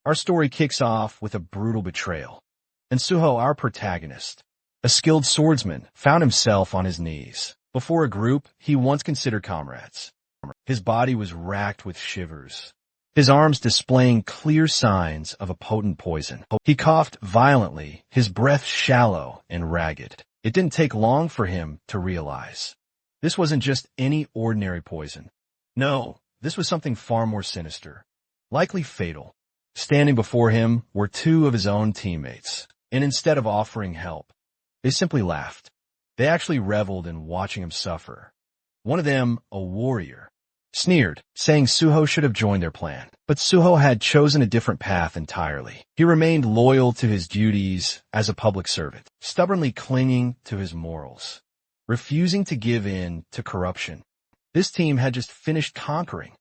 Our story kicks off with a brutal betrayal. And Suho, our protagonist, a skilled swordsman, found himself on his knees before a group he once considered comrades. His body was racked with shivers, his arms displaying clear signs of a potent poison. He coughed violently, his breath shallow and ragged. It didn't take long for him to realize this wasn't just any ordinary poison. No, this was something far more sinister, likely fatal. Standing before him were two of his own teammates, and instead of offering help, they simply laughed. They actually reveled in watching him suffer. One of them, a warrior, sneered, saying Suho should have joined their plan. But Suho had chosen a different path entirely. He remained loyal to his duties as a public servant, stubbornly clinging to his morals, refusing to give in to corruption. This team had just finished conquering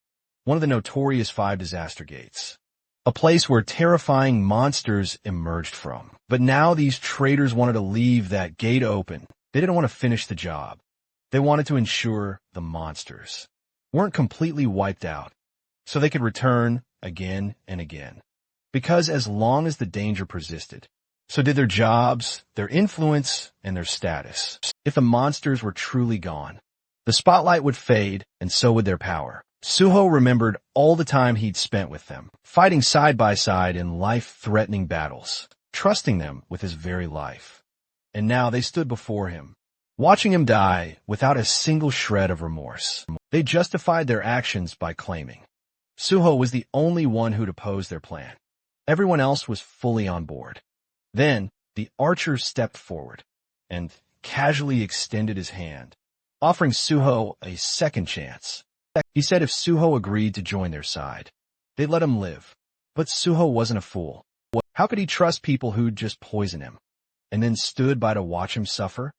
one of the notorious 5 disaster gates, a place where terrifying monsters emerged from. But now these traitors wanted to leave that gate open. They didn't want to finish the job. They wanted to ensure the monsters weren't completely wiped out, so they could return again and again. Because as long as the danger persisted, so did their jobs, their influence, and their status. If the monsters were truly gone, the spotlight would fade, and so would their power. Suho remembered all the time he'd spent with them, fighting side by side in life-threatening battles, trusting them with his very life. And now they stood before him, watching him die without a single shred of remorse. They justified their actions by claiming Suho was the only one who'd oppose their plan. Everyone else was fully on board. Then the archer stepped forward and casually extended his hand, offering Suho a second chance. He said if Suho agreed to join their side, they'd let him live. But Suho wasn't a fool. How could he trust people who'd just poison him and then stood by to watch him suffer?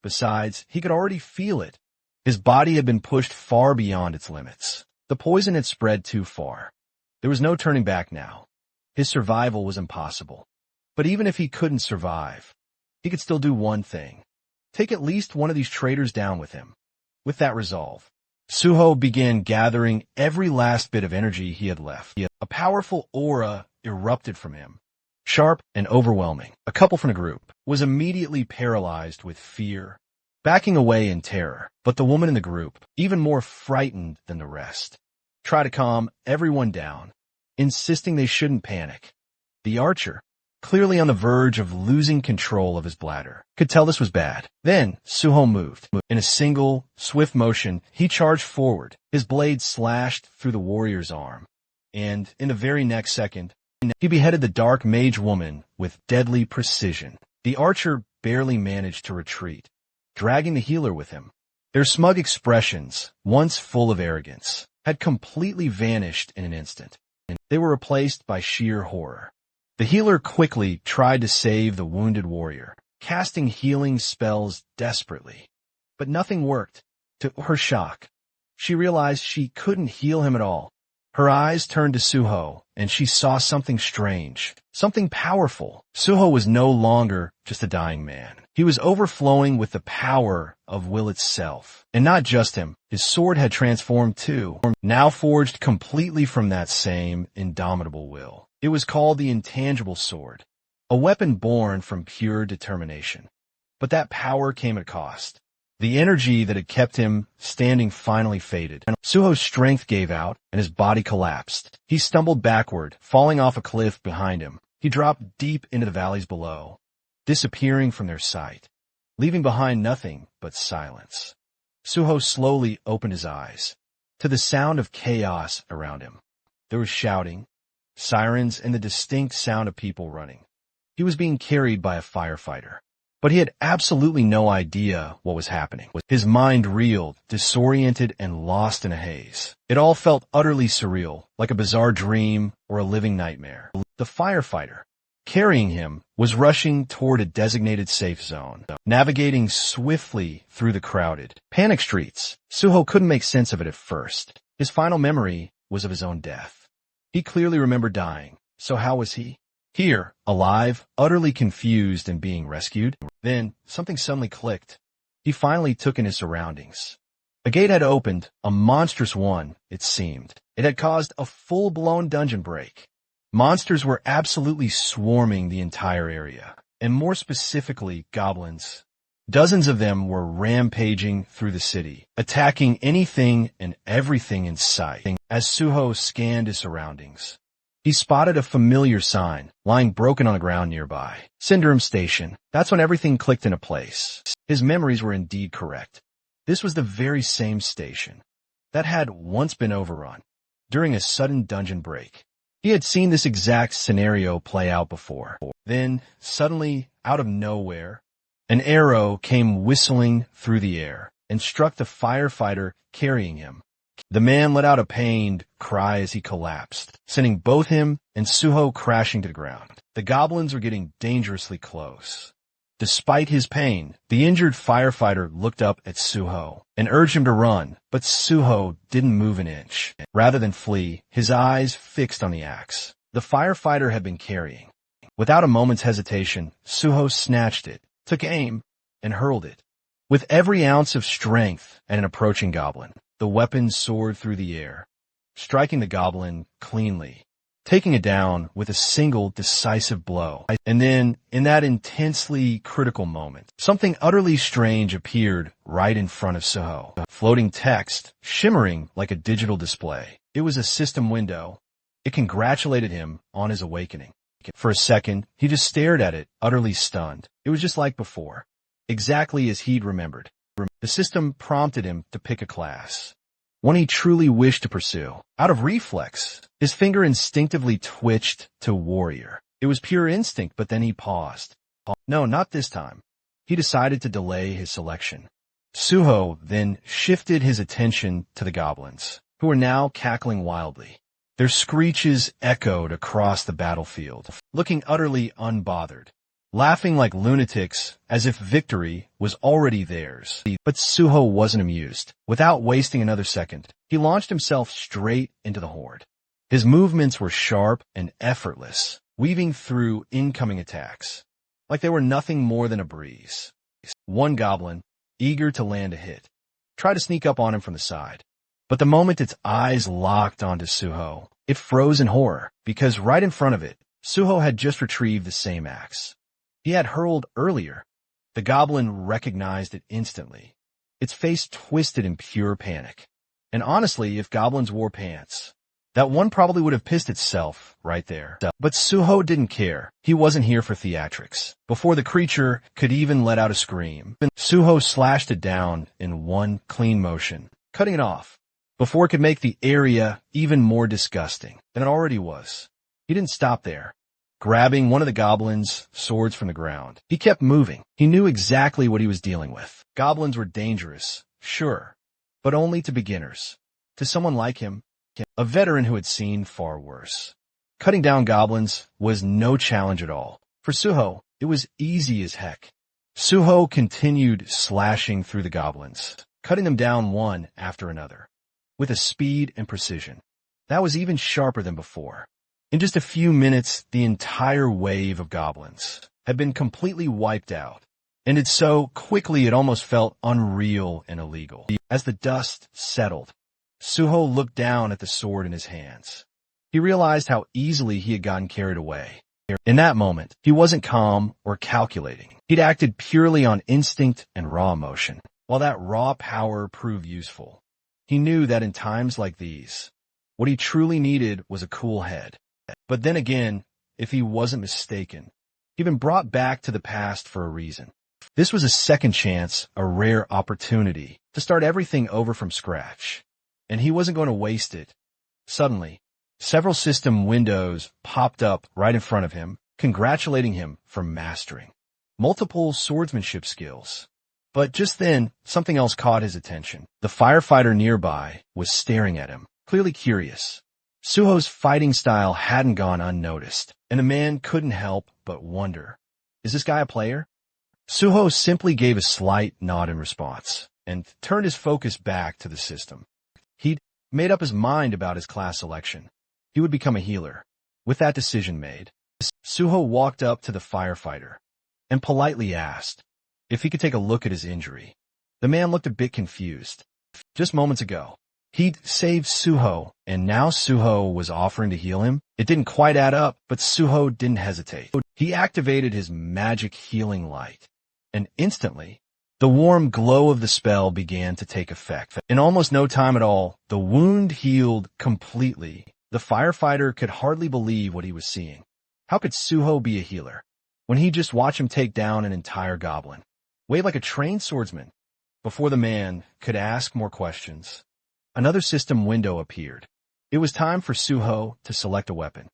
Besides, he could already feel it. His body had been pushed far beyond its limits. The poison had spread too far. There was no turning back now. His survival was impossible. But even if he couldn't survive, he could still do one thing: take at least one of these traitors down with him. With that resolve, Suho began gathering every last bit of energy he had left. A powerful aura erupted from him, sharp and overwhelming. A couple from the group was immediately paralyzed with fear, backing away in terror. But the woman in the group, even more frightened than the rest, tried to calm everyone down, insisting they shouldn't panic. The archer, clearly on the verge of losing control of his bladder, could tell this was bad. Then Suho moved. In a single, swift motion, he charged forward. His blade slashed through the warrior's arm, and in the very next second, he beheaded the dark mage woman with deadly precision. The archer barely managed to retreat, dragging the healer with him. Their smug expressions, once full of arrogance, had completely vanished in an instant, and they were replaced by sheer horror. The healer quickly tried to save the wounded warrior, casting healing spells desperately. But nothing worked. To her shock, she realized she couldn't heal him at all. Her eyes turned to Suho, and she saw something strange, something powerful. Suho was no longer just a dying man. He was overflowing with the power of will itself. And not just him, his sword had transformed too, now forged completely from that same indomitable will. It was called the intangible sword, a weapon born from pure determination. But that power came at a cost. The energy that had kept him standing finally faded. Suho's strength gave out, and his body collapsed. He stumbled backward, falling off a cliff behind him. He dropped deep into the valleys below, disappearing from their sight, leaving behind nothing but silence. Suho slowly opened his eyes to the sound of chaos around him. There was shouting, sirens, and the distinct sound of people running. He was being carried by a firefighter, but he had absolutely no idea what was happening. His mind reeled, disoriented, and lost in a haze. It all felt utterly surreal, like a bizarre dream or a living nightmare. The firefighter, carrying him, was rushing toward a designated safe zone, navigating swiftly through the crowded, panic streets. Suho couldn't make sense of it at first. His final memory was of his own death. He clearly remembered dying, so how was he? Here, alive, utterly confused and being rescued. Then, something suddenly clicked. He finally took in his surroundings. A gate had opened, a monstrous one, it seemed. It had caused a full-blown dungeon break. Monsters were absolutely swarming the entire area, and more specifically, goblins. Dozens of them were rampaging through the city, attacking anything and everything in sight. As Suho scanned his surroundings, he spotted a familiar sign lying broken on the ground nearby. Syndrome Station. That's when everything clicked into place. His memories were indeed correct. This was the very same station that had once been overrun during a sudden dungeon break. He had seen this exact scenario play out before. Then, suddenly, out of nowhere, an arrow came whistling through the air and struck the firefighter carrying him. The man let out a pained cry as he collapsed, sending both him and Suho crashing to the ground. The goblins were getting dangerously close. Despite his pain, the injured firefighter looked up at Suho and urged him to run, but Suho didn't move an inch. Rather than flee, his eyes fixed on the axe the firefighter had been carrying. Without a moment's hesitation, Suho snatched it, took aim, and hurled it. With every ounce of strength at an approaching goblin, the weapon soared through the air, striking the goblin cleanly, taking it down with a single decisive blow. And then, in that intensely critical moment, something utterly strange appeared right in front of Suho. Floating text, shimmering like a digital display. It was a system window. It congratulated him on his awakening. For a second, he just stared at it, utterly stunned. It was just like before, exactly as he'd remembered. The system prompted him to pick a class, one he truly wished to pursue. Out of reflex, his finger instinctively twitched to warrior. It was pure instinct, but then he paused. No, not this time. He decided to delay his selection. Suho then shifted his attention to the goblins, who were now cackling wildly. Their screeches echoed across the battlefield, looking utterly unbothered, laughing like lunatics as if victory was already theirs. But Suho wasn't amused. Without wasting another second, he launched himself straight into the horde. His movements were sharp and effortless, weaving through incoming attacks, like they were nothing more than a breeze. One goblin, eager to land a hit, tried to sneak up on him from the side. But the moment its eyes locked onto Suho, it froze in horror, because right in front of it, Suho had just retrieved the same axe he had hurled earlier. The goblin recognized it instantly. Its face twisted in pure panic. And honestly, if goblins wore pants, that one probably would have pissed itself right there. But Suho didn't care. He wasn't here for theatrics. Before the creature could even let out a scream, Suho slashed it down in one clean motion, cutting it off before it could make the area even more disgusting than it already was. He didn't stop there. Grabbing one of the goblins' swords from the ground, he kept moving. He knew exactly what he was dealing with. Goblins were dangerous, sure, but only to beginners. To someone like him, a veteran who had seen far worse. Cutting down goblins was no challenge at all. For Suho, it was easy as heck. Suho continued slashing through the goblins, cutting them down one after another, with a speed and precision that was even sharper than before. In just a few minutes, the entire wave of goblins had been completely wiped out, and it so quickly it almost felt unreal and illegal. As the dust settled, Suho looked down at the sword in his hands. He realized how easily he had gotten carried away. In that moment, he wasn't calm or calculating. He'd acted purely on instinct and raw emotion. While that raw power proved useful, he knew that in times like these, what he truly needed was a cool head. But then again, if he wasn't mistaken, he'd been brought back to the past for a reason. This was a second chance, a rare opportunity to start everything over from scratch, and he wasn't going to waste it. Suddenly, several system windows popped up right in front of him, congratulating him for mastering multiple swordsmanship skills. But just then, something else caught his attention. The firefighter nearby was staring at him, clearly curious. Suho's fighting style hadn't gone unnoticed, and the man couldn't help but wonder, is this guy a player? Suho simply gave a slight nod in response, and turned his focus back to the system. He'd made up his mind about his class selection. He would become a healer. With that decision made, Suho walked up to the firefighter and politely asked if he could take a look at his injury. The man looked a bit confused. Just moments ago, He'd saved Suho, and now Suho was offering to heal him. It didn't quite add up, but Suho didn't hesitate. He activated his magic healing light, and instantly, the warm glow of the spell began to take effect. In almost no time at all, the wound healed completely. The firefighter could hardly believe what he was seeing. How could Suho be a healer when he just watched him take down an entire goblin? Wave like a trained swordsman. Before the man could ask more questions, another system window appeared. It was time for Suho to select a weapon.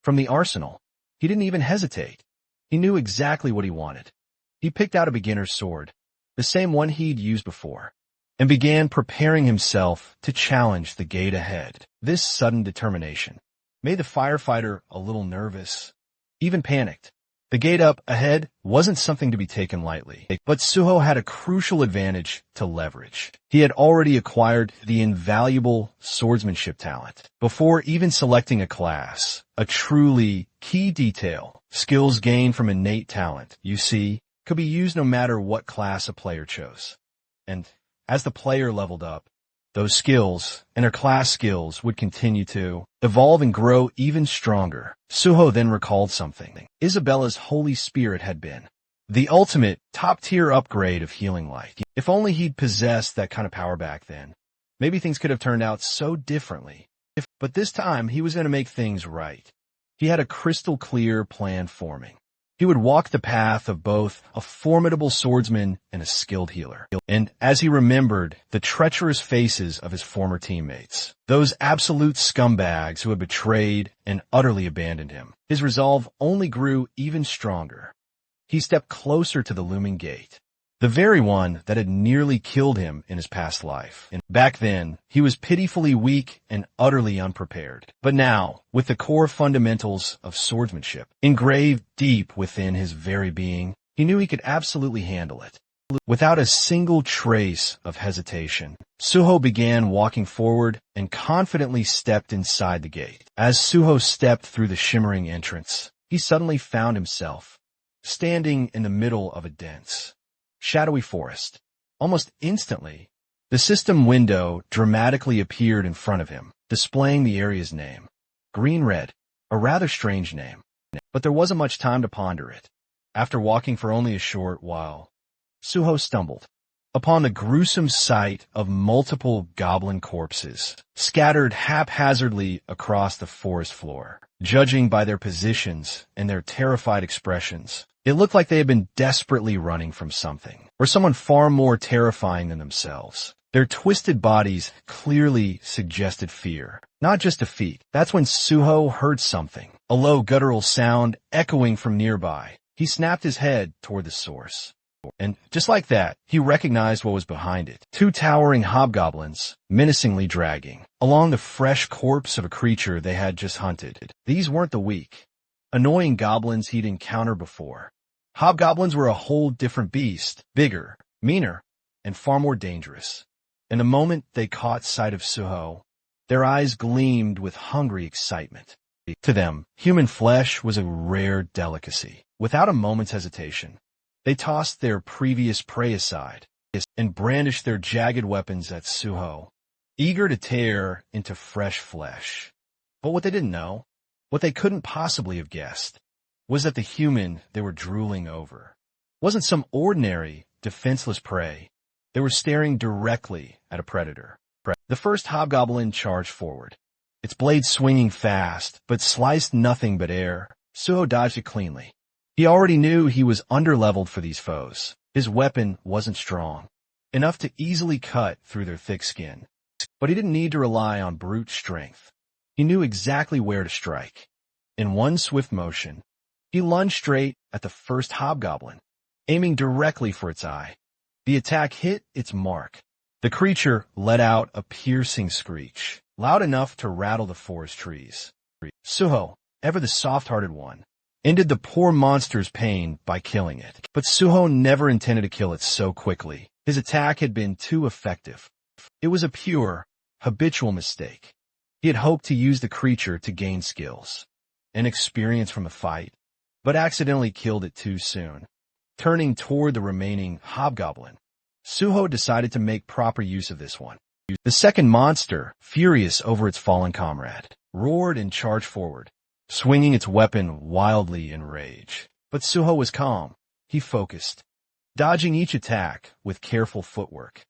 From the arsenal, he didn't even hesitate. He knew exactly what he wanted. He picked out a beginner's sword, the same one he'd used before, and began preparing himself to challenge the gate ahead. This sudden determination made the firefighter a little nervous, even panicked. The gate up ahead wasn't something to be taken lightly, but Suho had a crucial advantage to leverage. He had already acquired the invaluable swordsmanship talent. Before even selecting a class, a truly key detail, skills gained from innate talent, you see, could be used no matter what class a player chose. And as the player leveled up, those skills and their class skills would continue to evolve and grow even stronger. Suho then recalled something. Isabella's Holy Spirit had been the ultimate top-tier upgrade of healing light. If only he'd possessed that kind of power back then, maybe things could have turned out so differently. But this time, he was going to make things right. He had a crystal-clear plan forming. He would walk the path of both a formidable swordsman and a skilled healer. And as he remembered the treacherous faces of his former teammates, those absolute scumbags who had betrayed and utterly abandoned him, his resolve only grew even stronger. He stepped closer to the looming gate, the very one that had nearly killed him in his past life. And back then, he was pitifully weak and utterly unprepared. But now, with the core fundamentals of swordsmanship engraved deep within his very being, he knew he could absolutely handle it. Without a single trace of hesitation, Suho began walking forward and confidently stepped inside the gate. As Suho stepped through the shimmering entrance, he suddenly found himself standing in the middle of a dense, shadowy forest. Almost instantly, the system window dramatically appeared in front of him, displaying the area's name. Green Red, a rather strange name, but there wasn't much time to ponder it. After walking for only a short while, Suho stumbled upon the gruesome sight of multiple goblin corpses scattered haphazardly across the forest floor. Judging by their positions and their terrified expressions, it looked like they had been desperately running from something, or someone far more terrifying than themselves. Their twisted bodies clearly suggested fear, not just defeat. That's when Suho heard something, a low guttural sound echoing from nearby. He snapped his head toward the source. And just like that, he recognized what was behind it. Two towering hobgoblins, menacingly dragging along the fresh corpse of a creature they had just hunted. These weren't the weak, annoying goblins he'd encountered before. Hobgoblins were a whole different beast, bigger, meaner, and far more dangerous. In the moment they caught sight of Suho, their eyes gleamed with hungry excitement. To them, human flesh was a rare delicacy. Without a moment's hesitation, they tossed their previous prey aside and brandished their jagged weapons at Suho, eager to tear into fresh flesh. But what they didn't know, what they couldn't possibly have guessed, was that the human they were drooling over wasn't some ordinary, defenseless prey. They were staring directly at a predator. The first hobgoblin charged forward, its blade swinging fast, but sliced nothing but air. Suho dodged it cleanly. He already knew he was underleveled for these foes. His weapon wasn't strong enough to easily cut through their thick skin, but he didn't need to rely on brute strength. He knew exactly where to strike. In one swift motion, he lunged straight at the first hobgoblin, aiming directly for its eye. The attack hit its mark. The creature let out a piercing screech, loud enough to rattle the forest trees. Suho, ever the soft-hearted one, ended the poor monster's pain by killing it. But Suho never intended to kill it so quickly. His attack had been too effective. It was a pure, habitual mistake. He had hoped to use the creature to gain skills and experience from the fight, but accidentally killed it too soon. Turning toward the remaining hobgoblin, Suho decided to make proper use of this one. The second monster, furious over its fallen comrade, roared and charged forward, swinging its weapon wildly in rage. But Suho was calm. He focused, dodging each attack with careful footwork.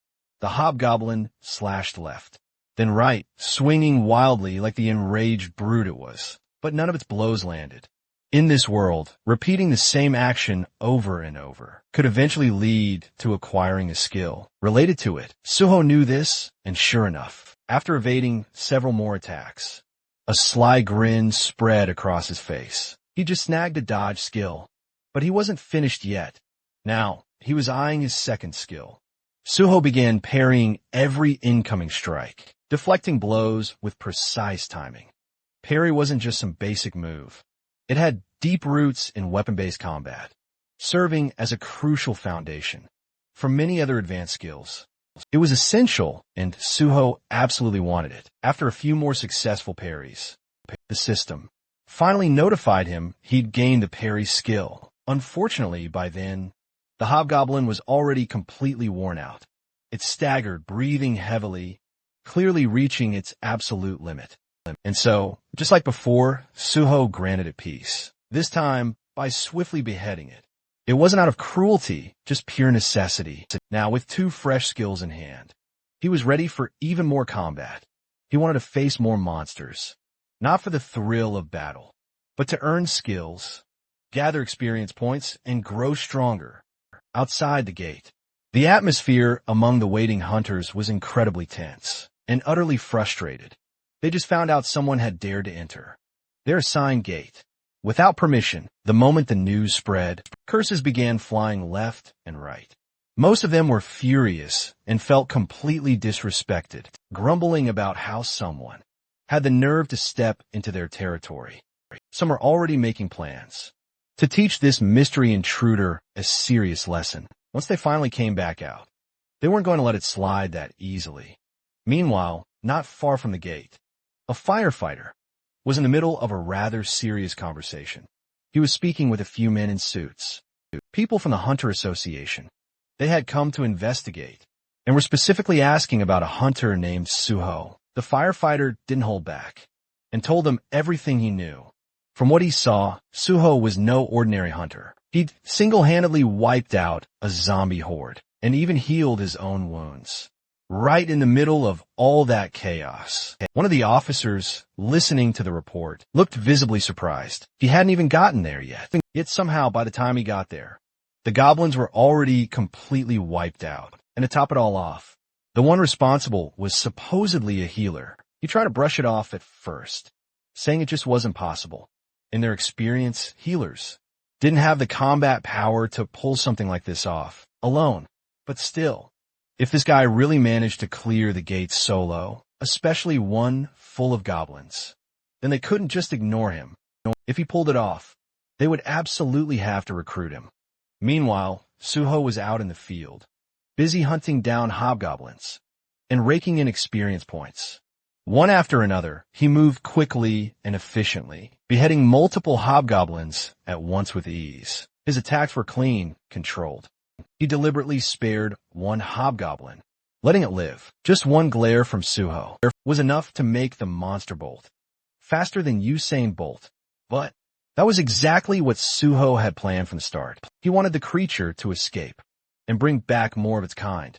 The hobgoblin slashed left, then right, swinging wildly like the enraged brute it was. But none of its blows landed. In this world, repeating the same action over and over could eventually lead to acquiring a skill related to it. Suho knew this, and sure enough, after evading several more attacks, a sly grin spread across his face. He just snagged a dodge skill, but he wasn't finished yet. Now, he was eyeing his second skill. Suho began parrying every incoming strike, deflecting blows with precise timing. Parry wasn't just some basic move. It had deep roots in weapon-based combat, serving as a crucial foundation for many other advanced skills. It was essential, and Suho absolutely wanted it. After a few more successful parries, the system finally notified him he'd gained the parry skill. Unfortunately, by then, the hobgoblin was already completely worn out. It staggered, breathing heavily, clearly reaching its absolute limit. And so, just like before, Suho granted it peace, this time by swiftly beheading it. It wasn't out of cruelty, just pure necessity. Now, with two fresh skills in hand, he was ready for even more combat. He wanted to face more monsters, not for the thrill of battle, but to earn skills, gather experience points, and grow stronger. Outside the gate, the atmosphere among the waiting hunters was incredibly tense and utterly frustrated. They just found out someone had dared to enter their assigned gate. Without permission, the moment the news spread, curses began flying left and right. Most of them were furious and felt completely disrespected, grumbling about how someone had the nerve to step into their territory. Some were already making plans to teach this mystery intruder a serious lesson. Once they finally came back out, they weren't going to let it slide that easily. Meanwhile, not far from the gate, a firefighter was in the middle of a rather serious conversation. He was speaking with a few men in suits, people from the Hunter Association. They had come to investigate and were specifically asking about a hunter named Suho. The firefighter didn't hold back and told them everything he knew. From what he saw, Suho was no ordinary hunter. He'd single-handedly wiped out a zombie horde and even healed his own wounds. Right in the middle of all that chaos, one of the officers listening to the report looked visibly surprised. He hadn't even gotten there yet. Yet somehow, by the time he got there, the goblins were already completely wiped out. And to top it all off, the one responsible was supposedly a healer. He tried to brush it off at first, saying it just wasn't possible. In their experience, healers didn't have the combat power to pull something like this off alone. But still, if this guy really managed to clear the gates solo, especially one full of goblins, then they couldn't just ignore him. If he pulled it off, they would absolutely have to recruit him. Meanwhile, Suho was out in the field, busy hunting down hobgoblins and raking in experience points. One after another, he moved quickly and efficiently, beheading multiple hobgoblins at once with ease. His attacks were clean, controlled. He deliberately spared one hobgoblin, letting it live. Just one glare from Suho was enough to make the monster bolt, faster than Usain Bolt. But that was exactly what Suho had planned from the start. He wanted the creature to escape and bring back more of its kind.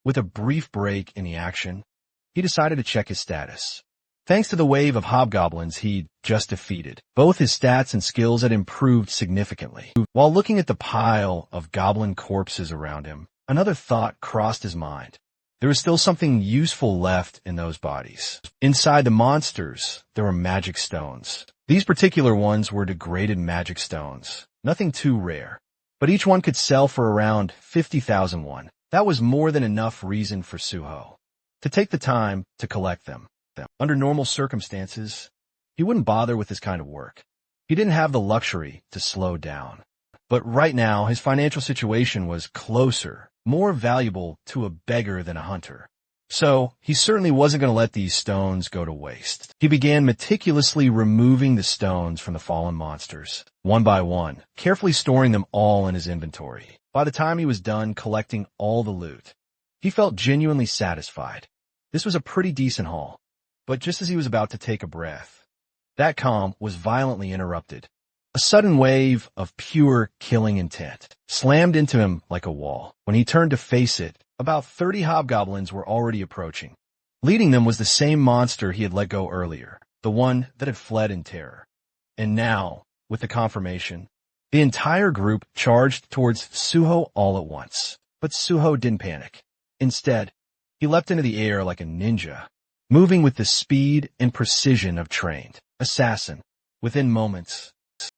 With a brief break in the action, he decided to check his status. Thanks to the wave of hobgoblins he'd just defeated, both his stats and skills had improved significantly. While looking at the pile of goblin corpses around him, another thought crossed his mind. There was still something useful left in those bodies. Inside the monsters, there were magic stones. These particular ones were degraded magic stones, nothing too rare, but each one could sell for around 50,000 won. That was more than enough reason for Suho to take the time to collect them. Under normal circumstances, he wouldn't bother with this kind of work. He didn't have the luxury to slow down. But right now, his financial situation was closer, more valuable to a beggar than a hunter. So, he certainly wasn't going to let these stones go to waste. He began meticulously removing the stones from the fallen monsters, one by one, carefully storing them all in his inventory. By the time he was done collecting all the loot, he felt genuinely satisfied. This was a pretty decent haul. But just as he was about to take a breath, that calm was violently interrupted. A sudden wave of pure killing intent slammed into him like a wall. When he turned to face it, about 30 hobgoblins were already approaching. Leading them was the same monster he had let go earlier, the one that had fled in terror. And now, with the confirmation, the entire group charged towards Suho all at once. But Suho didn't panic. Instead, he leapt into the air like a ninja, moving with the speed and precision of trained assassin. Within moments,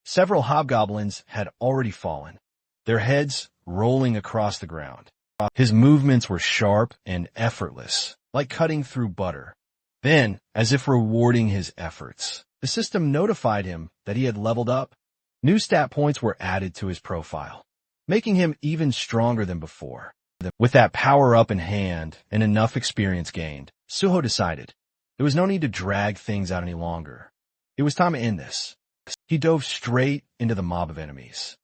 several hobgoblins had already fallen, their heads rolling across the ground. His movements were sharp and effortless, like cutting through butter. Then, as if rewarding his efforts, the system notified him that he had leveled up. New stat points were added to his profile, making him even stronger than before. With that power-up in hand and enough experience gained, Suho decided there was no need to drag things out any longer. It was time to end this. He dove straight into the mob of enemies,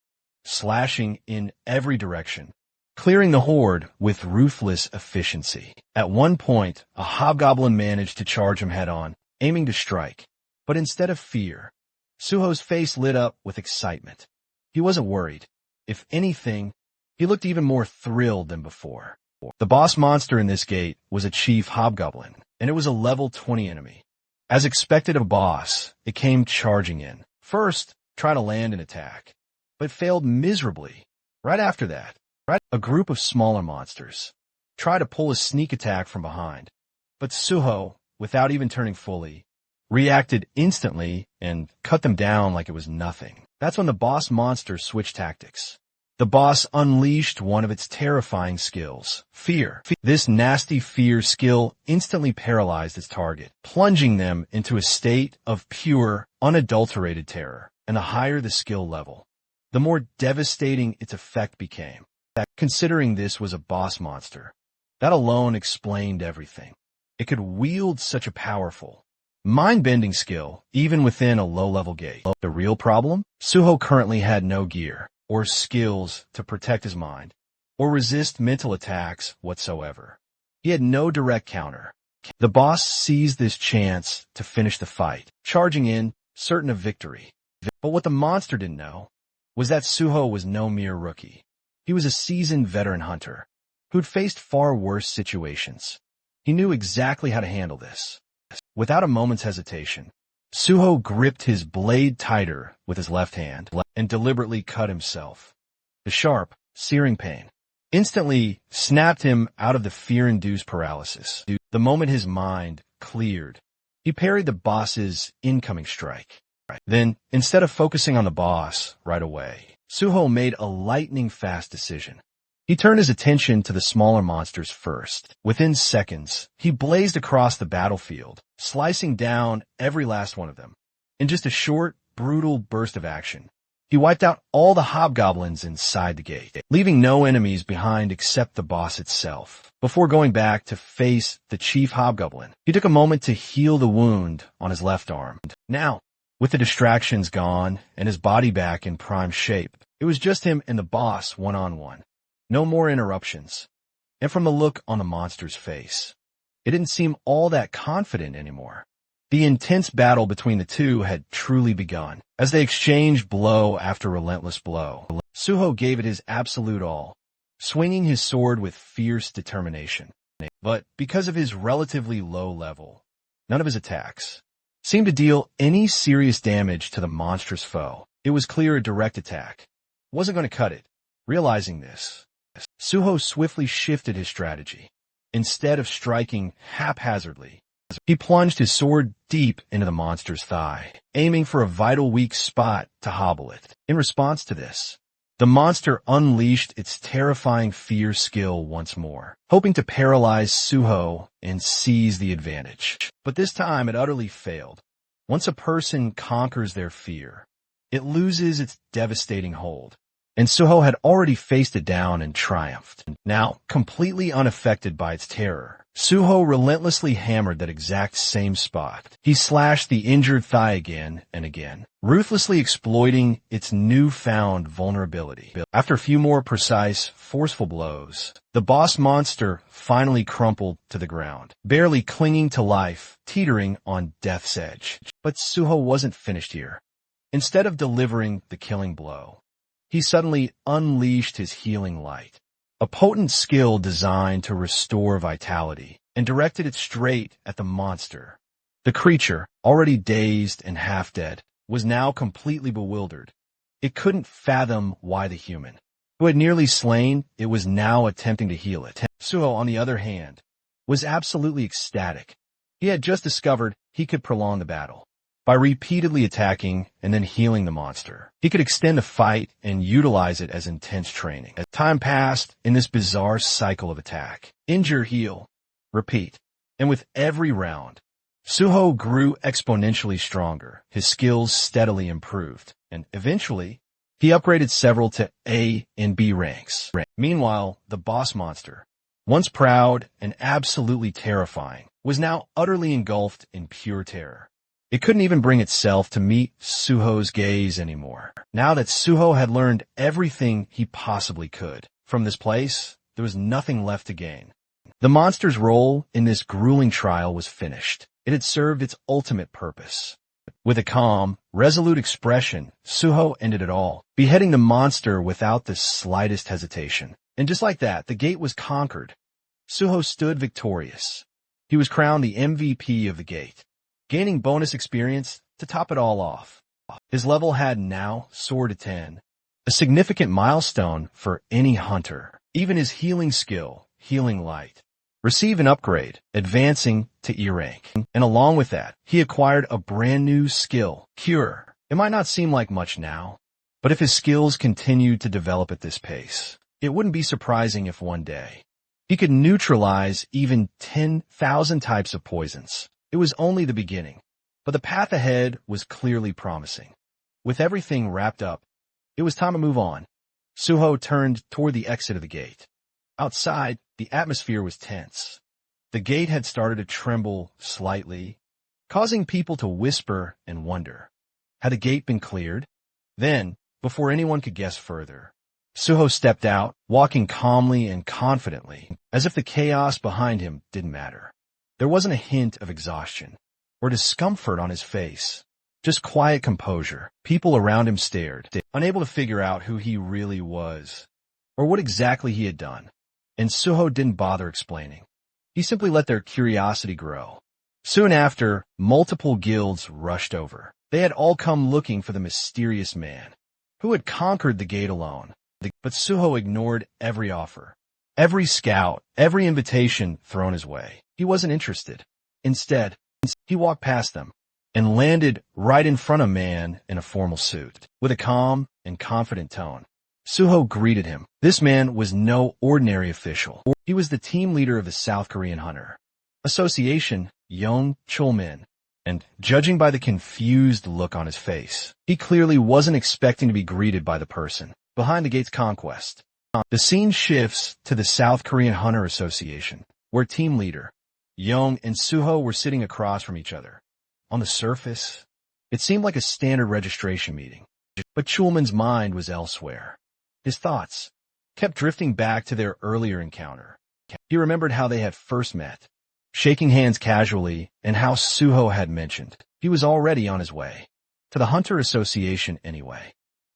slashing in every direction, clearing the horde with ruthless efficiency. At one point, a hobgoblin managed to charge him head-on, aiming to strike. But instead of fear, Suho's face lit up with excitement. He wasn't worried. If anything, he looked even more thrilled than before. The boss monster in this gate was a chief hobgoblin, and it was a level 20 enemy. As expected of a boss, it came charging in. First, trying to land an attack, but failed miserably. Right after that, a group of smaller monsters tried to pull a sneak attack from behind. But Suho, without even turning fully, reacted instantly and cut them down like it was nothing. That's when the boss monster switched tactics. The boss unleashed one of its terrifying skills, fear. This nasty fear skill instantly paralyzed its target, plunging them into a state of pure, unadulterated terror. And the higher the skill level, the more devastating its effect became. Considering this was a boss monster, that alone explained everything. It could wield such a powerful, mind-bending skill, even within a low-level gate. The real problem? Suho currently had no gear or skills to protect his mind or resist mental attacks whatsoever. He had no direct counter. The boss seized this chance to finish the fight, charging in, certain of victory. But what the monster didn't know was that Suho was no mere rookie. He was a seasoned veteran hunter who'd faced far worse situations. He knew exactly how to handle this. Without a moment's hesitation, Suho gripped his blade tighter with his left hand and deliberately cut himself. The sharp, searing pain instantly snapped him out of the fear-induced paralysis. The moment his mind cleared, he parried the boss's incoming strike. Then, instead of focusing on the boss right away, Suho made a lightning-fast decision. He turned his attention to the smaller monsters first. Within seconds, he blazed across the battlefield, slicing down every last one of them. In just a short, brutal burst of action, he wiped out all the hobgoblins inside the gate, leaving no enemies behind except the boss itself. Before going back to face the chief hobgoblin, he took a moment to heal the wound on his left arm. Now, with the distractions gone and his body back in prime shape, it was just him and the boss one-on-one. No more interruptions. And from the look on the monster's face, it didn't seem all that confident anymore. The intense battle between the two had truly begun. As they exchanged blow after relentless blow, Suho gave it his absolute all, swinging his sword with fierce determination. But because of his relatively low level, none of his attacks seemed to deal any serious damage to the monstrous foe. It was clear a direct attack wasn't going to cut it. Realizing this, Suho swiftly shifted his strategy. Instead of striking haphazardly, he plunged his sword deep into the monster's thigh, aiming for a vital weak spot to hobble it. In response to this, the monster unleashed its terrifying fear skill once more, hoping to paralyze Suho and seize the advantage. But this time it utterly failed. Once a person conquers their fear, it loses its devastating hold. And Suho had already faced it down and triumphed. Now, completely unaffected by its terror, Suho relentlessly hammered that exact same spot. He slashed the injured thigh again and again, ruthlessly exploiting its newfound vulnerability. After a few more precise, forceful blows, the boss monster finally crumpled to the ground, barely clinging to life, teetering on death's edge. But Suho wasn't finished here. Instead of delivering the killing blow, he suddenly unleashed his healing light, a potent skill designed to restore vitality, and directed it straight at the monster. The creature, already dazed and half-dead, was now completely bewildered. It couldn't fathom why the human, who had nearly slain it, was now attempting to heal it. Suho, on the other hand, was absolutely ecstatic. He had just discovered he could prolong the battle. By repeatedly attacking and then healing the monster, he could extend the fight and utilize it as intense training. As time passed in this bizarre cycle of attack, injure, heal, repeat, and with every round, Suho grew exponentially stronger. His skills steadily improved, and eventually, he upgraded several to A and B ranks. Meanwhile, the boss monster, once proud and absolutely terrifying, was now utterly engulfed in pure terror. It couldn't even bring itself to meet Suho's gaze anymore. Now that Suho had learned everything he possibly could from this place, there was nothing left to gain. The monster's role in this grueling trial was finished. It had served its ultimate purpose. With a calm, resolute expression, Suho ended it all, beheading the monster without the slightest hesitation. And just like that, the gate was conquered. Suho stood victorious. He was crowned the MVP of the gate, gaining bonus experience to top it all off. His level had now soared to 10, a significant milestone for any hunter. Even his healing skill, Healing Light, received an upgrade, advancing to E rank. And along with that, he acquired a brand new skill, Cure. It might not seem like much now, but if his skills continued to develop at this pace, it wouldn't be surprising if one day he could neutralize even 10,000 types of poisons. It was only the beginning, but the path ahead was clearly promising. With everything wrapped up, it was time to move on. Suho turned toward the exit of the gate. Outside, the atmosphere was tense. The gate had started to tremble slightly, causing people to whisper and wonder. Had the gate been cleared? Then, before anyone could guess further, Suho stepped out, walking calmly and confidently, as if the chaos behind him didn't matter. There wasn't a hint of exhaustion or discomfort on his face, just quiet composure. People around him stared, unable to figure out who he really was or what exactly he had done. And Suho didn't bother explaining. He simply let their curiosity grow. Soon after, multiple guilds rushed over. They had all come looking for the mysterious man who had conquered the gate alone. But Suho ignored every offer, every scout, every invitation thrown his way. He wasn't interested. Instead, he walked past them and landed right in front of a man in a formal suit. With a calm and confident tone, Suho greeted him. This man was no ordinary official. He was the team leader of the South Korean Hunter Association, Young Chulmin, and judging by the confused look on his face, he clearly wasn't expecting to be greeted by the person behind the gate's conquest. The scene shifts to the South Korean Hunter Association, where team leader Young and Suho were sitting across from each other. On the surface, it seemed like a standard registration meeting, but Chulman's mind was elsewhere. His thoughts kept drifting back to their earlier encounter. He remembered how they had first met, shaking hands casually, and how Suho had mentioned he was already on his way to the Hunter Association anyway.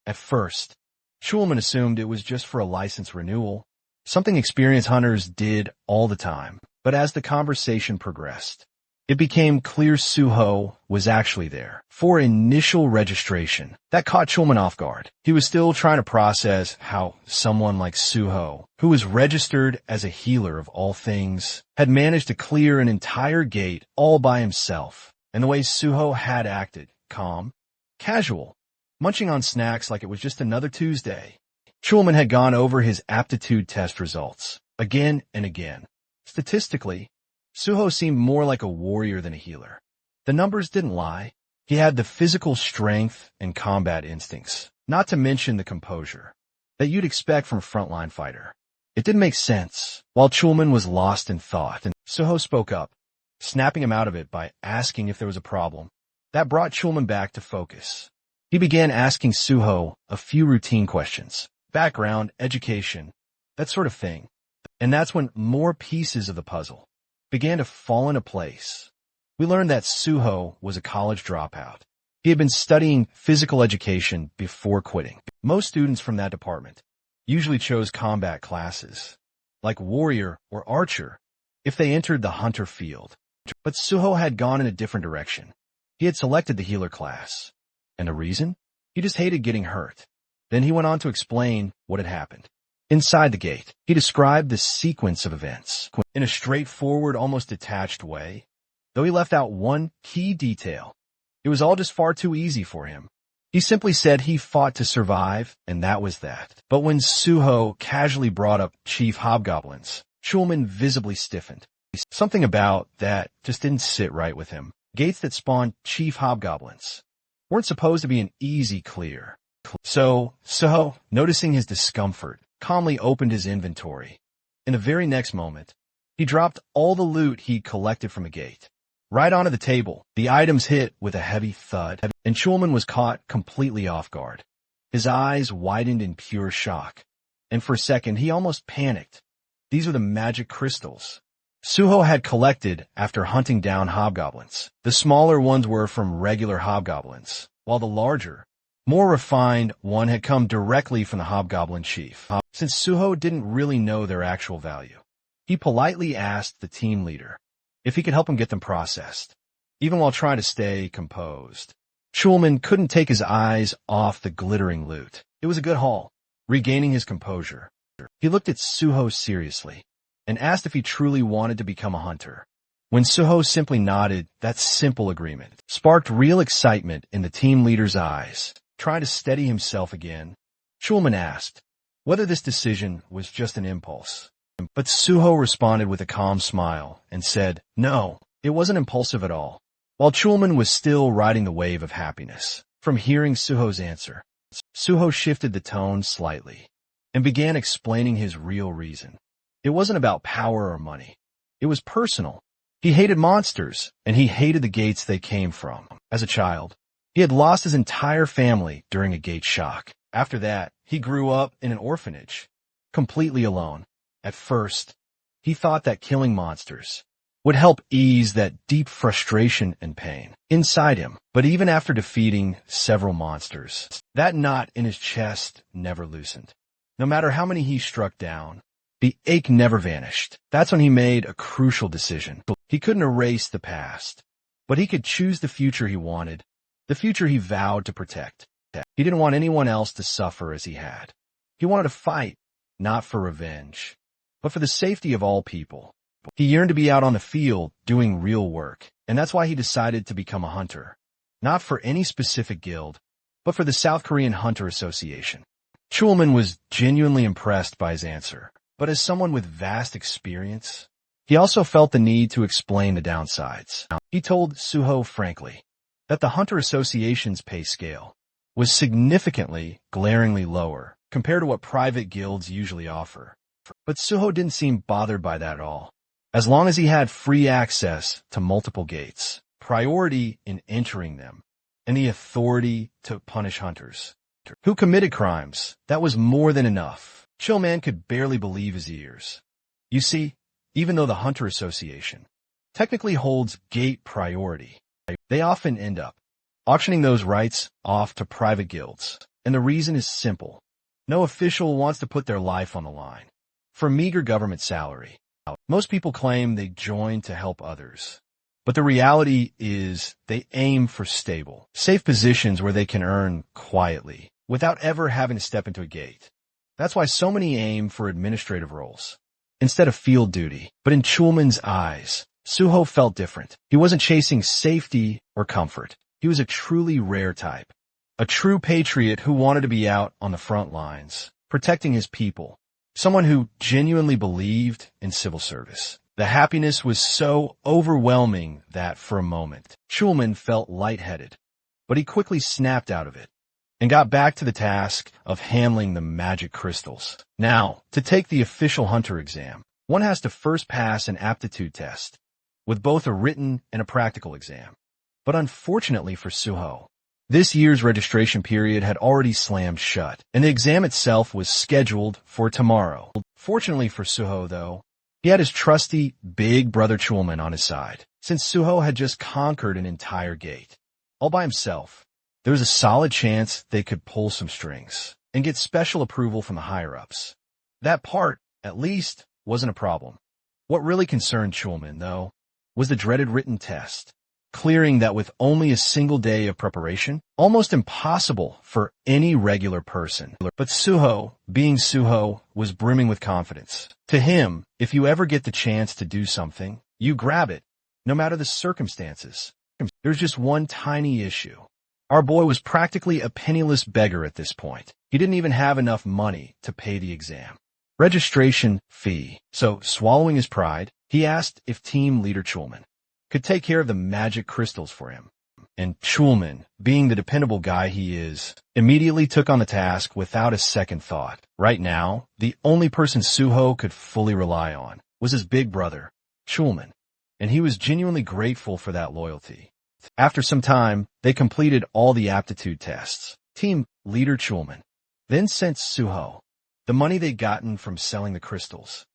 At first, Chulman assumed it was just for a license renewal, something experienced hunters did all the time. But as the conversation progressed, it became clear Suho was actually there for initial registration. That caught Chulman off guard. He was still trying to process how someone like Suho, who was registered as a healer of all things, had managed to clear an entire gate all by himself. And the way Suho had acted, calm, casual, munching on snacks like it was just another Tuesday. Chulman had gone over his aptitude test results again and again. Statistically, Suho seemed more like a warrior than a healer. The numbers didn't lie. He had the physical strength and combat instincts, not to mention the composure that you'd expect from a frontline fighter. It didn't make sense. While Chulman was lost in thought, and Suho spoke up, snapping him out of it by asking if there was a problem. That brought Chulman back to focus. He began asking Suho a few routine questions. Background, education, that sort of thing. And that's when more pieces of the puzzle began to fall into place. We learned that Suho was a college dropout. He had been studying physical education before quitting. Most students from that department usually chose combat classes, like warrior or archer, if they entered the hunter field. But Suho had gone in a different direction. He had selected the healer class. And the reason? He just hated getting hurt. Then he went on to explain what had happened. Inside the gate, he described the sequence of events in a straightforward, almost detached way. Though he left out one key detail, it was all just far too easy for him. He simply said he fought to survive, and that was that. But when Suho casually brought up Chief Hobgoblins, Chulman visibly stiffened. Something about that just didn't sit right with him. Gates that spawned Chief Hobgoblins weren't supposed to be an easy clear. So, Suho, noticing his discomfort, calmly opened his inventory. In the very next moment, he dropped all the loot he'd collected from the gate. Right onto the table, the items hit with a heavy thud, and Chulman was caught completely off guard. His eyes widened in pure shock, and for a second he almost panicked. These were the magic crystals Suho had collected after hunting down hobgoblins. The smaller ones were from regular hobgoblins, while the larger, more refined one had come directly from the hobgoblin chief. Since Suho didn't really know their actual value, he politely asked the team leader if he could help him get them processed, even while trying to stay composed. Chulman couldn't take his eyes off the glittering loot. It was a good haul. Regaining his composure, he looked at Suho seriously and asked if he truly wanted to become a hunter. When Suho simply nodded, that simple agreement sparked real excitement in the team leader's eyes. Trying to steady himself again, Chulman asked whether this decision was just an impulse. But Suho responded with a calm smile and said, no, it wasn't impulsive at all. While Chulman was still riding the wave of happiness from hearing Suho's answer, Suho shifted the tone slightly and began explaining his real reason. It wasn't about power or money. It was personal. He hated monsters, and he hated the gates they came from. As a child, he had lost his entire family during a gate shock. After that, he grew up in an orphanage, completely alone. At first, he thought that killing monsters would help ease that deep frustration and pain inside him. But even after defeating several monsters, that knot in his chest never loosened. No matter how many he struck down, the ache never vanished. That's when he made a crucial decision. He couldn't erase the past, but he could choose the future he wanted, the future he vowed to protect. He didn't want anyone else to suffer as he had. He wanted to fight, not for revenge, but for the safety of all people. He yearned to be out on the field doing real work, and that's why he decided to become a hunter. Not for any specific guild, but for the South Korean Hunter Association. Chulman was genuinely impressed by his answer, but as someone with vast experience, he also felt the need to explain the downsides. He told Suho frankly that the Hunter Association's pay scale was significantly, glaringly lower compared to what private guilds usually offer. But Suho didn't seem bothered by that at all. As long as he had free access to multiple gates, priority in entering them, and the authority to punish hunters who committed crimes, that was more than enough. Chulman could barely believe his ears. You see, even though the Hunter Association technically holds gate priority, they often end up auctioning those rights off to private guilds. And the reason is simple. No official wants to put their life on the line for a meager government salary. Most people claim they join to help others, but the reality is they aim for stable, safe positions where they can earn quietly without ever having to step into a gate. That's why so many aim for administrative roles instead of field duty. But in Chulman's eyes, Suho felt different. He wasn't chasing safety or comfort. He was a truly rare type, a true patriot who wanted to be out on the front lines, protecting his people. Someone who genuinely believed in civil service. The happiness was so overwhelming that, for a moment, Chulman felt lightheaded, but he quickly snapped out of it. and got back to the task of handling the magic crystals. Now, to take the official hunter exam, one has to first pass an aptitude test, with both a written and a practical exam. But unfortunately for Suho, this year's registration period had already slammed shut, and the exam itself was scheduled for tomorrow. Fortunately for Suho, though, he had his trusty big brother Chulman on his side. Since Suho had just conquered an entire gate, all by himself, there was a solid chance they could pull some strings and get special approval from the higher-ups. That part, at least, wasn't a problem. What really concerned Chulman, though, was the dreaded written test, clearing that with only a single day of preparation, almost impossible for any regular person. But Suho, being Suho, was brimming with confidence. To him, if you ever get the chance to do something, you grab it, no matter the circumstances. There's just one tiny issue. Our boy was practically a penniless beggar at this point. He didn't even have enough money to pay the exam registration fee. So, swallowing his pride, he asked if team leader Chulman could take care of the magic crystals for him. And Chulman, being the dependable guy he is, immediately took on the task without a second thought. Right now, the only person Suho could fully rely on was his big brother, Chulman, and he was genuinely grateful for that loyalty. After some time, they completed all the aptitude tests. Team leader Chulman then sent Suho the money they'd gotten from selling the crystals.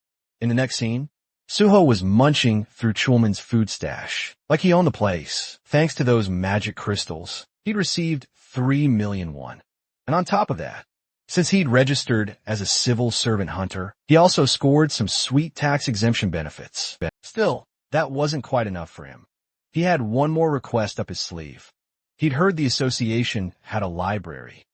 In the next scene, Suho was munching through Chulman's food stash, like he owned the place. Thanks to those magic crystals, he'd received 3 million won. And on top of that, since he'd registered as a civil servant hunter, he also scored some sweet tax exemption benefits. Still, that wasn't quite enough for him. He had one more request up his sleeve. He'd heard the association had a library,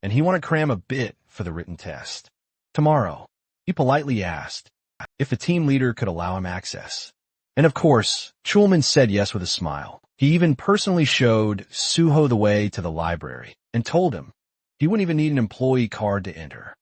and he wanted to cram a bit for the written test. Tomorrow, he politely asked if the team leader could allow him access. And of course, Chulman said yes with a smile. He even personally showed Suho the way to the library and told him he wouldn't even need an employee card to enter.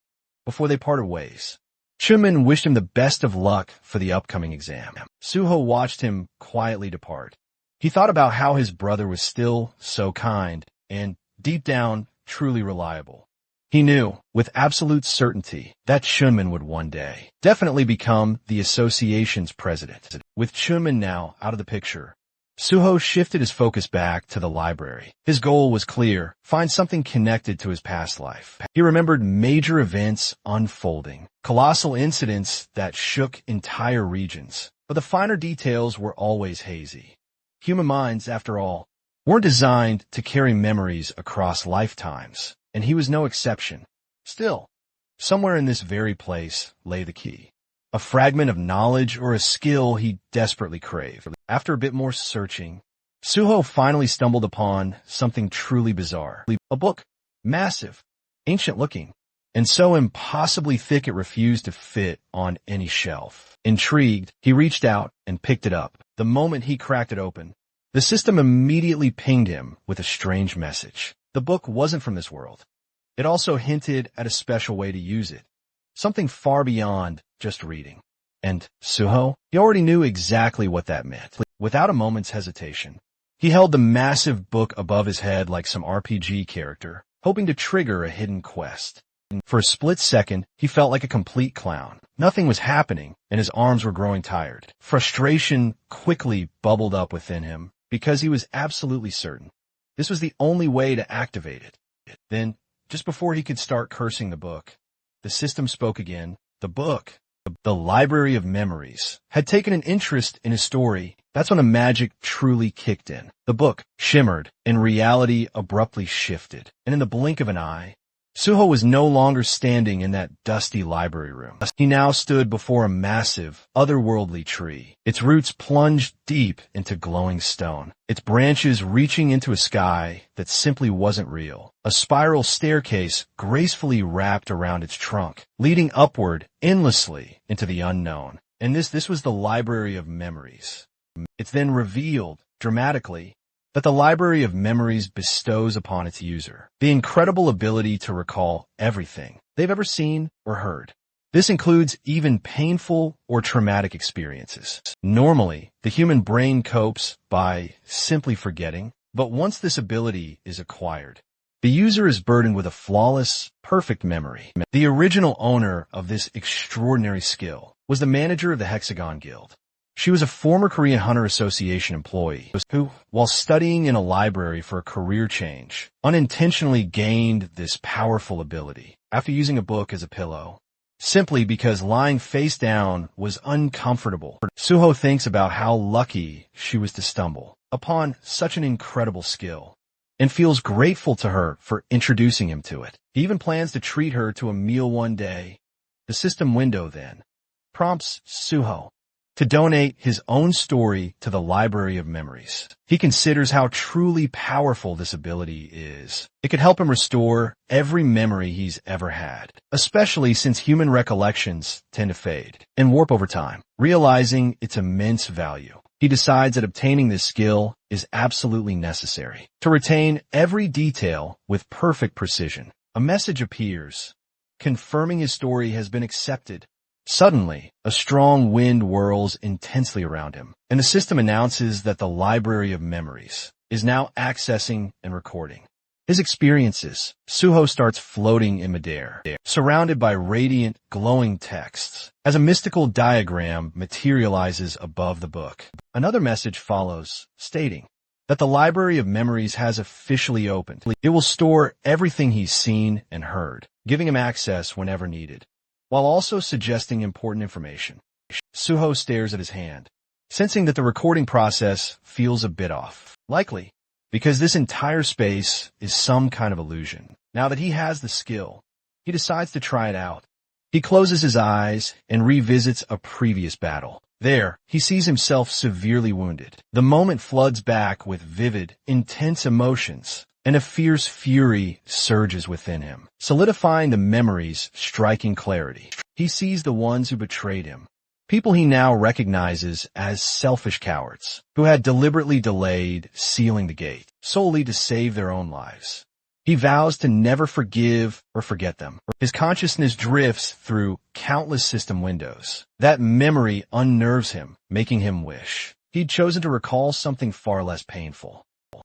Before they parted ways, Chulman wished him the best of luck for the upcoming exam. Suho watched him quietly depart. He thought about how his brother was still so kind and, deep down, truly reliable. He knew, with absolute certainty, that Chulman would one day definitely become the association's president. With Chulman now out of the picture, Suho shifted his focus back to the library. His goal was clear: find something connected to his past life. He remembered major events unfolding, colossal incidents that shook entire regions, but the finer details were always hazy. Human minds, after all, weren't designed to carry memories across lifetimes, and he was no exception. Still, somewhere in this very place lay the key. A fragment of knowledge or a skill he desperately craved. After a bit more searching, Suho finally stumbled upon something truly bizarre. A book, massive, ancient-looking, and so impossibly thick it refused to fit on any shelf. Intrigued, he reached out and picked it up. The moment he cracked it open, the system immediately pinged him with a strange message. The book wasn't from this world. It also hinted at a special way to use it, something far beyond just reading. And Suho, he already knew exactly what that meant. Without a moment's hesitation, he held the massive book above his head like some RPG character, hoping to trigger a hidden quest. For a split second, he felt like a complete clown. Nothing was happening, and his arms were growing tired. Frustration quickly bubbled up within him because he was absolutely certain this was the only way to activate it. Then, just before he could start cursing the book, the system spoke again. The book, the Library of Memories, had taken an interest in his story. That's when the magic truly kicked in. The book shimmered, and reality abruptly shifted. And in the blink of an eye, Suho was no longer standing in that dusty library room. He now stood before a massive, otherworldly tree, its roots plunged deep into glowing stone, its branches reaching into a sky that simply wasn't real. A spiral staircase gracefully wrapped around its trunk, leading upward endlessly into the unknown. And this was the Library of Memories. It's then revealed, dramatically, that the Library of Memories bestows upon its user the incredible ability to recall everything they've ever seen or heard. This includes even painful or traumatic experiences. Normally, the human brain copes by simply forgetting, but once this ability is acquired, The user is burdened with a flawless, perfect memory. The original owner of this extraordinary skill was the manager of the Hexagon Guild. She was a former Korean Hunter Association employee who, while studying in a library for a career change, unintentionally gained this powerful ability after using a book as a pillow. Simply because lying face down was uncomfortable, Suho thinks about how lucky she was to stumble upon such an incredible skill, and feels grateful to her for introducing him to it. He even plans to treat her to a meal one day. The system window then prompts Suho to donate his own story to the Library of Memories. He considers how truly powerful this ability is. It could help him restore every memory he's ever had, especially since human recollections tend to fade and warp over time. Realizing its immense value, he decides that obtaining this skill is absolutely necessary to retain every detail with perfect precision. A message appears, confirming his story has been accepted. Suddenly, a strong wind whirls intensely around him, and the system announces that the Library of Memories is now accessing and recording his experiences. Suho starts floating in midair, surrounded by radiant, glowing texts, as a mystical diagram materializes above the book. Another message follows, stating that the Library of Memories has officially opened. It will store everything he's seen and heard, giving him access whenever needed, while also suggesting important information. Suho stares at his hand, sensing that the recording process feels a bit off. Likely because this entire space is some kind of illusion. Now that he has the skill, he decides to try it out. He closes his eyes and revisits a previous battle. There, he sees himself severely wounded. The moment floods back with vivid, intense emotions, and a fierce fury surges within him, solidifying the memory's striking clarity. He sees the ones who betrayed him, people he now recognizes as selfish cowards, who had deliberately delayed sealing the gate, solely to save their own lives. He vows to never forgive or forget them. His consciousness drifts through countless system windows. That memory unnerves him, making him wish he'd chosen to recall something far less painful.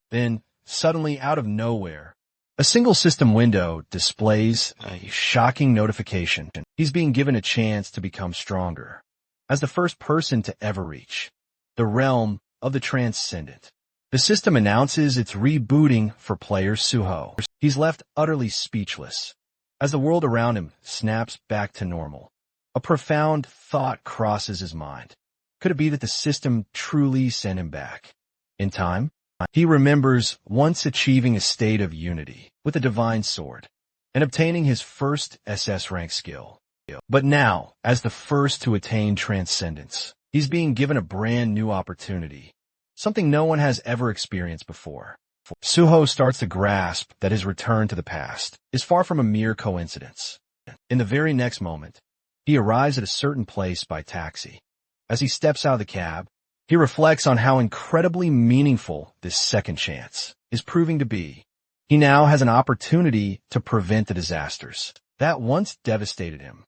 Then, suddenly out of nowhere, a single system window displays a shocking notification. He's being given a chance to become stronger, as the first person to ever reach the realm of the transcendent. The system announces it's rebooting for player Suho. He's left utterly speechless as the world around him snaps back to normal. A profound thought crosses his mind. Could it be that the system truly sent him back in time? He remembers once achieving a state of unity with a divine sword and obtaining his first SS rank skill. But now, as the first to attain transcendence, he's being given a brand new opportunity, something no one has ever experienced before. Suho starts to grasp that his return to the past is far from a mere coincidence. In the very next moment, he arrives at a certain place by taxi. As he steps out of the cab, he reflects on how incredibly meaningful this second chance is proving to be. He now has an opportunity to prevent the disasters that once devastated him,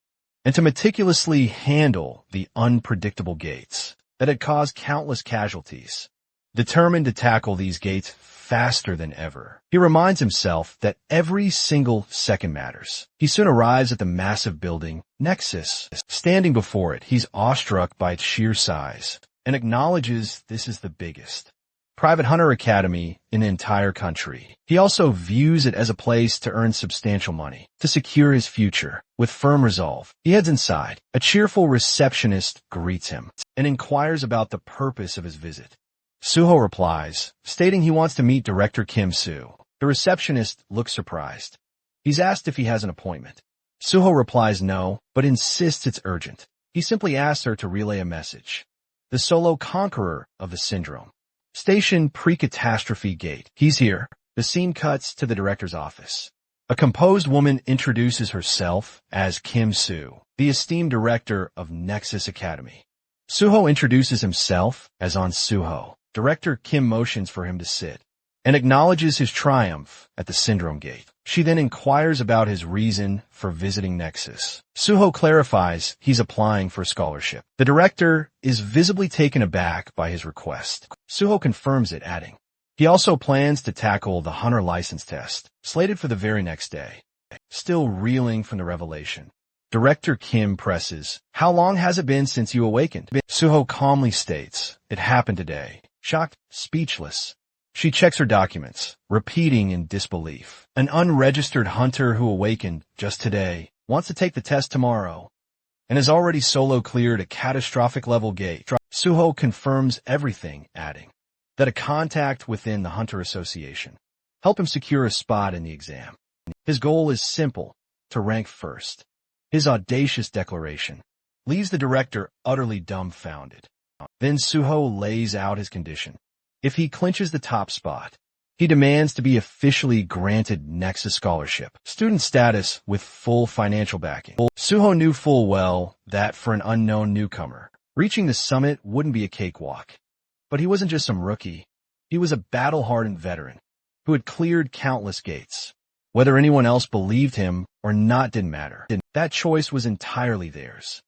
and to meticulously handle the unpredictable gates that had caused countless casualties. Determined to tackle these gates faster than ever, he reminds himself that every single second matters. He soon arrives at the massive building, Nexus. Standing before it, he's awestruck by its sheer size and acknowledges this is the biggest private hunter academy in the entire country. He also views it as a place to earn substantial money, to secure his future. With firm resolve, he heads inside. A cheerful receptionist greets him and inquires about the purpose of his visit. Suho replies, stating he wants to meet Director Kim Soo. The receptionist looks surprised. He's asked if he has an appointment. Suho replies no, but insists it's urgent. He simply asks her to relay a message. The solo conqueror of the syndrome. Station pre-catastrophe gate. He's here. The scene cuts to the director's office. A composed woman introduces herself as Kim Soo, the esteemed director of Nexus Academy. Suho introduces himself as On Suho. Director Kim motions for him to sit and acknowledges his triumph at the syndrome gate. She then inquires about his reason for visiting Nexus. Suho clarifies he's applying for a scholarship. The director is visibly taken aback by his request. Suho confirms it, adding, He also plans to tackle the hunter license test, slated for the very next day. Still reeling from the revelation, Director Kim presses, "How long has it been since you awakened?" Suho calmly states, "It happened today." Shocked, speechless, she checks her documents, repeating in disbelief. An unregistered hunter who awakened just today wants to take the test tomorrow and has already solo cleared a catastrophic level gate. Suho confirms everything, adding that a contact within the Hunter Association helped him secure a spot in the exam. His goal is simple, to rank first. His audacious declaration leaves the director utterly dumbfounded. Then Suho lays out his condition. If he clinches the top spot, he demands to be officially granted Nexus Scholarship, student status with full financial backing. Suho knew full well that for an unknown newcomer, reaching the summit wouldn't be a cakewalk. But he wasn't just some rookie. He was a battle-hardened veteran who had cleared countless gates. Whether anyone else believed him or not didn't matter. That choice was entirely theirs.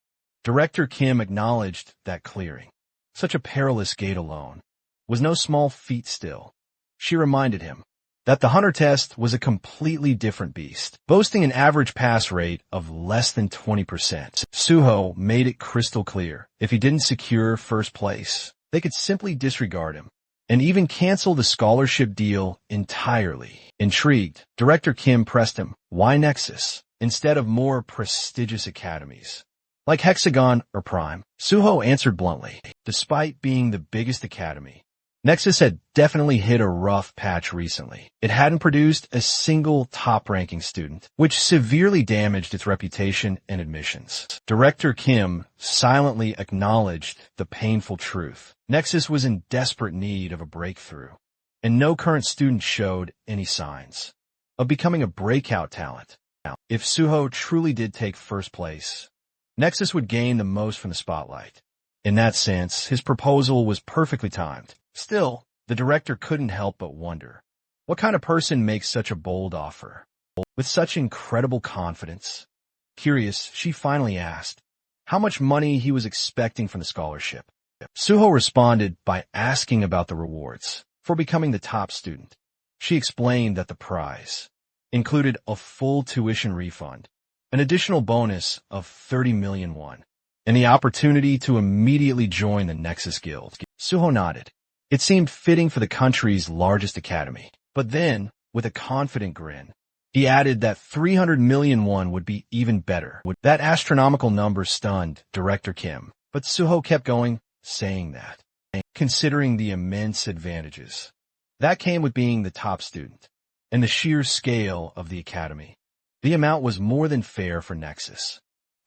Director Kim acknowledged that clearing such a perilous gate alone was no small feat still. She reminded him that the hunter test was a completely different beast, boasting an average pass rate of less than 20%. Suho made it crystal clear if he didn't secure first place, they could simply disregard him and even cancel the scholarship deal entirely. Intrigued, Director Kim pressed him, why Nexus instead of more prestigious academies like Hexagon or Prime? Suho answered bluntly, despite being the biggest academy, Nexus had definitely hit a rough patch recently. It hadn't produced a single top-ranking student, which severely damaged its reputation and admissions. Director Kim silently acknowledged the painful truth. Nexus was in desperate need of a breakthrough, and no current student showed any signs of becoming a breakout talent. If Suho truly did take first place, Nexus would gain the most from the spotlight. In that sense, his proposal was perfectly timed. Still, the director couldn't help but wonder, what kind of person makes such a bold offer with such incredible confidence? Curious, she finally asked how much money he was expecting from the scholarship. Suho responded by asking about the rewards for becoming the top student. She explained that the prize included a full tuition refund, an additional bonus of 30 million won, and the opportunity to immediately join the Nexus Guild. Suho nodded. It seemed fitting for the country's largest academy. But then, with a confident grin, he added that 300 million won would be even better. That astronomical number stunned Director Kim, but Suho kept going, saying that, considering the immense advantages that came with being the top student and the sheer scale of the academy, the amount was more than fair for Nexus.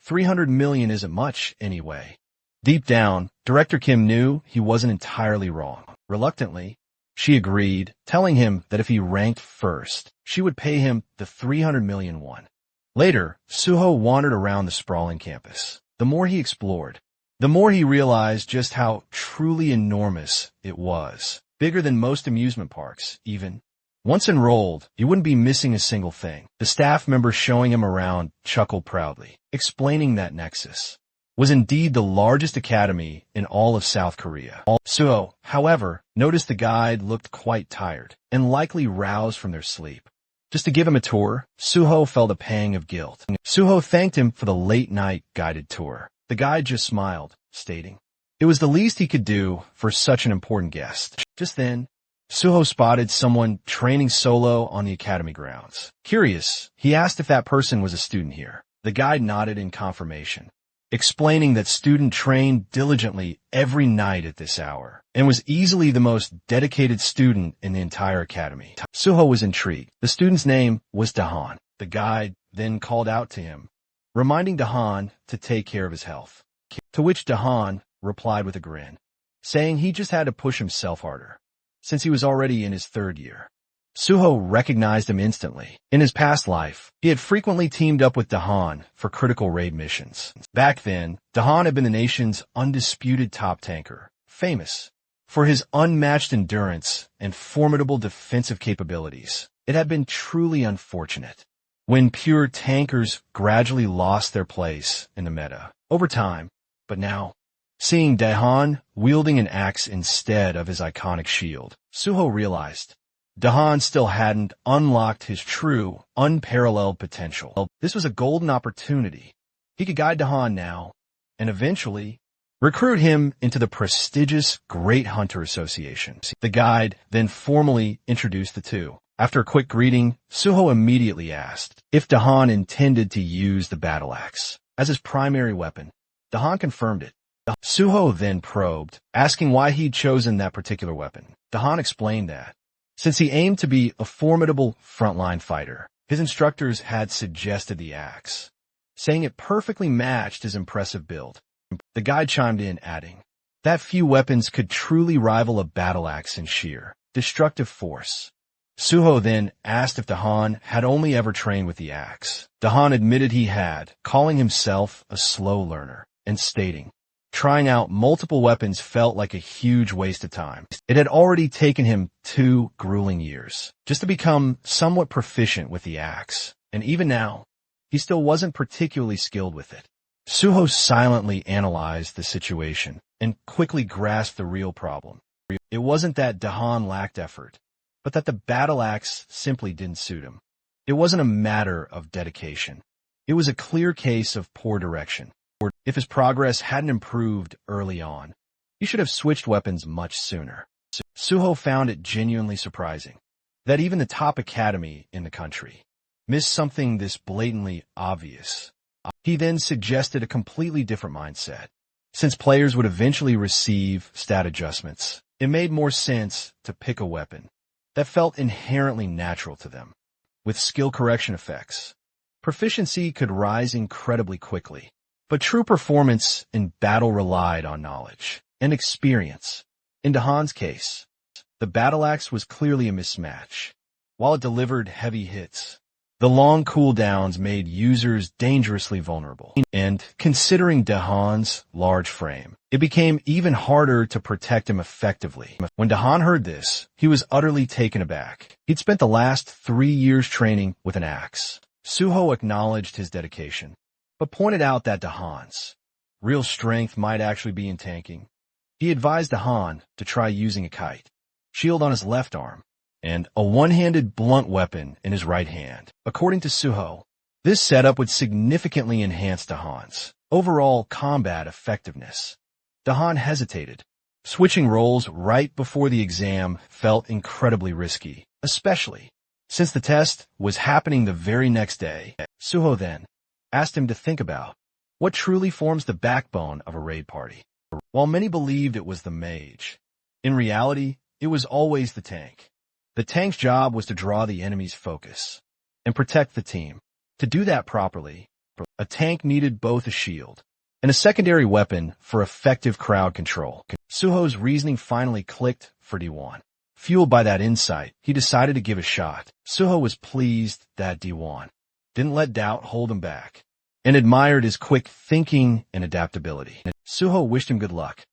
300 million isn't much, anyway. Deep down, Director Kim knew he wasn't entirely wrong. Reluctantly, she agreed, telling him that if he ranked first, she would pay him the 300 million won. Later, Suho wandered around the sprawling campus. The more he explored, the more he realized just how truly enormous it was. Bigger than most amusement parks, even. Once enrolled, he wouldn't be missing a single thing. The staff member showing him around chuckled proudly, explaining that Nexus was indeed the largest academy in all of South Korea. Suho, however, noticed the guide looked quite tired and likely roused from their sleep. Just to give him a tour, Suho felt a pang of guilt. Suho thanked him for the late-night guided tour. The guide just smiled, stating it was the least he could do for such an important guest. Just then, Suho spotted someone training solo on the academy grounds. Curious, he asked if that person was a student here. The guide nodded in confirmation, explaining that student trained diligently every night at this hour and was easily the most dedicated student in the entire academy. Suho was intrigued. The student's name was Dahan. The guide then called out to him, reminding Dahan to take care of his health, to which Dahan replied with a grin, saying he just had to push himself harder, since he was already in his third year. Suho recognized him instantly. In his past life, he had frequently teamed up with Dahan for critical raid missions. Back then, Dahan had been the nation's undisputed top tanker, famous for his unmatched endurance and formidable defensive capabilities. It had been truly unfortunate when pure tankers gradually lost their place in the meta over time, but now Seeing Dahan wielding an axe instead of his iconic shield, Suho realized Dahan still hadn't unlocked his true, unparalleled potential. This was a golden opportunity. He could guide Dahan now, and eventually recruit him into the prestigious Great Hunter Association. The guide then formally introduced the two. After a quick greeting, Suho immediately asked if Dahan intended to use the battle axe as his primary weapon. Dahan confirmed it. Suho then probed, asking why he'd chosen that particular weapon. Dahan explained that, since he aimed to be a formidable frontline fighter, his instructors had suggested the axe, saying it perfectly matched his impressive build. The guide chimed in, adding that few weapons could truly rival a battle axe in sheer, destructive force. Suho then asked if Dahan had only ever trained with the axe. Dahan admitted he had, calling himself a slow learner, and stating, trying out multiple weapons felt like a huge waste of time. It had already taken him 2 grueling years just to become somewhat proficient with the axe, and even now, he still wasn't particularly skilled with it. Suho silently analyzed the situation and quickly grasped the real problem. It wasn't that Dahan lacked effort, but that the battle axe simply didn't suit him. It wasn't a matter of dedication. It was a clear case of poor direction. If his progress hadn't improved early on, he should have switched weapons much sooner. Suho found it genuinely surprising that even the top academy in the country missed something this blatantly obvious. He then suggested a completely different mindset. Since players would eventually receive stat adjustments, it made more sense to pick a weapon that felt inherently natural to them. With skill correction effects, proficiency could rise incredibly quickly. But true performance in battle relied on knowledge and experience. In Dahan's case, the battle axe was clearly a mismatch. While it delivered heavy hits, the long cooldowns made users dangerously vulnerable. And considering Dahan's large frame, it became even harder to protect him effectively. When Dahan heard this, he was utterly taken aback. He'd spent the last 3 years training with an axe. Suho acknowledged his dedication, but pointed out that Dahan's real strength might actually be in tanking. He advised Dahan to try using a kite, shield on his left arm, and a one-handed blunt weapon in his right hand. According to Suho, this setup would significantly enhance Dahan's overall combat effectiveness. Dahan hesitated. Switching roles right before the exam felt incredibly risky, especially since the test was happening the very next day. Suho then asked him to think about what truly forms the backbone of a raid party. While many believed it was the mage, in reality, it was always the tank. The tank's job was to draw the enemy's focus and protect the team. To do that properly, a tank needed both a shield and a secondary weapon for effective crowd control. Suho's reasoning finally clicked for D1. Fueled by that insight, he decided to give a shot. Suho was pleased that D1 didn't let doubt hold him back, and admired his quick thinking and adaptability. Suho wished him good luck,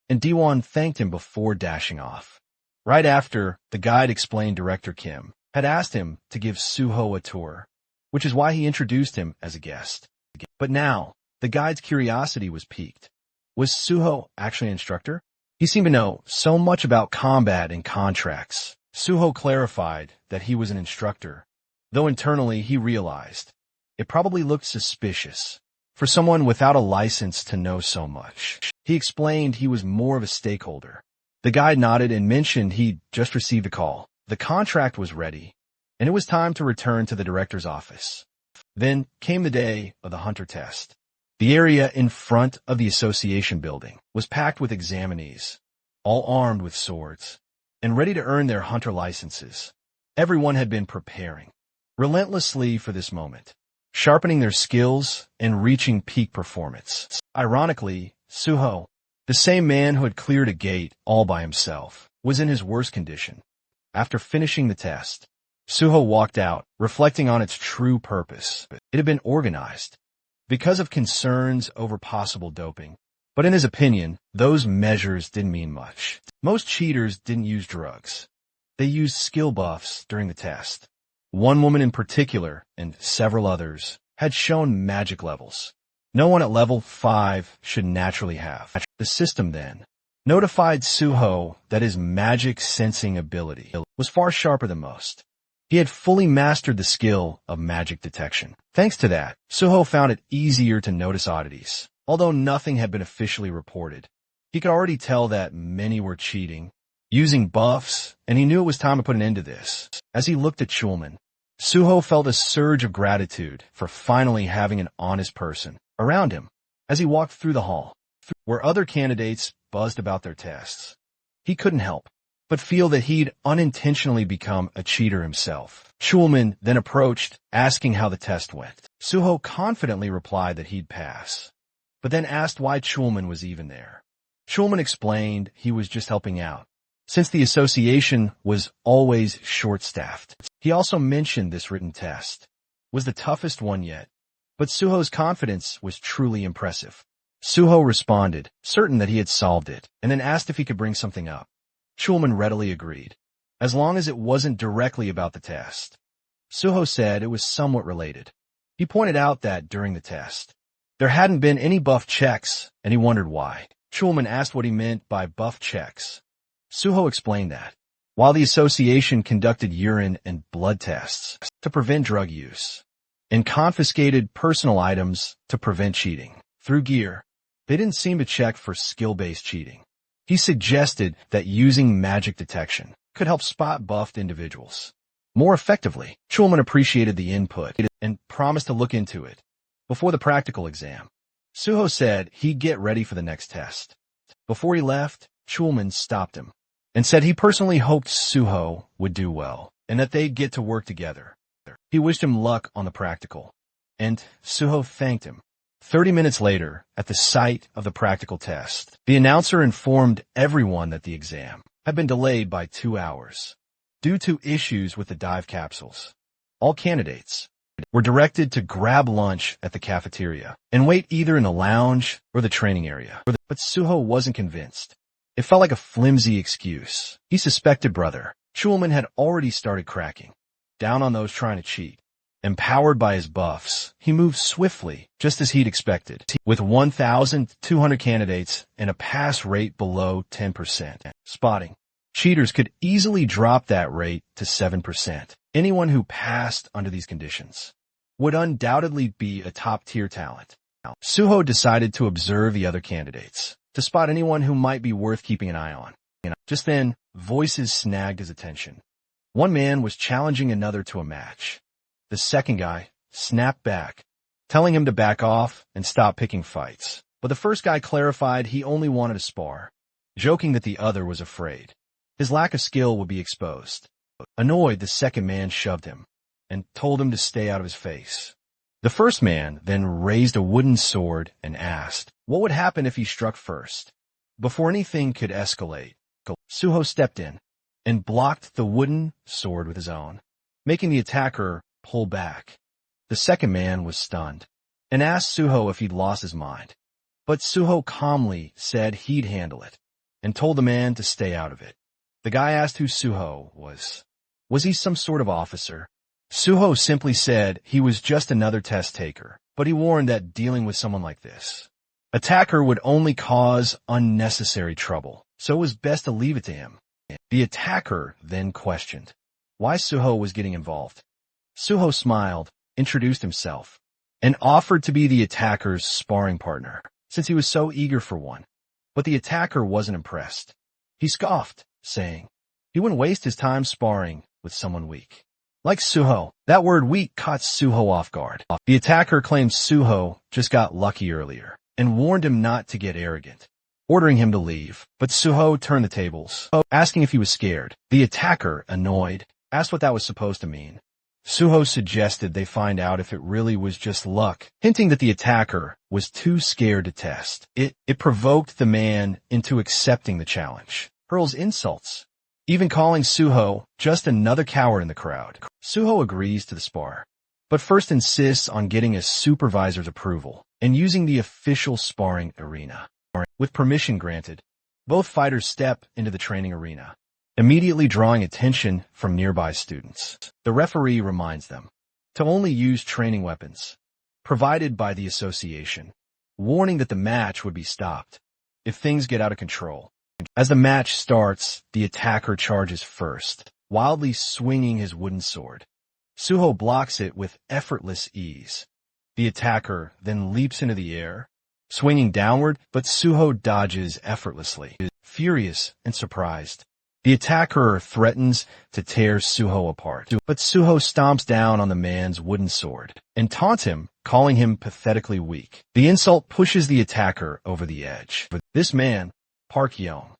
and D1 thanked him before dashing off. Right after, the guide explained Director Kim had asked him to give Suho a tour, which is why he introduced him as a guest. But now, the guide's curiosity was piqued. Was Suho actually an instructor? He seemed to know so much about combat and contracts. Suho clarified that he was an instructor, though internally he realized it probably looked suspicious for someone without a license to know so much. He explained he was more of a stakeholder. The guide nodded and mentioned he'd just received a call. The contract was ready, and it was time to return to the director's office. Then came the day of the hunter test. The area in front of the association building was packed with examinees, all armed with swords, and ready to earn their hunter licenses. Everyone had been preparing relentlessly for this moment, sharpening their skills and reaching peak performance. Ironically, Suho, the same man who had cleared a gate all by himself, was in his worst condition. After finishing the test, Suho walked out, reflecting on its true purpose. It had been organized because of concerns over possible doping. But in his opinion, those measures didn't mean much. Most cheaters didn't use drugs. They used skill buffs during the test. One woman in particular, and several others, had shown magic levels. no one at level 5 should naturally have. The system then notified Suho that his magic sensing ability was far sharper than most. He had fully mastered the skill of magic detection. Thanks to that, Suho found it easier to notice oddities. Although nothing had been officially reported, he could already tell that many were cheating, using buffs, and he knew it was time to put an end to this. As he looked at Schulman, Suho felt a surge of gratitude for finally having an honest person around him. As he walked through the hall, where other candidates buzzed about their tests, he couldn't help but feel that he'd unintentionally become a cheater himself. Schulman then approached, asking how the test went. Suho confidently replied that he'd pass, but then asked why Schulman was even there. Schulman explained he was just helping out, since the association was always short-staffed. He also mentioned this written test was the toughest one yet, but Suho's confidence was truly impressive. Suho responded, certain that he had solved it, and then asked if he could bring something up. Schulman readily agreed, as long as it wasn't directly about the test. Suho said it was somewhat related. He pointed out that during the test, there hadn't been any buff checks, and he wondered why. Schulman asked what he meant by buff checks. Suho explained that, while the association conducted urine and blood tests to prevent drug use, and confiscated personal items to prevent cheating through gear, they didn't seem to check for skill-based cheating. He suggested that using magic detection could help spot buffed individuals more effectively. Schulman appreciated the input and promised to look into it before the practical exam. Suho said he'd get ready for the next test. Before he left, Schulman stopped him and said he personally hoped Suho would do well and that they'd get to work together. He wished him luck on the practical, and Suho thanked him. 30 minutes later, at the site of the practical test, the announcer informed everyone that the exam had been delayed by 2 hours due to issues with the dive capsules. All candidates were directed to grab lunch at the cafeteria and wait either in the lounge or the training area. But Suho wasn't convinced. It felt like a flimsy excuse. He suspected Brother Schulman had already started cracking down on those trying to cheat. Empowered by his buffs, he moved swiftly, just as he'd expected. With 1,200 candidates and a pass rate below 10%, spotting cheaters could easily drop that rate to 7%. Anyone who passed under these conditions would undoubtedly be a top-tier talent. Suho decided to observe the other candidates, to spot anyone who might be worth keeping an eye on. Just then, voices snagged his attention. One man was challenging another to a match. The second guy snapped back, telling him to back off and stop picking fights. But the first guy clarified he only wanted to spar, joking that the other was afraid his lack of skill would be exposed. Annoyed, the second man shoved him and told him to stay out of his face. The first man then raised a wooden sword and asked what would happen if he struck first. Before anything could escalate, Suho stepped in and blocked the wooden sword with his own, making the attacker pull back. The second man was stunned and asked Suho if he'd lost his mind. But Suho calmly said he'd handle it and told the man to stay out of it. The guy asked who Suho was. Was he some sort of officer? Suho simply said he was just another test taker, but he warned that dealing with someone like this attacker would only cause unnecessary trouble, so it was best to leave it to him. The attacker then questioned why Suho was getting involved. Suho smiled, introduced himself, and offered to be the attacker's sparring partner, since he was so eager for one. But the attacker wasn't impressed. He scoffed, saying he wouldn't waste his time sparring with someone weak like Suho. That word weak caught Suho off guard. The attacker claimed Suho just got lucky earlier and warned him not to get arrogant, ordering him to leave. But Suho turned the tables, asking if he was scared. The attacker, annoyed, asked what that was supposed to mean. Suho suggested they find out if it really was just luck, hinting that the attacker was too scared to test. It provoked the man into accepting the challenge, hurls insults, even calling Suho just another coward in the crowd. Suho agrees to the spar, but first insists on getting a supervisor's approval and using the official sparring arena. With permission granted, both fighters step into the training arena, immediately drawing attention from nearby students. The referee reminds them to only use training weapons provided by the association warning that the match would be stopped if things get out of control. As the match starts, the attacker charges first, wildly swinging his wooden sword. Suho blocks it with effortless ease. The attacker then leaps into the air, swinging downward, but Suho dodges effortlessly. Furious and surprised, the attacker threatens to tear Suho apart, but Suho stomps down on the man's wooden sword and taunts him, calling him pathetically weak. The insult pushes the attacker over the edge. This man, Park Yeong,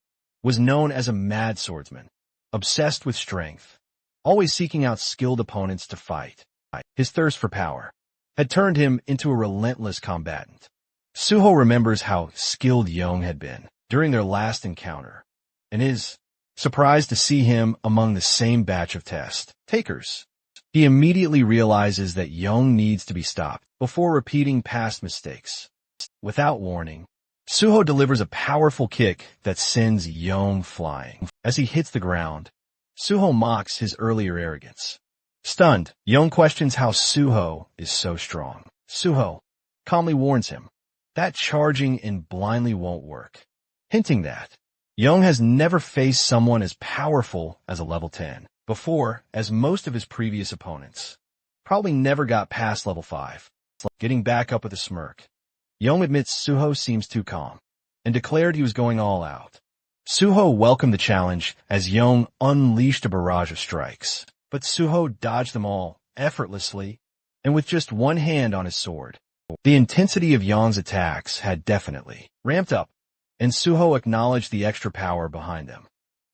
was known as a mad swordsman, obsessed with strength, always seeking out skilled opponents to fight. His thirst for power had turned him into a relentless combatant. Suho remembers how skilled Yeong had been during their last encounter, and is surprised to see him among the same batch of test takers. He immediately realizes that Yeong needs to be stopped before repeating past mistakes. Without warning, Suho delivers a powerful kick that sends Yeong flying. As he hits the ground, Suho mocks his earlier arrogance. Stunned, Yeong questions how Suho is so strong. Suho calmly warns him that charging in blindly won't work, hinting that Yeong has never faced someone as powerful as a level 10 before, as most of his previous opponents probably never got past level 5. Getting back up with a smirk, Yeong admits Suho seems too calm and declared he was going all out. Suho welcomed the challenge as Yeong unleashed a barrage of strikes, but Suho dodged them all effortlessly and with just one hand on his sword. The intensity of Yeong's attacks had definitely ramped up, and Suho acknowledged the extra power behind them.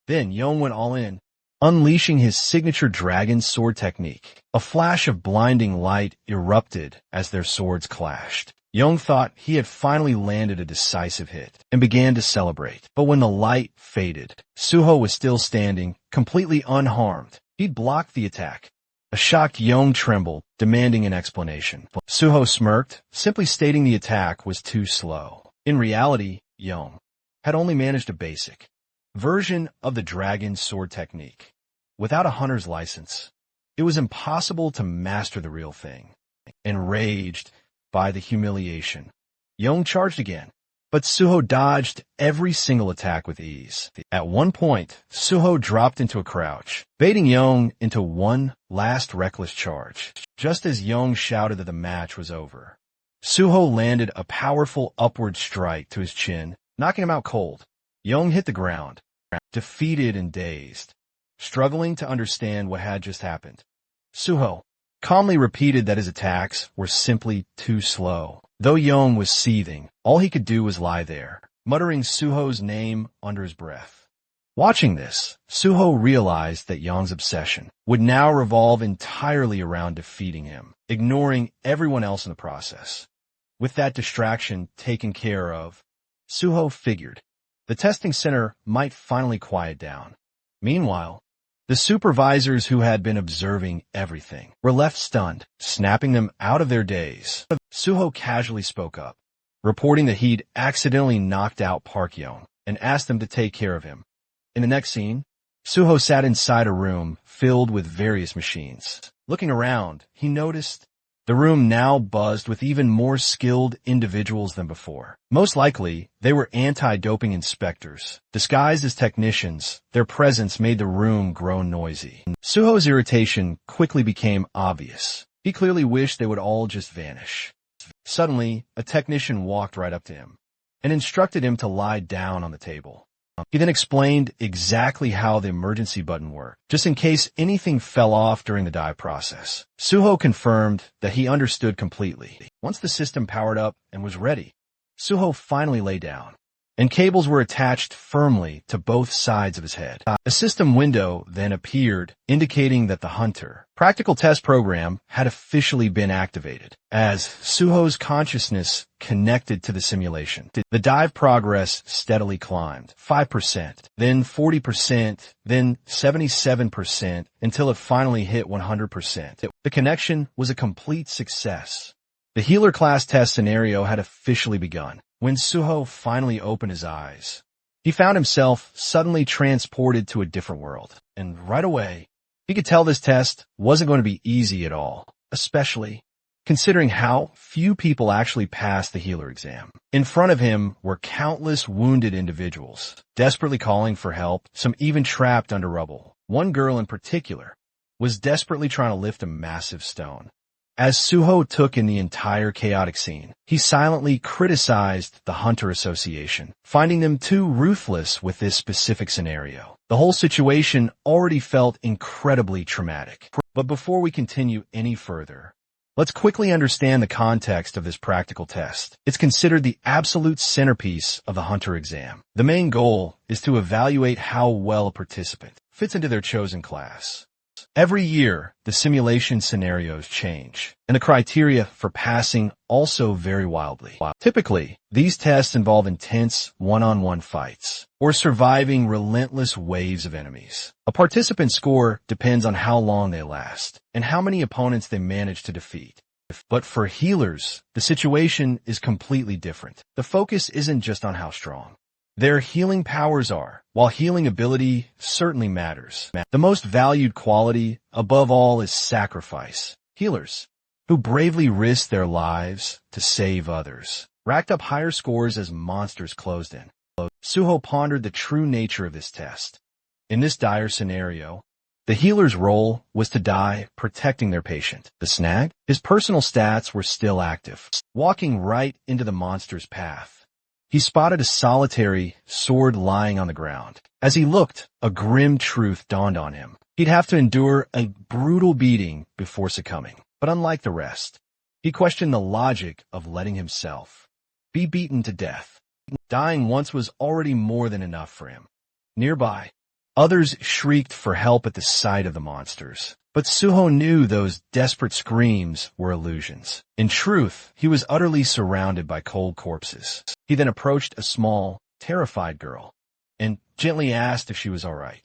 Then Yeong went all in, unleashing his signature dragon sword technique. A flash of blinding light erupted as their swords clashed. Yeong thought he had finally landed a decisive hit and began to celebrate. But when the light faded, Suho was still standing, completely unharmed. He'd blocked the attack. A shocked Yeong trembled, demanding an explanation. Suho smirked, simply stating the attack was too slow. In reality, Yeong had only managed a basic version of the dragon sword technique. Without a hunter's license, it was impossible to master the real thing. Enraged by the humiliation, Yeong charged again, but Suho dodged every single attack with ease. At one point, Suho dropped into a crouch, baiting Yeong into one last reckless charge. Just as Yeong shouted that the match was over, Suho landed a powerful upward strike to his chin, knocking him out cold. Yeong hit the ground, defeated and dazed, struggling to understand what had just happened. Suho calmly repeated that his attacks were simply too slow. Though Yeong was seething, all he could do was lie there, muttering Suho's name under his breath. Watching this, Suho realized that Yeong's obsession would now revolve entirely around defeating him, ignoring everyone else in the process. With that distraction taken care of, Suho figured the testing center might finally quiet down. Meanwhile, the supervisors who had been observing everything were left stunned, snapping them out of their daze. Suho casually spoke up, reporting that he'd accidentally knocked out Park Yeong and asked them to take care of him. In the next scene, Suho sat inside a room filled with various machines. Looking around, he noticed the room now buzzed with even more skilled individuals than before. Most likely, they were anti-doping inspectors. Disguised as technicians, their presence made the room grow noisy. Suho's irritation quickly became obvious. He clearly wished they would all just vanish. Suddenly, a technician walked right up to him and instructed him to lie down on the table. He then explained exactly how the emergency button worked, just in case anything fell off during the dive process. Suho confirmed that he understood completely. Once the system powered up and was ready, Suho finally lay down, and cables were attached firmly to both sides of his head. A system window then appeared, indicating that the Hunter practical test program had officially been activated. As Suho's consciousness connected to the simulation, the dive progress steadily climbed, 5%, then 40%, then 77%, until it finally hit 100%. The connection was a complete success. The healer class test scenario had officially begun. When Suho finally opened his eyes, he found himself suddenly transported to a different world. And right away, he could tell this test wasn't going to be easy at all, especially considering how few people actually passed the healer exam. In front of him were countless wounded individuals, desperately calling for help, some even trapped under rubble. One girl in particular was desperately trying to lift a massive stone. As Suho took in the entire chaotic scene, he silently criticized the Hunter Association, finding them too ruthless with this specific scenario. The whole situation already felt incredibly traumatic. But before we continue any further, let's quickly understand the context of this practical test. It's considered the absolute centerpiece of the Hunter exam. The main goal is to evaluate how well a participant fits into their chosen class. Every year, the simulation scenarios change, and the criteria for passing also vary wildly. Typically, these tests involve intense one-on-one fights or surviving relentless waves of enemies. A participant's score depends on how long they last and how many opponents they manage to defeat. But for healers, the situation is completely different. The focus isn't just on how strong their healing powers are, while healing ability certainly matters. The most valued quality, above all, is sacrifice. Healers, who bravely risk their lives to save others, racked up higher scores as monsters closed in. Suho pondered the true nature of this test. In this dire scenario, the healer's role was to die protecting their patient. The snag? His personal stats were still active, walking right into the monster's path. He spotted a solitary sword lying on the ground. As he looked, a grim truth dawned on him. He'd have to endure a brutal beating before succumbing. But unlike the rest, he questioned the logic of letting himself be beaten to death. Dying once was already more than enough for him. Nearby, others shrieked for help at the sight of the monsters. But Suho knew those desperate screams were illusions. In truth, he was utterly surrounded by cold corpses. He then approached a small, terrified girl and gently asked if she was all right.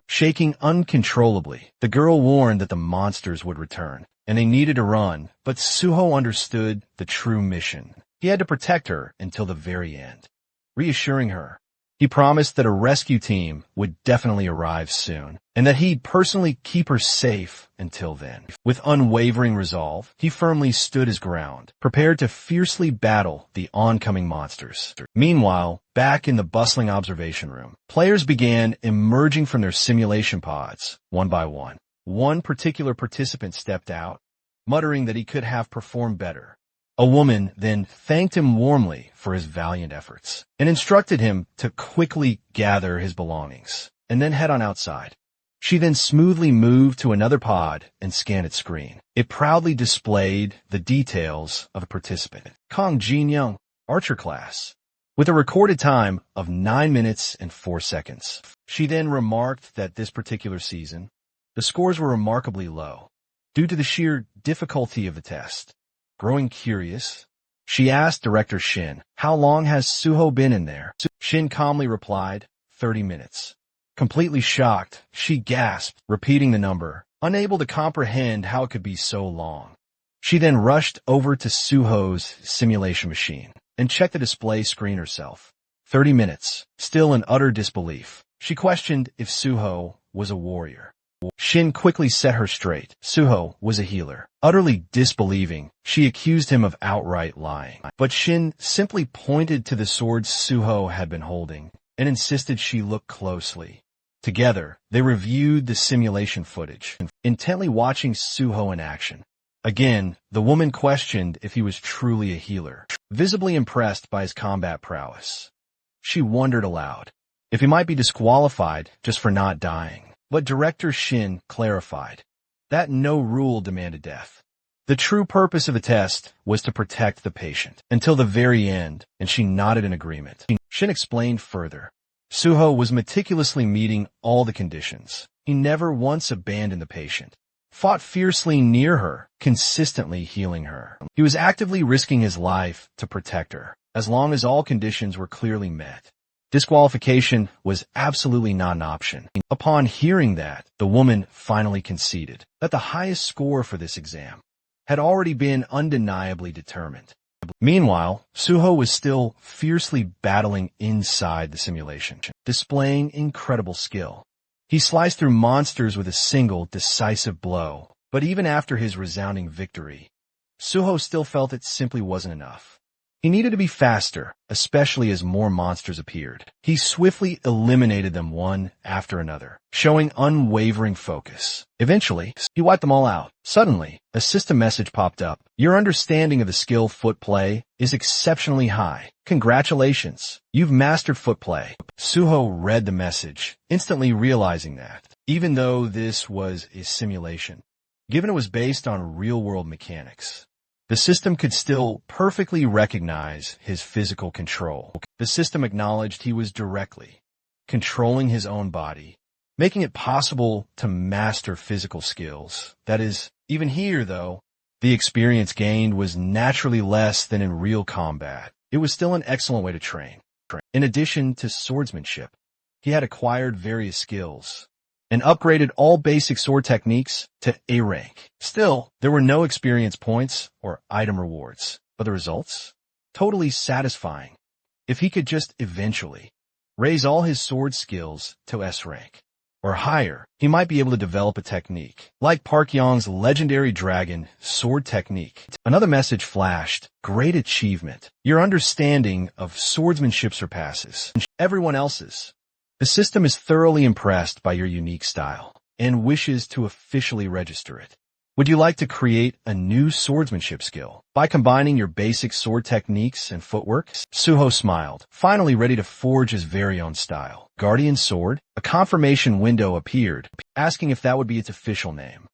Shaking uncontrollably, the girl warned that the monsters would return, and they needed to run, but Suho understood the true mission. He had to protect her until the very end. Reassuring her, he promised that a rescue team would definitely arrive soon, and that he'd personally keep her safe until then. With unwavering resolve, he firmly stood his ground, prepared to fiercely battle the oncoming monsters. Meanwhile, back in the bustling observation room, players began emerging from their simulation pods, one by one. One particular participant stepped out, muttering that he could have performed better. A woman then thanked him warmly for his valiant efforts and instructed him to quickly gather his belongings and then head on outside. She then smoothly moved to another pod and scanned its screen. It proudly displayed the details of a participant, Kong Jin-young, archer class, with a recorded time of 9 minutes and 4 seconds. She then remarked that this particular season, the scores were remarkably low due to the sheer difficulty of the test. Growing curious, she asked Director Shin, "How long has Suho been in there?" Shin calmly replied, 30 minutes. Completely shocked, she gasped, repeating the number, unable to comprehend how it could be so long. She then rushed over to Suho's simulation machine and checked the display screen herself. 30 minutes. Still in utter disbelief, she questioned if Suho was a warrior. Shin quickly set her straight. Suho was a healer. Utterly disbelieving, she accused him of outright lying. But Shin simply pointed to the sword Suho had been holding and insisted she look closely. Together, they reviewed the simulation footage, intently watching Suho in action. Again, the woman questioned if he was truly a healer, visibly impressed by his combat prowess. She wondered aloud if he might be disqualified just for not dying. But Director Shin clarified that no rule demanded death. The true purpose of the test was to protect the patient until the very end, and she nodded in agreement. Shin explained further. Suho was meticulously meeting all the conditions. He never once abandoned the patient, fought fiercely near her, consistently healing her. He was actively risking his life to protect her, as long as all conditions were clearly met. Disqualification was absolutely not an option. Upon hearing that, the woman finally conceded that the highest score for this exam had already been undeniably determined. Meanwhile, Suho was still fiercely battling inside the simulation, displaying incredible skill. He sliced through monsters with a single decisive blow, but even after his resounding victory, Suho still felt it simply wasn't enough. He needed to be faster, especially as more monsters appeared. He swiftly eliminated them one after another, showing unwavering focus. Eventually, he wiped them all out. Suddenly, a system message popped up. Your understanding of the skill foot play is exceptionally high. Congratulations, you've mastered foot play. Suho read the message, instantly realizing that, even though this was a simulation, given it was based on real-world mechanics, the system could still perfectly recognize his physical control. The system acknowledged he was directly controlling his own body, making it possible to master physical skills. That is, even here, though, the experience gained was naturally less than in real combat. It was still an excellent way to train. In addition to swordsmanship, he had acquired various skills and upgraded all basic sword techniques to A rank. Still, there were no experience points or item rewards, but the results? Totally satisfying. If he could just eventually raise all his sword skills to S rank or higher, he might be able to develop a technique like Park Yong's legendary dragon sword technique. Another message flashed. Great achievement. Your understanding of swordsmanship surpasses everyone else's. The system is thoroughly impressed by your unique style and wishes to officially register it. Would you like to create a new swordsmanship skill by combining your basic sword techniques and footwork? Suho smiled, finally ready to forge his very own style. Guardian Sword? A confirmation window appeared, asking if that would be its official name.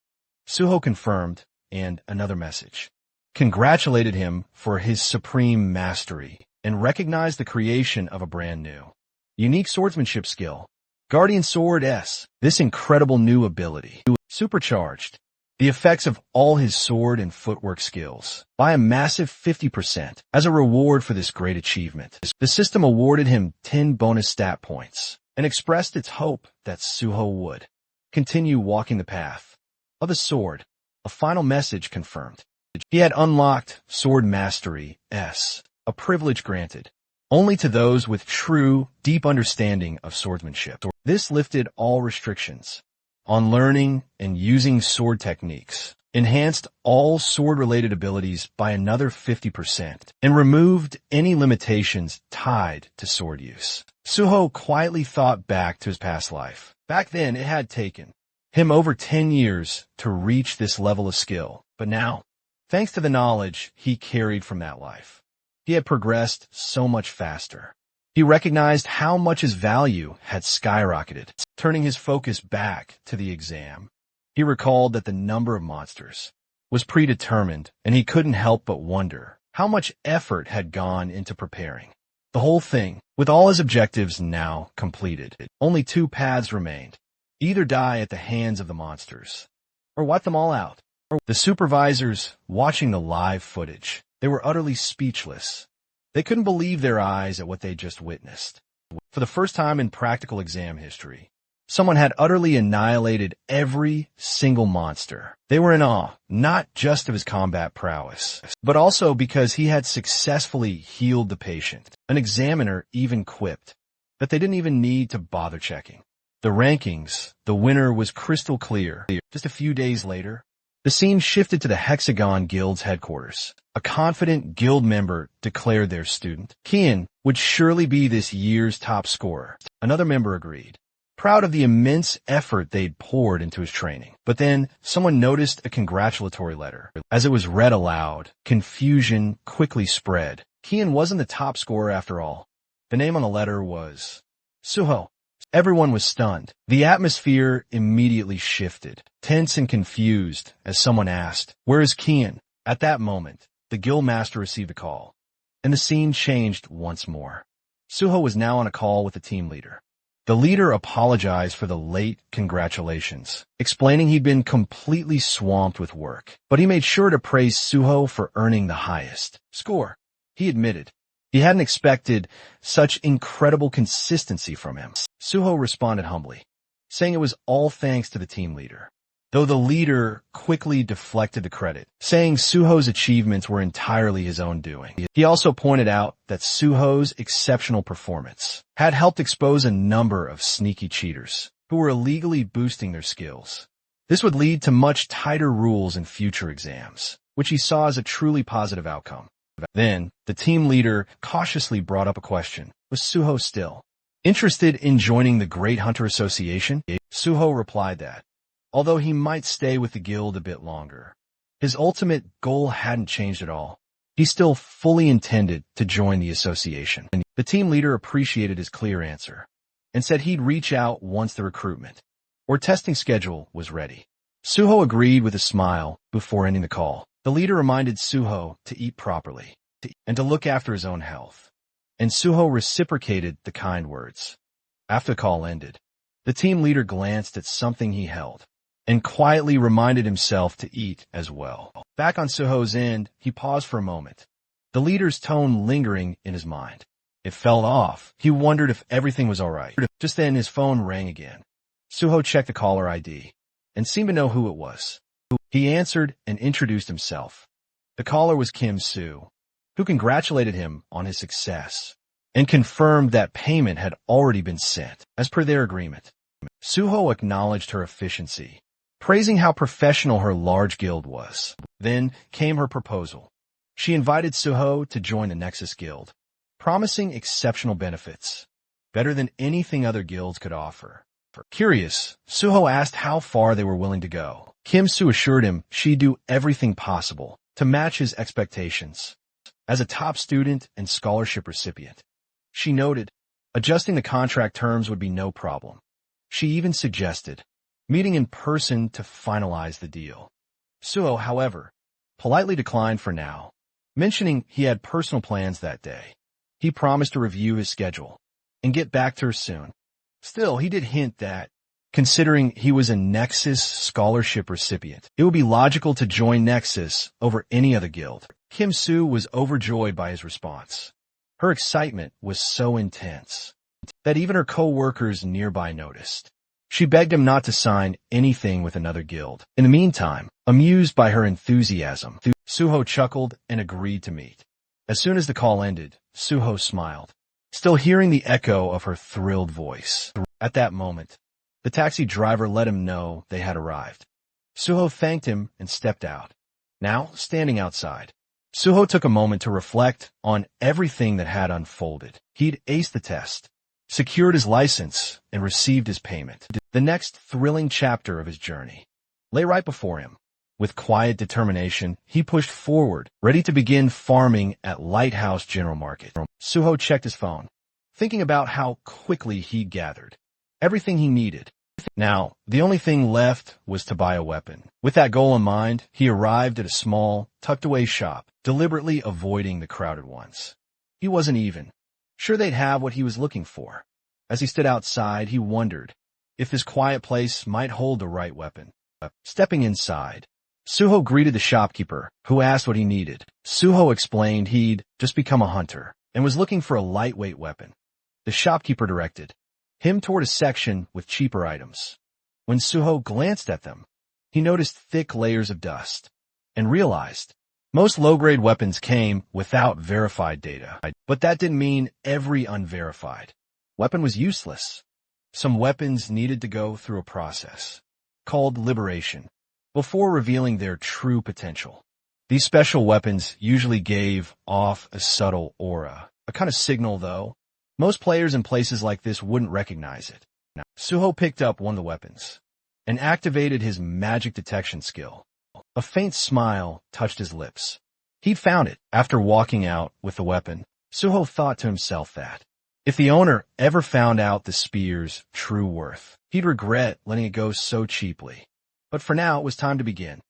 Suho confirmed, and another message congratulated him for his supreme mastery and recognized the creation of a brand new unique swordsmanship skill, Guardian Sword S. This incredible new ability supercharged the effects of all his sword and footwork skills by a massive 50%. As a reward for this great achievement, the system awarded him 10 bonus stat points and expressed its hope that Suho would continue walking the path of the sword. A final message confirmed. He had unlocked Sword Mastery S, a privilege granted only to those with true, deep understanding of swordsmanship. This lifted all restrictions on learning and using sword techniques, enhanced all sword-related abilities by another 50%, and removed any limitations tied to sword use. Suho quietly thought back to his past life. Back then, it had taken him over 10 years to reach this level of skill, but now, thanks to the knowledge he carried from that life, he had progressed so much faster. He recognized how much his value had skyrocketed. Turning his focus back to the exam, he recalled that the number of monsters was predetermined, and he couldn't help but wonder how much effort had gone into preparing the whole thing. With all his objectives now completed, only two paths remained. Either die at the hands of the monsters, or wipe them all out. The supervisors watching the live footage, they were utterly speechless. They couldn't believe their eyes at what they just witnessed. For the first time in practical exam history, someone had utterly annihilated every single monster. They were in awe, not just of his combat prowess, but also because he had successfully healed the patient. An examiner even quipped that they didn't even need to bother checking the rankings. The winner was crystal clear. Just a few days later, the scene shifted to the Hexagon Guild's headquarters. A confident guild member declared their student, Kian, would surely be this year's top scorer. Another member agreed, proud of the immense effort they'd poured into his training. But then someone noticed a congratulatory letter. As it was read aloud, confusion quickly spread. Kian wasn't the top scorer after all. The name on the letter was Suho. Everyone was stunned. The atmosphere immediately shifted, tense and confused, as someone asked, "Where is Kian?" At that moment, the guildmaster received a call, and the scene changed once more. Suho was now on a call with the team leader. The leader apologized for the late congratulations, explaining he'd been completely swamped with work, but he made sure to praise Suho for earning the highest score. He admitted he hadn't expected such incredible consistency from him. Suho responded humbly, saying it was all thanks to the team leader, though the leader quickly deflected the credit, saying Suho's achievements were entirely his own doing. He also pointed out that Suho's exceptional performance had helped expose a number of sneaky cheaters who were illegally boosting their skills. This would lead to much tighter rules in future exams, which he saw as a truly positive outcome. Then, the team leader cautiously brought up a question. Was Suho still interested in joining the Great Hunter Association? Suho replied that, although he might stay with the guild a bit longer, his ultimate goal hadn't changed at all. He still fully intended to join the association. The team leader appreciated his clear answer and said he'd reach out once the recruitment or testing schedule was ready. Suho agreed with a smile before ending the call. The leader reminded Suho to eat properly and to look after his own health, and Suho reciprocated the kind words. After the call ended, the team leader glanced at something he held and quietly reminded himself to eat as well. Back on Suho's end, he paused for a moment, the leader's tone lingering in his mind. It fell off. He wondered if everything was all right. Just then, his phone rang again. Suho checked the caller ID and seemed to know who it was. He answered and introduced himself. The caller was Kim Soo, who congratulated him on his success and confirmed that payment had already been sent, as per their agreement. Suho acknowledged her efficiency, praising how professional her large guild was. Then came her proposal. She invited Suho to join the Nexus Guild, promising exceptional benefits, better than anything other guilds could offer. Curious, Suho asked how far they were willing to go. Kim Soo assured him she'd do everything possible to match his expectations. As a top student and scholarship recipient, she noted, adjusting the contract terms would be no problem. She even suggested meeting in person to finalize the deal. Suho, however, politely declined for now, mentioning he had personal plans that day. He promised to review his schedule and get back to her soon. Still, he did hint that, considering he was a Nexus scholarship recipient, it would be logical to join Nexus over any other guild. Kim Soo was overjoyed by his response. Her excitement was so intense that even her co-workers nearby noticed. She begged him not to sign anything with another guild. In the meantime, amused by her enthusiasm, Suho chuckled and agreed to meet. As soon as the call ended, Suho smiled, still hearing the echo of her thrilled voice. At that moment, the taxi driver let him know they had arrived. Suho thanked him and stepped out. Now, standing outside, Suho took a moment to reflect on everything that had unfolded. He'd aced the test, secured his license, and received his payment. The next thrilling chapter of his journey lay right before him. With quiet determination, he pushed forward, ready to begin farming at Lighthouse General Market. Suho checked his phone, thinking about how quickly he'd gathered everything he needed. Now, the only thing left was to buy a weapon. With that goal in mind, he arrived at a small, tucked-away shop, deliberately avoiding the crowded ones. He wasn't even sure they'd have what he was looking for. As he stood outside, he wondered if this quiet place might hold the right weapon. Stepping inside, Suho greeted the shopkeeper, who asked what he needed. Suho explained he'd just become a hunter and was looking for a lightweight weapon. The shopkeeper directed him toward a section with cheaper items. When Suho glanced at them, he noticed thick layers of dust and realized most low-grade weapons came without verified data. But that didn't mean every unverified weapon was useless. Some weapons needed to go through a process called liberation before revealing their true potential. These special weapons usually gave off a subtle aura, a kind of signal, though most players in places like this wouldn't recognize it. Now, Suho picked up one of the weapons and activated his magic detection skill. A faint smile touched his lips. He'd found it. After walking out with the weapon, Suho thought to himself that if the owner ever found out the spear's true worth, he'd regret letting it go so cheaply. But for now, it was time to begin.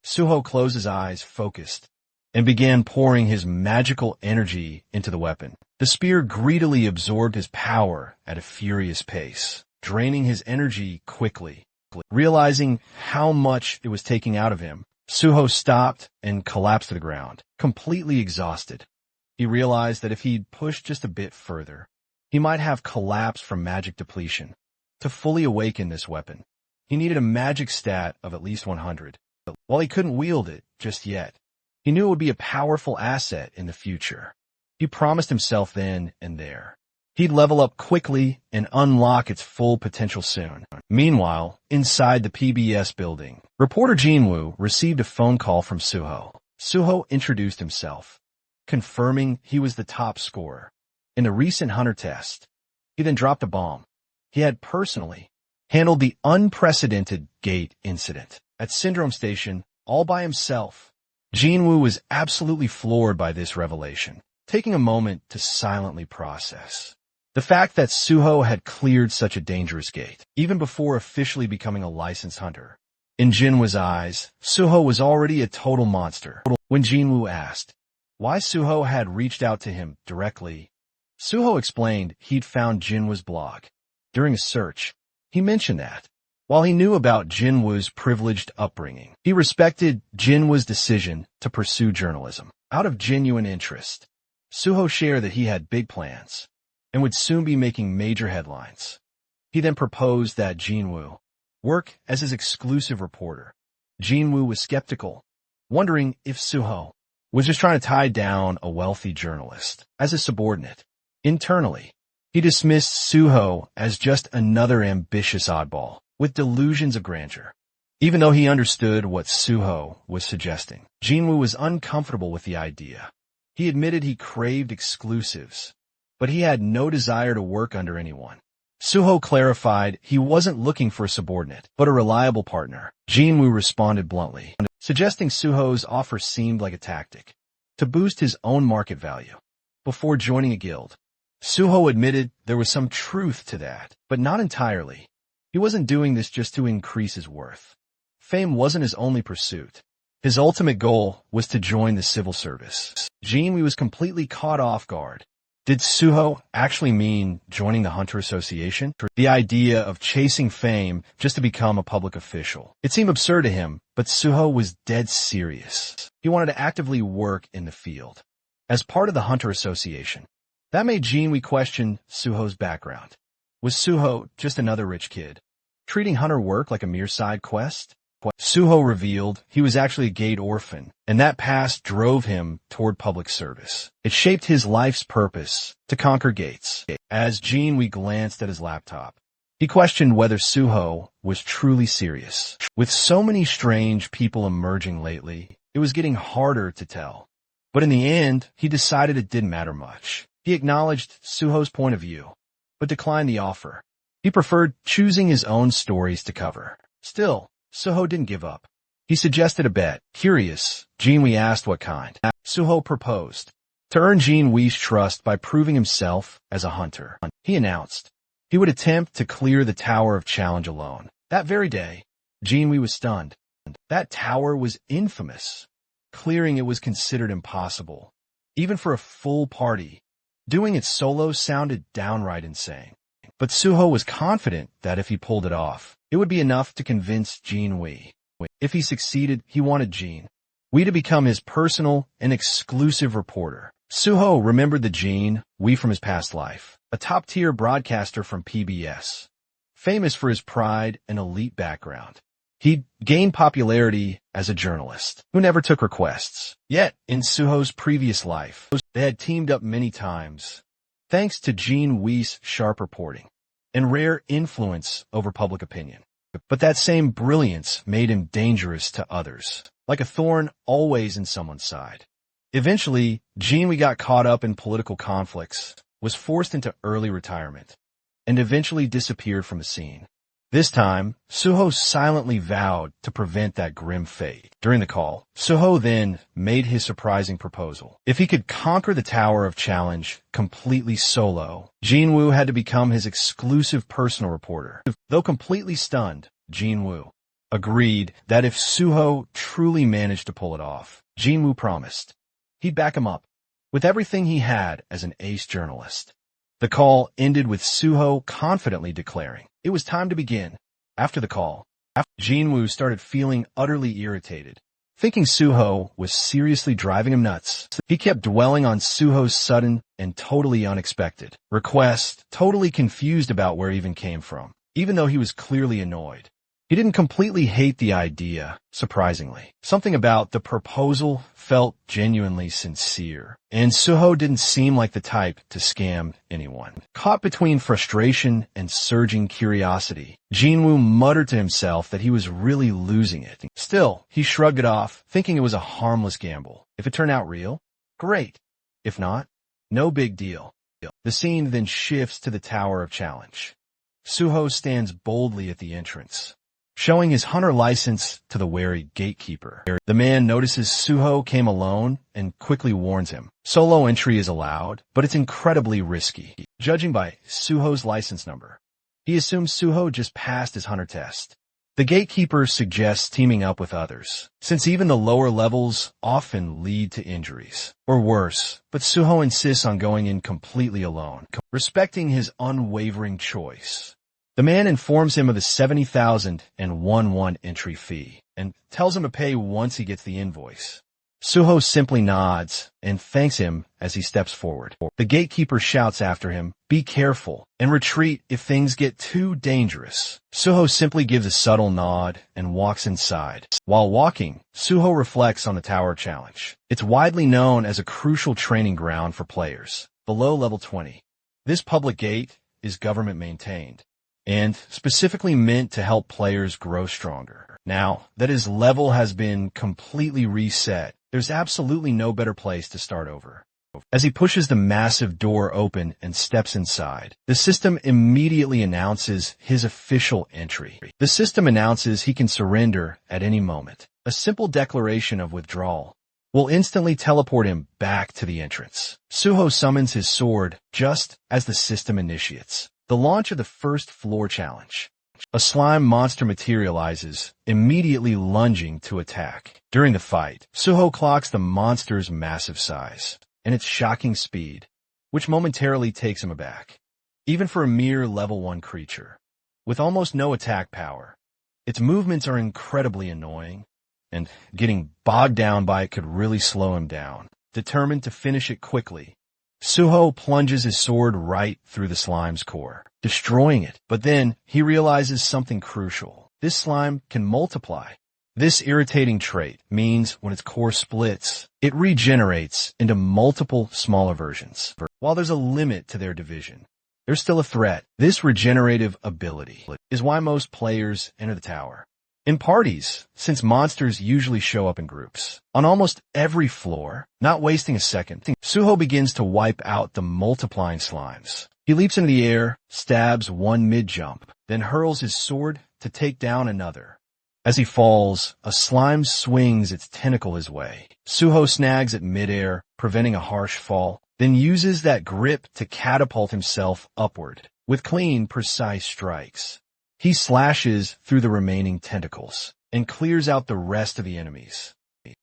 Suho closed his eyes, focused, and began pouring his magical energy into the weapon. The spear greedily absorbed his power at a furious pace, draining his energy quickly. Realizing how much it was taking out of him, Suho stopped and collapsed to the ground, completely exhausted. He realized that if he'd pushed just a bit further, he might have collapsed from magic depletion. To fully awaken this weapon, he needed a magic stat of at least 100. While he couldn't wield it just yet, he knew it would be a powerful asset in the future. He promised himself then and there he'd level up quickly and unlock its full potential soon. Meanwhile, inside the PBS building, reporter Jinwoo received a phone call from Suho. Suho introduced himself, confirming he was the top scorer in a recent hunter test. He then dropped a bomb. He had personally handled the unprecedented gate incident at Syndrome Station all by himself. Jinwoo was absolutely floored by this revelation, taking a moment to silently process the fact that Suho had cleared such a dangerous gate, even before officially becoming a licensed hunter. In Jinwoo's eyes, Suho was already a total monster. When Jinwoo asked why Suho had reached out to him directly, Suho explained he'd found Jinwoo's blog. During a search, he mentioned that, while he knew about Jinwoo's privileged upbringing, he respected Jinwoo's decision to pursue journalism out of genuine interest. Suho shared that he had big plans and would soon be making major headlines. He then proposed that Jinwoo work as his exclusive reporter. Jinwoo was skeptical, wondering if Suho was just trying to tie down a wealthy journalist as a subordinate. Internally, he dismissed Suho as just another ambitious oddball with delusions of grandeur. Even though he understood what Suho was suggesting, Jinwoo was uncomfortable with the idea. He admitted he craved exclusives, but he had no desire to work under anyone. Suho clarified he wasn't looking for a subordinate, but a reliable partner. Jinwoo responded bluntly, suggesting Suho's offer seemed like a tactic to boost his own market value. Before joining a guild, Suho admitted there was some truth to that, but not entirely. He wasn't doing this just to increase his worth. Fame wasn't his only pursuit. His ultimate goal was to join the civil service. Jinwoo was completely caught off guard. Did Suho actually mean joining the Hunter Association? The idea of chasing fame just to become a public official. It seemed absurd to him, but Suho was dead serious. He wanted to actively work in the field as part of the Hunter Association. That made Jinwoo question Suho's background. Was Suho just another rich kid, treating hunter work like a mere side quest? Suho revealed he was actually a gate orphan, and that past drove him toward public service. It shaped his life's purpose to conquer gates. As Jinwoo glanced at his laptop, he questioned whether Suho was truly serious. With so many strange people emerging lately, it was getting harder to tell. But in the end, he decided it didn't matter much. He acknowledged Suho's point of view, but declined the offer. He preferred choosing his own stories to cover. Still, Suho didn't give up. He suggested a bet. Curious, Jinwoo asked what kind. Suho proposed to earn Jinwoo's trust by proving himself as a hunter. He announced he would attempt to clear the Tower of Challenge alone. That very day, Jinwoo was stunned. That tower was infamous. Clearing it was considered impossible, even for a full party. Doing it solo sounded downright insane. But Suho was confident that if he pulled it off, it would be enough to convince Jinwoo. If he succeeded, he wanted Jinwoo to become his personal and exclusive reporter. Suho remembered the Jinwoo from his past life, a top-tier broadcaster from PBS, famous for his pride and elite background. He'd gained popularity as a journalist who never took requests. Yet, in Suho's previous life, they had teamed up many times, thanks to Jinwoo's sharp reporting and rare influence over public opinion. But that same brilliance made him dangerous to others, like a thorn always in someone's side. Eventually, Jinwoo got caught up in political conflicts, was forced into early retirement, and eventually disappeared from the scene. This time, Suho silently vowed to prevent that grim fate. During the call, Suho then made his surprising proposal. If he could conquer the Tower of Challenge completely solo, Jinwoo had to become his exclusive personal reporter. Though completely stunned, Jinwoo agreed that if Suho truly managed to pull it off, Jinwoo promised he'd back him up with everything he had as an ace journalist. The call ended with Suho confidently declaring it was time to begin. After the call, Jinwoo started feeling utterly irritated, thinking Suho was seriously driving him nuts. He kept dwelling on Suho's sudden and totally unexpected request, totally confused about where it even came from. Even though he was clearly annoyed, He didn't completely hate the idea, surprisingly. Something about the proposal felt genuinely sincere, and Suho didn't seem like the type to scam anyone. Caught between frustration and surging curiosity, Jinwoo muttered to himself that he was really losing it. Still, he shrugged it off, thinking it was a harmless gamble. If it turned out real, great. If not, no big deal. The scene then shifts to the Tower of Challenge. Suho stands boldly at the entrance, showing his hunter license to the wary gatekeeper. The man notices Suho came alone and quickly warns him. Solo entry is allowed, but it's incredibly risky. Judging by Suho's license number, he assumes Suho just passed his hunter test. The gatekeeper suggests teaming up with others, since even the lower levels often lead to injuries, or worse, but Suho insists on going in completely alone, respecting his unwavering choice. The man informs him of the 70,001 won entry fee and tells him to pay once he gets the invoice. Suho simply nods and thanks him as he steps forward. The gatekeeper shouts after him, "Be careful and retreat if things get too dangerous." Suho simply gives a subtle nod and walks inside. While walking, Suho reflects on the Tower Challenge. It's widely known as a crucial training ground for players below level 20. This public gate is government maintained and specifically meant to help players grow stronger. Now that his level has been completely reset, there's absolutely no better place to start over. As he pushes the massive door open and steps inside, the system immediately announces his official entry. The system announces he can surrender at any moment. A simple declaration of withdrawal will instantly teleport him back to the entrance. Suho summons his sword just as the system initiates the launch of the first floor challenge. A slime monster materializes, immediately lunging to attack. During the fight, Suho clocks the monster's massive size and its shocking speed, which momentarily takes him aback. Even for a mere level 1 creature, with almost no attack power, its movements are incredibly annoying, and getting bogged down by it could really slow him down. Determined to finish it quickly, Suho plunges his sword right through the slime's core, destroying it. But then he realizes something crucial. This slime can multiply. This irritating trait means when its core splits, it regenerates into multiple smaller versions. While there's a limit to their division, there's still a threat. This regenerative ability is why most players enter the tower in parties, since monsters usually show up in groups. On almost every floor, not wasting a second, Suho begins to wipe out the multiplying slimes. He leaps into the air, stabs one mid-jump, then hurls his sword to take down another. As he falls, a slime swings its tentacle his way. Suho snags it mid-air, preventing a harsh fall, then uses that grip to catapult himself upward with clean, precise strikes. He slashes through the remaining tentacles and clears out the rest of the enemies.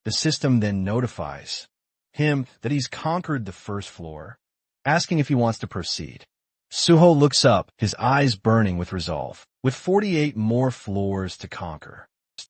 The system then notifies him that he's conquered the first floor, asking if he wants to proceed. Suho looks up, his eyes burning with resolve. With 48 more floors to conquer,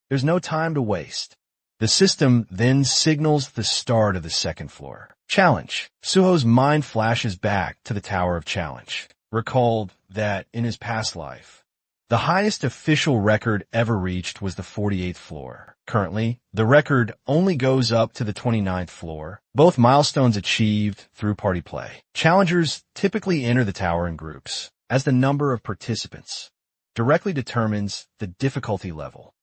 there's no time to waste. The system then signals the start of the second floor challenge. Suho's mind flashes back to the Tower of Challenge, recalled that in his past life, the highest official record ever reached was the 48th floor. Currently, the record only goes up to the 29th floor, both milestones achieved through party play. Challengers typically enter the tower in groups, as the number of participants directly determines the difficulty level.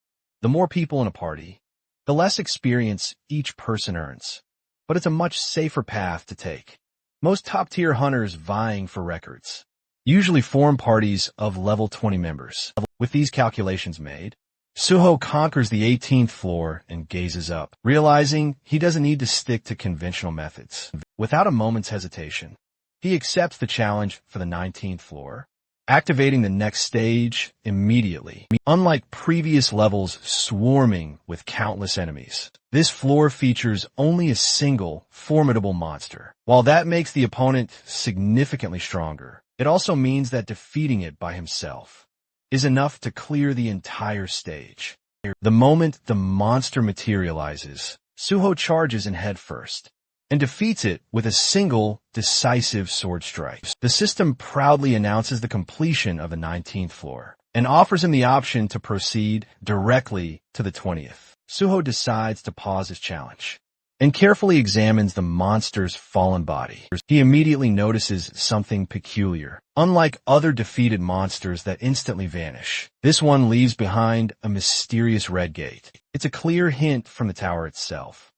The more people in a party, the less experience each person earns, but it's a much safer path to take. Most top-tier hunters vying for records usually form parties of level 20 members. With these calculations made, Suho conquers the 18th floor and gazes up, realizing he doesn't need to stick to conventional methods. Without a moment's hesitation, he accepts the challenge for the 19th floor, activating the next stage immediately. Unlike previous levels swarming with countless enemies, this floor features only a single formidable monster. While that makes the opponent significantly stronger, it also means that defeating it by himself is enough to clear the entire stage. The moment the monster materializes, Suho charges in head first and defeats it with a single, decisive sword strike. The system proudly announces the completion of the 19th floor, and offers him the option to proceed directly to the 20th. Suho decides to pause his challenge and carefully examines the monster's fallen body. He immediately notices something peculiar. Unlike other defeated monsters that instantly vanish, this one leaves behind a mysterious red gate. It's a clear hint from the tower itself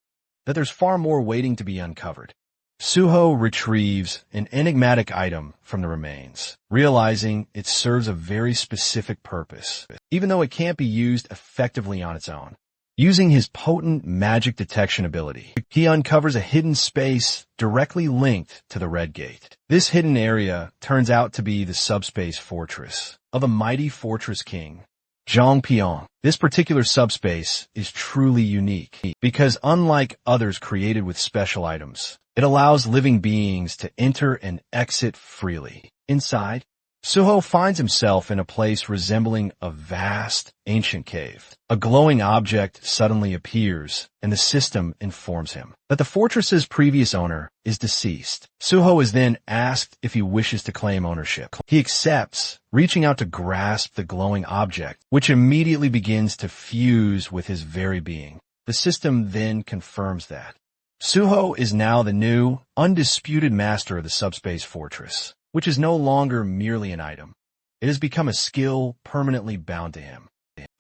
that there's far more waiting to be uncovered. Suho retrieves an enigmatic item from the remains, realizing it serves a very specific purpose, even though it can't be used effectively on its own. Using his potent magic detection ability, he uncovers a hidden space directly linked to the red gate. This hidden area turns out to be the subspace fortress of a mighty fortress king, Zhangpyeong. This particular subspace is truly unique because unlike others created with special items, it allows living beings to enter and exit freely. Inside, Suho finds himself in a place resembling a vast, ancient cave. A glowing object suddenly appears, and the system informs him that the fortress's previous owner is deceased. Suho is then asked if he wishes to claim ownership. He accepts, reaching out to grasp the glowing object, which immediately begins to fuse with his very being. The system then confirms that Suho is now the new, undisputed master of the subspace fortress, which is no longer merely an item. It has become a skill permanently bound to him.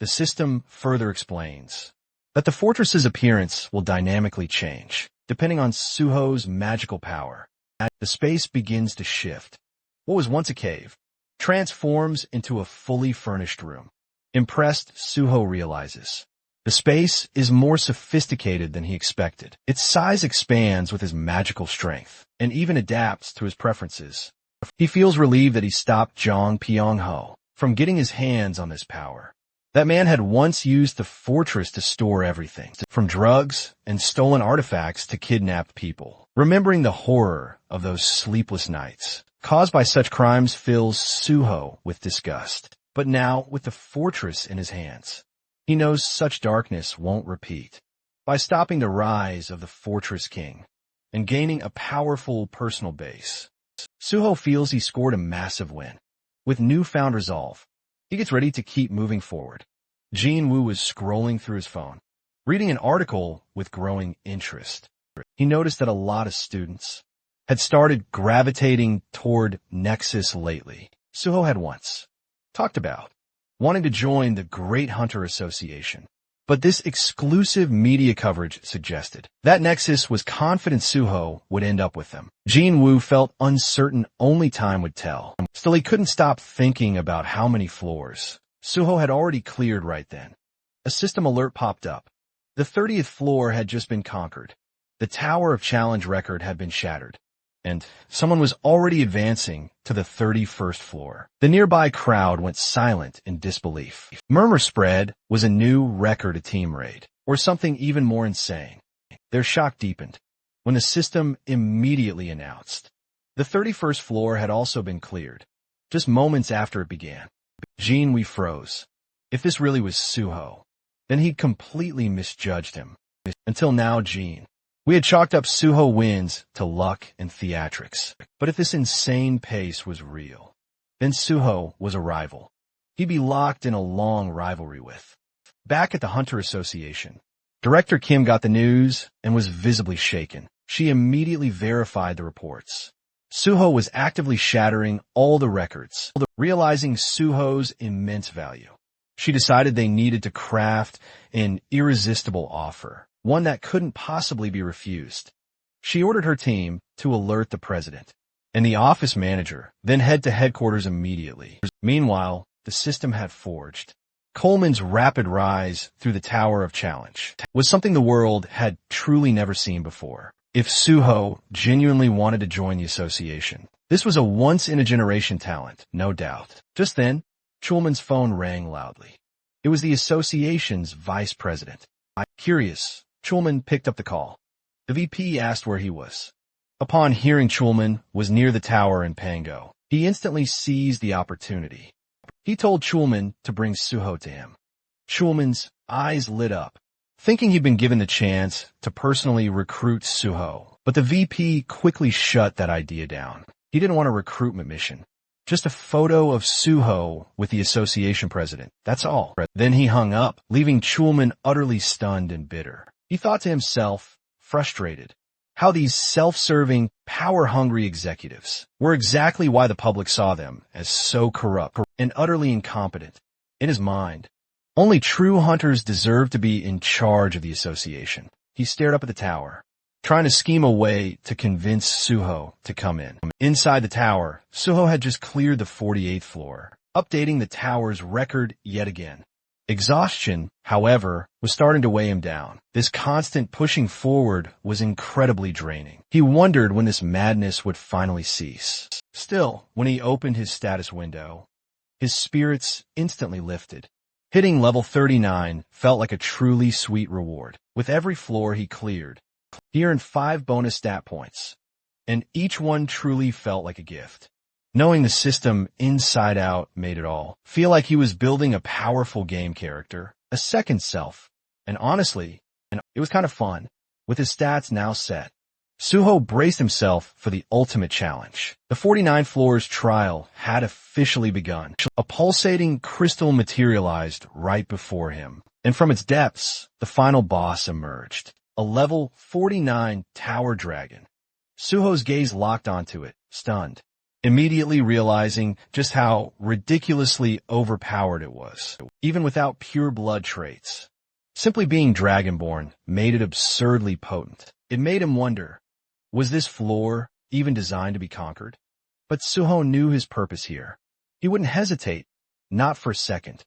The system further explains that the fortress's appearance will dynamically change, depending on Suho's magical power. The space begins to shift. What was once a cave transforms into a fully furnished room. Impressed, Suho realizes the space is more sophisticated than he expected. Its size expands with his magical strength, and even adapts to his preferences. He feels relieved that he stopped Jong Pyong-ho from getting his hands on this power. That man had once used the fortress to store everything, from drugs and stolen artifacts to kidnapped people. Remembering the horror of those sleepless nights caused by such crimes fills Suho with disgust. But now, with the fortress in his hands, he knows such darkness won't repeat. By stopping the rise of the Fortress King and gaining a powerful personal base, Suho feels he scored a massive win. With newfound resolve, he gets ready to keep moving forward. Jin-woo was scrolling through his phone, reading an article with growing interest. He noticed that a lot of students had started gravitating toward Nexus lately. Suho had once talked about wanting to join the Great Hunter Association, but this exclusive media coverage suggested that Nexus was confident Suho would end up with them. Jin-woo felt uncertain only time would tell. Still, he couldn't stop thinking about how many floors Suho had already cleared right then. A system alert popped up. The 30th floor had just been conquered. The Tower of Challenge record had been shattered, and someone was already advancing to the 31st floor. The nearby crowd went silent in disbelief. Murmur spread was a new record team raid, or something even more insane. Their shock deepened when the system immediately announced the 31st floor had also been cleared, just moments after it began. Jin-woo froze. If this really was Suho, then he'd completely misjudged him. Until now, we had chalked up Suho wins to luck and theatrics. But if this insane pace was real, then Suho was a rival he'd be locked in a long rivalry with. Back at the Hunter Association, Director Kim got the news and was visibly shaken. She immediately verified the reports. Suho was actively shattering all the records. Realizing Suho's immense value, she decided they needed to craft an irresistible offer, one that couldn't possibly be refused. She ordered her team to alert the president and the office manager, then head to headquarters immediately. Meanwhile, the system had forged. Coleman's rapid rise through the Tower of Challenge was something the world had truly never seen before. If Suho genuinely wanted to join the association, this was a once-in-a-generation talent, no doubt. Just then, Chulman's phone rang loudly. It was the association's vice president. Curious, Chulman picked up the call. The VP asked where he was. Upon hearing Chulman was near the tower in Pango, he instantly seized the opportunity. He told Chulman to bring Suho to him. Chulman's eyes lit up, thinking he'd been given the chance to personally recruit Suho. But the VP quickly shut that idea down. He didn't want a recruitment mission. Just a photo of Suho with the association president. That's all. Then he hung up, leaving Chulman utterly stunned and bitter. He thought to himself, frustrated, how these self-serving, power-hungry executives were exactly why the public saw them as so corrupt and utterly incompetent. In his mind, only true hunters deserve to be in charge of the association. He stared up at the tower, trying to scheme a way to convince Suho to come in. Inside the tower, Suho had just cleared the 48th floor, updating the tower's record yet again. Exhaustion, however, was starting to weigh him down. This constant pushing forward was incredibly draining. He wondered when this madness would finally cease. Still, when he opened his status window, his spirits instantly lifted. Hitting level 39 felt like a truly sweet reward. With every floor he cleared, he earned 5 bonus stat points, and each one truly felt like a gift. Knowing the system inside out made it all feel like he was building a powerful game character, a second self, and honestly, it was kind of fun. With his stats now set, Suho braced himself for the ultimate challenge. The 49 floors trial had officially begun. A pulsating crystal materialized right before him, and from its depths, the final boss emerged. A level 49 tower dragon. Suho's gaze locked onto it, stunned, immediately realizing just how ridiculously overpowered it was, even without pure blood traits. Simply being dragonborn made it absurdly potent. It made him wonder, was this floor even designed to be conquered? But Suho knew his purpose here. He wouldn't hesitate, not for a second.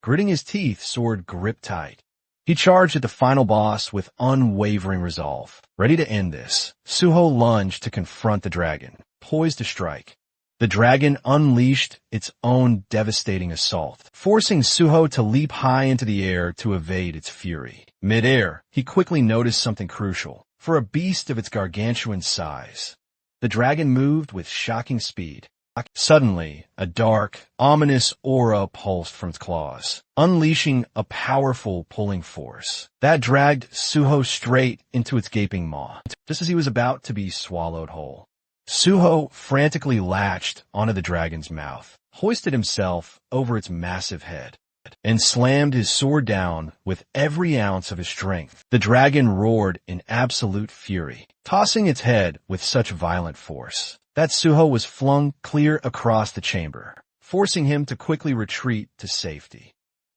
Gritting his teeth, sword gripped tight. He charged at the final boss with unwavering resolve. Ready to end this, Suho lunged to confront the dragon, poised to strike. The dragon unleashed its own devastating assault, forcing Suho to leap high into the air to evade its fury. Mid-air, he quickly noticed something crucial. For a beast of its gargantuan size, the dragon moved with shocking speed. Suddenly, a dark, ominous aura pulsed from its claws, unleashing a powerful pulling force that dragged Suho straight into its gaping maw, just as he was about to be swallowed whole. Suho frantically latched onto the dragon's mouth, hoisted himself over its massive head, and slammed his sword down with every ounce of his strength. The dragon roared in absolute fury, tossing its head with such violent force that Suho was flung clear across the chamber, forcing him to quickly retreat to safety.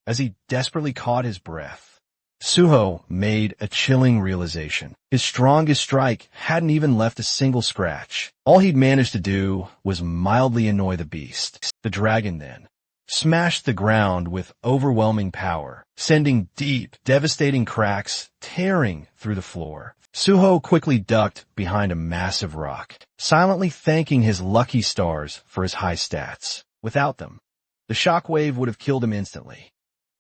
As he desperately caught his breath, Suho made a chilling realization. His strongest strike hadn't even left a single scratch. All he'd managed to do was mildly annoy the beast. The dragon then smashed the ground with overwhelming power, sending deep, devastating cracks tearing through the floor. Suho quickly ducked behind a massive rock, silently thanking his lucky stars for his high stats. Without them, the shockwave would have killed him instantly.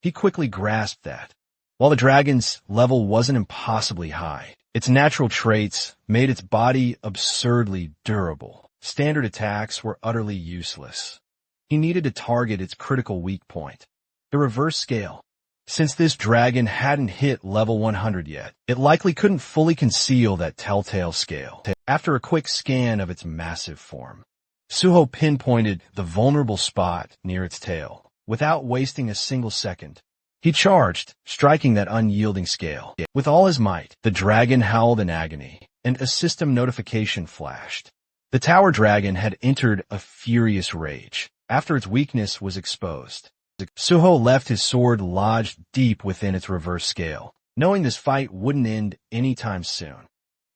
He quickly grasped that. While the dragon's level wasn't impossibly high, its natural traits made its body absurdly durable. Standard attacks were utterly useless. He needed to target its critical weak point, the reverse scale. Since this dragon hadn't hit level 100 yet, it likely couldn't fully conceal that telltale scale. After a quick scan of its massive form, Suho pinpointed the vulnerable spot near its tail. Without wasting a single second, he charged, striking that unyielding scale. With all his might, the dragon howled in agony, and a system notification flashed. The tower dragon had entered a furious rage after its weakness was exposed. Suho left his sword lodged deep within its reverse scale, knowing this fight wouldn't end anytime soon.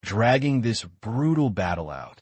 Dragging this brutal battle out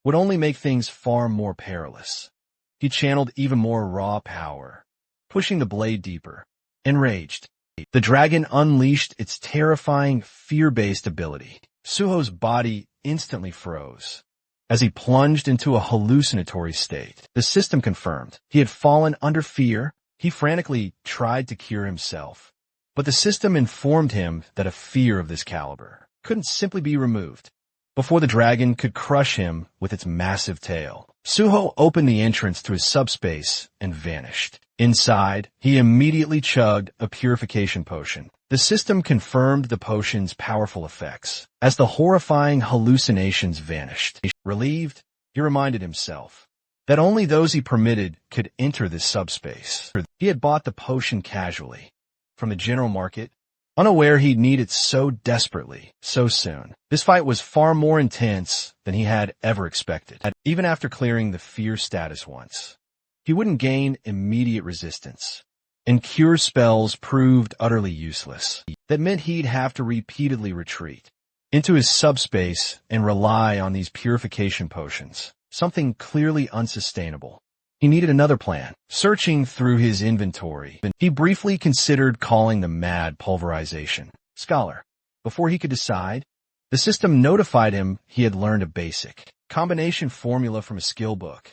would only make things far more perilous. He channeled even more raw power, pushing the blade deeper. Enraged, the dragon unleashed its terrifying, fear-based ability. Suho's body instantly froze. As he plunged into a hallucinatory state, the system confirmed he had fallen under fear. He frantically tried to cure himself, but the system informed him that a fear of this caliber couldn't simply be removed. Before the dragon could crush him with its massive tail, Suho opened the entrance to his subspace and vanished. Inside, he immediately chugged a purification potion. The system confirmed the potion's powerful effects as the horrifying hallucinations vanished. Relieved, he reminded himself, that only those he permitted could enter this subspace. He had bought the potion casually, from the general market, unaware he'd need it so desperately, so soon. This fight was far more intense than he had ever expected. Even after clearing the fear status once, he wouldn't gain immediate resistance, and cure spells proved utterly useless. That meant he'd have to repeatedly retreat into his subspace and rely on these purification potions, something clearly unsustainable. He needed another plan. Searching through his inventory, he briefly considered calling the mad pulverization scholar. Before he could decide, the system notified him he had learned a basic combination formula from a skill book,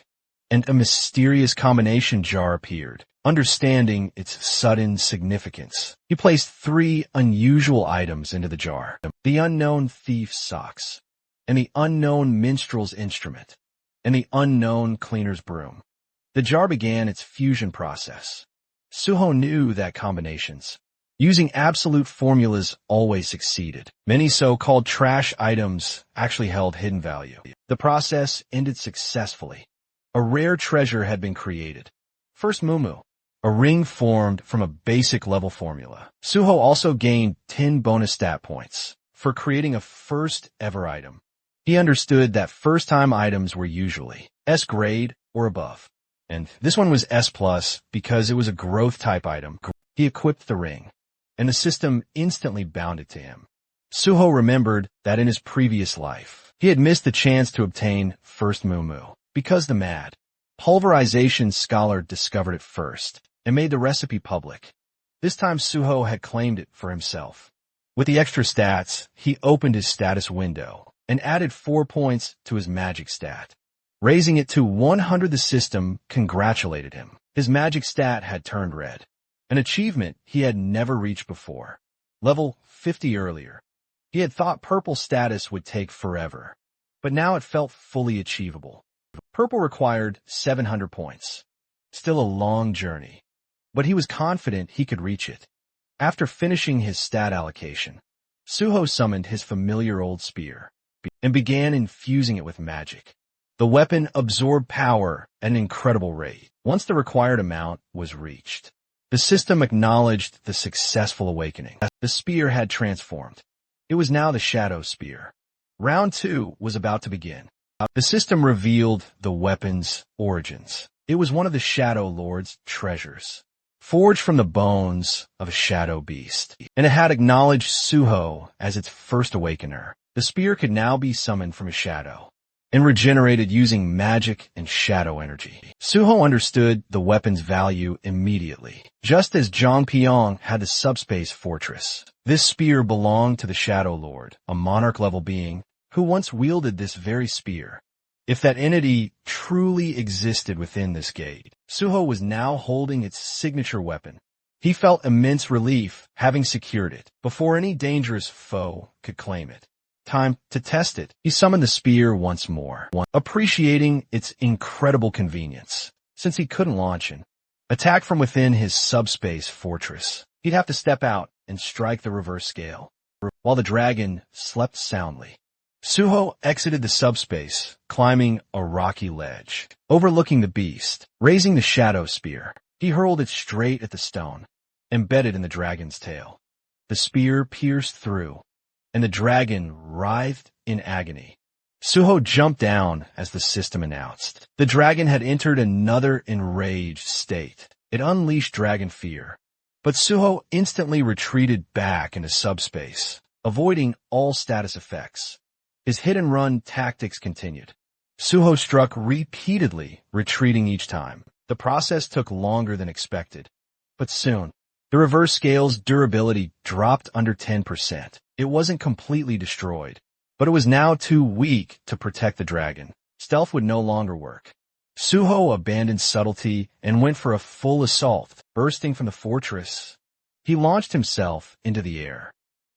and a mysterious combination jar appeared. Understanding its sudden significance, he placed 3 unusual items into the jar: the unknown thief's socks, and the unknown minstrel's instrument, and the unknown cleaner's broom. The jar began its fusion process. Suho knew that combinations using absolute formulas always succeeded. Many so-called trash items actually held hidden value. The process ended successfully. A rare treasure had been created. First Mumu, a ring formed from a basic level formula. Suho also gained 10 bonus stat points for creating a first ever item. He understood that first time items were usually S grade or above, and this one was S plus because it was a growth type item. He equipped the ring, and the system instantly bound it to him. Suho remembered that in his previous life, he had missed the chance to obtain first Mumu because the mad pulverization scholar discovered it first and made the recipe public. This time Suho had claimed it for himself. With the extra stats, he opened his status window and added 4 points to his magic stat. Raising it to 100, the system congratulated him. His magic stat had turned red, an achievement he had never reached before. Level 50 earlier. He had thought purple status would take forever, but now it felt fully achievable. Purple required 700 points. Still a long journey, but he was confident he could reach it. After finishing his stat allocation, Suho summoned his familiar old spear and began infusing it with magic. The weapon absorbed power at an incredible rate. Once the required amount was reached, the system acknowledged the successful awakening. The spear had transformed. It was now the Shadow Spear. Round 2 was about to begin. The system revealed the weapon's origins. It was one of the Shadow Lord's treasures, forged from the bones of a shadow beast, and it had acknowledged Suho as its first awakener. The spear could now be summoned from a shadow and regenerated using magic and shadow energy. Suho understood the weapon's value immediately. Just as Zhangpyeong had the subspace fortress, this spear belonged to the Shadow Lord, a monarch-level being who once wielded this very spear. If that entity truly existed within this gate, Suho was now holding its signature weapon. He felt immense relief having secured it before any dangerous foe could claim it. Time to test it. He summoned the spear once more, appreciating its incredible convenience. Since he couldn't launch an attack from within his subspace fortress, he'd have to step out and strike the reverse scale. While the dragon slept soundly, Suho exited the subspace, climbing a rocky ledge, overlooking the beast. Raising the shadow spear, he hurled it straight at the stone, embedded in the dragon's tail. The spear pierced through, and the dragon writhed in agony. Suho jumped down as the system announced. The dragon had entered another enraged state. It unleashed dragon fear, but Suho instantly retreated back into subspace, avoiding all status effects. His hit-and-run tactics continued. Suho struck repeatedly, retreating each time. The process took longer than expected, but soon, the reverse scale's durability dropped under 10%. It wasn't completely destroyed, but it was now too weak to protect the dragon. Stealth would no longer work. Suho abandoned subtlety and went for a full assault. Bursting from the fortress, he launched himself into the air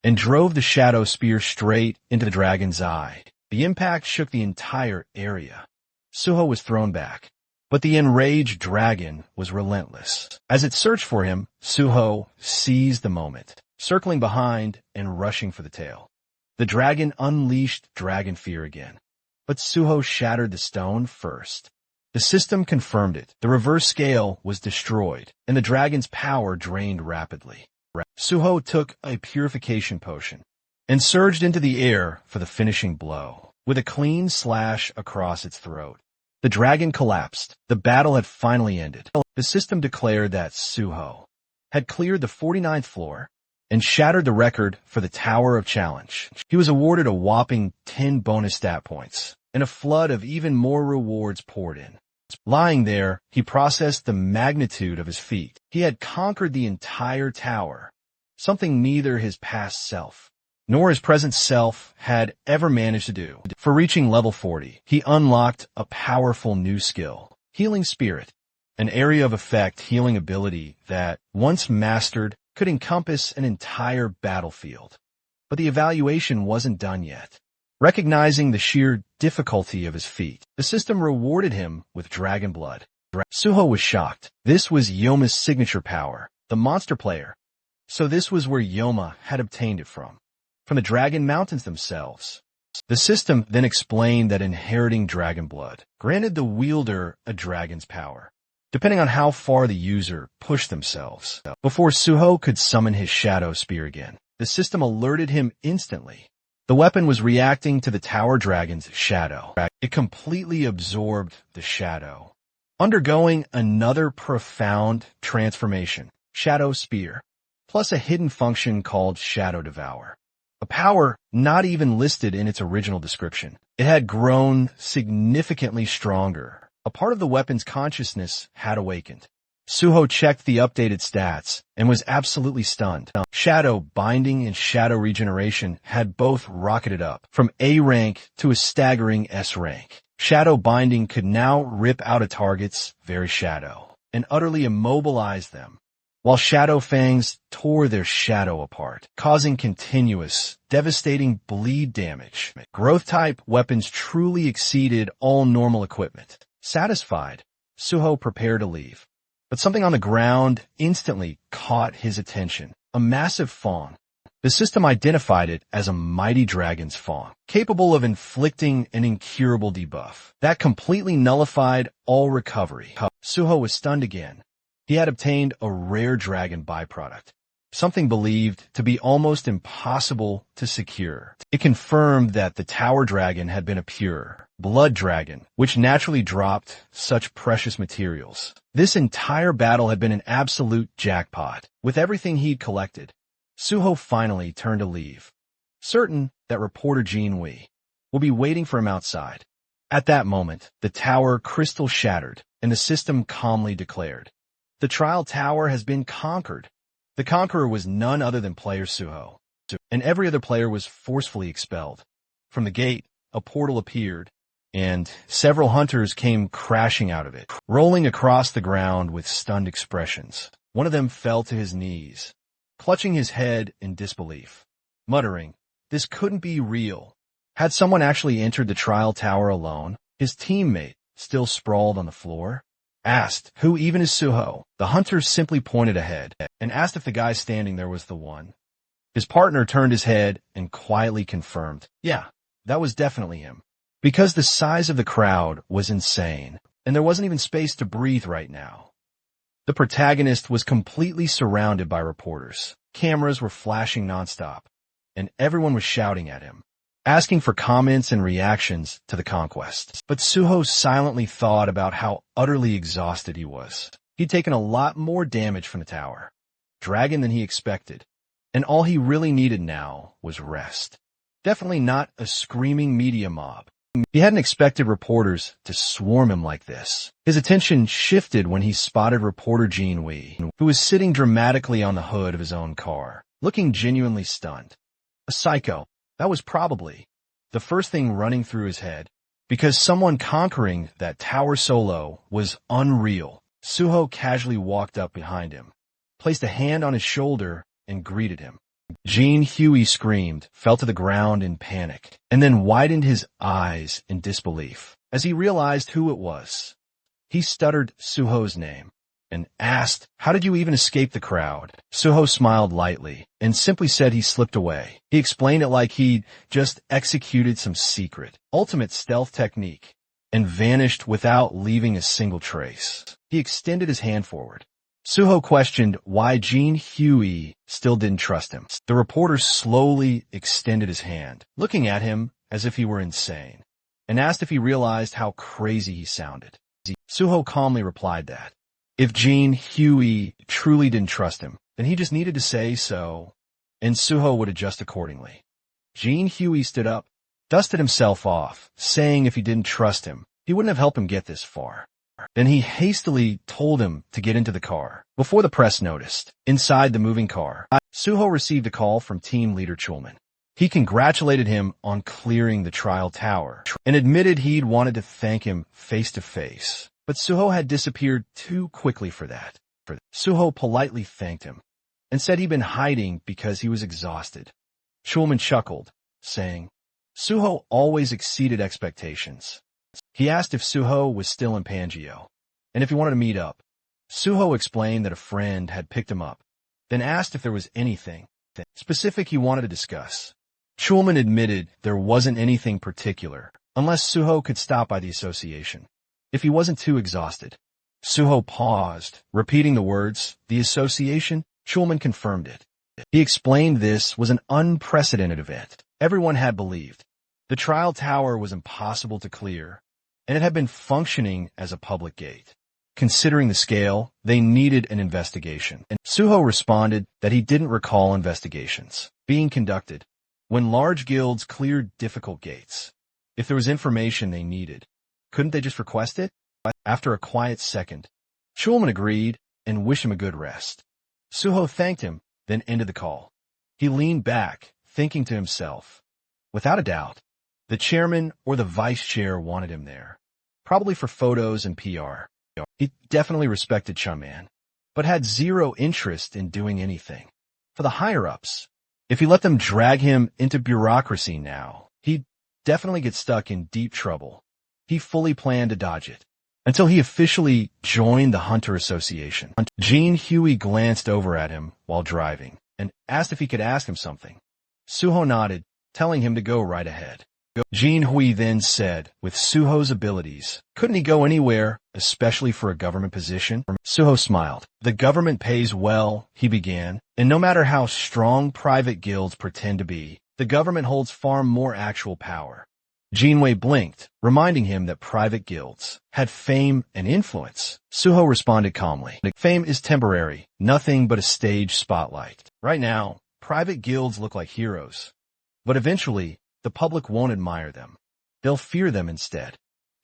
and drove the shadow spear straight into the dragon's eye. The impact shook the entire area. Suho was thrown back, but the enraged dragon was relentless. As it searched for him, Suho seized the moment, circling behind and rushing for the tail. The dragon unleashed dragon fear again, but Suho shattered the stone first. The system confirmed it. The reverse scale was destroyed, and the dragon's power drained rapidly. Suho took a purification potion and surged into the air for the finishing blow. With a clean slash across its throat, the dragon collapsed. The battle had finally ended. The system declared that Suho had cleared the 49th floor and shattered the record for the Tower of Challenge. He was awarded a whopping 10 bonus stat points, and a flood of even more rewards poured in. Lying there, he processed the magnitude of his feat. He had conquered the entire tower, something neither his past self nor his present self had ever managed to do. For reaching level 40, he unlocked a powerful new skill, Healing Spirit, an area of effect healing ability that, once mastered, could encompass an entire battlefield. But the evaluation wasn't done yet. Recognizing the sheer difficulty of his feat, the system rewarded him with dragon blood. Suho was shocked. This was Yoma's signature power, the monster player. So this was where Yoma had obtained it from the Dragon Mountains themselves. The system then explained that inheriting dragon blood granted the wielder a dragon's power, depending on how far the user pushed themselves. Before Suho could summon his shadow spear again, the system alerted him instantly. The weapon was reacting to the tower dragon's shadow. It completely absorbed the shadow, undergoing another profound transformation, Shadow Spear, plus a hidden function called Shadow Devour, a power not even listed in its original description. It had grown significantly stronger. A part of the weapon's consciousness had awakened. Suho checked the updated stats and was absolutely stunned. Shadow Binding and Shadow Regeneration had both rocketed up from A rank to a staggering S rank. Shadow Binding could now rip out a target's very shadow and utterly immobilize them, while Shadow Fangs tore their shadow apart, causing continuous, devastating bleed damage. Growth-type weapons truly exceeded all normal equipment. Satisfied, Suho prepared to leave. But something on the ground instantly caught his attention. A massive fawn. The system identified it as a mighty dragon's fawn, capable of inflicting an incurable debuff that completely nullified all recovery. Suho was stunned again. He had obtained a rare dragon byproduct, something believed to be almost impossible to secure. It confirmed that the tower dragon had been a pure blood dragon, which naturally dropped such precious materials. This entire battle had been an absolute jackpot. With everything he'd collected, Suho finally turned to leave, certain that reporter Jean Wei will be waiting for him outside. At that moment, the tower crystal shattered, and the system calmly declared, "The trial tower has been conquered." The conqueror was none other than player Suho, and every other player was forcefully expelled. From the gate, a portal appeared, and several hunters came crashing out of it, rolling across the ground with stunned expressions. One of them fell to his knees, clutching his head in disbelief, muttering, "This couldn't be real." Had someone actually entered the trial tower alone? His teammate, still sprawled on the floor, asked, "Who even is Suho?" The hunter simply pointed ahead and asked if the guy standing there was the one. His partner turned his head and quietly confirmed, "Yeah, that was definitely him." Because the size of the crowd was insane, and there wasn't even space to breathe right now. The protagonist was completely surrounded by reporters. Cameras were flashing nonstop, and everyone was shouting at him, asking for comments and reactions to the conquest. But Suho silently thought about how utterly exhausted he was. He'd taken a lot more damage from the tower dragon than he expected, and all he really needed now was rest. Definitely not a screaming media mob. He hadn't expected reporters to swarm him like this. His attention shifted when he spotted reporter Jean Wei, who was sitting dramatically on the hood of his own car, looking genuinely stunned. A psycho. That was probably the first thing running through his head, because someone conquering that tower solo was unreal. Suho casually walked up behind him, placed a hand on his shoulder, and greeted him. Jean Huey screamed, fell to the ground in panic, and then widened his eyes in disbelief as he realized who it was. He stuttered Suho's name and asked, "How did you even escape the crowd?" Suho smiled lightly and simply said he slipped away. He explained it like he'd just executed some secret, ultimate stealth technique, and vanished without leaving a single trace. He extended his hand forward. Suho questioned why Jin Hui still didn't trust him. The reporter slowly extended his hand, looking at him as if he were insane, and asked if he realized how crazy he sounded. Suho calmly replied that if Jin Hui truly didn't trust him, then he just needed to say so, and Suho would adjust accordingly. Jin Hui stood up, dusted himself off, saying if he didn't trust him, he wouldn't have helped him get this far. Then he hastily told him to get into the car, before the press noticed. Inside the moving car, Suho received a call from team leader Chulman. He congratulated him on clearing the trial tower, and admitted he'd wanted to thank him face to face. But Suho had disappeared too quickly for that. Suho politely thanked him, and said he'd been hiding because he was exhausted. Chulman chuckled, saying, Suho always exceeded expectations. He asked if Suho was still in Pangeo, and if he wanted to meet up. Suho explained that a friend had picked him up, then asked if there was anything specific he wanted to discuss. Chulman admitted there wasn't anything particular, unless Suho could stop by the association, if he wasn't too exhausted. Suho paused, repeating the words, the association. Chulman confirmed it. He explained this was an unprecedented event. Everyone had believed the trial tower was impossible to clear, and it had been functioning as a public gate. Considering the scale, they needed an investigation. And Suho responded that he didn't recall investigations being conducted when large guilds cleared difficult gates. If there was information they needed, couldn't they just request it? After a quiet second, Chulman agreed and wished him a good rest. Suho thanked him, then ended the call. He leaned back, thinking to himself, without a doubt, the chairman or the vice chair wanted him there, probably for photos and PR. He definitely respected Chulman, but had zero interest in doing anything for the higher-ups. If he let them drag him into bureaucracy now, he'd definitely get stuck in deep trouble. He fully planned to dodge it until he officially joined the Hunter Association. Jin Hui glanced over at him while driving and asked if he could ask him something. Suho nodded, telling him to go right ahead. Jin Hui then said, with Suho's abilities, couldn't he go anywhere, especially for a government position? Suho smiled. The government pays well, he began, and no matter how strong private guilds pretend to be, the government holds far more actual power. Jinwei blinked, reminding him that private guilds had fame and influence. Suho responded calmly. Fame is temporary, nothing but a stage spotlight. Right now, private guilds look like heroes, but eventually, the public won't admire them. They'll fear them instead.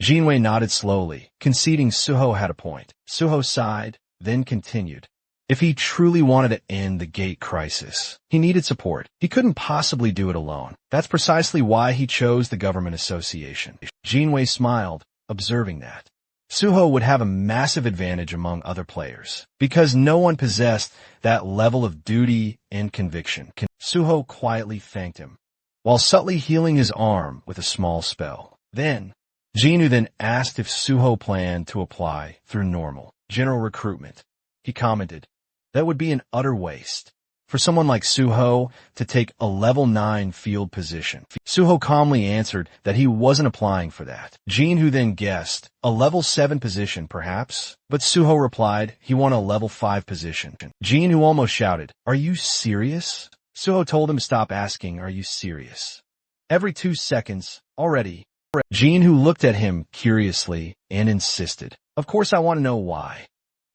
Jinwei nodded slowly, conceding Suho had a point. Suho sighed, then continued. If he truly wanted to end the gate crisis, he needed support. He couldn't possibly do it alone. That's precisely why he chose the government association. Jinwei smiled, observing that Suho would have a massive advantage among other players, because no one possessed that level of duty and conviction. Suho quietly thanked him, while subtly healing his arm with a small spell. Then, Jinu then asked if Suho planned to apply through normal, general recruitment. He commented, that would be an utter waste for someone like Suho to take a level 9 field position. Suho calmly answered that he wasn't applying for that. Jinu then guessed, a level 7 position perhaps, but Suho replied he wanted a level 5 position. Jinu almost shouted, are you serious? Suho told him to stop asking, are you serious? Every 2 seconds, already. Jin-Hu looked at him curiously and insisted, of course I want to know why.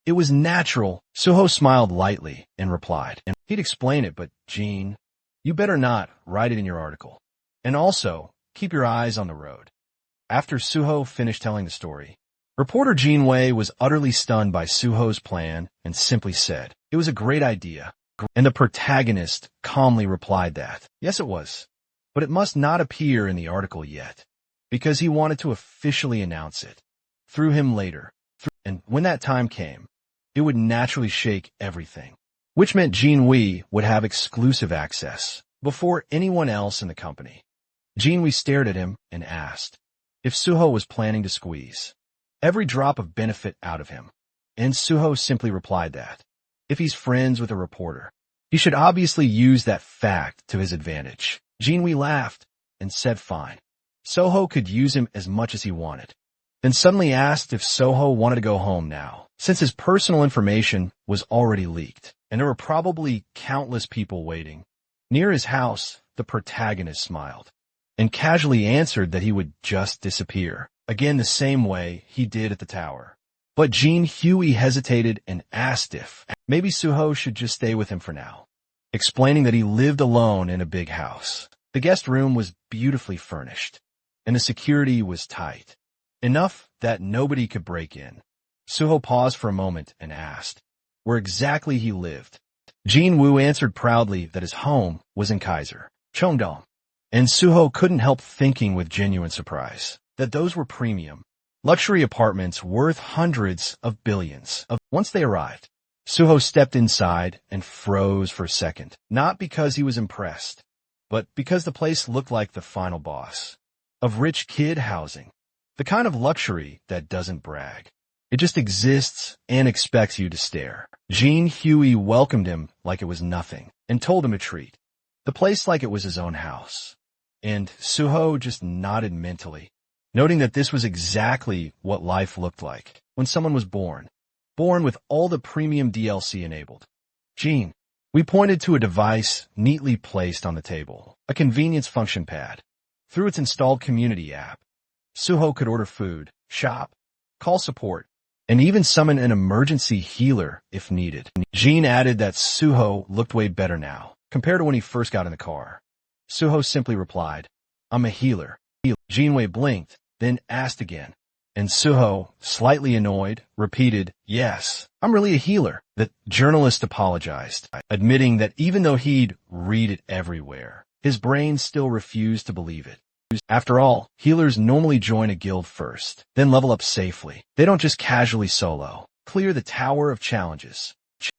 It was natural. Suho smiled lightly and replied, and he'd explain it, but Jin, you better not write it in your article. And also, keep your eyes on the road. After Suho finished telling the story, reporter Jin Wei was utterly stunned by Suho's plan and simply said, it was a great idea. And the protagonist calmly replied that, yes it was, but it must not appear in the article yet, because he wanted to officially announce it through him later. And when that time came, it would naturally shake everything, which meant Jin Wei would have exclusive access before anyone else in the company. Jin Wei stared at him and asked if Suho was planning to squeeze every drop of benefit out of him. And Suho simply replied that if he's friends with a reporter, he should obviously use that fact to his advantage. Jin Wei laughed and said fine. Suho could use him as much as he wanted. then suddenly asked if Soho wanted to go home now, since his personal information was already leaked, and there were probably countless people waiting. Near his house, the protagonist smiled, and casually answered that he would just disappear, again the same way he did at the tower. But Jean Huey hesitated and asked if maybe Suho should just stay with him for now, explaining that he lived alone in a big house. The guest room was beautifully furnished, and the security was tight, enough that nobody could break in. Suho paused for a moment and asked where exactly he lived. Jean Woo answered proudly that his home was in Kaiser, Cheongdam, and Suho couldn't help thinking with genuine surprise that those were premium luxury apartments worth hundreds of billions. Once they arrived, Suho stepped inside and froze for a second, not because he was impressed, but because the place looked like the final boss of rich kid housing, the kind of luxury that doesn't brag. It just exists and expects you to stare. Jean Huey welcomed him like it was nothing and told him to treat the place like it was his own house. And Suho just nodded mentally, noting that this was exactly what life looked like when someone was born with all the premium DLC enabled. Jean, we pointed to a device neatly placed on the table, a convenience function pad. Through its installed community app, Suho could order food, shop, call support, and even summon an emergency healer if needed. Jean added that Suho looked way better now, compared to when he first got in the car. Suho simply replied, "I'm a healer." Jean blinked, then asked again, and Suho, slightly annoyed, repeated, "Yes, I'm really a healer." The journalist apologized, admitting that even though he'd read it everywhere, his brain still refused to believe it. After all, healers normally join a guild first, then level up safely. They don't just casually solo clear the Tower of Challenges.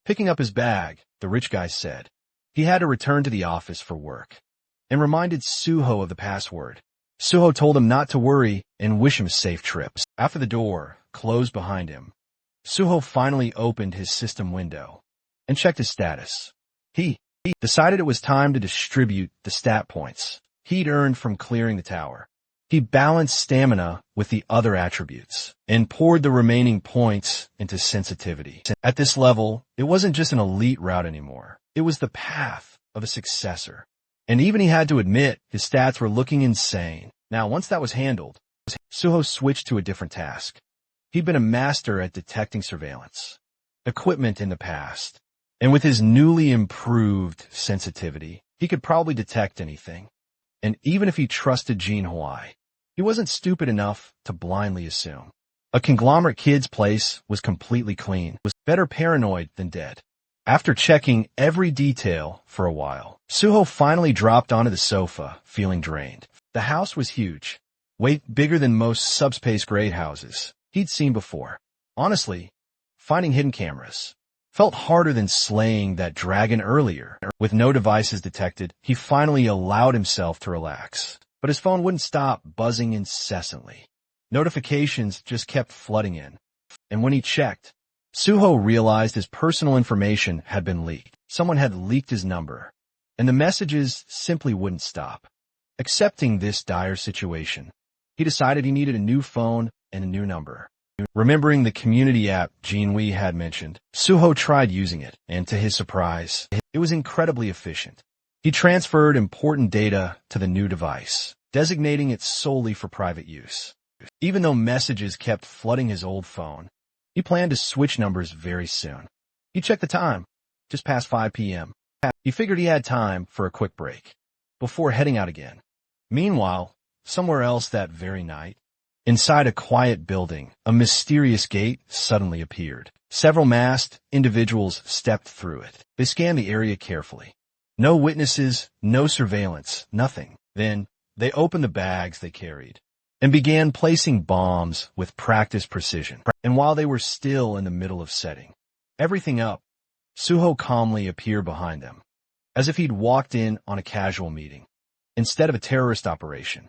Picking up his bag, the rich guy said he had to return to the office for work, and reminded Suho of the password. Suho told him not to worry and wish him safe trips. After the door closed behind him, Suho finally opened his system window and checked his status. He decided it was time to distribute the stat points he'd earned from clearing the tower. He balanced stamina with the other attributes and poured the remaining points into sensitivity. At this level, it wasn't just an elite route anymore. It was the path of a successor. And even he had to admit his stats were looking insane. Now, once that was handled, Suho switched to a different task. He'd been a master at detecting surveillance equipment in the past, and with his newly improved sensitivity, he could probably detect anything. And even if he trusted Jean Hawaii, he wasn't stupid enough to blindly assume. A conglomerate kid's place was completely clean, was better paranoid than dead. After checking every detail for a while, Suho finally dropped onto the sofa, feeling drained. The house was huge, way bigger than most subspace grade houses he'd seen before. Honestly, finding hidden cameras felt harder than slaying that dragon earlier. With no devices detected, he finally allowed himself to relax. But his phone wouldn't stop buzzing incessantly. Notifications just kept flooding in. And when he checked, Suho realized his personal information had been leaked. Someone had leaked his number, and the messages simply wouldn't stop. Accepting this dire situation, he decided he needed a new phone and a new number. Remembering the community app Jean Wee had mentioned, Suho tried using it, and to his surprise, it was incredibly efficient. He transferred important data to the new device, designating it solely for private use. Even though messages kept flooding his old phone, he planned to switch numbers very soon. He checked the time, just past 5 p.m. He figured he had time for a quick break before heading out again. Meanwhile, somewhere else that very night, inside a quiet building, a mysterious gate suddenly appeared. Several masked individuals stepped through it. They scanned the area carefully. No witnesses, no surveillance, nothing. Then, they opened the bags they carried and began placing bombs with practiced precision. And while they were still in the middle of setting everything up, Suho calmly appeared behind them, as if he'd walked in on a casual meeting. Instead of a terrorist operation,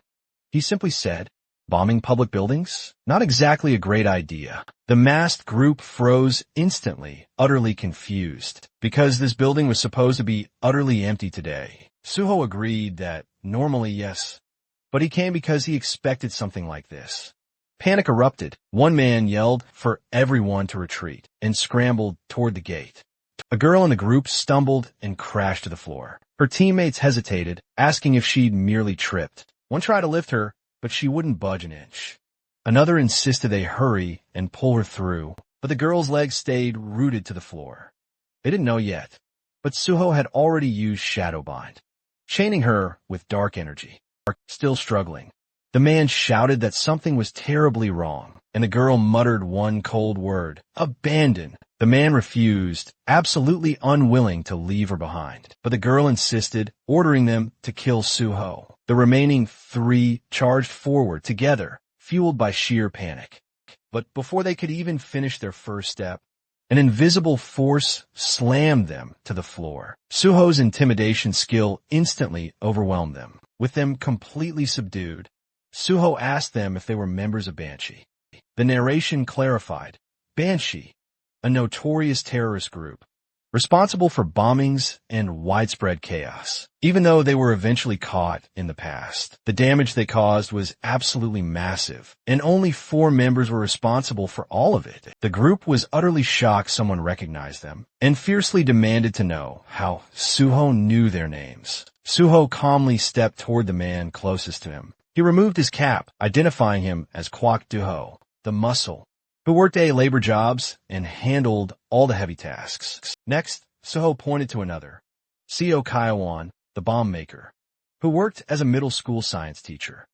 he simply said, "Bombing public buildings? Not exactly a great idea." The masked group froze instantly, utterly confused, because this building was supposed to be utterly empty today. Suho agreed that normally yes, but he came because he expected something like this. Panic erupted. One man yelled for everyone to retreat and scrambled toward the gate. A girl in the group stumbled and crashed to the floor. Her teammates hesitated, asking if she'd merely tripped. One tried to lift her, but she wouldn't budge an inch. Another insisted they hurry and pull her through, but the girl's legs stayed rooted to the floor. They didn't know yet, but Suho had already used Shadow Bind, chaining her with dark energy. Still struggling, the man shouted that something was terribly wrong, and the girl muttered one cold word, "Abandon." The man refused, absolutely unwilling to leave her behind, but the girl insisted, ordering them to kill Suho. The remaining three charged forward together, fueled by sheer panic. But before they could even finish their first step, an invisible force slammed them to the floor. Suho's intimidation skill instantly overwhelmed them. With them completely subdued, Suho asked them if they were members of Banshee. The narration clarified, Banshee, a notorious terrorist group, responsible for bombings and widespread chaos. Even though they were eventually caught in the past, the damage they caused was absolutely massive, and only 4 members were responsible for all of it. The group was utterly shocked someone recognized them, and fiercely demanded to know how Suho knew their names. Suho calmly stepped toward the man closest to him. He removed his cap, identifying him as Kwak Duho, the muscle, who worked labor jobs and handled all the heavy tasks. Next, Suho pointed to another, Seo Kaiwan, the bomb maker, who worked as a middle school science teacher.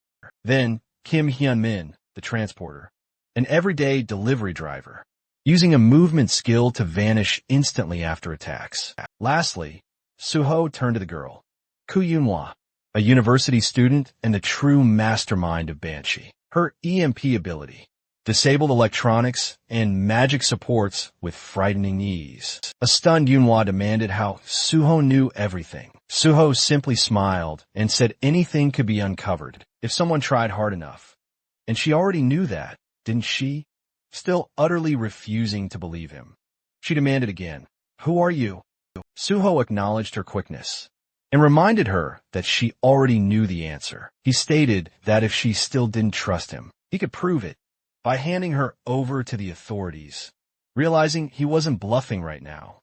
Then, Kim Hyun-min, the transporter, an everyday delivery driver, using a movement skill to vanish instantly after attacks. Lastly, Suho turned to the girl, Ku Yunhwa, a university student and the true mastermind of Banshee. Her EMP ability disabled electronics and magic supports with frightening ease. A stunned Yunhwa demanded how Suho knew everything. Suho simply smiled and said anything could be uncovered if someone tried hard enough. And she already knew that, didn't she? Still utterly refusing to believe him, she demanded again, Who are you? Suho acknowledged her quickness and reminded her that she already knew the answer. He stated that if she still didn't trust him, he could prove it by handing her over to the authorities. Realizing he wasn't bluffing right now,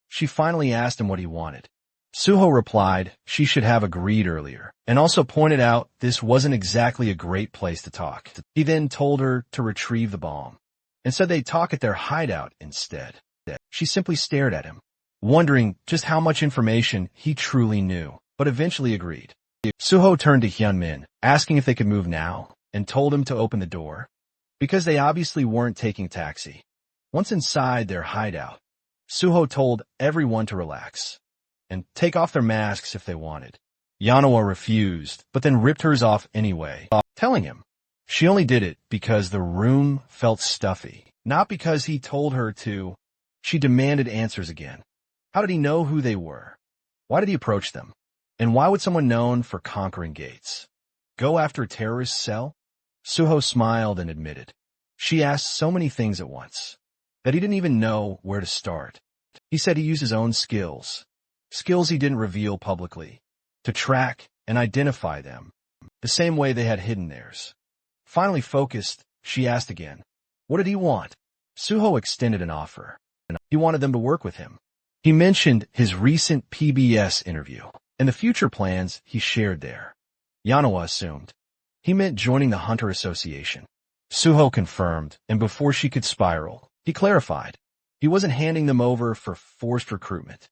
she finally asked him what he wanted. Suho replied she should have agreed earlier, and also pointed out this wasn't exactly a great place to talk. He then told her to retrieve the bomb, and said they'd talk at their hideout instead. She simply stared at him, wondering just how much information he truly knew, but eventually agreed. Suho turned to Hyun-min, asking if they could move now, and told him to open the door, because they obviously weren't taking a taxi. Once inside their hideout, Suho told everyone to relax and take off their masks if they wanted. Yanawa refused, but then ripped hers off anyway, telling him she only did it because the room felt stuffy, not because he told her to. She demanded answers again. How did he know who they were? Why did he approach them? And why would someone known for conquering gates go after a terrorist cell? Suho smiled and admitted she asked so many things at once that he didn't even know where to start. He said he used his own skills he didn't reveal publicly, to track and identify them, the same way they had hidden theirs. Finally focused, she asked again, what did he want? Suho extended an offer. He wanted them to work with him. He mentioned his recent PBS interview and the future plans he shared there. Yanawa assumed he meant joining the Hunter Association. Suho confirmed, and before she could spiral, he clarified he wasn't handing them over for forced recruitment.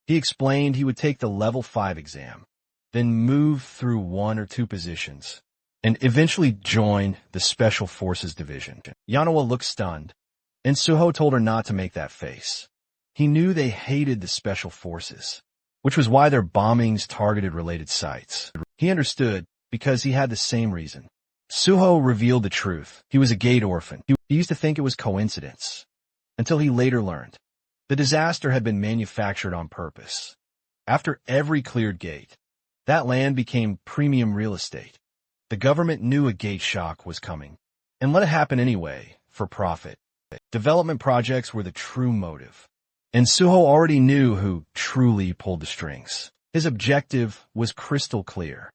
He explained he would take the level 5 exam, then move through 1 or 2 positions, and eventually join the Special Forces Division. Yanawa looked stunned, and Suho told her not to make that face. He knew they hated the Special Forces, which was why their bombings targeted related sites. He understood because he had the same reason. Suho revealed the truth. He was a gate orphan. He used to think it was coincidence, until he later learned the disaster had been manufactured on purpose. After every cleared gate, that land became premium real estate. The government knew a gate shock was coming, and let it happen anyway, for profit. Development projects were the true motive, and Suho already knew who truly pulled the strings. His objective was crystal clear: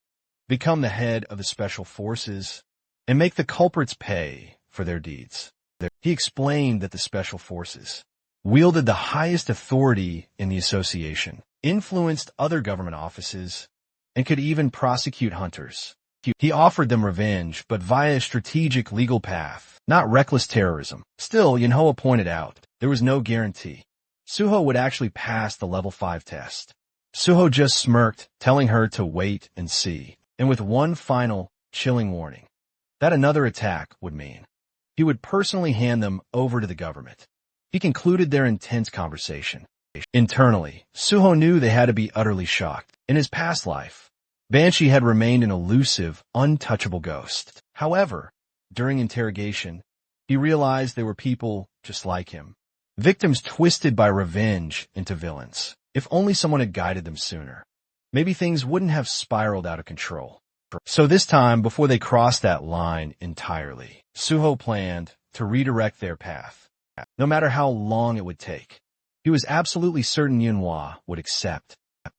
become the head of the Special Forces and make the culprits pay for their deeds. He explained that the special forces wielded the highest authority in the association, influenced other government offices, and could even prosecute hunters. He offered them revenge, but via a strategic legal path, not reckless terrorism. Still, Yunhua pointed out, there was no guarantee Suho would actually pass the level 5 test. Suho just smirked, telling her to wait and see, and with one final, chilling warning, that another attack would mean he would personally hand them over to the government. He concluded their intense conversation. Internally, Suho knew they had to be utterly shocked. In his past life, Banshee had remained an elusive, untouchable ghost. However, during interrogation, he realized there were people just like him. Victims twisted by revenge into villains. If only someone had guided them sooner, maybe things wouldn't have spiraled out of control. So this time, before they crossed that line entirely, Suho planned to redirect their path, no matter how long it would take. He was absolutely certain Yunhua would accept.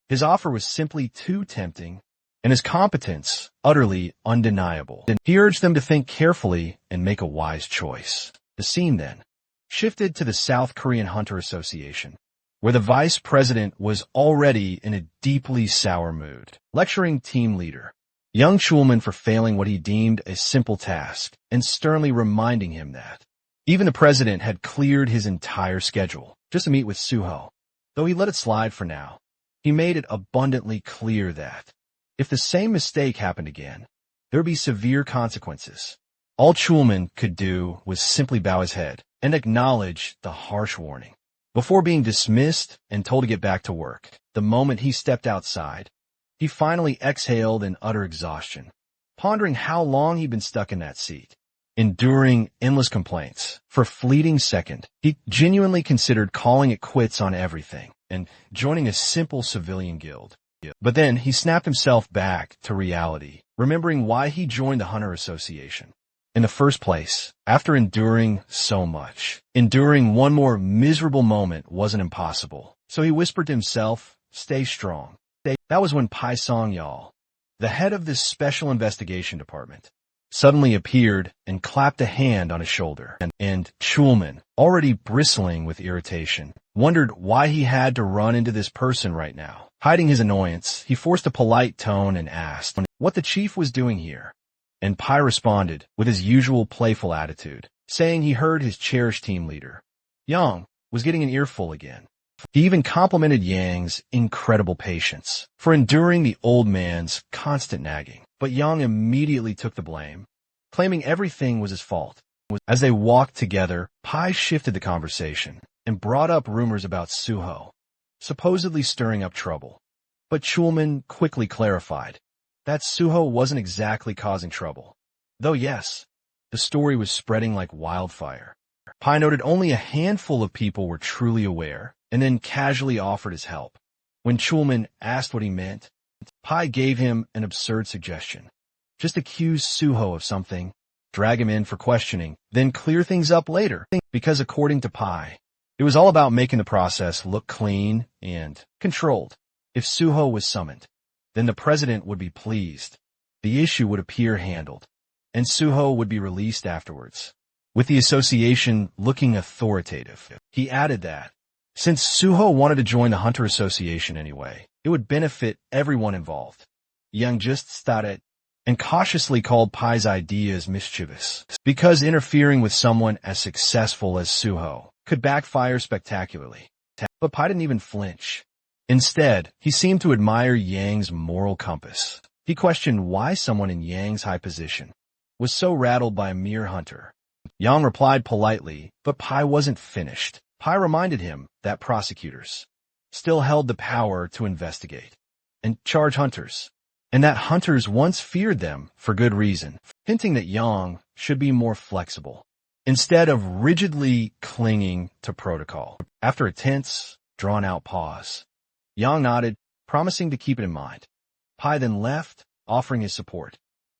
His offer was simply too tempting, and his competence utterly undeniable. He urged them to think carefully and make a wise choice. The scene then shifted to the South Korean Hunter Association, where the vice president was already in a deeply sour mood, lecturing team leader young Schulman for failing what he deemed a simple task, and sternly reminding him that even the president had cleared his entire schedule just to meet with Suho. Though he let it slide for now, he made it abundantly clear that if the same mistake happened again, there would be severe consequences. All Schulman could do was simply bow his head and acknowledge the harsh warning before being dismissed and told to get back to work. The moment he stepped outside, he finally exhaled in utter exhaustion, pondering how long he'd been stuck in that seat, enduring endless complaints. For a fleeting second, he genuinely considered calling it quits on everything and joining a simple civilian guild. But then he snapped himself back to reality, remembering why he joined the Hunter Association. In the first place, after enduring so much, enduring one more miserable moment wasn't impossible. So he whispered to himself, stay strong. That was when Pai Song-yal, the head of this special investigation department, suddenly appeared and clapped a hand on his shoulder. And Schulman, already bristling with irritation, wondered why he had to run into this person right now. Hiding his annoyance, he forced a polite tone and asked what the chief was doing here. And Pai responded with his usual playful attitude, saying he heard his cherished team leader, Yang, was getting an earful again. He even complimented Yang's incredible patience for enduring the old man's constant nagging. But Yang immediately took the blame, claiming everything was his fault. As they walked together, Pai shifted the conversation and brought up rumors about Suho, supposedly stirring up trouble. But Schulman quickly clarified that Suho wasn't exactly causing trouble. Though yes, the story was spreading like wildfire. Pai noted only a handful of people were truly aware, and then casually offered his help. When Schulman asked what he meant, Pai gave him an absurd suggestion. Just accuse Suho of something, drag him in for questioning, then clear things up later. Because according to Pai, it was all about making the process look clean and controlled. If Suho was summoned, then the president would be pleased. The issue would appear handled, and Suho would be released afterwards, with the association looking authoritative. He added that, since Suho wanted to join the Hunter Association anyway, it would benefit everyone involved. Yang just started and cautiously called Pai's ideas mischievous, because interfering with someone as successful as Suho could backfire spectacularly. But Pai didn't even flinch. Instead, he seemed to admire Yang's moral compass. He questioned why someone in Yang's high position was so rattled by a mere hunter. Yang replied politely, but Pai wasn't finished. Pai reminded him that prosecutors still held the power to investigate and charge hunters, and that hunters once feared them for good reason, hinting that Yang should be more flexible, instead of rigidly clinging to protocol. After a tense, drawn-out pause, Yang nodded, promising to keep it in mind. Pai then left, offering his support,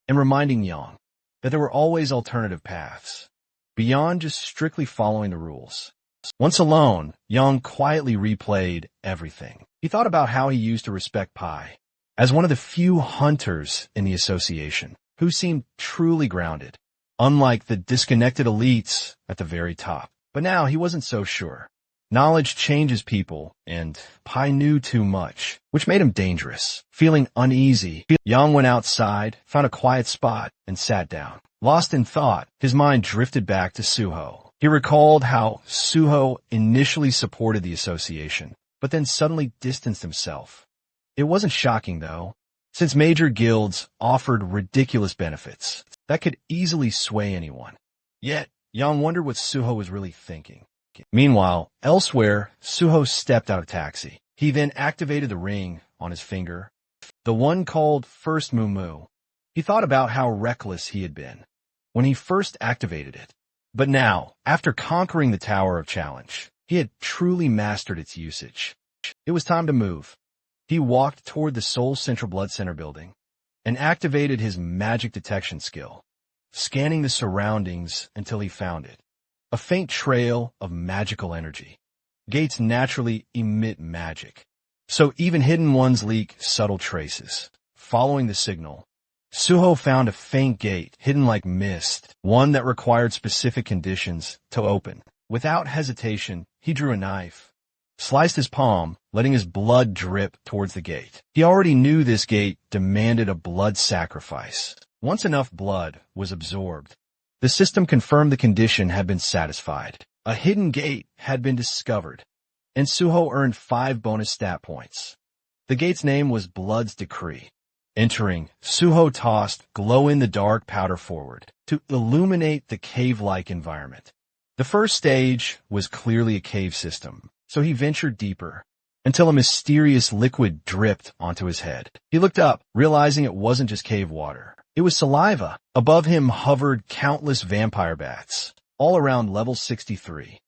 and reminding Yang that there were always alternative paths, beyond just strictly following the rules. Once alone, Yang quietly replayed everything. He thought about how he used to respect Pai as one of the few hunters in the association who seemed truly grounded, unlike the disconnected elites at the very top. But now he wasn't so sure. Knowledge changes people, and Pai knew too much, which made him dangerous. Feeling uneasy, Yang went outside, found a quiet spot, and sat down. Lost in thought, his mind drifted back to Suho. He recalled how Suho initially supported the association, but then suddenly distanced himself. It wasn't shocking, though, since major guilds offered ridiculous benefits that could easily sway anyone. Yet, Yang wondered what Suho was really thinking. Meanwhile, elsewhere, Suho stepped out of taxi. He then activated the ring on his finger, the one called First Mumu. He thought about how reckless he had been when he first activated it. But now, after conquering the Tower of Challenge, he had truly mastered its usage. It was time to move. He walked toward the Seoul Central Blood Center building and activated his magic detection skill, scanning the surroundings until he found it. A faint trail of magical energy. Gates naturally emit magic, so even hidden ones leak subtle traces. Following the signal, Suho found a faint gate hidden like mist, one that required specific conditions to open. Without hesitation, he drew a knife, sliced his palm, letting his blood drip towards the gate. He already knew this gate demanded a blood sacrifice. Once enough blood was absorbed, the system confirmed the condition had been satisfied. A hidden gate had been discovered, and Suho earned 5 bonus stat points. The gate's name was Blood's Decree. Entering, Suho tossed glow-in-the-dark powder forward to illuminate the cave-like environment. The first stage was clearly a cave system, so he ventured deeper until a mysterious liquid dripped onto his head. He looked up, realizing it wasn't just cave water. It was saliva. Above him hovered countless vampire bats, all around level 63.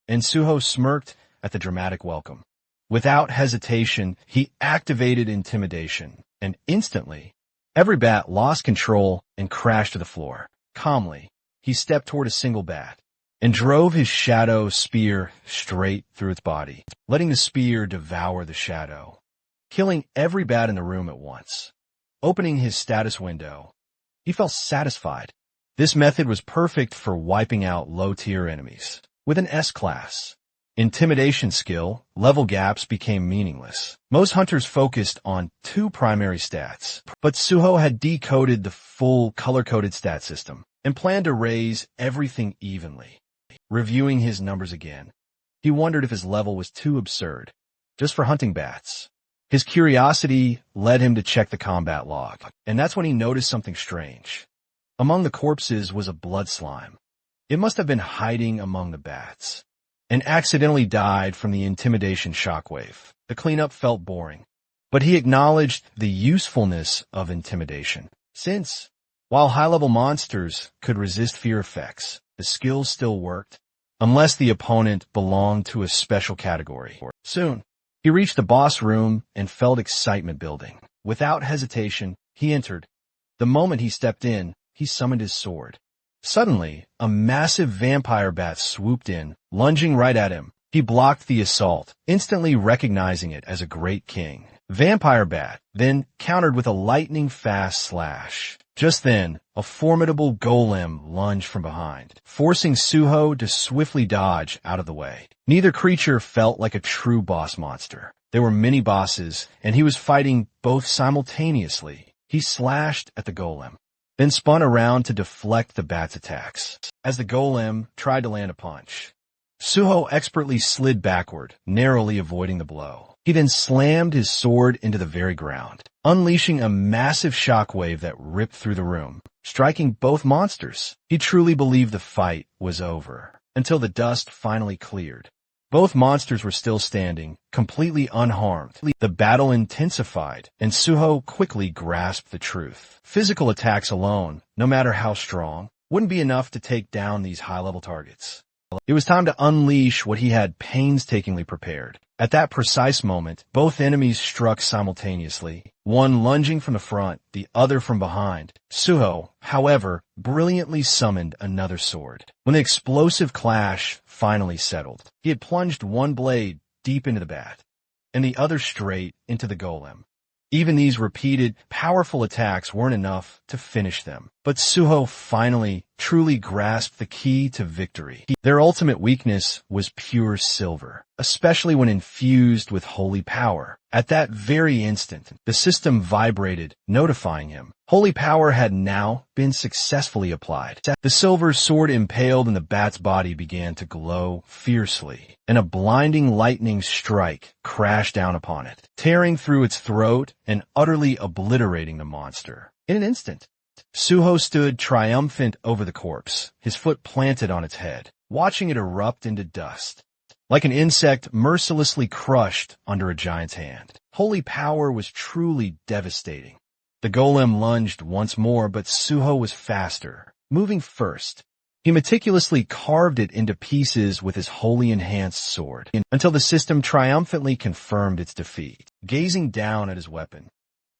And Suho smirked at the dramatic welcome. Without hesitation, he activated intimidation, and instantly, every bat lost control and crashed to the floor. Calmly, he stepped toward a single bat and drove his shadow spear straight through its body, letting the spear devour the shadow, killing every bat in the room at once. Opening his status window, he felt satisfied. This method was perfect for wiping out low-tier enemies. With an S-class intimidation skill, level gaps became meaningless. Most hunters focused on 2 primary stats, but Suho had decoded the full color-coded stat system and planned to raise everything evenly. Reviewing his numbers again, he wondered if his level was too absurd, just for hunting bats. His curiosity led him to check the combat log, and that's when he noticed something strange. Among the corpses was a blood slime. It must have been hiding among the bats, and accidentally died from the intimidation shockwave. The cleanup felt boring, but he acknowledged the usefulness of intimidation, since, while high-level monsters could resist fear effects, the skills still worked, unless the opponent belonged to a special category. Soon, he reached the boss room and felt excitement building. Without hesitation, he entered. The moment he stepped in, he summoned his sword. Suddenly, a massive vampire bat swooped in, lunging right at him. He blocked the assault, instantly recognizing it as a great king. Vampire bat then countered with a lightning-fast slash. Just then, a formidable golem lunged from behind, forcing Suho to swiftly dodge out of the way. Neither creature felt like a true boss monster. There were many bosses, and he was fighting both simultaneously. He slashed at the golem, then spun around to deflect the bat's attacks. As the golem tried to land a punch, Suho expertly slid backward, narrowly avoiding the blow. He then slammed his sword into the very ground, unleashing a massive shockwave that ripped through the room, striking both monsters. He truly believed the fight was over, until the dust finally cleared. Both monsters were still standing, completely unharmed. The battle intensified, and Suho quickly grasped the truth. Physical attacks alone, no matter how strong, wouldn't be enough to take down these high-level targets. It was time to unleash what he had painstakingly prepared. At that precise moment, both enemies struck simultaneously, one lunging from the front, the other from behind. Suho, however, brilliantly summoned another sword. When the explosive clash finally settled, he had plunged one blade deep into the bat, and the other straight into the golem. Even these repeated, powerful attacks weren't enough to finish them. But Suho finally, truly grasped the key to victory. Their ultimate weakness was pure silver, especially when infused with holy power. At that very instant, the system vibrated, notifying him. Holy power had now been successfully applied. The silver sword impaled in the bat's body began to glow fiercely, and a blinding lightning strike crashed down upon it, tearing through its throat and utterly obliterating the monster. In an instant, Suho stood triumphant over the corpse, his foot planted on its head, watching it erupt into dust, like an insect mercilessly crushed under a giant's hand. Holy power was truly devastating. The golem lunged once more, but Suho was faster, moving first. He meticulously carved it into pieces with his wholly enhanced sword, until the system triumphantly confirmed its defeat. Gazing down at his weapon,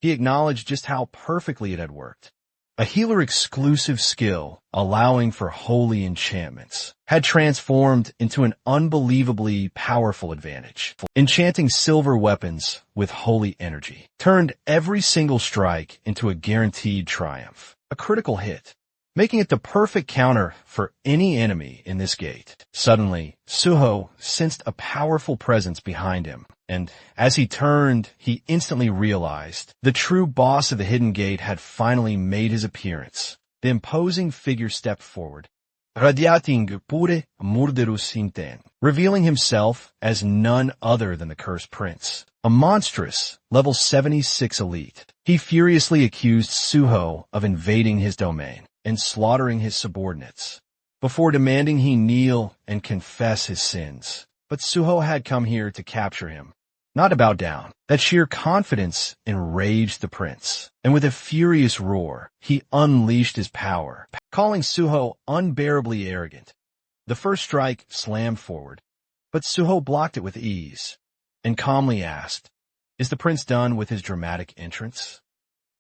he acknowledged just how perfectly it had worked. A healer-exclusive skill, allowing for holy enchantments, had transformed into an unbelievably powerful advantage. Enchanting silver weapons with holy energy turned every single strike into a guaranteed triumph, a critical hit, making it the perfect counter for any enemy in this gate. Suddenly, Suho sensed a powerful presence behind him, and as he turned, he instantly realized the true boss of the hidden gate had finally made his appearance. The imposing figure stepped forward, radiating pure murderus inten, revealing himself as none other than the Cursed Prince, a monstrous, level 76 elite. He furiously accused Suho of invading his domain and slaughtering his subordinates, before demanding he kneel and confess his sins. But Suho had come here to capture him, not to bow down. That sheer confidence enraged the prince, and with a furious roar, he unleashed his power, calling Suho unbearably arrogant. The first strike slammed forward, but Suho blocked it with ease, and calmly asked, "Is the prince done with his dramatic entrance?"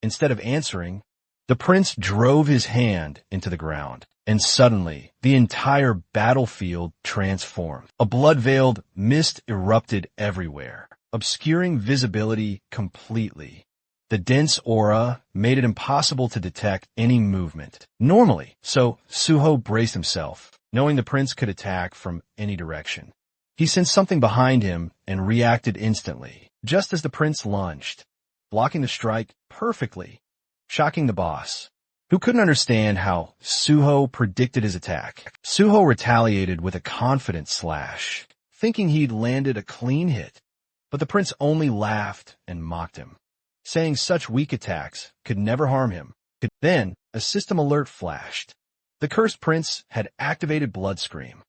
Instead of answering, the prince drove his hand into the ground, and suddenly the entire battlefield transformed. A blood-veiled mist erupted everywhere, obscuring visibility completely. The dense aura made it impossible to detect any movement normally, so Suho braced himself, knowing the prince could attack from any direction. He sensed something behind him and reacted instantly, just as the prince lunged, blocking the strike perfectly, shocking the boss, who couldn't understand how Suho predicted his attack. Suho retaliated with a confident slash, thinking he'd landed a clean hit, but the prince only laughed and mocked him, saying such weak attacks could never harm him. Then, a system alert flashed. The Cursed Prince had activated Blood Scream.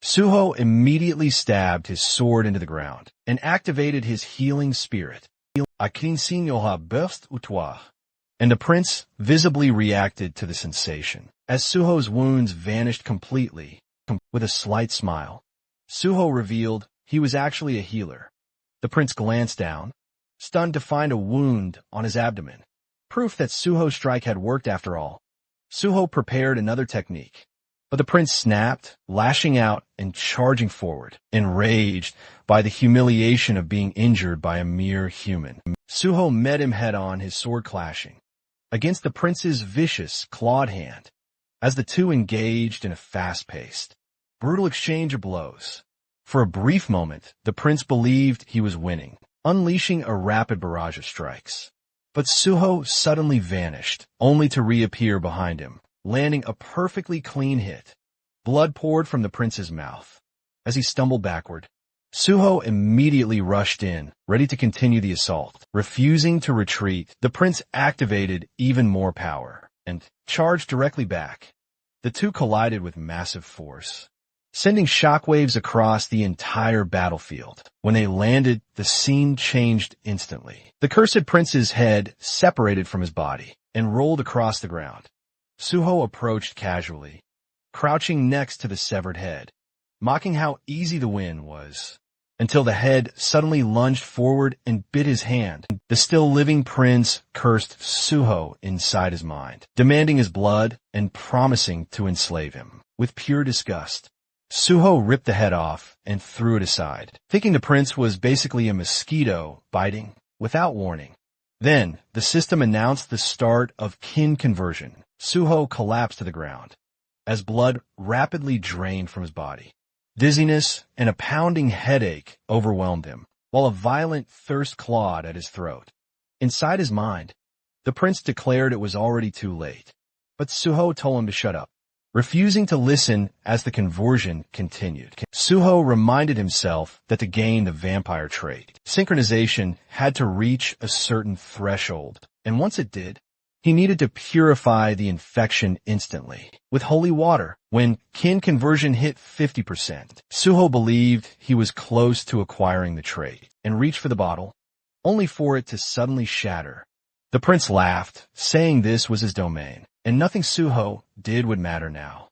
Suho immediately stabbed his sword into the ground and activated his healing spirit. And the prince visibly reacted to the sensation, as Suho's wounds vanished completely. With a slight smile, Suho revealed he was actually a healer. The prince glanced down, stunned to find a wound on his abdomen, proof that Suho's strike had worked after all. Suho prepared another technique, but the prince snapped, lashing out and charging forward, enraged by the humiliation of being injured by a mere human. Suho met him head-on, his sword clashing against the prince's vicious, clawed hand, as the two engaged in a fast-paced, brutal exchange of blows. For a brief moment, the prince believed he was winning, unleashing a rapid barrage of strikes. But Suho suddenly vanished, only to reappear behind him, landing a perfectly clean hit. Blood poured from the prince's mouth. As he stumbled backward, Suho immediately rushed in, ready to continue the assault. Refusing to retreat, the prince activated even more power and charged directly back. The two collided with massive force, sending shockwaves across the entire battlefield. When they landed, the scene changed instantly. The Cursed Prince's head separated from his body and rolled across the ground. Suho approached casually, crouching next to the severed head, mocking how easy the win was, until the head suddenly lunged forward and bit his hand. The still living prince cursed Suho inside his mind, demanding his blood and promising to enslave him. With pure disgust, Suho ripped the head off and threw it aside, thinking the prince was basically a mosquito biting without warning. Then, the system announced the start of kin conversion. Suho collapsed to the ground as blood rapidly drained from his body. Dizziness and a pounding headache overwhelmed him, while a violent thirst clawed at his throat. Inside his mind, the prince declared it was already too late, but Suho told him to shut up, refusing to listen as the conversion continued. Suho reminded himself that to gain the vampire trait, synchronization had to reach a certain threshold, and once it did, he needed to purify the infection instantly with holy water. When kin conversion hit 50%, Suho believed he was close to acquiring the trait and reached for the bottle, only for it to suddenly shatter. The prince laughed, saying this was his domain, and nothing Suho did would matter now.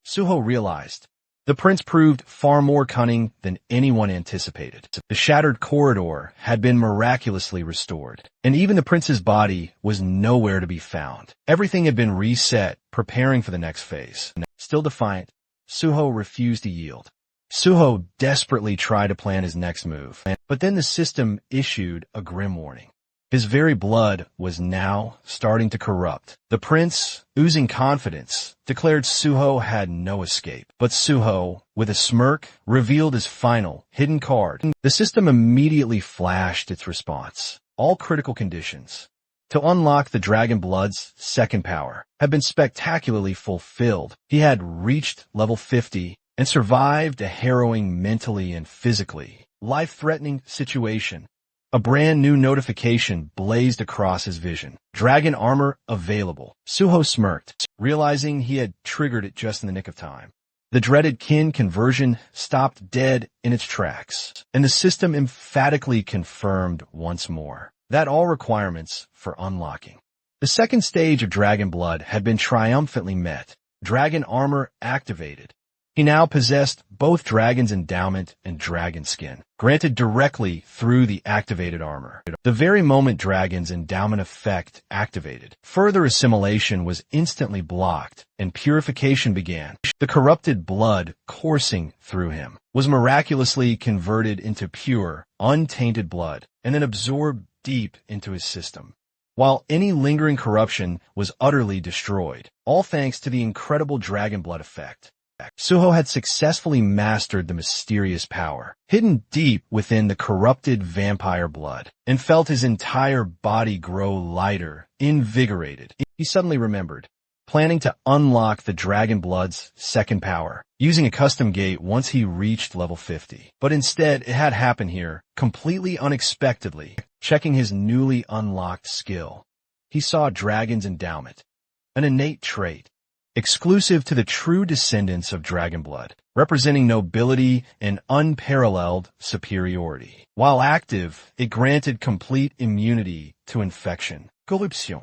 Suho realized the prince proved far more cunning than anyone anticipated. The shattered corridor had been miraculously restored, and even the prince's body was nowhere to be found. Everything had been reset, preparing for the next phase. Still defiant, Suho refused to yield. Suho desperately tried to plan his next move, but then the system issued a grim warning. His very blood was now starting to corrupt. The prince, oozing confidence, declared Suho had no escape. But Suho, with a smirk, revealed his final, hidden card. The system immediately flashed its response. All critical conditions to unlock the Dragon Blood's second power had been spectacularly fulfilled. He had reached level 50 and survived a harrowing mentally and physically, life-threatening situation. A brand new notification blazed across his vision. Dragon armor available. Suho smirked, realizing he had triggered it just in the nick of time. The dreaded kin conversion stopped dead in its tracks, and the system emphatically confirmed once more that all requirements for unlocking the second stage of Dragon Blood had been triumphantly met. Dragon armor activated. He now possessed both Dragon's Endowment and Dragon Skin, granted directly through the activated armor. The very moment Dragon's Endowment effect activated, further assimilation was instantly blocked, and purification began. The corrupted blood coursing through him was miraculously converted into pure, untainted blood, and then absorbed deep into his system, while any lingering corruption was utterly destroyed, all thanks to the incredible Dragon Blood effect. Suho had successfully mastered the mysterious power hidden deep within the corrupted vampire blood, and felt his entire body grow lighter, invigorated. He suddenly remembered planning to unlock the Dragon Blood's second power, using a custom gate once he reached level 50. But instead, it had happened here, completely unexpectedly. Checking his newly unlocked skill, he saw Dragon's Endowment, an innate trait exclusive to the true descendants of Dragon Blood, representing nobility and unparalleled superiority. While active, it granted complete immunity to infection, corruption,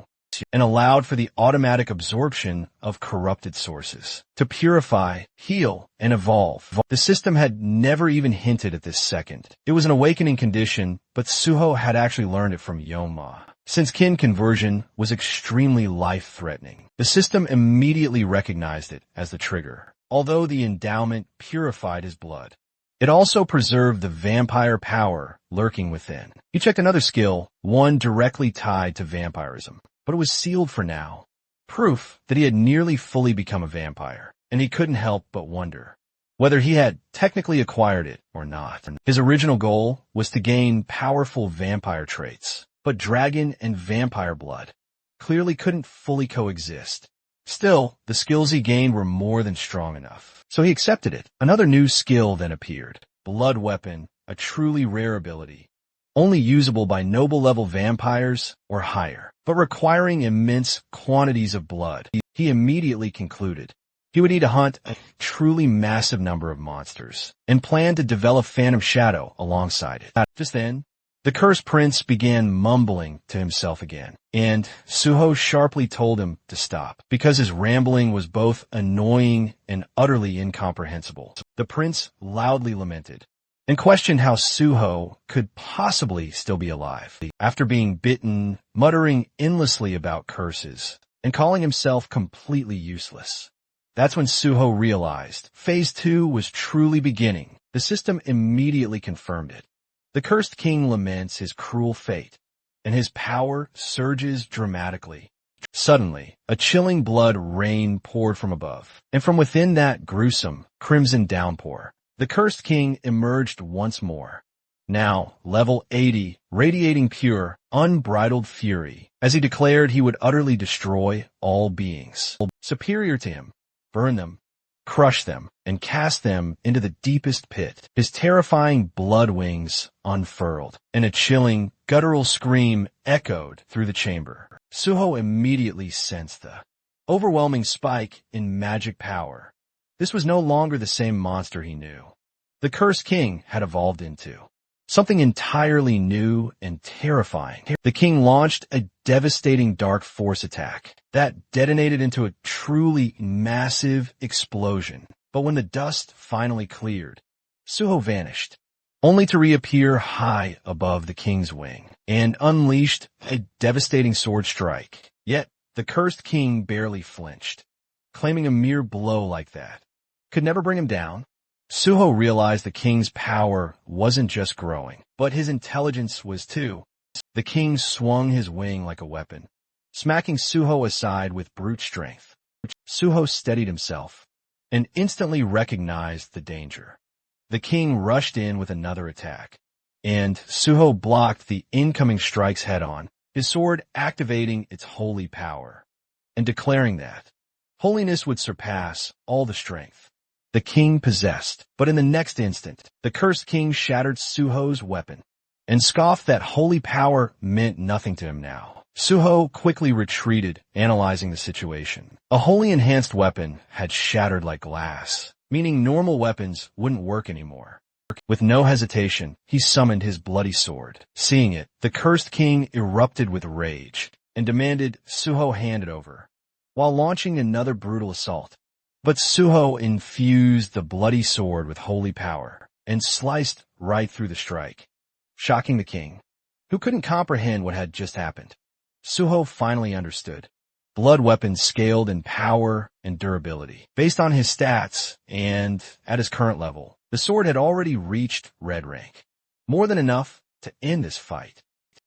and allowed for the automatic absorption of corrupted sources to purify, heal, and evolve. The system had never even hinted at this second. It was an awakening condition, but Suho had actually learned it from Yoma. Since kin conversion was extremely life-threatening, the system immediately recognized it as the trigger. Although the endowment purified his blood, it also preserved the vampire power lurking within. He checked another skill, one directly tied to vampirism, but it was sealed for now. Proof that he had nearly fully become a vampire, and he couldn't help but wonder whether he had technically acquired it or not. His original goal was to gain powerful vampire traits, but dragon and vampire blood clearly couldn't fully coexist. Still, the skills he gained were more than strong enough, so he accepted it. Another new skill then appeared, Blood Weapon, a truly rare ability, only usable by noble-level vampires or higher, but requiring immense quantities of blood. He immediately concluded he would need to hunt a truly massive number of monsters, and planned to develop Phantom Shadow alongside it. Just then, the Cursed Prince began mumbling to himself again, and Suho sharply told him to stop, because his rambling was both annoying and utterly incomprehensible. The prince loudly lamented, and questioned how Suho could possibly still be alive, after being bitten, muttering endlessly about curses, and calling himself completely useless. That's when Suho realized Phase 2 was truly beginning. The system immediately confirmed it. The Cursed King laments his cruel fate, and his power surges dramatically. Suddenly, a chilling blood rain poured from above, and from within that gruesome, crimson downpour, the cursed king emerged once more. Now, level 80, radiating pure, unbridled fury, as he declared he would utterly destroy all beings superior to him, burn them, crush them, and cast them into the deepest pit. His terrifying blood wings unfurled, and a chilling, guttural scream echoed through the chamber. Suho immediately sensed the overwhelming spike in magic power. This was no longer the same monster he knew. The Cursed King had evolved into something entirely new and terrifying. The king launched a devastating dark force attack that detonated into a truly massive explosion. But when the dust finally cleared, Suho vanished, only to reappear high above the king's wing and unleashed a devastating sword strike. Yet, the cursed king barely flinched, claiming a mere blow like that could never bring him down. Suho realized the king's power wasn't just growing, but his intelligence was too. The king swung his wing like a weapon, smacking Suho aside with brute strength. Suho steadied himself and instantly recognized the danger. The king rushed in with another attack, and Suho blocked the incoming strikes head-on, his sword activating its holy power, and declaring that holiness would surpass all the strength the king possessed. But in the next instant, the cursed king shattered Suho's weapon and scoffed that holy power meant nothing to him now. Suho quickly retreated, analyzing the situation. A wholly enhanced weapon had shattered like glass, meaning normal weapons wouldn't work anymore. With no hesitation, he summoned his bloody sword. Seeing it, the cursed king erupted with rage and demanded Suho hand it over, while launching another brutal assault. But Suho infused the bloody sword with holy power and sliced right through the strike, shocking the king, who couldn't comprehend what had just happened. Suho finally understood. Blood weapons scaled in power and durability. Based on his stats and at his current level, the sword had already reached red rank, more than enough to end this fight.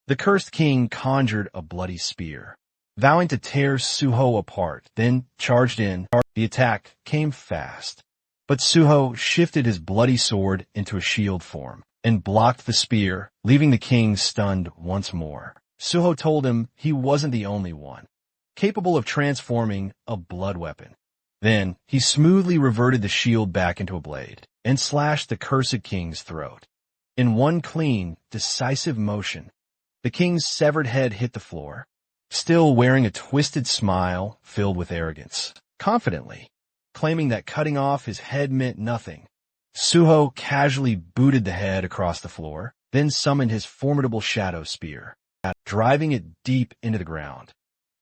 The cursed king conjured a bloody spear, vowing to tear Suho apart, then charged in. The attack came fast, but Suho shifted his bloody sword into a shield form and blocked the spear, leaving the king stunned once more. Suho told him he wasn't the only one capable of transforming a blood weapon. Then he smoothly reverted the shield back into a blade and slashed the cursed king's throat. In one clean, decisive motion, the king's severed head hit the floor, still wearing a twisted smile filled with arrogance. Confidently, claiming that cutting off his head meant nothing, Suho casually booted the head across the floor, then summoned his formidable shadow spear, driving it deep into the ground.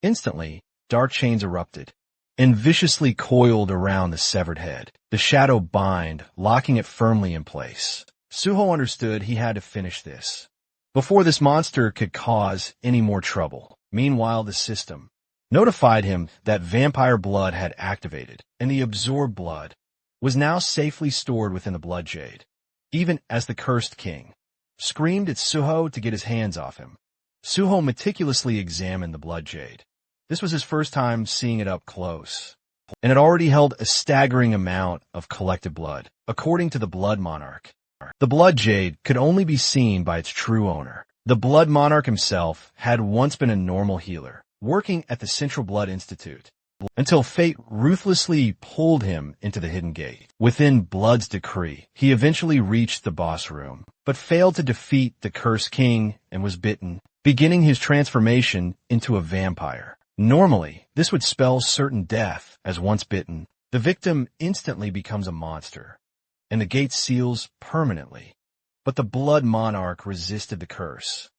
Instantly, dark chains erupted and viciously coiled around the severed head, the shadow bind locking it firmly in place. Suho understood he had to finish this before this monster could cause any more trouble. Meanwhile, the system notified him that vampire blood had activated, and the absorbed blood was now safely stored within the blood jade. Even as the cursed king screamed at Suho to get his hands off him, Suho meticulously examined the blood jade. This was his first time seeing it up close, and it already held a staggering amount of collected blood. According to the Blood Monarch, the blood jade could only be seen by its true owner. The Blood Monarch himself had once been a normal healer, working at the Central Blood Institute, until fate ruthlessly pulled him into the Hidden Gate. Within Blood's decree, he eventually reached the boss room, but failed to defeat the Cursed King and was bitten, beginning his transformation into a vampire. Normally, this would spell certain death, as once bitten, the victim instantly becomes a monster, and the gate seals permanently. But the Blood Monarch resisted the curse,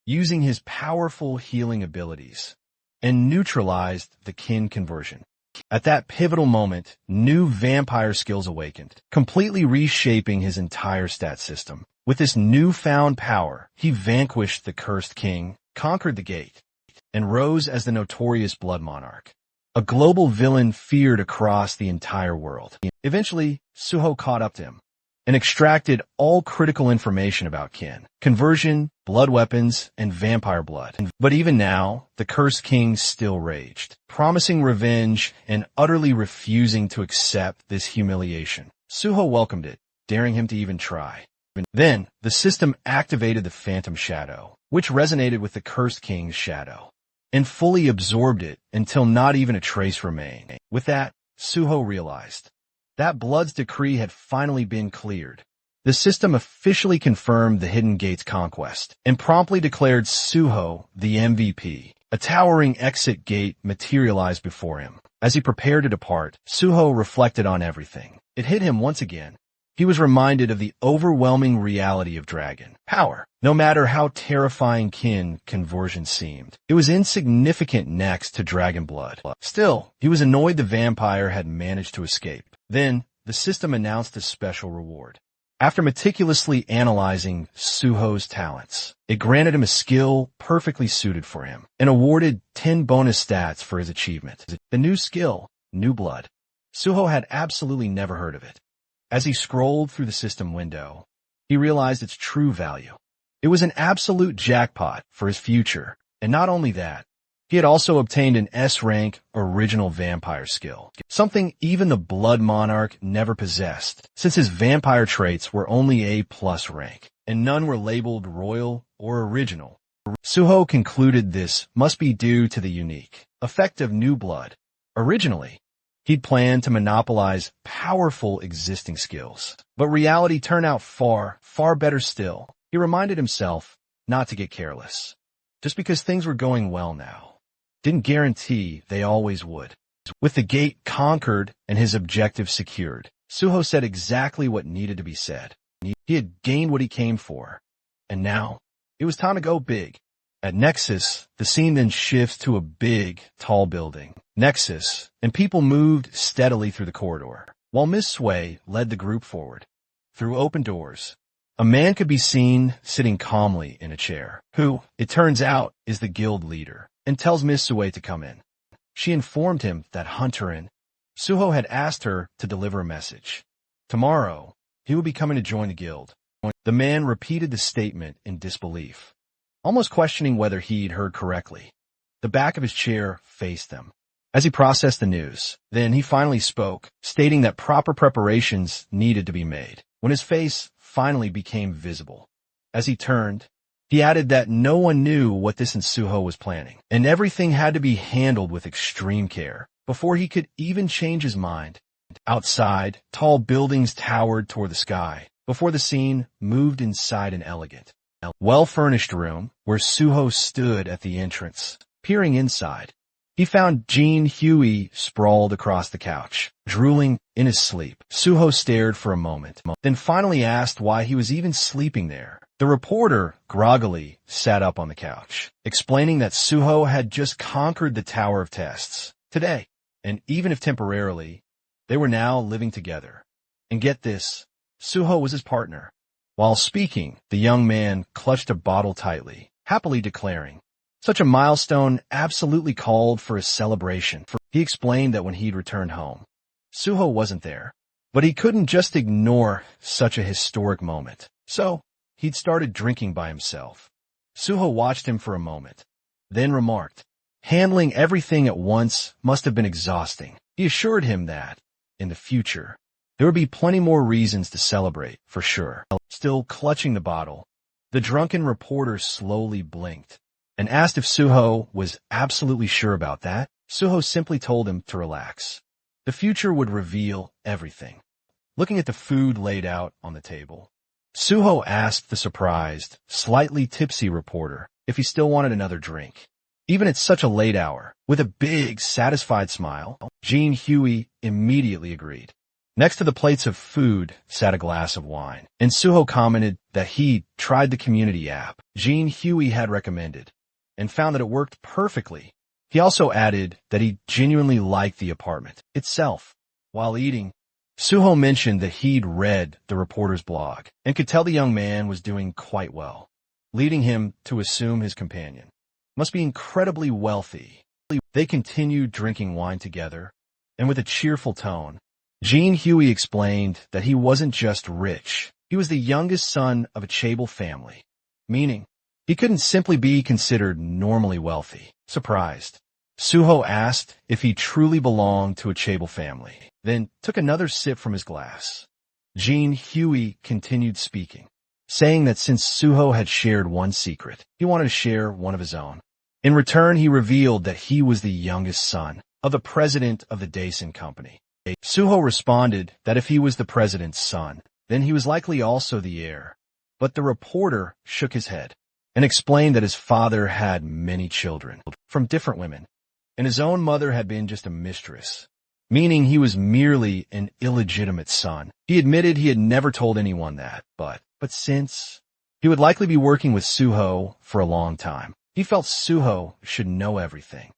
using his powerful healing abilities, and neutralized the kin conversion. At that pivotal moment, new vampire skills awakened, completely reshaping his entire stat system. With this newfound power, he vanquished the Cursed King, conquered the gate, and rose as the notorious Blood Monarch, a global villain feared across the entire world. Eventually, Suho caught up to him, and extracted all critical information about Kin, conversion, blood weapons, and vampire blood. But even now, the Cursed King still raged, promising revenge and utterly refusing to accept this humiliation. Suho welcomed it, daring him to even try. Then, the system activated the Phantom Shadow, which resonated with the Cursed King's shadow, and fully absorbed it until not even a trace remained. With that, Suho realized that Blood's decree had finally been cleared. The system officially confirmed the Hidden Gate's conquest, and promptly declared Suho the MVP. A towering exit gate materialized before him. As he prepared to depart, Suho reflected on everything. It hit him once again. He was reminded of the overwhelming reality of dragon power. No matter how terrifying Kin conversion seemed, it was insignificant next to dragon blood. Still, he was annoyed the vampire had managed to escape. Then, the system announced a special reward. After meticulously analyzing Suho's talents, it granted him a skill perfectly suited for him, and awarded 10 bonus stats for his achievement. The new skill, New Blood. Suho had absolutely never heard of it. As he scrolled through the system window, he realized its true value. It was an absolute jackpot for his future, and not only that, he had also obtained an S-rank original vampire skill, something even the Blood Monarch never possessed, since his vampire traits were only A+ rank, and none were labeled royal or original. Suho concluded this must be due to the unique effect of New Blood. Originally, he'd planned to monopolize powerful existing skills, but reality turned out far better still. He reminded himself not to get careless. Just because things were going well now didn't guarantee they always would. With the gate conquered and his objective secured, Suho said exactly what needed to be said. He had gained what he came for, and now it was time to go big. At Nexus, the scene then shifts to a big, tall building. Nexus, and people moved steadily through the corridor, while Miss Sway led the group forward. Through open doors, a man could be seen sitting calmly in a chair, who, it turns out, is the guild leader, and tells Miss Sway to come in. She informed him that Hunter and Suho had asked her to deliver a message. Tomorrow, he would be coming to join the guild. The man repeated the statement in disbelief, almost questioning whether he'd heard correctly. The back of his chair faced them. As he processed the news, then he finally spoke, stating that proper preparations needed to be made. When his face finally became visible, as he turned, he added that no one knew what this and Suho was planning, and everything had to be handled with extreme care before he could even change his mind. Outside, tall buildings towered toward the sky before the scene moved inside an elegant, well-furnished room where Suho stood at the entrance. Peering inside, he found Jean Huey sprawled across the couch, drooling in his sleep. Suho stared for a moment, then finally asked why he was even sleeping there. The reporter groggily sat up on the couch, explaining that Suho had just conquered the Tower of Tests today, and even if temporarily, they were now living together. And get this, Suho was his partner. While speaking, the young man clutched a bottle tightly, happily declaring, such a milestone absolutely called for a celebration. He explained that when he'd returned home, Suho wasn't there, but he couldn't just ignore such a historic moment. So, he'd started drinking by himself. Suho watched him for a moment, then remarked, handling everything at once must have been exhausting. He assured him that, in the future, there would be plenty more reasons to celebrate, for sure. Still clutching the bottle, the drunken reporter slowly blinked and asked if Suho was absolutely sure about that. Suho simply told him to relax. The future would reveal everything. Looking at the food laid out on the table, Suho asked the surprised, slightly tipsy reporter if he still wanted another drink. Even at such a late hour, with a big, satisfied smile, Jean Huey immediately agreed. Next to the plates of food sat a glass of wine, and Suho commented that he'd tried the community app Jean Huey had recommended, and found that it worked perfectly. He also added that he genuinely liked the apartment itself. While eating, Suho mentioned that he'd read the reporter's blog and could tell the young man was doing quite well, leading him to assume his companion must be incredibly wealthy. They continued drinking wine together, and with a cheerful tone, Jean Huey explained that he wasn't just rich, he was the youngest son of a chaebol family, meaning he couldn't simply be considered normally wealthy. Surprised, Suho asked if he truly belonged to a chaebol family, then took another sip from his glass. Jean Huey continued speaking, saying that since Suho had shared one secret, he wanted to share one of his own. In return, he revealed that he was the youngest son of the president of the Daisen company. Suho responded that if he was the president's son, then he was likely also the heir. But the reporter shook his head and explained that his father had many children from different women, and his own mother had been just a mistress, meaning he was merely an illegitimate son. He admitted he had never told anyone that, but since he would likely be working with Suho for a long time, he felt Suho should know everything.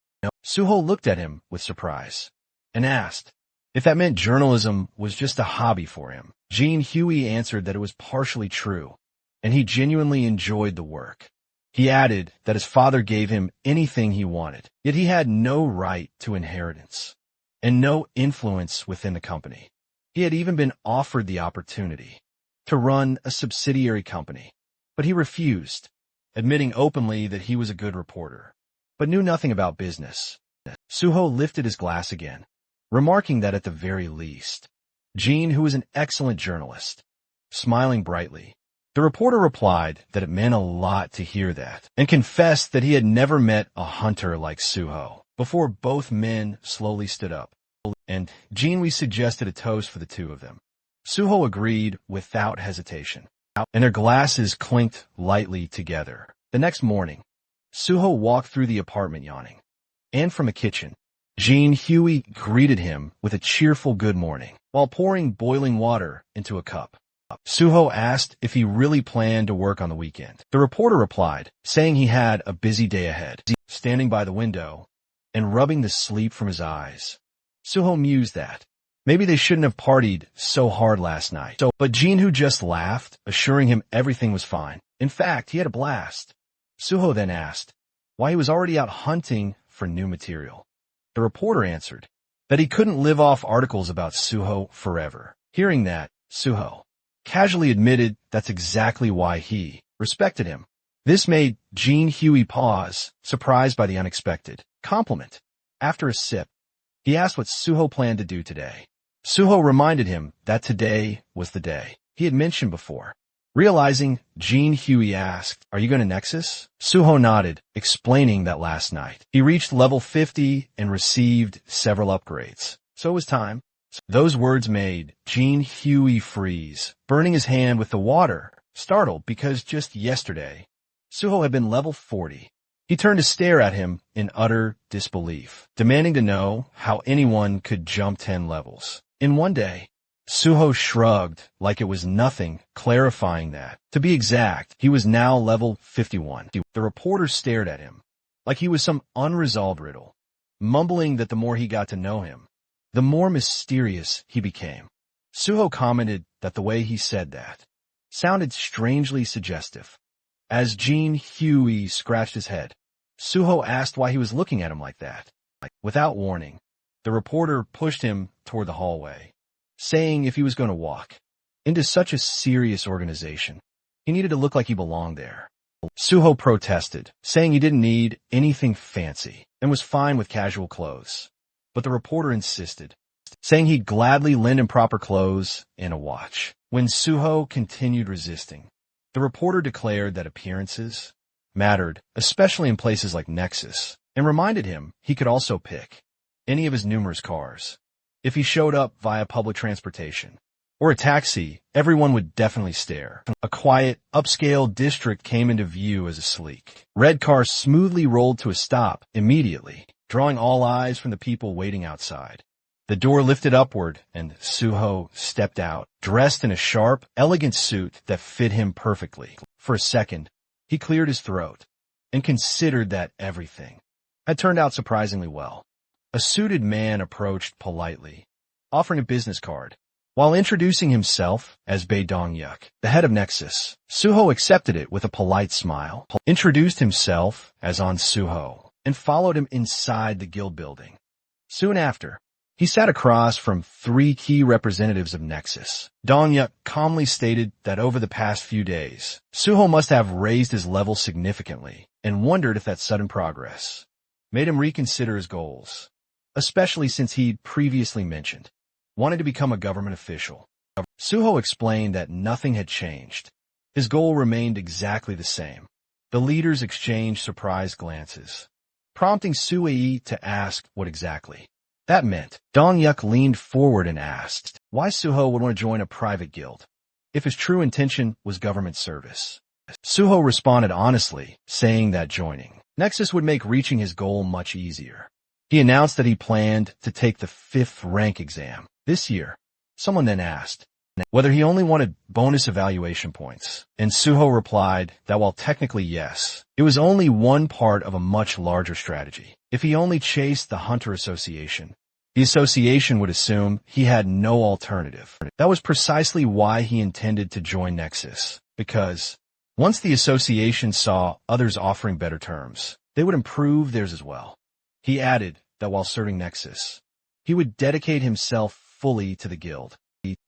Suho looked at him with surprise and asked if that meant journalism was just a hobby for him. Jean Huey answered that it was partially true, and he genuinely enjoyed the work. He added that his father gave him anything he wanted, yet he had no right to inheritance and no influence within the company. He had even been offered the opportunity to run a subsidiary company, but he refused, admitting openly that he was a good reporter, but knew nothing about business. Suho lifted his glass again, remarking that at the very least, Jean, who was an excellent journalist, smiling brightly. The reporter replied that it meant a lot to hear that, and confessed that he had never met a hunter like Suho. Before both men slowly stood up, and Jean suggested a toast for the two of them. Suho agreed without hesitation, and their glasses clinked lightly together. The next morning, Suho walked through the apartment yawning, and from a kitchen, Jean Huey greeted him with a cheerful good morning while pouring boiling water into a cup. Suho asked if he really planned to work on the weekend. The reporter replied, saying he had a busy day ahead, standing by the window and rubbing the sleep from his eyes. Suho mused that maybe they shouldn't have partied so hard last night. But Jean just laughed, assuring him everything was fine. In fact, he had a blast. Suho then asked why he was already out hunting for new material. The reporter answered that he couldn't live off articles about Suho forever. Hearing that, Suho casually admitted that's exactly why he respected him. This made Jean Huey pause, surprised by the unexpected compliment. After a sip, he asked what Suho planned to do today. Suho reminded him that today was the day he had mentioned before. Realizing, Jean Huey asked, "Are you going to Nexus?" Suho nodded, explaining that last night he reached level 50 and received several upgrades. So it was time. Those words made Jean Huey freeze, burning his hand with the water, startled because just yesterday, Suho had been level 40. He turned to stare at him in utter disbelief, demanding to know how anyone could jump 10 levels in one day. Suho shrugged like it was nothing, clarifying that, to be exact, he was now level 51. The reporter stared at him like he was some unresolved riddle, mumbling that the more he got to know him, the more mysterious he became. Suho commented that the way he said that sounded strangely suggestive. As Jean Huey scratched his head, Suho asked why he was looking at him like that. Without warning, the reporter pushed him toward the hallway, saying if he was going to walk into such a serious organization, he needed to look like he belonged there. Suho protested, saying he didn't need anything fancy and was fine with casual clothes. But the reporter insisted, saying he'd gladly lend him proper clothes and a watch. When Suho continued resisting, the reporter declared that appearances mattered, especially in places like Nexus, and reminded him he could also pick any of his numerous cars. If he showed up via public transportation or a taxi, everyone would definitely stare. A quiet, upscale district came into view as a sleek red car smoothly rolled to a stop immediately, drawing all eyes from the people waiting outside. The door lifted upward, and Suho stepped out, dressed in a sharp, elegant suit that fit him perfectly. For a second, he cleared his throat and considered that everything had turned out surprisingly well. A suited man approached politely, offering a business card. While introducing himself as Bae Dong-yuk, the head of Nexus, Suho accepted it with a polite smile, introduced himself as An Suho, and followed him inside the guild building. Soon after, He sat across from three key representatives of Nexus. Dong-yuk calmly stated that over the past few days, Suho must have raised his level significantly and wondered if that sudden progress made him reconsider his goals, especially since he'd previously mentioned wanting to become a government official. Suho explained that nothing had changed. His goal remained exactly the same. The leaders exchanged surprised glances, prompting Sui to ask what exactly that meant. Dong-yuk leaned forward and asked why Suho would want to join a private guild if his true intention was government service. Suho responded honestly, saying that joining Nexus would make reaching his goal much easier. He announced that he planned to take the 5th rank exam this year. Someone then asked whether he only wanted bonus evaluation points, and Suho replied that while technically yes, it was only one part of a much larger strategy. If he only chased the Hunter Association, the association would assume he had no alternative. That was precisely why he intended to join Nexus, because once the association saw others offering better terms, they would improve theirs as well. He added that while serving Nexus, he would dedicate himself fully to the guild,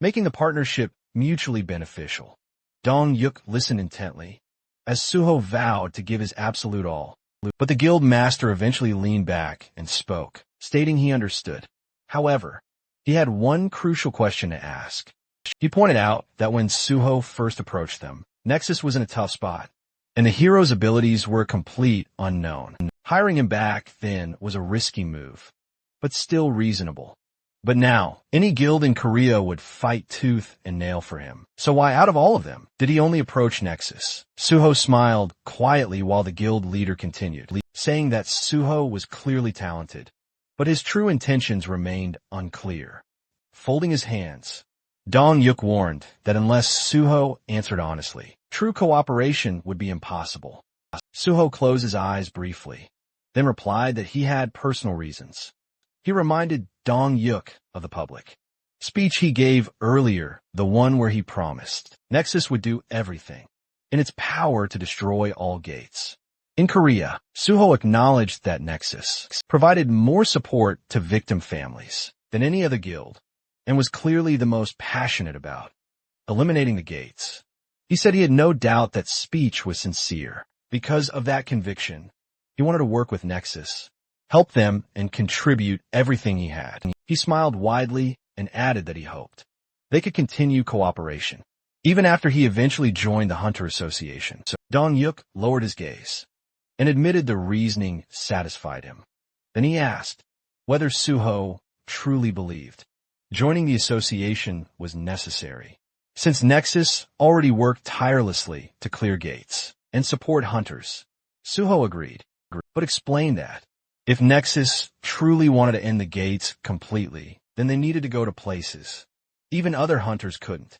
making the partnership mutually beneficial. Dong-yuk listened intently, as Suho vowed to give his absolute all. But the guild master eventually leaned back and spoke, stating he understood. However, he had one crucial question to ask. He pointed out that when Suho first approached them, Nexus was in a tough spot, and the hero's abilities were a complete unknown. Hiring him back then was a risky move, but still reasonable. But now, any guild in Korea would fight tooth and nail for him. So why, out of all of them, did he only approach Nexus? Suho smiled quietly while the guild leader continued, saying that Suho was clearly talented, but his true intentions remained unclear. Folding his hands, Dong-yuk warned that unless Suho answered honestly, true cooperation would be impossible. Suho closed his eyes briefly, then replied that he had personal reasons. He reminded Dong-yuk of the public speech he gave earlier, the one where he promised Nexus would do everything in its power to destroy all gates. In Korea, Suho acknowledged that Nexus provided more support to victim families than any other guild, and was clearly the most passionate about eliminating the gates. He said he had no doubt that speech was sincere. Because of that conviction, he wanted to work with Nexus, help them, and contribute everything he had. He smiled widely and added that he hoped they could continue cooperation, even after he eventually joined the Hunter Association. So Dong-yuk lowered his gaze and admitted the reasoning satisfied him. Then he asked whether Suho truly believed joining the association was necessary, since Nexus already worked tirelessly to clear gates and support hunters. Suho agreed, but explained that if Nexus truly wanted to end the gates completely, then they needed to go to places even other hunters couldn't,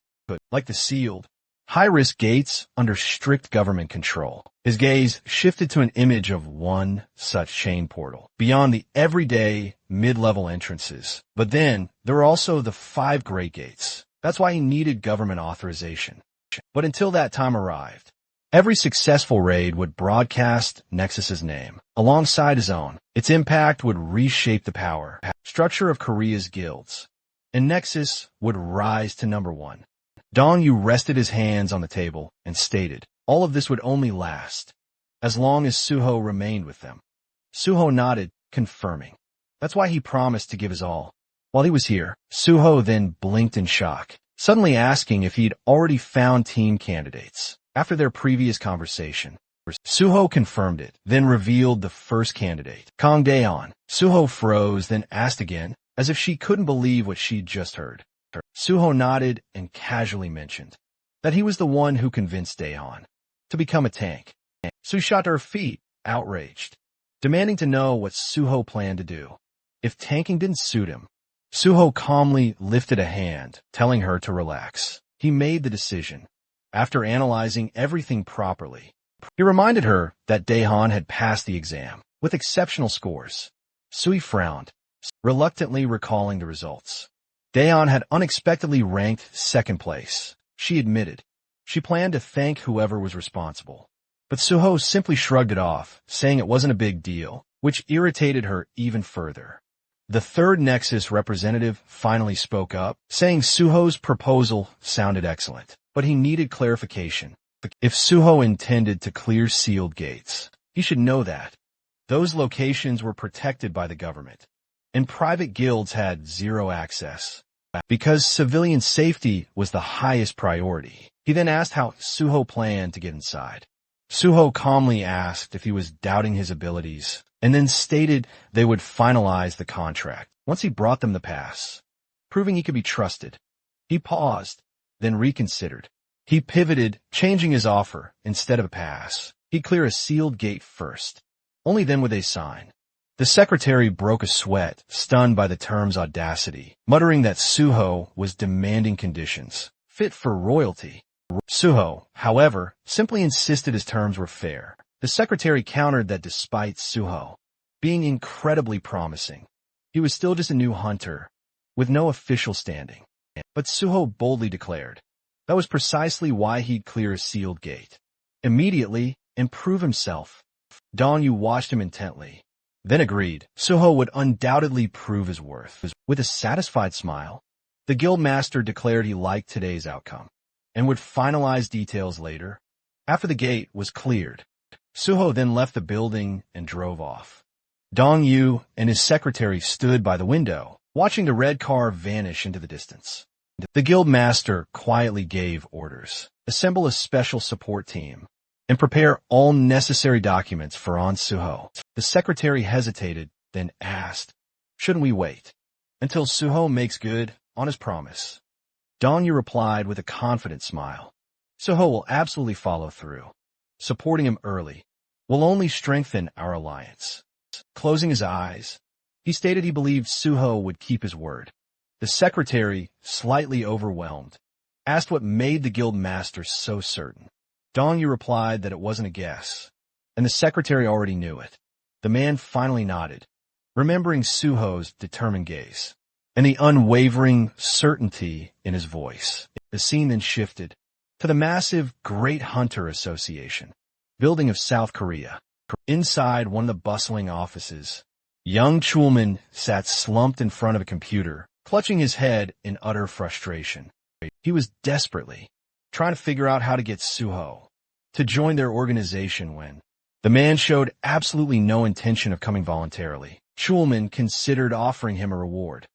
like the sealed, high-risk gates under strict government control. His gaze shifted to an image of one such chain portal beyond the everyday mid-level entrances. But then there were also the 5 great gates. That's why he needed government authorization. But until that time arrived, every successful raid would broadcast Nexus's name alongside his own. Its impact would reshape the power structure of Korea's guilds, and Nexus would rise to number 1. Dong-yu rested his hands on the table and stated all of this would only last as long as Suho remained with them. Suho nodded, confirming. That's why he promised to give his all while he was here. Suho then blinked in shock, suddenly asking if he'd already found team candidates. After their previous conversation, Suho confirmed it, then revealed the first candidate, Kang Daeon. Suho froze, then asked again, as if she couldn't believe what she'd just heard. Suho nodded and casually mentioned that he was the one who convinced Daeon to become a tank. Su shot to her feet, outraged, demanding to know what Suho planned to do if tanking didn't suit him. Suho calmly lifted a hand, telling her to relax. He made the decision after analyzing everything properly. He reminded her that Daehan had passed the exam with exceptional scores. Sui frowned, reluctantly recalling the results. Daehan had unexpectedly ranked 2nd place. She admitted she planned to thank whoever was responsible, but Suho simply shrugged it off, saying it wasn't a big deal, which irritated her even further. The third Nexus representative finally spoke up, saying Suho's proposal sounded excellent, but he needed clarification. If Suho intended to clear sealed gates, he should know that those locations were protected by the government, and private guilds had zero access, because civilian safety was the highest priority. He then asked how Suho planned to get inside. Suho calmly asked if he was doubting his abilities, and then stated they would finalize the contract once he brought them the pass, proving he could be trusted. He paused, then reconsidered. He pivoted, changing his offer. Instead of a pass, he'd clear a sealed gate first. Only then would they sign. The secretary broke a sweat, stunned by the term's audacity, muttering that Suho was demanding conditions fit for royalty. Suho, however, simply insisted his terms were fair. The secretary countered that despite Suho being incredibly promising, he was still just a new hunter, with no official standing. But Suho boldly declared that was precisely why he'd clear a sealed gate immediately and prove himself. Dong Yu watched him intently, then agreed Suho would undoubtedly prove his worth. With a satisfied smile, the guildmaster declared he liked today's outcome and would finalize details later. After the gate was cleared, Suho then left the building and drove off. Dong Yu and his secretary stood by the window, watching the red car vanish into the distance. The guildmaster quietly gave orders: assemble a special support team and prepare all necessary documents for Suho. The secretary hesitated, then asked, shouldn't we wait until Suho makes good on his promise? Dong Yu replied with a confident smile. Suho will absolutely follow through. Supporting him early will only strengthen our alliance. Closing his eyes, he stated he believed Suho would keep his word. The secretary, slightly overwhelmed, asked what made the guild master so certain. Dong Yu replied that it wasn't a guess, and the secretary already knew it. The man finally nodded, remembering Suho's determined gaze and the unwavering certainty in his voice. The scene then shifted to the massive Great Hunter Association building of South Korea. Inside one of the bustling offices, young Chulman sat slumped in front of a computer, clutching his head in utter frustration. He was desperately trying to figure out how to get Suho to join their organization when the man showed absolutely no intention of coming voluntarily. Chulman considered offering him a reward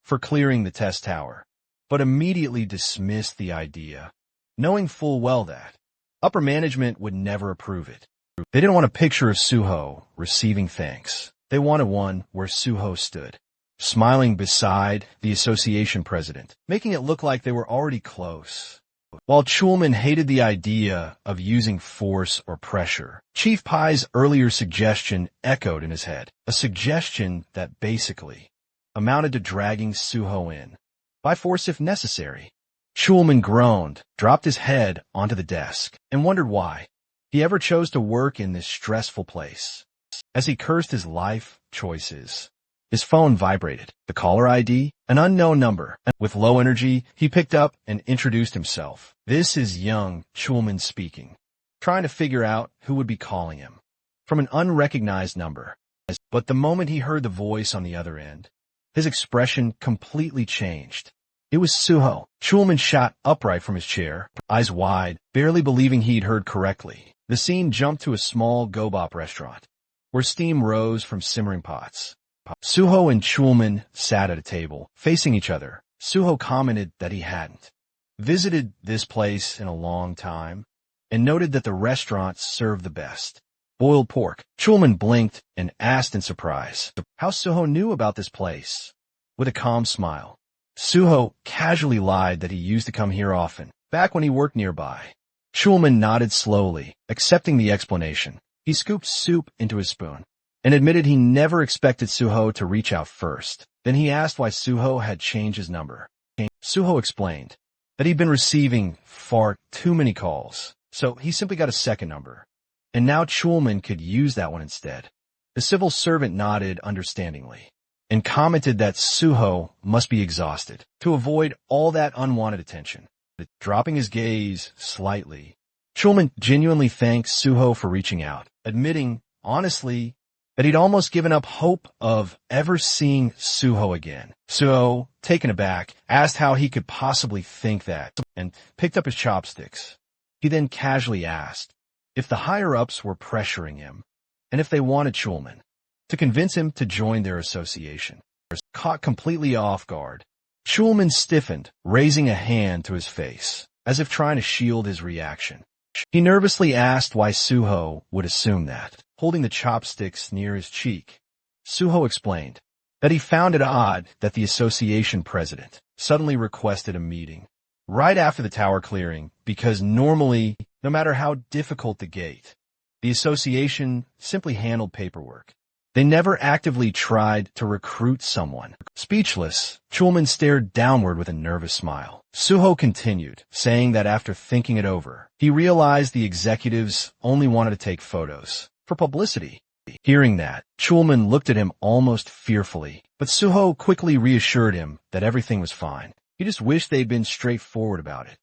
for clearing the test tower, but immediately dismissed the idea, knowing full well that upper management would never approve it. They didn't want a picture of Suho receiving thanks. They wanted one where Suho stood, smiling beside the association president, making it look like they were already close. While Chulman hated the idea of using force or pressure, Chief Pai's earlier suggestion echoed in his head, a suggestion that basically amounted to dragging Suho in by force if necessary. Chulman groaned, dropped his head onto the desk, and wondered why he ever chose to work in this stressful place. As he cursed his life choices, his phone vibrated. The caller ID? An unknown number. With low energy, he picked up and introduced himself. This is young Chulman speaking, trying to figure out who would be calling him from an unrecognized number. But the moment he heard the voice on the other end, his expression completely changed. It was Suho. Chulman shot upright from his chair, eyes wide, barely believing he'd heard correctly. The scene jumped to a small gobop restaurant, where steam rose from simmering pots. Suho and Chulman sat at a table, facing each other. Suho commented that he hadn't visited this place in a long time, and noted that the restaurant served the best boiled pork. Chulman blinked and asked in surprise how Suho knew about this place. With a calm smile, Suho casually lied that he used to come here often, back when he worked nearby. Chulman nodded slowly, accepting the explanation. He scooped soup into his spoon and admitted he never expected Suho to reach out first. Then he asked why Suho had changed his number. Suho explained that he'd been receiving far too many calls, so he simply got a second number, and now Chulman could use that one instead. The civil servant nodded understandingly and commented that Suho must be exhausted to avoid all that unwanted attention. Dropping his gaze slightly, Chulman genuinely thanked Suho for reaching out, admitting, honestly, that he'd almost given up hope of ever seeing Suho again. Suho, taken aback, asked how he could possibly think that, and picked up his chopsticks. He then casually asked if the higher-ups were pressuring him, and if they wanted Chulman to convince him to join their association. Caught completely off guard, Chulman stiffened, raising a hand to his face, as if trying to shield his reaction. He nervously asked why Suho would assume that, holding the chopsticks near his cheek. Suho explained that he found it odd that the association president suddenly requested a meeting right after the tower clearing, because normally, no matter how difficult the gate, the association simply handled paperwork. They never actively tried to recruit someone. Speechless, Chulman stared downward with a nervous smile. Suho continued, saying that after thinking it over, he realized the executives only wanted to take photos for publicity. Hearing that, Chulman looked at him almost fearfully, but Suho quickly reassured him that everything was fine. He just wished they'd been straightforward about it,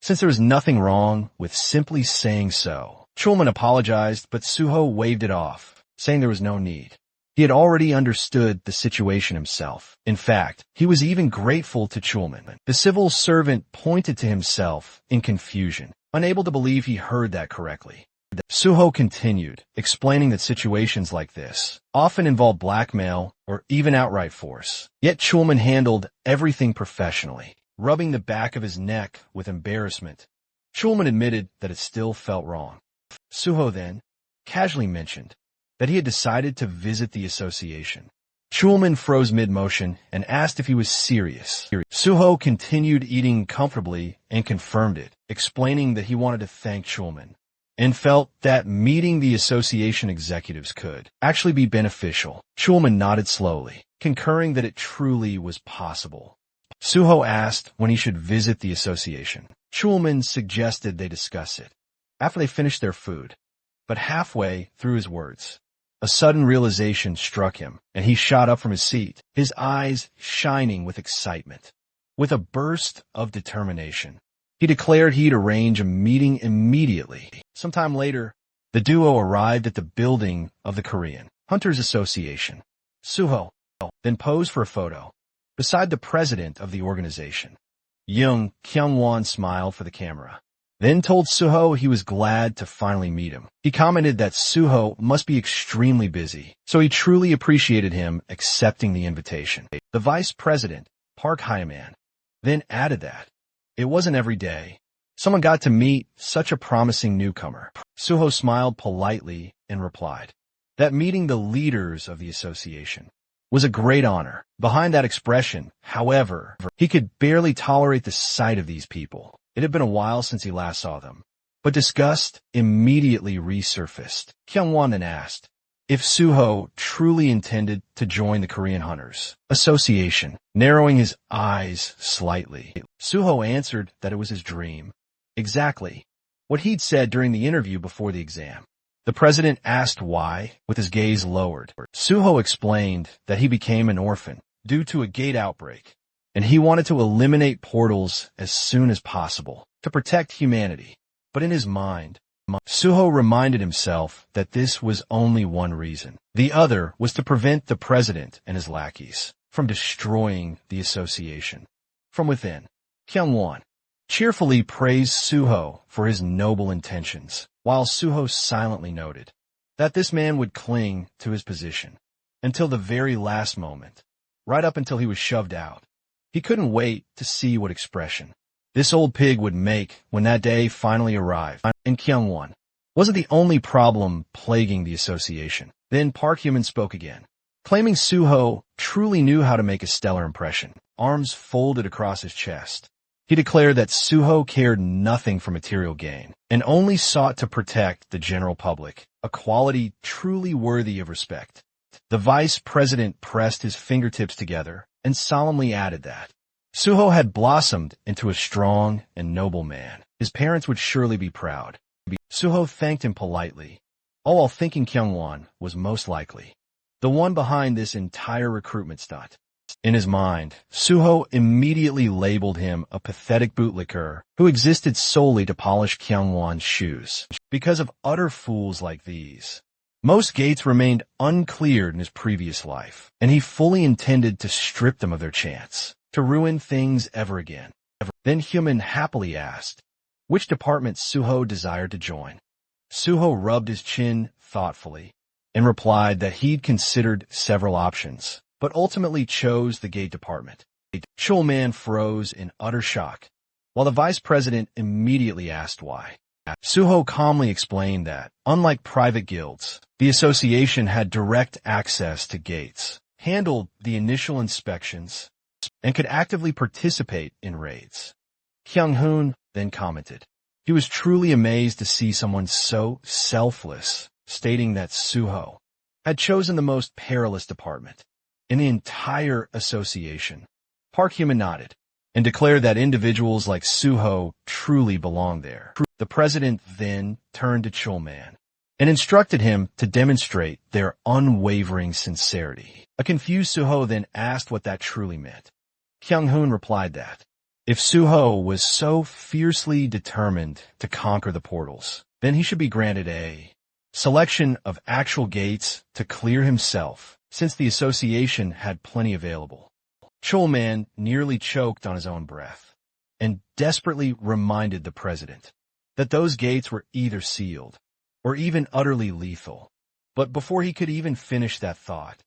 since there was nothing wrong with simply saying so. Chulman apologized, but Suho waved it off, saying there was no need. He had already understood the situation himself. In fact, he was even grateful to Chulman. The civil servant pointed to himself in confusion, unable to believe he heard that correctly. Suho continued, explaining that situations like this often involve blackmail or even outright force. Yet Chulman handled everything professionally, rubbing the back of his neck with embarrassment. Chulman admitted that it still felt wrong. Suho then casually mentioned that he had decided to visit the association. Chulman froze mid-motion and asked if he was serious. Suho continued eating comfortably and confirmed it, explaining that he wanted to thank Chulman and felt that meeting the association executives could actually be beneficial. Chulman nodded slowly, concurring that it truly was possible. Suho asked when he should visit the association. Chulman suggested they discuss it after they finished their food, but halfway through his words, a sudden realization struck him, and he shot up from his seat, his eyes shining with excitement. With a burst of determination, he declared he'd arrange a meeting immediately. Sometime later, the duo arrived at the building of the Korean Hunters Association. Suho then posed for a photo beside the president of the organization. Young Kyung-won smiled for the camera, then told Suho he was glad to finally meet him. He commented that Suho must be extremely busy, so he truly appreciated him accepting the invitation. The vice president, Park Hyaman, then added that it wasn't every day someone got to meet such a promising newcomer. Suho smiled politely and replied that meeting the leaders of the association was a great honor. Behind that expression, however, he could barely tolerate the sight of these people. It had been a while since he last saw them, but disgust immediately resurfaced. Kyung-won then asked if Suho truly intended to join the Korean Hunters Association, narrowing his eyes slightly. Suho answered that it was his dream, exactly what he'd said during the interview before the exam. The president asked why, with his gaze lowered. Suho explained that he became an orphan due to a gate outbreak, and he wanted to eliminate portals as soon as possible to protect humanity. But in his mind, Suho reminded himself that this was only one reason. The other was to prevent the president and his lackeys from destroying the association from within. Kyung-won cheerfully praised Suho for his noble intentions, while Suho silently noted that this man would cling to his position until the very last moment, right up until he was shoved out. He couldn't wait to see what expression this old pig would make when that day finally arrived. And Kyung-won wasn't the only problem plaguing the association. Then Park Hyman spoke again, claiming Suho truly knew how to make a stellar impression. Arms folded across his chest, he declared that Suho cared nothing for material gain and only sought to protect the general public, a quality truly worthy of respect. The vice president pressed his fingertips together and solemnly added that Suho had blossomed into a strong and noble man. His parents would surely be proud. Suho thanked him politely, all while thinking Kyung-won was most likely the one behind this entire recruitment stunt. In his mind, Suho immediately labeled him a pathetic bootlicker who existed solely to polish Kyung-won's shoes. Because of utter fools like these, Most gates remained uncleared in his previous life, and he fully intended to strip them of their chance to ruin things ever again. Then Human happily asked which department Suho desired to join. Suho rubbed his chin thoughtfully and replied that he'd considered several options, but ultimately chose the gate department. Chulman froze in utter shock, while the vice president immediately asked why. Suho calmly explained that, unlike private guilds, the association had direct access to gates, handled the initial inspections, and could actively participate in raids. Kyung-hoon then commented. He was truly amazed to see someone so selfless, stating that Suho had chosen the most perilous department in the entire association. Park Human nodded and declared that individuals like Suho truly belong there. The president then turned to Chulman and instructed him to demonstrate their unwavering sincerity. A confused Suho then asked what that truly meant. Kyung-hoon replied that if Suho was so fiercely determined to conquer the portals, then he should be granted a selection of actual gates to clear himself, since the association had plenty available. Chulman nearly choked on his own breath and desperately reminded the president that those gates were either sealed or even utterly lethal. But before he could even finish that thought,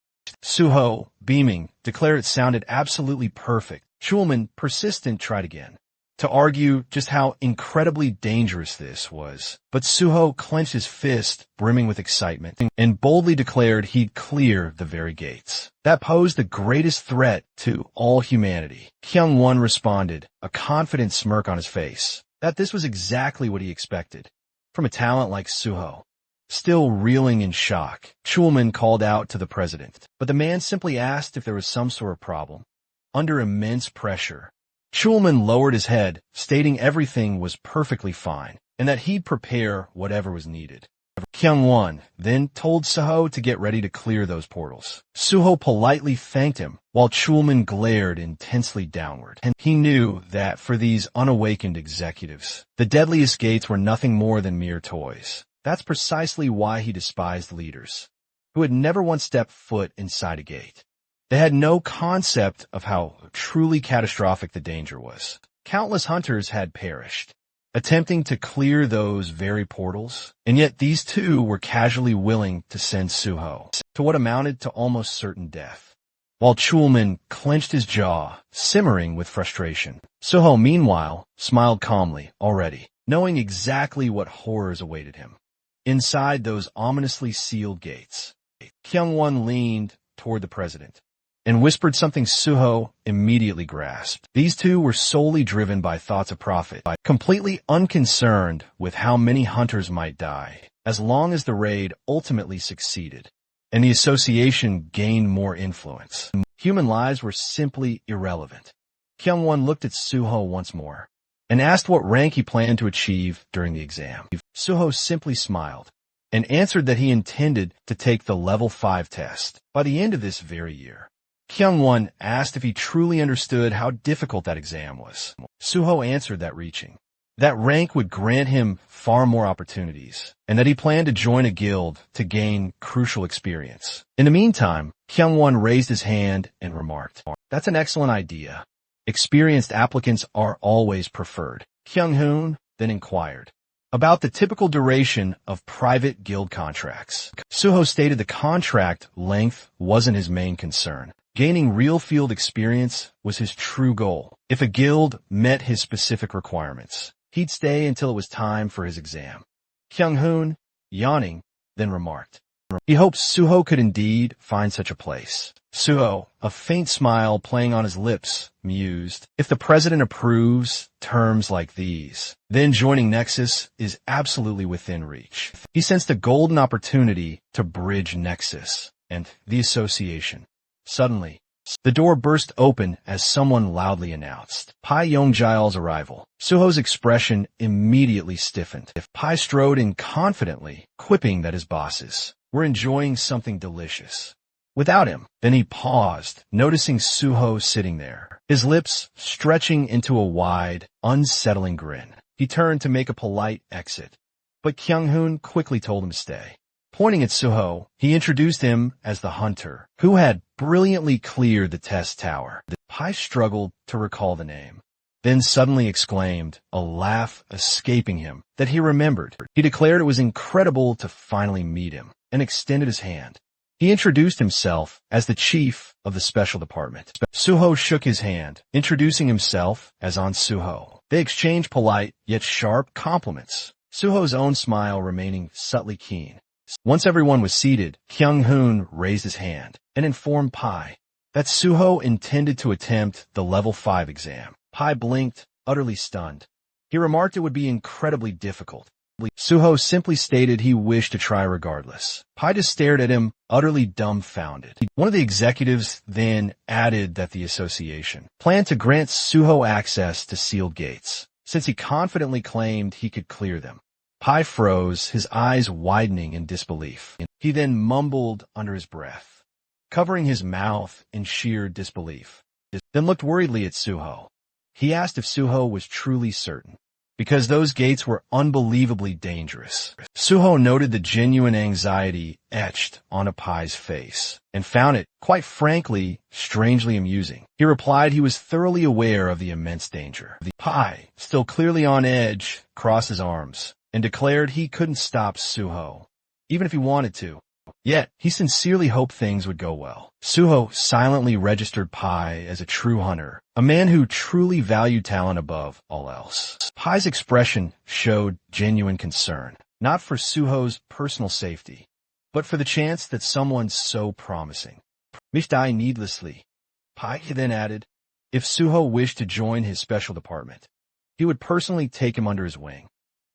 Suho, beaming, declared it sounded absolutely perfect. Chulman, persistent, tried again to argue just how incredibly dangerous this was. But Suho clenched his fist, brimming with excitement, and boldly declared he'd clear the very gates that posed the greatest threat to all humanity. Kyung-won responded, a confident smirk on his face, that this was exactly what he expected from a talent like Suho. Still reeling in shock, Chulman called out to the president, but the man simply asked if there was some sort of problem. Under immense pressure, Chulman lowered his head, stating everything was perfectly fine and that he'd prepare whatever was needed. Kyung-won then told Suho to get ready to clear those portals. Suho politely thanked him, while Chulman glared intensely downward. And he knew that for these unawakened executives, the deadliest gates were nothing more than mere toys. That's precisely why he despised leaders who had never once stepped foot inside a gate. They had no concept of how truly catastrophic the danger was. Countless hunters had perished, attempting to clear those very portals, and yet these two were casually willing to send Suho to what amounted to almost certain death. While Chulman clenched his jaw, simmering with frustration, Suho, meanwhile, smiled calmly already, knowing exactly what horrors awaited him inside those ominously sealed gates. Kyung-won leaned toward the president and whispered something Suho immediately grasped. These two were solely driven by thoughts of profit, completely unconcerned with how many hunters might die, as long as the raid ultimately succeeded and the association gained more influence. Human lives were simply irrelevant. Kyung-won looked at Suho once more and asked what rank he planned to achieve during the exam. Suho simply smiled and answered that he intended to take the level 5 test by the end of this very year. Kyung-won asked if he truly understood how difficult that exam was. Suho answered that reaching that rank would grant him far more opportunities, and that he planned to join a guild to gain crucial experience. In the meantime, Kyung-won raised his hand and remarked, "That's an excellent idea. Experienced applicants are always preferred." Kyung-hoon then inquired about the typical duration of private guild contracts. Suho stated the contract length wasn't his main concern. Gaining real field experience was his true goal. If a guild met his specific requirements, he'd stay until it was time for his exam. Kyung-hoon, yawning, then remarked, he hoped Suho could indeed find such a place. Suho, a faint smile playing on his lips, mused, if the president approves terms like these, then joining Nexus is absolutely within reach. He sensed a golden opportunity to bridge Nexus and the association. Suddenly, the door burst open as someone loudly announced Pai Yongjail's arrival. Suho's expression immediately stiffened. Pai strode in confidently, quipping that his bosses were enjoying something delicious without him. Then he paused, noticing Suho sitting there, his lips stretching into a wide, unsettling grin. He turned to make a polite exit, but Kyung-hoon quickly told him to stay. Pointing at Suho, he introduced him as the hunter, who had brilliantly cleared the test tower. Pai struggled to recall the name, then suddenly exclaimed, a laugh escaping him, that he remembered. He declared it was incredible to finally meet him, and extended his hand. He introduced himself as the chief of the special department. Suho shook his hand, introducing himself as An Suho. They exchanged polite yet sharp compliments, Suho's own smile remaining subtly keen. Once everyone was seated, Kyung-hoon raised his hand and informed Pai that Suho intended to attempt the level 5 exam. Pai blinked, utterly stunned. He remarked it would be incredibly difficult. Suho simply stated he wished to try regardless. Pai just stared at him, utterly dumbfounded. One of the executives then added that the association planned to grant Suho access to sealed gates, since he confidently claimed he could clear them. Pai froze, his eyes widening in disbelief. He then mumbled under his breath, covering his mouth in sheer disbelief, then looked worriedly at Suho. He asked if Suho was truly certain, because those gates were unbelievably dangerous. Suho noted the genuine anxiety etched onto Pai's face, and found it, quite frankly, strangely amusing. He replied he was thoroughly aware of the immense danger. Pai, still clearly on edge, crossed his arms, and declared he couldn't stop Suho, even if he wanted to. Yet, he sincerely hoped things would go well. Suho silently registered Pai as a true hunter, a man who truly valued talent above all else. Pai's expression showed genuine concern, not for Suho's personal safety, but for the chance that someone so promising might die needlessly. Pai then added, if Suho wished to join his special department, he would personally take him under his wing.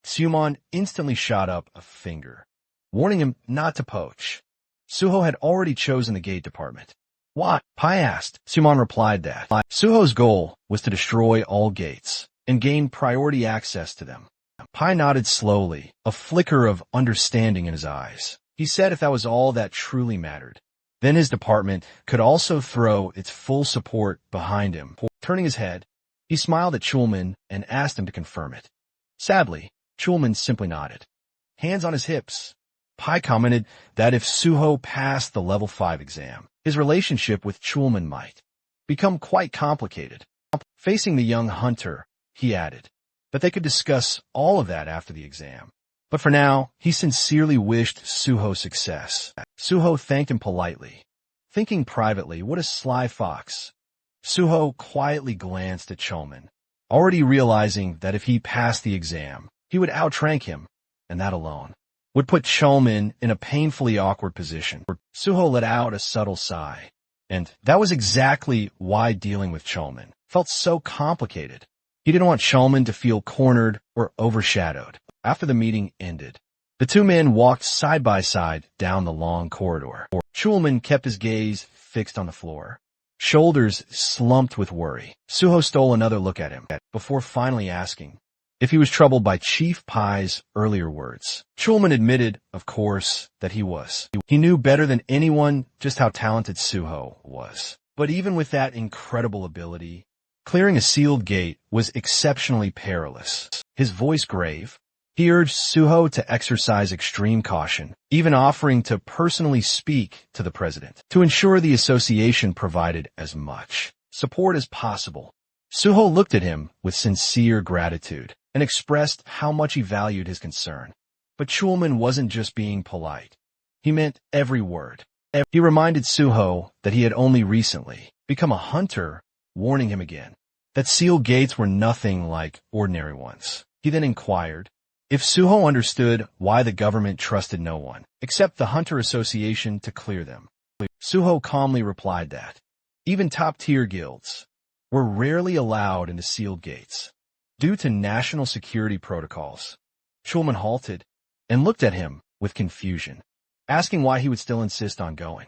Suman instantly shot up a finger, warning him not to poach. Suho had already chosen the gate department. Why? Pai asked. Suman replied that Suho's goal was to destroy all gates and gain priority access to them. Pai nodded slowly, a flicker of understanding in his eyes. He said if that was all that truly mattered, then his department could also throw its full support behind him. Turning his head, he smiled at Chulman and asked him to confirm it. Sadly, Chulman simply nodded, hands on his hips. Pai commented that if Suho passed the level 5 exam, his relationship with Chulman might become quite complicated. Facing the young hunter, he added that they could discuss all of that after the exam. But for now, he sincerely wished Suho success. Suho thanked him politely, thinking privately, what a sly fox. Suho quietly glanced at Chulman, already realizing that if he passed the exam, he would outrank him, and that alone would put Chulman in a painfully awkward position. Suho let out a subtle sigh, and that was exactly why dealing with Chulman felt so complicated. He didn't want Chulman to feel cornered or overshadowed. After the meeting ended, the two men walked side by side down the long corridor. Chulman kept his gaze fixed on the floor, shoulders slumped with worry. Suho stole another look at him before finally asking if he was troubled by Chief Pai's earlier words. Chulman admitted, of course, that he was. He knew better than anyone just how talented Suho was. But even with that incredible ability, clearing a sealed gate was exceptionally perilous. His voice grave, he urged Suho to exercise extreme caution, even offering to personally speak to the president to ensure the association provided as much support as possible. Suho looked at him with sincere gratitude and expressed how much he valued his concern. But Chulman wasn't just being polite. He meant every word. He reminded Suho that he had only recently become a hunter, warning him again that sealed gates were nothing like ordinary ones. He then inquired if Suho understood why the government trusted no one except the Hunter Association to clear them. Suho calmly replied that even top-tier guilds were rarely allowed into sealed gates due to national security protocols. Chulman halted and looked at him with confusion, asking why he would still insist on going.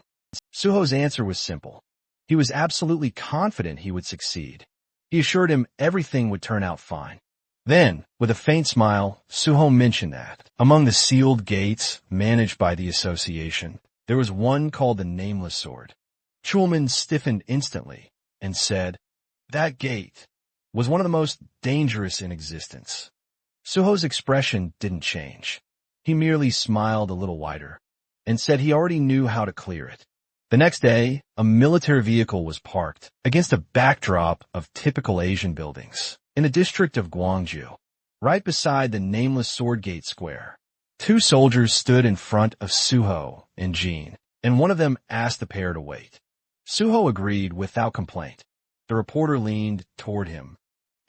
Suho's answer was simple. He was absolutely confident he would succeed. He assured him everything would turn out fine. Then, with a faint smile, Suho mentioned that among the sealed gates managed by the association, there was one called the Nameless Sword. Chulman stiffened instantly and said, that gate was one of the most dangerous in existence. Suho's expression didn't change. He merely smiled a little wider. and said he already knew how to clear it. The next day, a military vehicle was parked against a backdrop of typical Asian buildings in a district of Gwangju, right beside the nameless Swordgate Square. Two soldiers stood in front of Suho and Jean, and one of them asked the pair to wait. Suho agreed without complaint. The reporter leaned toward him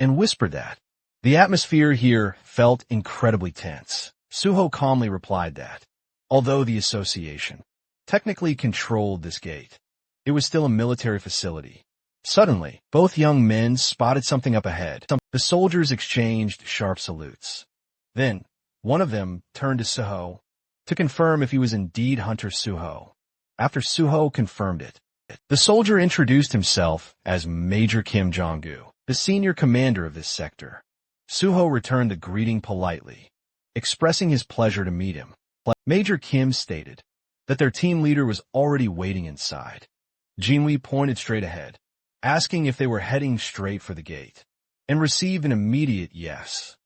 and whispered that the atmosphere here felt incredibly tense. Suho calmly replied that, although the association technically controlled this gate, it was still a military facility. Suddenly, both young men spotted something up ahead. The soldiers exchanged sharp salutes. Then, one of them turned to Suho to confirm if he was indeed Hunter Suho. After Suho confirmed it, the soldier introduced himself as Major Kim Jong-gu, the senior commander of this sector. Suho returned the greeting politely, expressing his pleasure to meet him. Major Kim stated that their team leader was already waiting inside. Jinwei pointed straight ahead, asking if they were heading straight for the gate, and received an immediate yes.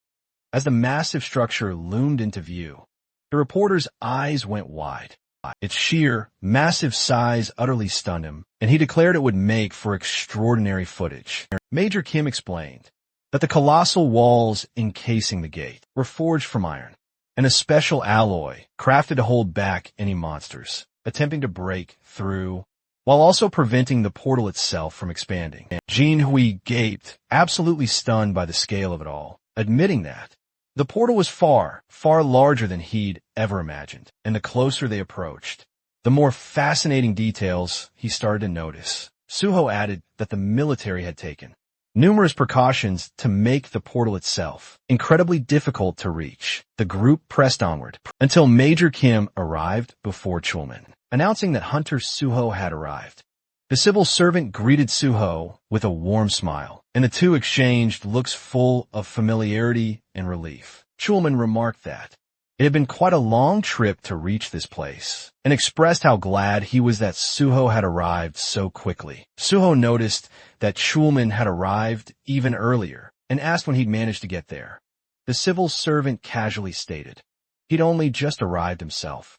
As the massive structure loomed into view, the reporter's eyes went wide. Its sheer, massive size utterly stunned him, and he declared it would make for extraordinary footage. Major Kim explained that the colossal walls encasing the gate were forged from iron, and a special alloy crafted to hold back any monsters attempting to break through, while also preventing the portal itself from expanding. Jin Hui gaped, absolutely stunned by the scale of it all, admitting that the portal was far, far larger than he'd ever imagined, and the closer they approached, the more fascinating details he started to notice. Suho added that the military had taken numerous precautions to make the portal itself incredibly difficult to reach. The group pressed onward until Major Kim arrived before Chulman, announcing that Hunter Suho had arrived. The civil servant greeted Suho with a warm smile, and the two exchanged looks full of familiarity and relief. Chulman remarked that it had been quite a long trip to reach this place, and expressed how glad he was that Suho had arrived so quickly. Suho noticed that Chulman had arrived even earlier, and asked when he'd managed to get there. The civil servant casually stated he'd only just arrived himself.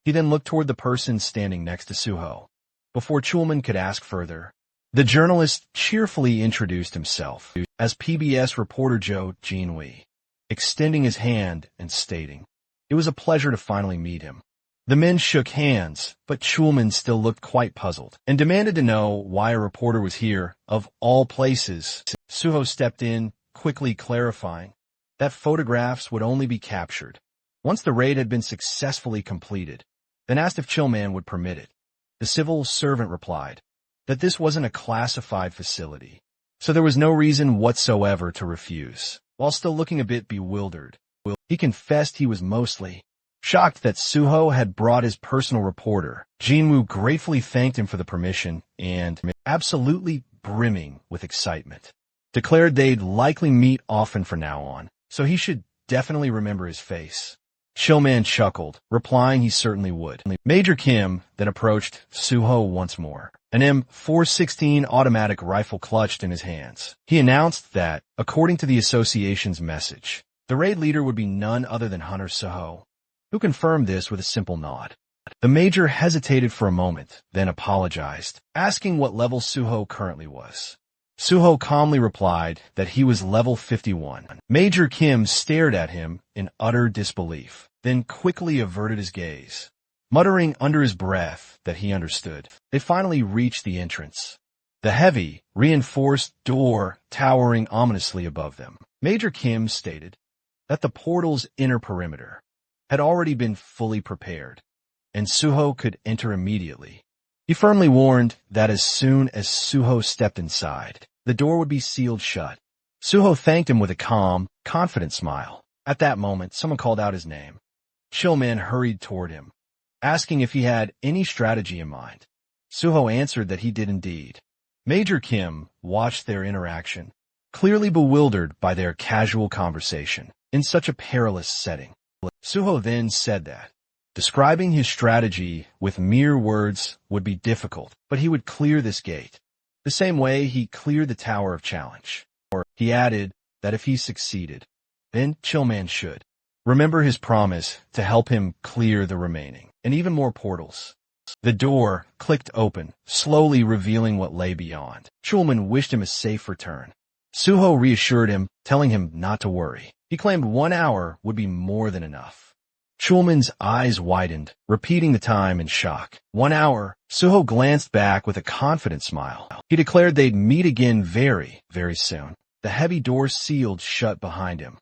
He then looked toward the person standing next to Suho. Before Chulman could ask further, the journalist cheerfully introduced himself as PBS reporter Joe Jinwei, extending his hand and stating it was a pleasure to finally meet him. The men shook hands, but Chulman still looked quite puzzled and demanded to know why a reporter was here, of all places. Suho stepped in, quickly clarifying that photographs would only be captured once the raid had been successfully completed, then asked if Chulman would permit it. The civil servant replied that this wasn't a classified facility, so there was no reason whatsoever to refuse. While still looking a bit bewildered, he confessed he was mostly shocked that Suho had brought his personal reporter. Jinwoo gratefully thanked him for the permission and, absolutely brimming with excitement, declared they'd likely meet often from now on, so he should definitely remember his face. Chulman chuckled, replying he certainly would. Major Kim then approached Suho once more, an M416 automatic rifle clutched in his hands. He announced that, according to the association's message, the raid leader would be none other than Hunter Suho, who confirmed this with a simple nod. The major hesitated for a moment, then apologized, asking what level Suho currently was. Suho calmly replied that he was level 51. Major Kim stared at him in utter disbelief, then quickly averted his gaze, muttering under his breath that he understood. They finally reached the entrance, the heavy, reinforced door towering ominously above them. Major Kim stated that the portal's inner perimeter had already been fully prepared, and Suho could enter immediately. He firmly warned that as soon as Suho stepped inside, the door would be sealed shut. Suho thanked him with a calm, confident smile. At that moment, someone called out his name. Chulman hurried toward him, asking if he had any strategy in mind. Suho answered that he did indeed. Major Kim watched their interaction, clearly bewildered by their casual conversation in such a perilous setting. Suho then said that describing his strategy with mere words would be difficult, but he would clear this gate, the same way he cleared the Tower of Challenge. Or he added that if he succeeded, then Chulman should remember his promise to help him clear the remaining and even more portals. The door clicked open, slowly revealing what lay beyond. Chulman wished him a safe return. Suho reassured him, telling him not to worry. He claimed 1 hour would be more than enough. Chulman's eyes widened, repeating the time in shock. 1 hour. Suho glanced back with a confident smile. He declared they'd meet again very, very soon. The heavy door sealed shut behind him.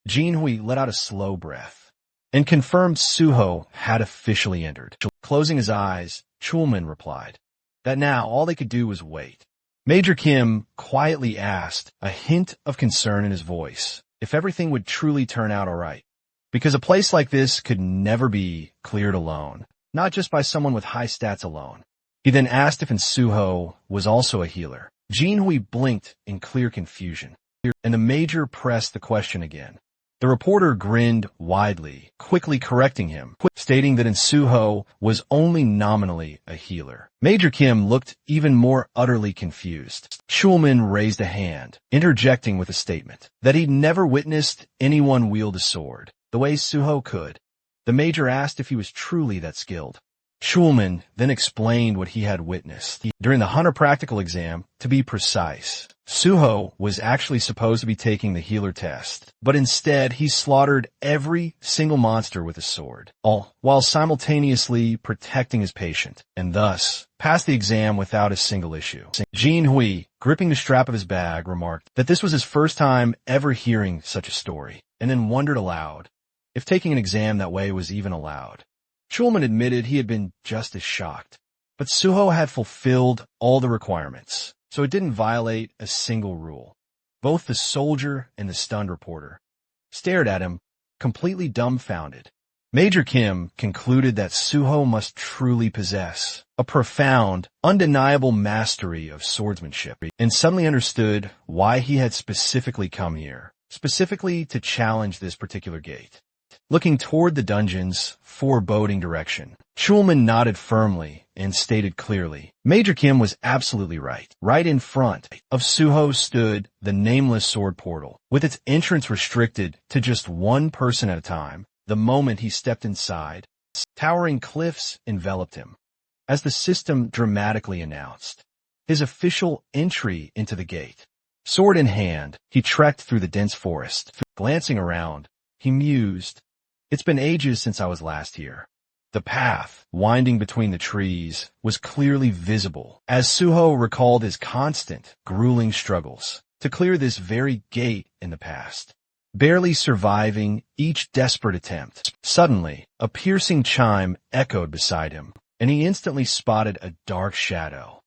Jinhui let out a slow breath and confirmed Suho had officially entered. Closing his eyes, Chulman replied that now all they could do was wait. Major Kim quietly asked, a hint of concern in his voice, if everything would truly turn out all right. Because a place like this could never be cleared alone, not just by someone with high stats alone. He then asked if Suho was also a healer. Jinhui blinked in clear confusion, and the major pressed the question again. The reporter grinned widely, quickly correcting him, stating that Suho was only nominally a healer. Major Kim looked even more utterly confused. Chulman raised a hand, interjecting with a statement that he'd never witnessed anyone wield a sword the way Suho could. The major asked if he was truly that skilled. Chulman then explained what he had witnessed. During the hunter practical exam, to be precise, Suho was actually supposed to be taking the healer test, but instead he slaughtered every single monster with a sword, all while simultaneously protecting his patient, and thus passed the exam without a single issue. Jinhui, gripping the strap of his bag, remarked that this was his first time ever hearing such a story, and then wondered aloud if taking an exam that way was even allowed. Chulman admitted he had been just as shocked, but Suho had fulfilled all the requirements, so it didn't violate a single rule. Both the soldier and the stunned reporter stared at him, completely dumbfounded. Major Kim concluded that Suho must truly possess a profound, undeniable mastery of swordsmanship, and suddenly understood why he had specifically come here, specifically to challenge this particular gate. Looking toward the dungeon's foreboding direction, Chulman nodded firmly and stated clearly, Major Kim was absolutely right. Right in front of Suho stood the nameless sword portal, with its entrance restricted to just one person at a time. The moment he stepped inside, towering cliffs enveloped him, as the system dramatically announced his official entry into the gate. Sword in hand, he trekked through the dense forest. Glancing around, he mused, it's been ages since I was last here. The path, winding between the trees, was clearly visible, as Suho recalled his constant, grueling struggles to clear this very gate in the past, barely surviving each desperate attempt. Suddenly, a piercing chime echoed beside him, and he instantly spotted a dark shadow,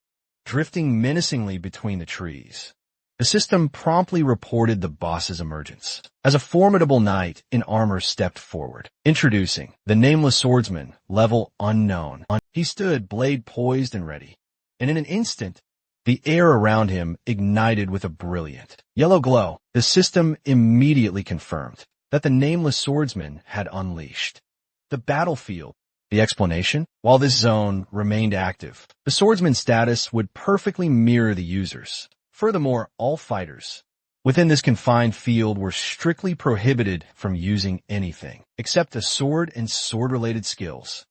drifting menacingly between the trees. The system promptly reported the boss's emergence, as a formidable knight in armor stepped forward. Introducing the nameless swordsman, level unknown. He stood, blade poised and ready, and in an instant, the air around him ignited with a brilliant yellow glow. The system immediately confirmed that the nameless swordsman had unleashed the battlefield. The explanation? While this zone remained active, the swordsman's status would perfectly mirror the user's. Furthermore, all fighters within this confined field were strictly prohibited from using anything except a sword and sword-related skills.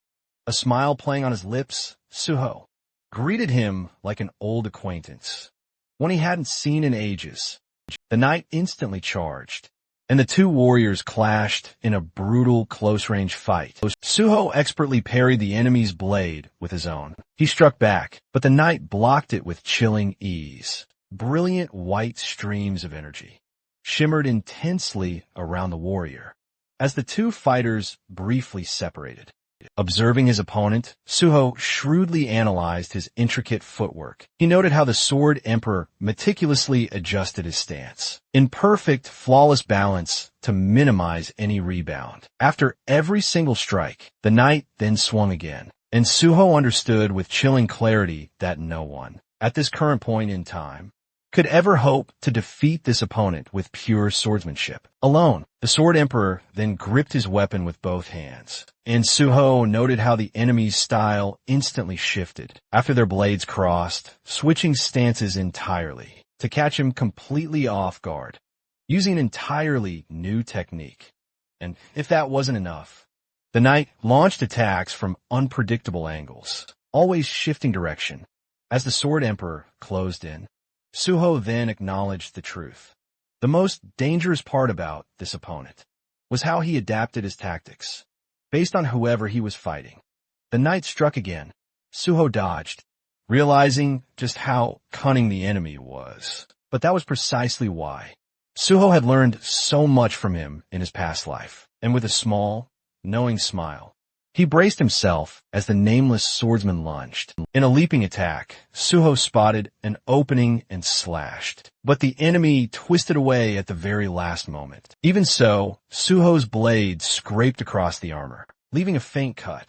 A smile playing on his lips, Suho greeted him like an old acquaintance, one he hadn't seen in ages. The knight instantly charged, and the two warriors clashed in a brutal close-range fight. Suho expertly parried the enemy's blade with his own. He struck back, but the knight blocked it with chilling ease. Brilliant white streams of energy shimmered intensely around the warrior as the two fighters briefly separated. Observing his opponent, Suho shrewdly analyzed his intricate footwork. He noted how the sword emperor meticulously adjusted his stance, in perfect, flawless balance to minimize any rebound. After every single strike, the knight then swung again, and Suho understood with chilling clarity that no one, at this current point in time, could ever hope to defeat this opponent with pure swordsmanship alone. The Sword Emperor then gripped his weapon with both hands, and Suho noted how the enemy's style instantly shifted after their blades crossed, switching stances entirely to catch him completely off guard, using an entirely new technique. And if that wasn't enough, The knight launched attacks from unpredictable angles, always shifting direction. As the Sword Emperor closed in, Suho then acknowledged the truth. The most dangerous part about this opponent was how he adapted his tactics, based on whoever he was fighting. The knight struck again. Suho dodged, realizing just how cunning the enemy was. But that was precisely why. Suho had learned so much from him in his past life, and with a small, knowing smile, he braced himself as the nameless swordsman lunged. In a leaping attack, Suho spotted an opening and slashed, but the enemy twisted away at the very last moment. Even so, Suho's blade scraped across the armor, leaving a faint cut.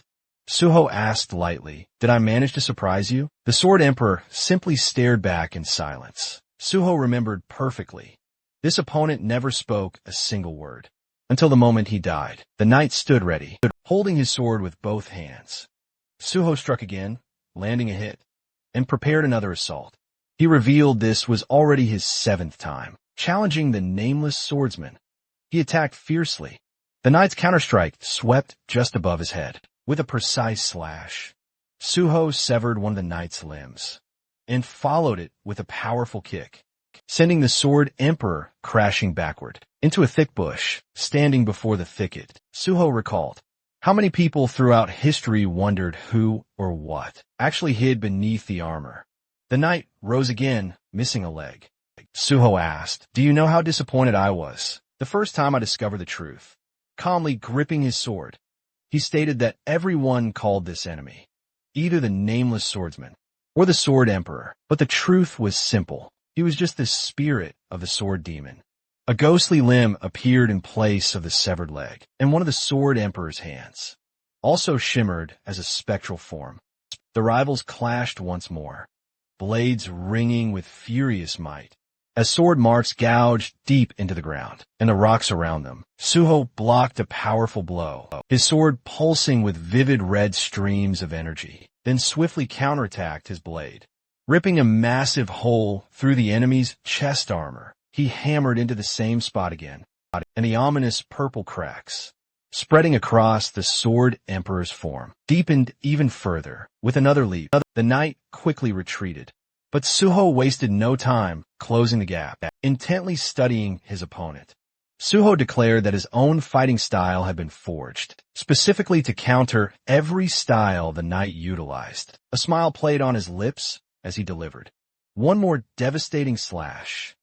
Suho asked lightly, "Did I manage to surprise you?" The Sword Emperor simply stared back in silence. Suho remembered perfectly. This opponent never spoke a single word. Until the moment he died, the knight stood ready, holding his sword with both hands. Suho struck again, landing a hit, and prepared another assault. He revealed this was already his 7th time, challenging the nameless swordsman. He attacked fiercely. The knight's counterstrike swept just above his head. With a precise slash, Suho severed one of the knight's limbs, and followed it with a powerful kick, sending the Sword Emperor crashing backward into a thick bush, standing before the thicket. Suho recalled how many people throughout history wondered who or what actually hid beneath the armor. The knight rose again, missing a leg. Suho asked, "Do you know how disappointed I was the first time I discovered the truth?" Calmly gripping his sword, he stated that everyone called this enemy either the nameless swordsman or the Sword Emperor, but the truth was simple. He was just the spirit of the sword demon. A ghostly limb appeared in place of the severed leg, and one of the Sword Emperor's hands also shimmered as a spectral form. The rivals clashed once more, blades ringing with furious might, as sword marks gouged deep into the ground and the rocks around them. Suho blocked a powerful blow, his sword pulsing with vivid red streams of energy, then swiftly counterattacked his blade. Ripping a massive hole through the enemy's chest armor, he hammered into the same spot again, and the ominous purple cracks, spreading across the Sword Emperor's form, deepened even further. With another leap, the knight quickly retreated. But Suho wasted no time closing the gap, intently studying his opponent. Suho declared that his own fighting style had been forged, specifically to counter every style the knight utilized. A smile played on his lips as he delivered one more devastating slash.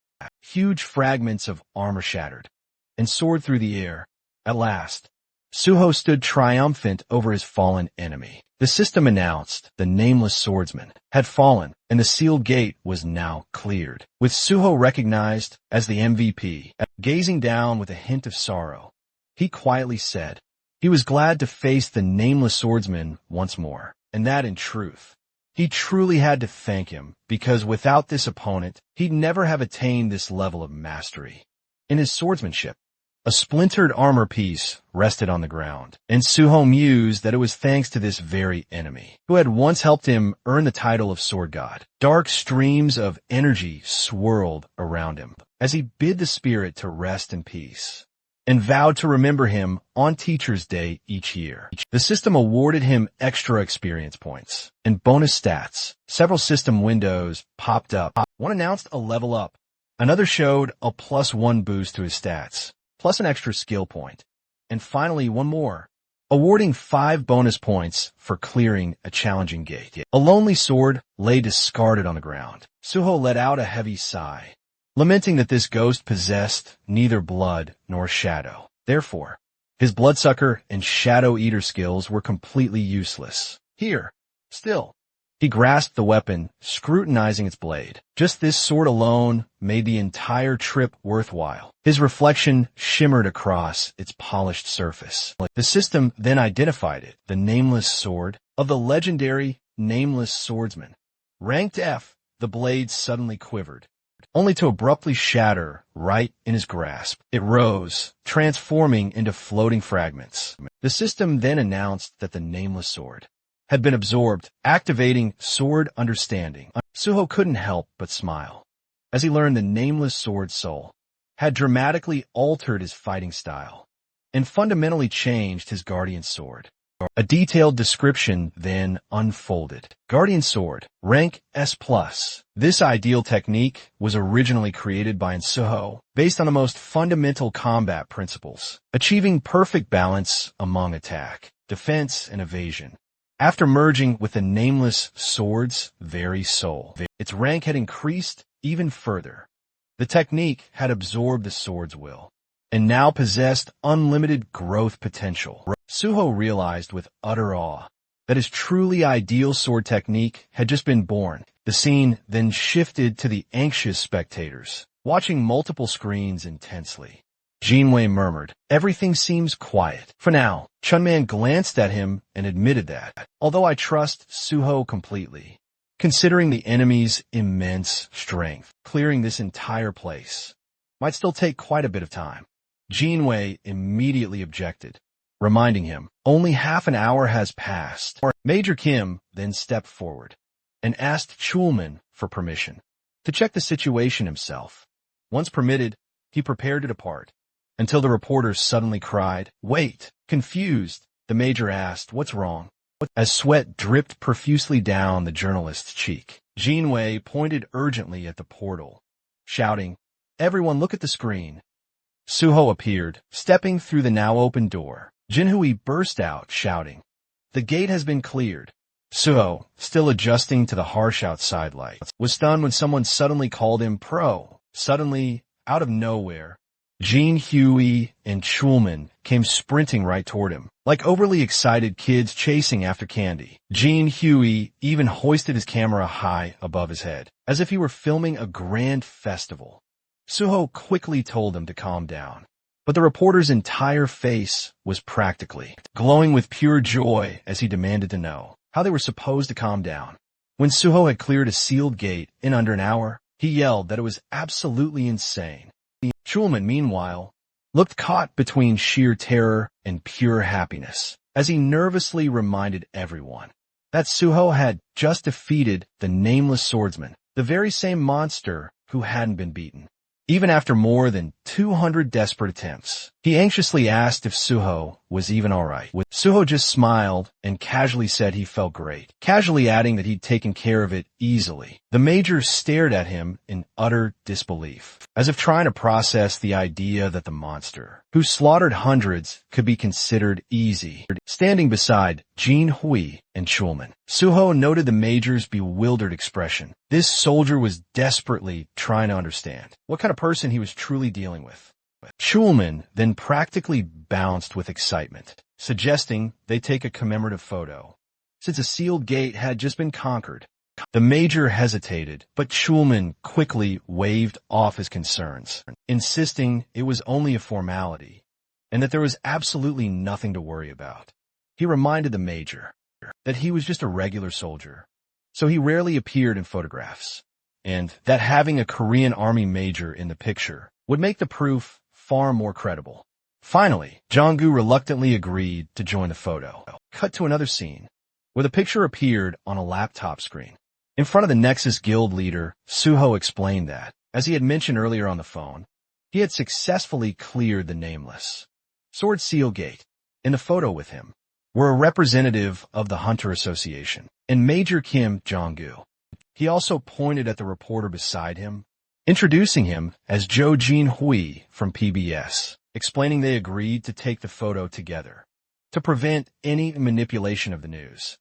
Huge fragments of armor shattered and soared through the air. At last, Suho stood triumphant over his fallen enemy. The system announced the nameless swordsman had fallen, and the sealed gate was now cleared, with Suho recognized as the MVP. Gazing down with a hint of sorrow, he quietly said he was glad to face the nameless swordsman once more, and that in truth, he truly had to thank him, because without this opponent, he'd never have attained this level of mastery in his swordsmanship. A splintered armor piece rested on the ground, and Suho mused that it was thanks to this very enemy, who had once helped him earn the title of Sword God. Dark streams of energy swirled around him as he bid the spirit to rest in peace, and vowed to remember him on Teacher's Day each year. The system awarded him extra experience points and bonus stats. Several system windows popped up. One announced a level up. Another showed a +1 boost to his stats, plus an extra skill point. And finally, one more, awarding 5 bonus points for clearing a challenging gate. A lonely sword lay discarded on the ground. Suho let out a heavy sigh, lamenting that this ghost possessed neither blood nor shadow. Therefore, his bloodsucker and shadow eater skills were completely useless. Here, still, he grasped the weapon, scrutinizing its blade. Just this sword alone made the entire trip worthwhile. His reflection shimmered across its polished surface. The system then identified it, the nameless sword of the legendary Nameless Swordsman. Ranked F, the blade suddenly quivered, only to abruptly shatter right in his grasp. It rose, transforming into floating fragments. The system then announced that the nameless sword had been absorbed, activating Sword Understanding. Suho couldn't help but smile as he learned the nameless sword soul had dramatically altered his fighting style and fundamentally changed his guardian sword. A detailed description then unfolded. Guardian Sword, rank S+. This ideal technique was originally created by Suho, based on the most fundamental combat principles, achieving perfect balance among attack, defense, and evasion. After merging with the nameless sword's very soul, its rank had increased even further. The technique had absorbed the sword's will, and now possessed unlimited growth potential. Suho realized with utter awe that his truly ideal sword technique had just been born. The scene then shifted to the anxious spectators, watching multiple screens intensely. Jinwei murmured, "Everything seems quiet." For now, Chunman glanced at him and admitted that, although I trust Suho completely. Considering the enemy's immense strength, clearing this entire place might still take quite a bit of time. Jinwei immediately objected, reminding him, "Only half an hour has passed." Major Kim then stepped forward and asked Chulman for permission to check the situation himself. Once permitted, he prepared to depart, until the reporter suddenly cried, "Wait!" Confused, the major asked, "What's wrong?" As sweat dripped profusely down the journalist's cheek, Jinwei pointed urgently at the portal, shouting, "Everyone look at the screen." Suho appeared, stepping through the now open door. Jinhui burst out, shouting, "The gate has been cleared." Suho, still adjusting to the harsh outside light, was stunned when someone suddenly called him pro. Suddenly, out of nowhere, Jin Hui and Chulman came sprinting right toward him, like overly excited kids chasing after candy. Jin Hui even hoisted his camera high above his head, as if he were filming a grand festival. Suho quickly told him to calm down, but the reporter's entire face was practically glowing with pure joy as he demanded to know how they were supposed to calm down. When Suho had cleared a sealed gate in under an hour, he yelled that it was absolutely insane. Chulman, meanwhile, looked caught between sheer terror and pure happiness, as he nervously reminded everyone that Suho had just defeated the nameless swordsman, the very same monster who hadn't been beaten. Even after more than 200 desperate attempts, he anxiously asked if Suho was even all right. Suho just smiled and casually said he felt great, casually adding that he'd taken care of it easily. The major stared at him in utter disbelief, as if trying to process the idea that the monster, who slaughtered hundreds, could be considered easy. Standing beside Jin Hui and Chulman, Suho noted the major's bewildered expression. This soldier was desperately trying to understand what kind of person he was truly dealing with. Chulman then practically bounced with excitement, suggesting they take a commemorative photo, since a sealed gate had just been conquered. The major hesitated, but Chulman quickly waved off his concerns, insisting it was only a formality, and that there was absolutely nothing to worry about. He reminded the major that he was just a regular soldier, so he rarely appeared in photographs, and that having a Korean army major in the picture would make the proof far more credible. Finally, Jong-gu reluctantly agreed to join the photo. Cut to another scene, where the picture appeared on a laptop screen. In front of the Nexus Guild leader, Suho explained that, as he had mentioned earlier on the phone, he had successfully cleared the nameless Sword Seal Gate. In the photo with him were a representative of the Hunter Association and Major Kim Jong-gu. He also pointed at the reporter beside him, introducing him as Jo Jin Hui from PBS, explaining they agreed to take the photo together to prevent any manipulation of the news.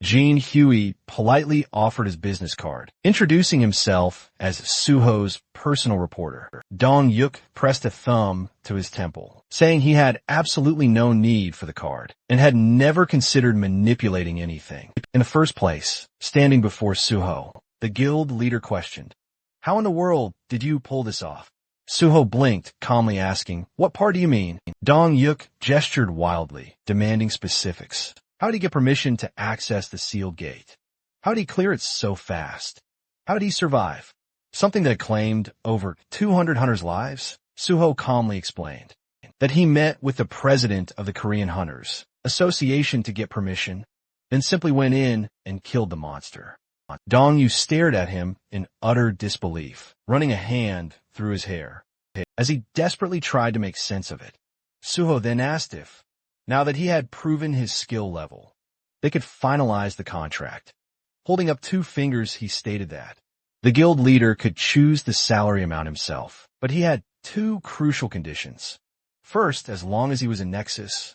Jin Hui politely offered his business card, introducing himself as Suho's personal reporter. Dong Yuk pressed a thumb to his temple, saying he had absolutely no need for the card and had never considered manipulating anything. In the first place, standing before Suho, the guild leader questioned, "How in the world did you pull this off?" Suho blinked, calmly asking, "What part do you mean?" Dong Yuk gestured wildly, demanding specifics. How did he get permission to access the sealed gate? How did he clear it so fast? How did he survive? Something that had claimed over 200 hunters' lives? Suho calmly explained that he met with the president of the Korean Hunters Association to get permission, then simply went in and killed the monster. Dong Yu stared at him in utter disbelief, running a hand through his hair, as he desperately tried to make sense of it. Suho then asked if, now that he had proven his skill level, they could finalize the contract. Holding up 2 fingers, he stated that the guild leader could choose the salary amount himself, but he had 2 crucial conditions. First, as long as he was in Nexus,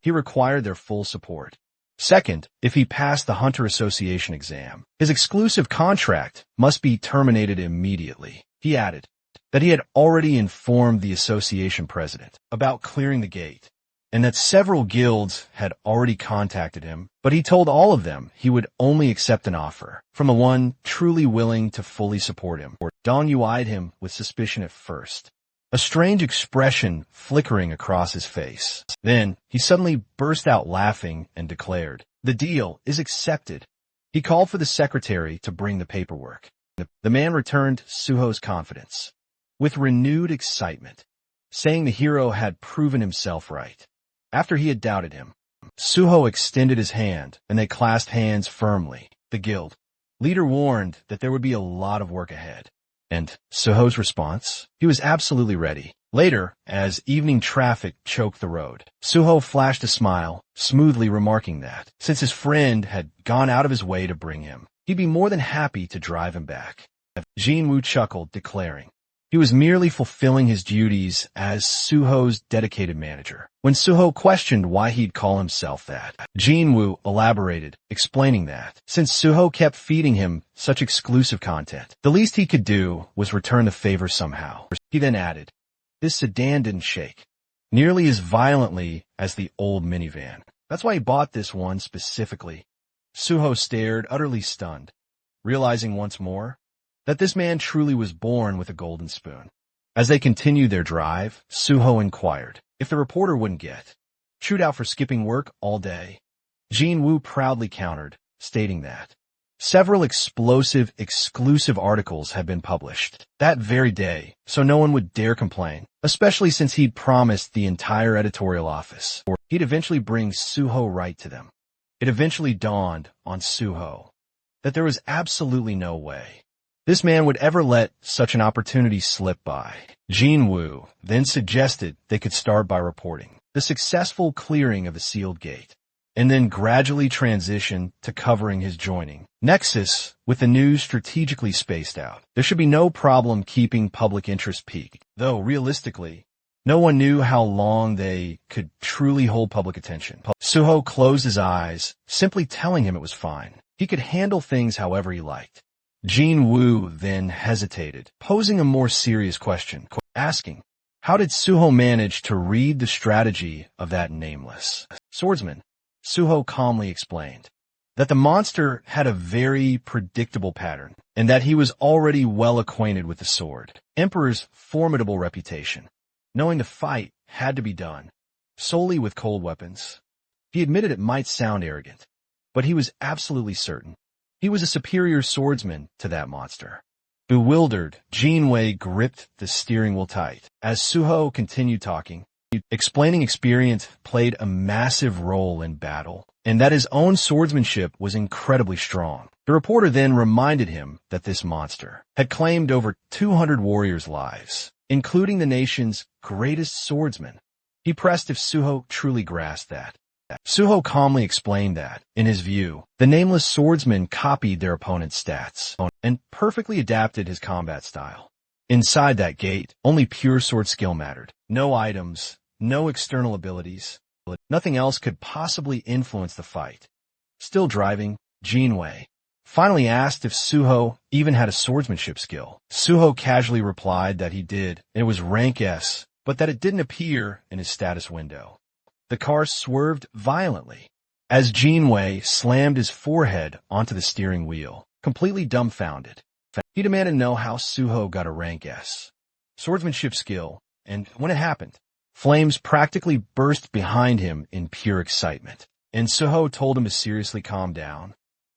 he required their full support. Second, if he passed the Hunter Association exam, his exclusive contract must be terminated immediately. He added that he had already informed the association president about clearing the gate, and that several guilds had already contacted him, but he told all of them he would only accept an offer from the one truly willing to fully support him. Dong Yu eyed him with suspicion at first, a strange expression flickering across his face. Then he suddenly burst out laughing and declared, "The deal is accepted." He called for the secretary to bring the paperwork. The man returned Suho's confidence with renewed excitement, saying the hero had proven himself right. After he had doubted him, Suho extended his hand, and they clasped hands firmly. The guild leader warned that there would be a lot of work ahead. And Suho's response? He was absolutely ready. Later, as evening traffic choked the road, Suho flashed a smile, smoothly remarking that, since his friend had gone out of his way to bring him, he'd be more than happy to drive him back. Jinwoo chuckled, declaring he was merely fulfilling his duties as Suho's dedicated manager. When Suho questioned why he'd call himself that, Jinwoo elaborated, explaining that, since Suho kept feeding him such exclusive content, the least he could do was return the favor somehow. He then added, this sedan didn't shake nearly as violently as the old minivan. That's why he bought this one specifically. Suho stared, utterly stunned, realizing once more that this man truly was born with a golden spoon. As they continued their drive, Suho inquired if the reporter wouldn't get chewed out for skipping work all day. Jinwoo proudly countered, stating that several explosive, exclusive articles had been published that very day, so no one would dare complain, especially since he'd promised the entire editorial office he'd eventually bring Suho right to them. It eventually dawned on Suho that there was absolutely no way this man would ever let such an opportunity slip by. Jinwoo then suggested they could start by reporting the successful clearing of the sealed gate, and then gradually transition to covering his joining Nexus with the news strategically spaced out. There should be no problem keeping public interest peaked, though realistically, no one knew how long they could truly hold public attention. Suho closed his eyes, simply telling him it was fine. He could handle things however he liked. Jinwoo then hesitated, posing a more serious question, asking, how did Suho manage to read the strategy of that nameless swordsman? Suho calmly explained that the monster had a very predictable pattern, and that he was already well acquainted with the sword, Emperor's formidable reputation, knowing the fight had to be done solely with cold weapons. He admitted it might sound arrogant, but he was absolutely certain he was a superior swordsman to that monster. Bewildered, Jinwei gripped the steering wheel tight. As Suho continued talking, explaining experience played a massive role in battle, and that his own swordsmanship was incredibly strong. The reporter then reminded him that this monster had claimed over 200 warriors' lives, including the nation's greatest swordsman. He pressed if Suho truly grasped that. Suho calmly explained that, in his view, the nameless swordsman copied their opponent's stats and perfectly adapted his combat style. Inside that gate, only pure sword skill mattered. No items, no external abilities. Nothing else could possibly influence the fight. Still driving, Jinwei finally asked if Suho even had a swordsmanship skill. Suho casually replied that he did, and it was rank S, but that it didn't appear in his status window. The car swerved violently as Jinwei slammed his forehead onto the steering wheel, completely dumbfounded. He demanded to know how Suho got a rank S swordsmanship skill, and when it happened, flames practically burst behind him in pure excitement. And Suho told him to seriously calm down,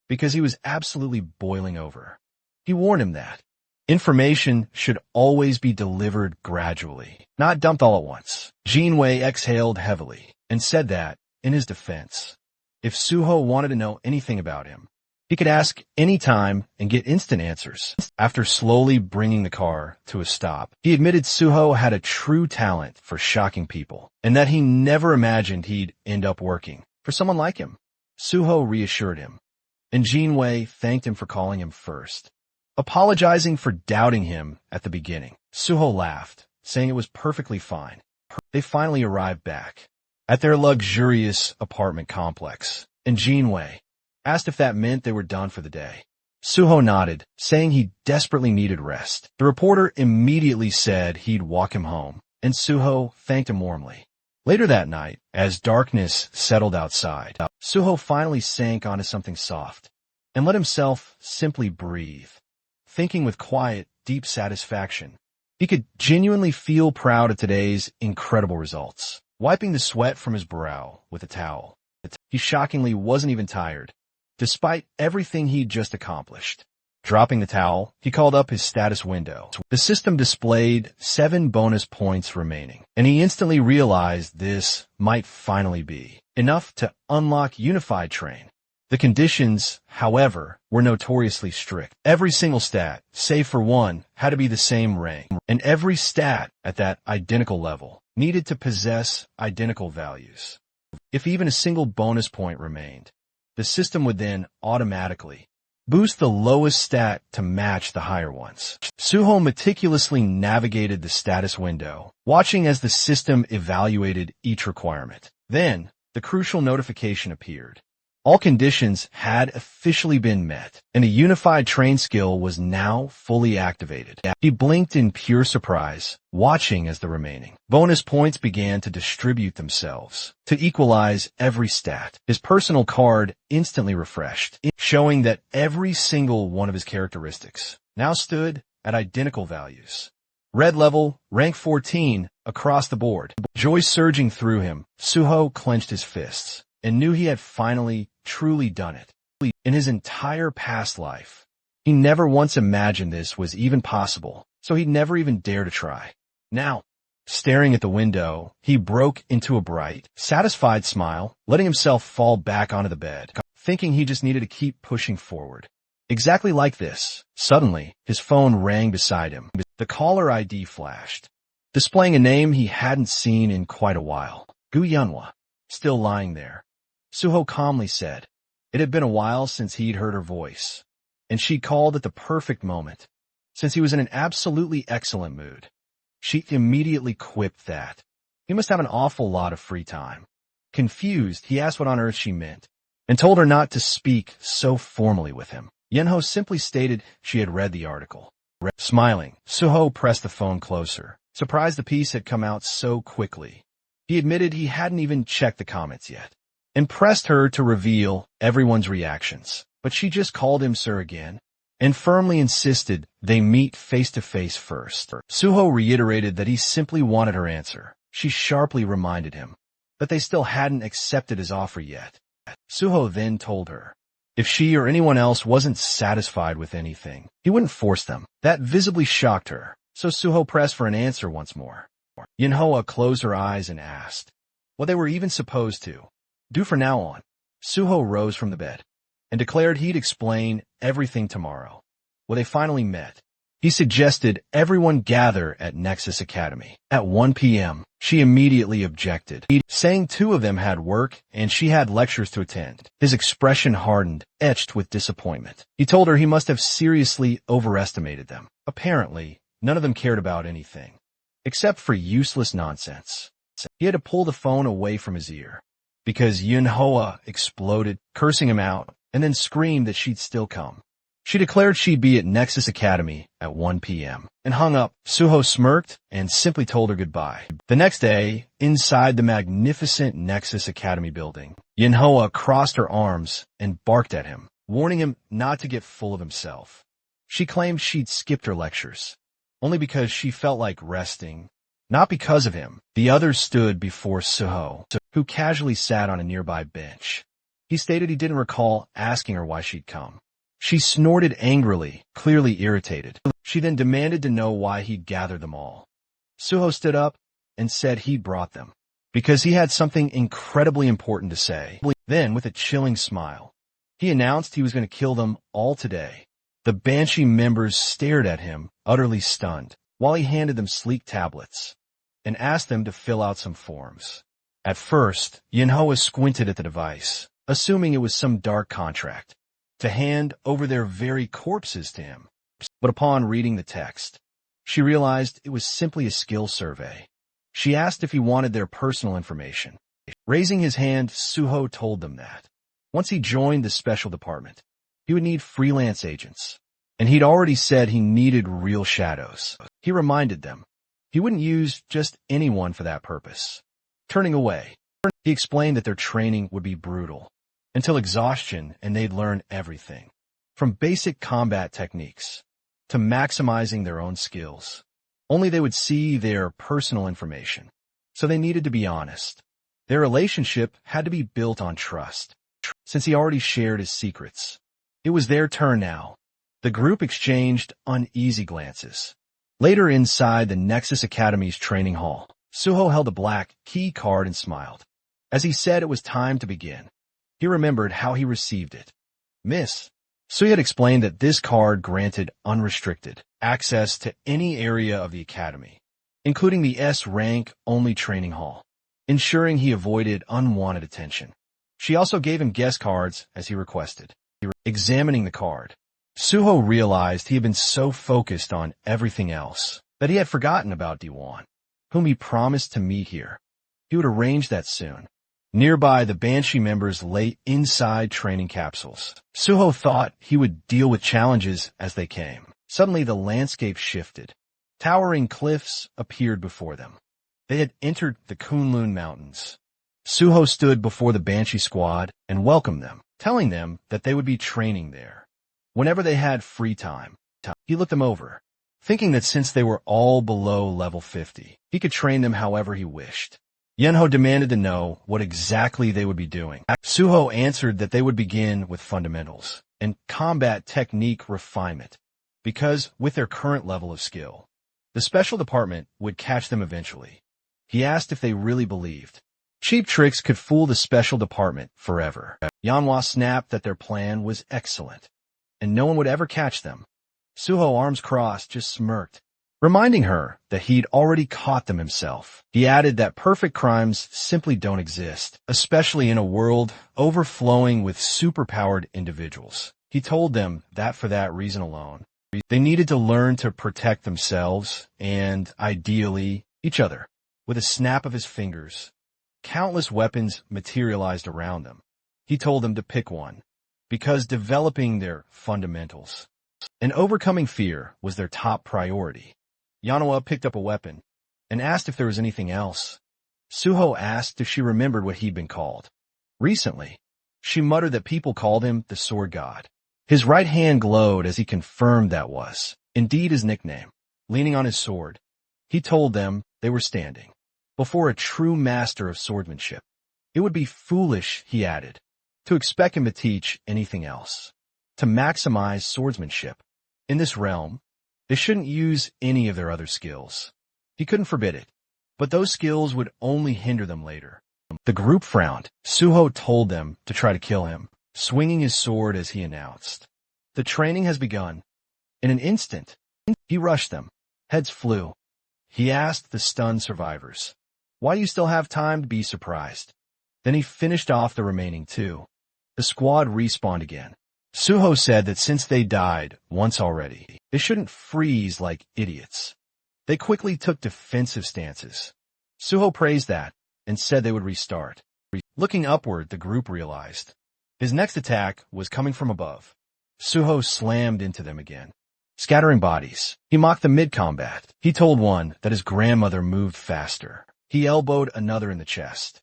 because he was absolutely boiling over. He warned him that information should always be delivered gradually, not dumped all at once. Jinwei exhaled heavily and said that, in his defense, if Suho wanted to know anything about him, He could ask any time and get instant answers. After slowly bringing the car to a stop, he admitted Suho had a true talent for shocking people, and that he never imagined he'd end up working for someone like him. Suho reassured him, and Jinwei thanked him for calling him first, apologizing for doubting him at the beginning. Suho laughed, saying it was perfectly fine. They finally arrived back at their luxurious apartment complex, and Jinwei asked if that meant they were done for the day. Suho nodded, saying he desperately needed rest. The reporter immediately said he'd walk him home, and Suho thanked him warmly. Later that night, as darkness settled outside, Suho finally sank onto something soft and let himself simply breathe, thinking with quiet, deep satisfaction. He could genuinely feel proud of today's incredible results. Wiping the sweat from his brow with a towel, he shockingly wasn't even tired, despite everything he'd just accomplished. Dropping the towel, he called up his status window. The system displayed 7 bonus points remaining, and he instantly realized this might finally be enough to unlock Unified Train. The conditions, however, were notoriously strict. Every single stat, save for one, had to be the same rank, and every stat at that identical level needed to possess identical values. If even a single bonus point remained, the system would then automatically boost the lowest stat to match the higher ones. Suho meticulously navigated the status window, watching as the system evaluated each requirement. Then, the crucial notification appeared. All conditions had officially been met, and a unified train skill was now fully activated. He blinked in pure surprise, watching as the remaining bonus points began to distribute themselves to equalize every stat. His personal card instantly refreshed, showing that every single one of his characteristics now stood at identical values. Red level, rank 14, across the board. Joy surging through him, Suho clenched his fists and knew he had finally, truly done it. In his entire past life, he never once imagined this was even possible, so he'd never even dare to try. Now, staring at the window, he broke into a bright, satisfied smile, letting himself fall back onto the bed, thinking he just needed to keep pushing forward. Exactly like this, suddenly, his phone rang beside him. The caller ID flashed, displaying a name he hadn't seen in quite a while. Gu Yunhwa, still lying there. Suho calmly said. It had been a while since he'd heard her voice, and she called at the perfect moment, since he was in an absolutely excellent mood. She immediately quipped that he must have an awful lot of free time. Confused, he asked what on earth she meant, and told her not to speak so formally with him. Yunho simply stated she had read the article. Smiling, Suho pressed the phone closer, surprised the piece had come out so quickly. He admitted he hadn't even checked the comments yet, and pressed her to reveal everyone's reactions. But she just called him sir again, and firmly insisted they meet face-to-face first. Suho reiterated that he simply wanted her answer. She sharply reminded him that they still hadn't accepted his offer yet. Suho then told her if she or anyone else wasn't satisfied with anything, he wouldn't force them. That visibly shocked her, so Suho pressed for an answer once more. Yunhwa closed her eyes and asked what they were even supposed to do from now on. Suho rose from the bed and declared he'd explain everything tomorrow. When they finally met, he suggested everyone gather at Nexus Academy at 1 p.m. She immediately objected, saying 2 of them had work and she had lectures to attend. His expression hardened, etched with disappointment. He told her he must have seriously overestimated them. Apparently, none of them cared about anything, except for useless nonsense. He had to pull the phone away from his ear, because Yunhwa exploded, cursing him out, and then screamed that she'd still come. She declared she'd be at Nexus Academy at 1 p.m. and hung up. Suho smirked and simply told her goodbye. The next day, inside the magnificent Nexus Academy building, Yunhwa crossed her arms and barked at him, warning him not to get full of himself. She claimed she'd skipped her lectures, only because she felt like resting, not because of him. The others stood before Suho, who casually sat on a nearby bench. He stated he didn't recall asking her why she'd come. She snorted angrily, clearly irritated. She then demanded to know why he'd gathered them all. Suho stood up and said he'd brought them because he had something incredibly important to say. Then, with a chilling smile, He announced he was going to kill them all today. The Banshee members stared at him, utterly stunned, while he handed them sleek tablets and asked them to fill out some forms. At first, Manhwa squinted at the device, assuming it was some dark contract to hand over their very corpses to him. But upon reading the text, she realized it was simply a skill survey. She asked if he wanted their personal information. Raising his hand, Suho told them that once he joined the special department, he would need freelance agents, and he'd already said he needed real shadows. He reminded them he wouldn't use just anyone for that purpose. Turning away, he explained that their training would be brutal, until exhaustion, and they'd learn everything, from basic combat techniques to maximizing their own skills. Only they would see their personal information, so they needed to be honest. Their relationship had to be built on trust, since he already shared his secrets. It was their turn now. The group exchanged uneasy glances. Later inside the Nexus Academy's training hall, Suho held a black key card and smiled. As he said it was time to begin, he remembered how he received it. Miss, Suho had explained that this card granted unrestricted access to any area of the academy, including the S-rank-only training hall, ensuring he avoided unwanted attention. She also gave him guest cards as he requested. Examining the card, Suho realized he had been so focused on everything else that he had forgotten about Diwan, whom he promised to meet here. He would arrange that soon. Nearby, the Banshee members lay inside training capsules. Suho thought he would deal with challenges as they came. Suddenly, the landscape shifted. Towering cliffs appeared before them. They had entered the Kunlun Mountains. Suho stood before the Banshee squad and welcomed them, telling them that they would be training there whenever they had free time. He looked them over, thinking that since they were all below level 50, he could train them however he wished. Manhwa demanded to know what exactly they would be doing. Suho answered that they would begin with fundamentals and combat technique refinement, because with their current level of skill, the special department would catch them eventually. He asked if they really believed cheap tricks could fool the special department forever. Manhwa snapped that their plan was excellent, and no one would ever catch them. Suho, arms crossed, just smirked, reminding her that he'd already caught them himself. He added that perfect crimes simply don't exist, especially in a world overflowing with superpowered individuals. He told them that for that reason alone, they needed to learn to protect themselves and, ideally, each other. With a snap of his fingers, countless weapons materialized around them. He told them to pick one, because developing their fundamentals and overcoming fear was their top priority. Manhwa picked up a weapon and asked if there was anything else. Suho asked if she remembered what he'd been called. Recently, she muttered that people called him the Sword God. His right hand glowed as he confirmed that was indeed his nickname. Leaning on his sword, he told them they were standing before a true master of swordsmanship. It would be foolish, he added, to expect him to teach anything else. To maximize swordsmanship in this realm, they shouldn't use any of their other skills. He couldn't forbid it, but those skills would only hinder them later. The group frowned. Suho told them to try to kill him, swinging his sword as he announced, "The training has begun." In an instant, he rushed them. Heads flew. He asked the stunned survivors, "Why do you still have time to be surprised?" Then he finished off the remaining two. The squad respawned again. Suho said that since they died once already, they shouldn't freeze like idiots. They quickly took defensive stances. Suho praised that and said they would restart. Looking upward, the group realized his next attack was coming from above. Suho slammed into them again, scattering bodies. He mocked the mid-combat. He told one that his grandmother moved faster. He elbowed another in the chest,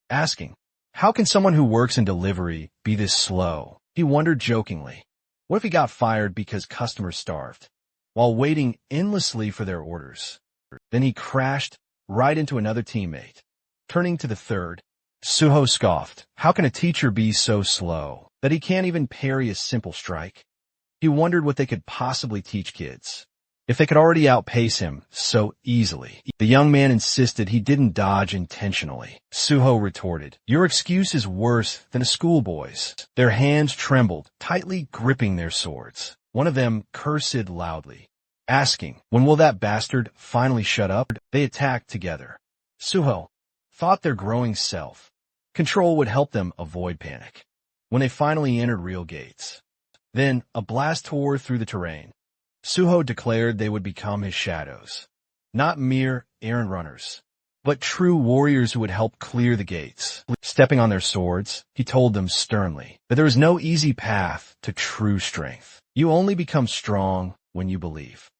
asking, "How can someone who works in delivery be this slow?" He wondered jokingly, what if he got fired because customers starved while waiting endlessly for their orders? Then he crashed right into another teammate. Turning to the third, Suho scoffed. How can a teacher be so slow that he can't even parry a simple strike? He wondered what they could possibly teach kids. if they could already outpace him so easily. The young man insisted he didn't dodge intentionally. Suho retorted, "Your excuse is worse than a schoolboy's." Their hands trembled, tightly gripping their swords. One of them cursed loudly, asking, "When will that bastard finally shut up?" They attacked together. Suho thought their growing self-control would help them avoid panic. When they finally entered real gates, then a blast tore through the terrain. Suho declared they would become his shadows, not mere errand runners, but true warriors who would help clear the gates. Stepping on their swords, he told them sternly that there is no easy path to true strength. You only become strong when you believe.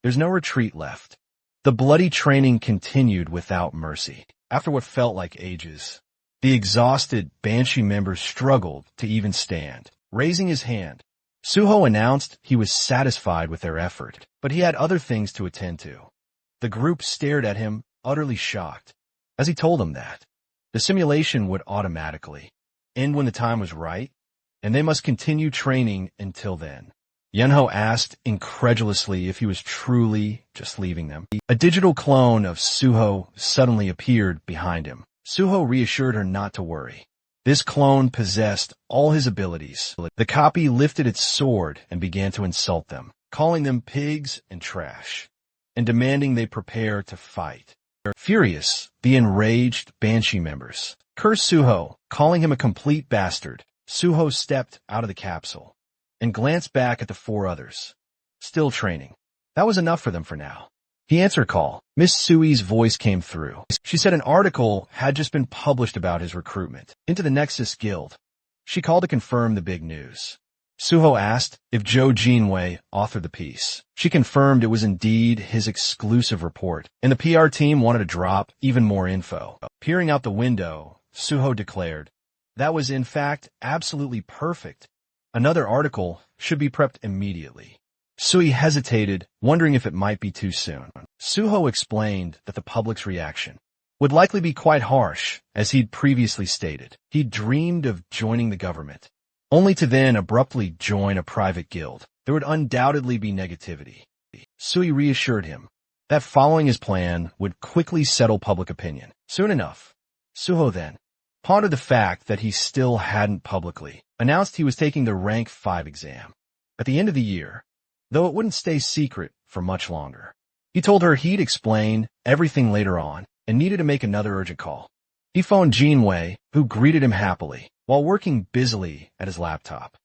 There's no retreat left. The bloody training continued without mercy. After what felt like ages, the exhausted Banshee member struggled to even stand. Raising his hand, Suho announced he was satisfied with their effort, but he had other things to attend to. The group stared at him, utterly shocked, as he told them that the simulation would automatically end when the time was right, and they must continue training until then. Yunho asked incredulously if he was truly just leaving them. A digital clone of Suho suddenly appeared behind him. Suho reassured her not to worry. This clone possessed all his abilities. The copy lifted its sword and began to insult them, calling them pigs and trash, and demanding they prepare to fight. Furious, the enraged Banshee members cursed Suho, calling him a complete bastard. Suho stepped out of the capsule and glanced back at the four others, still training. That was enough for them for now. He answered call. Miss Sui's voice came through. She said an article had just been published about his recruitment into the Nexus Guild. She called to confirm the big news. Suho asked if Joe Jinwei authored the piece. She confirmed it was indeed his exclusive report, and the PR team wanted to drop even more info. Peering out the window, Suho declared, "That was in fact absolutely perfect. Another article should be prepped immediately." Sui hesitated, wondering if it might be too soon. Suho explained that the public's reaction would likely be quite harsh, as he'd previously stated. He dreamed of joining the government, only to then abruptly join a private guild. There would undoubtedly be negativity. Sui reassured him that following his plan would quickly settle public opinion. Soon enough, Suho then pondered the fact that he still hadn't publicly announced he was taking the Rank 5 exam at the end of the year, though it wouldn't stay secret for much longer. He told her he'd explain everything later on and needed to make another urgent call. He phoned Jinwei, who greeted him happily while working busily at his laptop.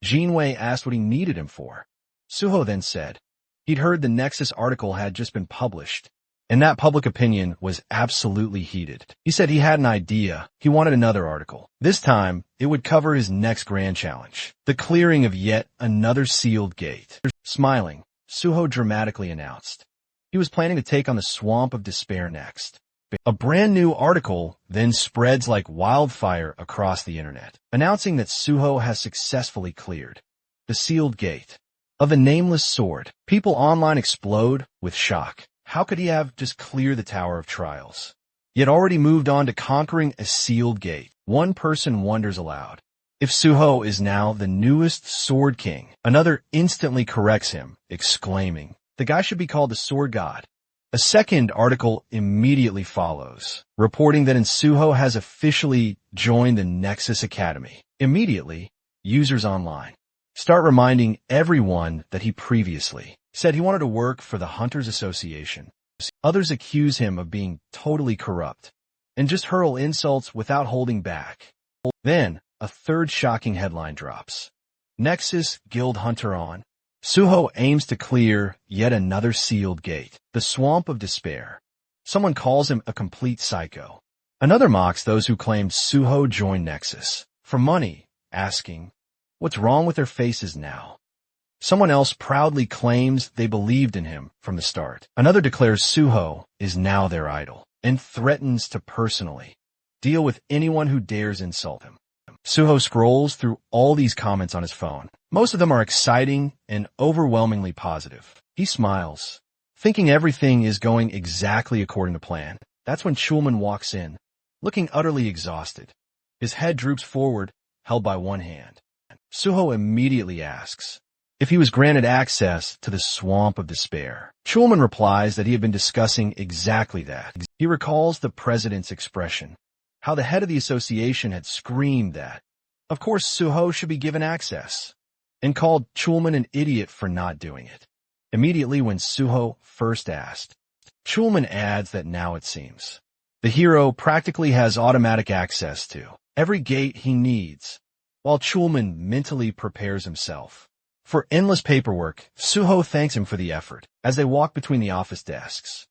Jinwei asked what he needed him for. Suho then said he'd heard the Nexus article had just been published, and that public opinion was absolutely heated. He said he had an idea. He wanted another article. This time, it would cover his next grand challenge, the clearing of yet another sealed gate. Smiling, Suho dramatically announced he was planning to take on the Swamp of Despair next. A brand new article then spreads like wildfire across the internet, announcing that Suho has successfully cleared the sealed gate of the Nameless Sword. People online explode with shock. How could he have just cleared the Tower of Trials, yet already moved on to conquering a sealed gate? One person wonders aloud if Suho is now the newest Sword King. Another instantly corrects him, exclaiming, the guy should be called the Sword God. A second article immediately follows, reporting that Suho has officially joined the Nexus Academy. Immediately, users online start reminding everyone that he previously said he wanted to work for the Hunters Association. Others accuse him of being totally corrupt and just hurl insults without holding back. Then, a third shocking headline drops. Nexus Guild Hunter on. Suho aims to clear yet another sealed gate, the Swamp of Despair. Someone calls him a complete psycho. Another mocks those who claimed Suho joined Nexus for money, asking, what's wrong with their faces now? Someone else proudly claims they believed in him from the start. Another declares Suho is now their idol and threatens to personally deal with anyone who dares insult him. Suho scrolls through all these comments on his phone. Most of them are exciting and overwhelmingly positive. He smiles, thinking everything is going exactly according to plan. That's when Schulman walks in, looking utterly exhausted. His head droops forward, held by one hand. Suho immediately asks if he was granted access to the swamp of despair. Chulman replies that he had been discussing exactly that. He recalls the president's expression, how the head of the association had screamed that, of course, Suho should be given access, and called Chulman an idiot for not doing it. Immediately when Suho first asked, Chulman adds that now it seems the hero practically has automatic access to every gate he needs, while Chulman mentally prepares himself for endless paperwork. Suho thanks him for the effort as they walk between the office desks.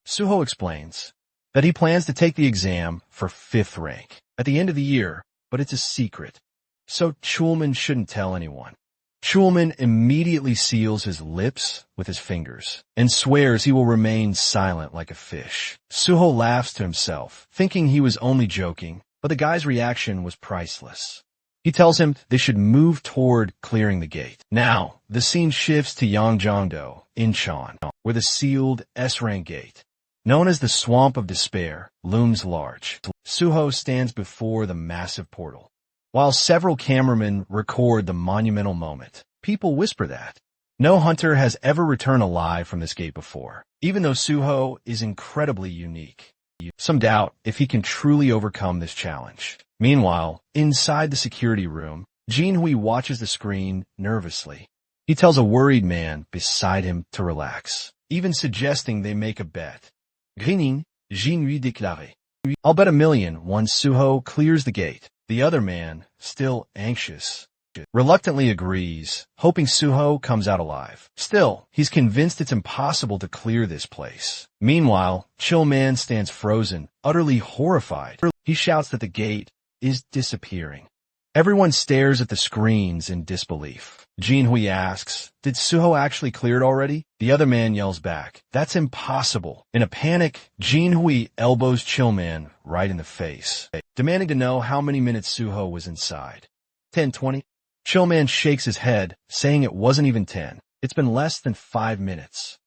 Suho explains that he plans to take the exam for 5th rank at the end of the year, but it's a secret, so Chulman shouldn't tell anyone. Chulman immediately seals his lips with his fingers and swears he will remain silent like a fish. Suho laughs to himself, thinking he was only joking, but the guy's reaction was priceless. He tells him they should move toward clearing the gate. Now, the scene shifts to Yangjeongdo, Incheon, where the sealed S-rank gate, known as the Swamp of Despair, looms large. Suho stands before the massive portal. While several cameramen record the monumental moment, people whisper that no hunter has ever returned alive from this gate before, even though Suho is incredibly unique. Some doubt if he can truly overcome this challenge. Meanwhile, inside the security room, Jinhui watches the screen nervously. He tells a worried man beside him to relax, even suggesting they make a bet. Grinning, Jinhui déclare, I'll bet $1 million once Suho clears the gate. The other man, still anxious, reluctantly agrees, hoping Suho comes out alive. Still, he's convinced it's impossible to clear this place. Meanwhile, Chillman stands frozen, utterly horrified. He shouts that the gate is disappearing. Everyone stares at the screens in disbelief. Jinhui asks, did Suho actually clear it already? The other man yells back, that's impossible. In a panic, Jinhui elbows Chillman right in the face, demanding to know how many minutes Suho was inside. 10, 20? Chillman shakes his head, saying it wasn't even 10. It's been less than 5 minutes.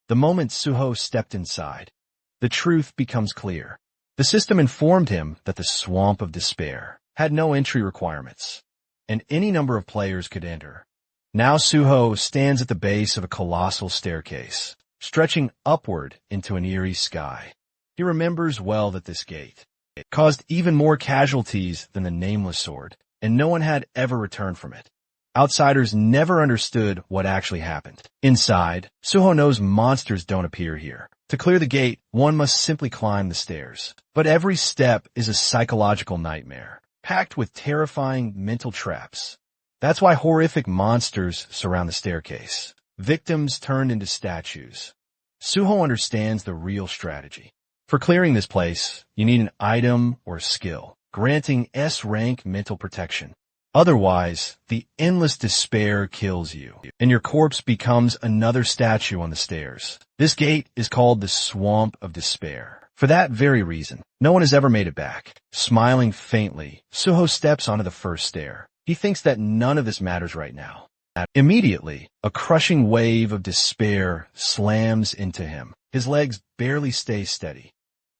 The moment Suho stepped inside, the truth becomes clear. The system informed him that the Swamp of Despair had no entry requirements, and any number of players could enter. Now Suho stands at the base of a colossal staircase, stretching upward into an eerie sky. He remembers well that this gate caused even more casualties than the Nameless Sword, and no one had ever returned from it. Outsiders never understood what actually happened. Inside, Suho knows monsters don't appear here. To clear the gate, one must simply climb the stairs. But every step is a psychological nightmare, packed with terrifying mental traps. That's why horrific monsters surround the staircase, victims turned into statues. Suho understands the real strategy. For clearing this place, you need an item or skill, granting S-rank mental protection. Otherwise, the endless despair kills you, and your corpse becomes another statue on the stairs. This gate is called the Swamp of Despair. For that very reason, no one has ever made it back. Smiling faintly, Suho steps onto the first stair. He thinks that none of this matters right now. Immediately, a crushing wave of despair slams into him. His legs barely stay steady.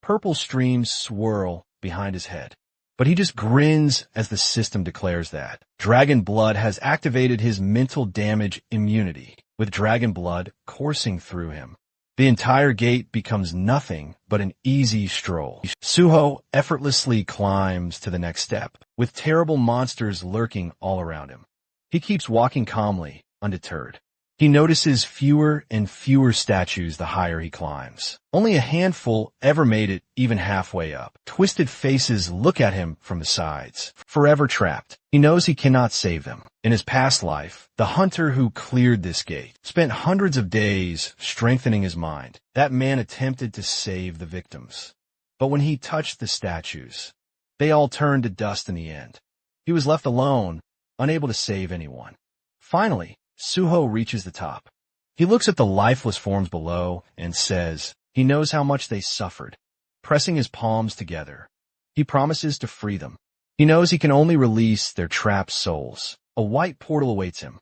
Purple streams swirl behind his head. But he just grins as the system declares that dragon blood has activated his mental damage immunity, with dragon blood coursing through him. The entire gate becomes nothing but an easy stroll. Suho effortlessly climbs to the next step, with terrible monsters lurking all around him. He keeps walking calmly, undeterred. He notices fewer and fewer statues the higher he climbs. Only a handful ever made it even halfway up. Twisted faces look at him from the sides, forever trapped. He knows he cannot save them. In his past life, the hunter who cleared this gate spent hundreds of days strengthening his mind. That man attempted to save the victims. But when he touched the statues, they all turned to dust in the end. He was left alone, unable to save anyone. Finally, Suho reaches the top. He looks at the lifeless forms below and says he knows how much they suffered. Pressing his palms together, he promises to free them. He knows he can only release their trapped souls. A white portal awaits him.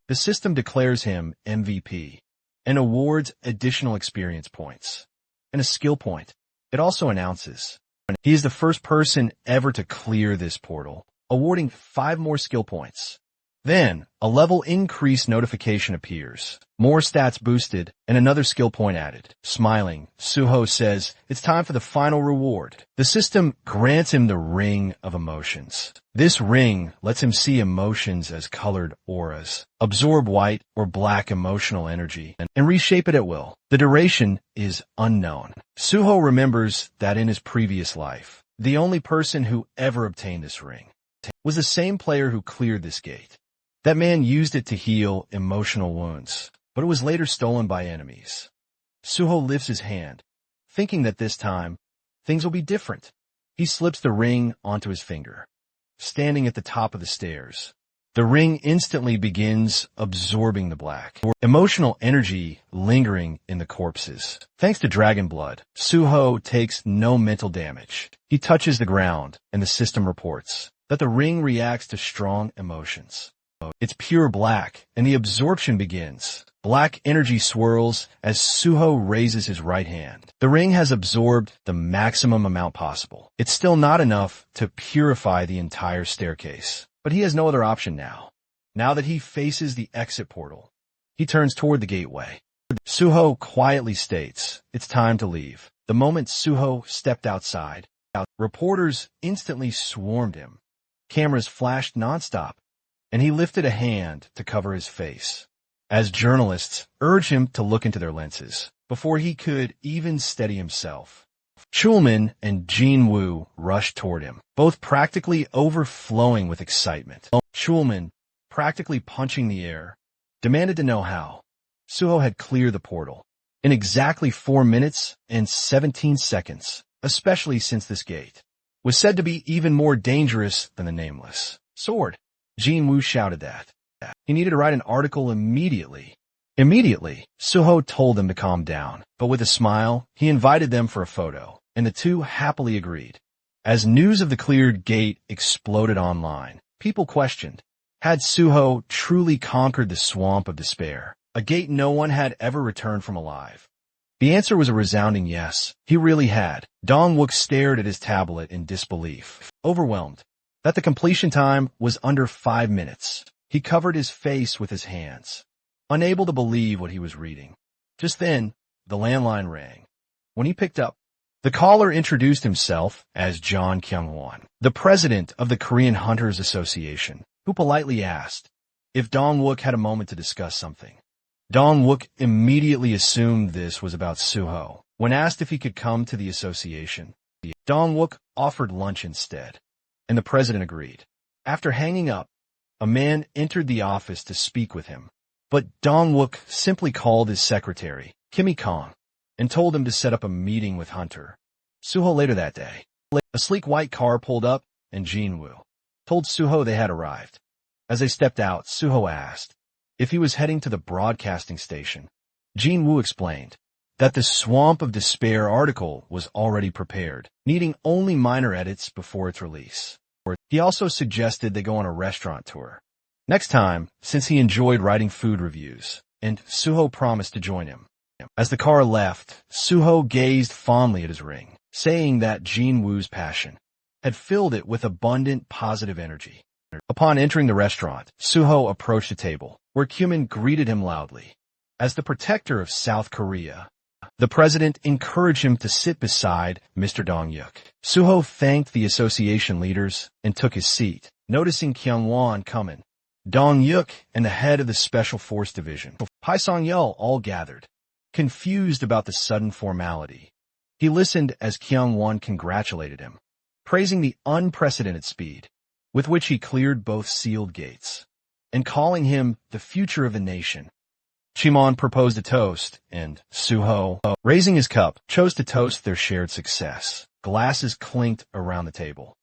The system declares him MVP and awards additional experience points and a skill point. It also announces he is the first person ever to clear this portal, awarding 5 more skill points. Then, a level increase notification appears. More stats boosted, and another skill point added. Smiling, Suho says, it's time for the final reward. The system grants him the Ring of Emotions. This ring lets him see emotions as colored auras, absorb white or black emotional energy, and reshape it at will. The duration is unknown. Suho remembers that in his previous life, the only person who ever obtained this ring was the same player who cleared this gate. That man used it to heal emotional wounds, but it was later stolen by enemies. Suho lifts his hand, thinking that this time, things will be different. He slips the ring onto his finger. Standing at the top of the stairs, the ring instantly begins absorbing the black, emotional energy lingering in the corpses. Thanks to dragon blood, Suho takes no mental damage. He touches the ground, and the system reports that the ring reacts to strong emotions. It's pure black, and the absorption begins. Black energy swirls as Suho raises his right hand. The ring has absorbed the maximum amount possible. It's still not enough to purify the entire staircase, but he has no other option now. Now that he faces the exit portal, he turns toward the gateway. Suho quietly states, it's time to leave. The moment Suho stepped outside, reporters instantly swarmed him. Cameras flashed nonstop, and he lifted a hand to cover his face, as journalists urged him to look into their lenses before he could even steady himself. Chulman and Jin Woo rushed toward him, both practically overflowing with excitement. Chulman, practically punching the air, demanded to know how Suho had cleared the portal in exactly 4 minutes and 17 seconds, especially since this gate was said to be even more dangerous than the Nameless Sword. Jin Woo shouted that he needed to write an article immediately. Suho told them to calm down, but with a smile, he invited them for a photo, and the two happily agreed. As news of the cleared gate exploded online, people questioned, had Suho truly conquered the swamp of despair, a gate no one had ever returned from alive? The answer was a resounding yes, he really had. Dong-wook stared at his tablet in disbelief, overwhelmed that the completion time was under 5 minutes. He covered his face with his hands, unable to believe what he was reading. Just then, the landline rang. When he picked up, the caller introduced himself as John Kyung-won, the president of the Korean Hunters Association, who politely asked if Dong-wook had a moment to discuss something. Dong-wook immediately assumed this was about Suho. When asked if he could come to the association, Dong-wook offered lunch instead, and the president agreed. After hanging up, a man entered the office to speak with him, but Dong-wook simply called his secretary, Kimmy Kong, and told him to set up a meeting with Hunter. Suho later that day. A sleek white car pulled up, and Jin-woo told Suho they had arrived. As they stepped out, Suho asked if he was heading to the broadcasting station. Jin-woo explained that the Swamp of Despair article was already prepared, needing only minor edits before its release. He also suggested they go on a restaurant tour next time, since he enjoyed writing food reviews, and Suho promised to join him. As the car left, Suho gazed fondly at his ring, saying that Jin-woo's passion had filled it with abundant positive energy. Upon entering the restaurant, Suho approached a table, where Kyumin greeted him loudly. As the protector of South Korea, the president encouraged him to sit beside Mr. Dong-yuk. Suho thanked the association leaders and took his seat. Noticing Kyung-won coming, Dong-yuk and the head of the Special Force Division, Pai Song-yeol, all gathered, confused about the sudden formality. He listened as Kyung-won congratulated him, praising the unprecedented speed with which he cleared both sealed gates, and calling him the future of the nation. Chimon proposed a toast, and Suho, raising his cup, chose to toast their shared success. Glasses clinked around the table.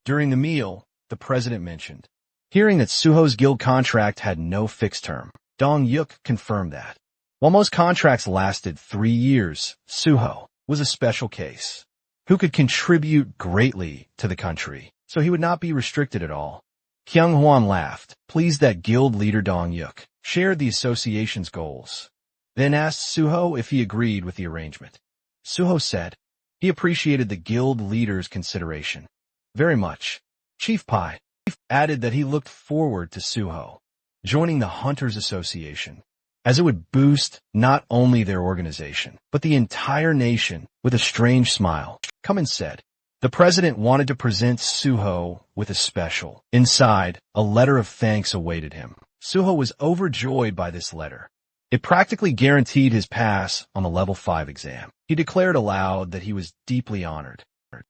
During the meal, the president mentioned, hearing that Suho's guild contract had no fixed term. Dong-yuk confirmed that. While most contracts lasted 3 years, Suho was a special case, who could contribute greatly to the country, so he would not be restricted at all. Kyung-hwan laughed, pleased that guild leader Dong-yuk shared the association's goals, then asked Suho if he agreed with the arrangement. Suho said he appreciated the guild leader's consideration very much. Chief Pai added that he looked forward to Suho joining the Hunters Association, as it would boost not only their organization, but the entire nation. With a strange smile, Cummins said, the president wanted to present Suho with a special. Inside, a letter of thanks awaited him. Suho was overjoyed by this letter. It practically guaranteed his pass on the level 5 exam. He declared aloud that he was deeply honored.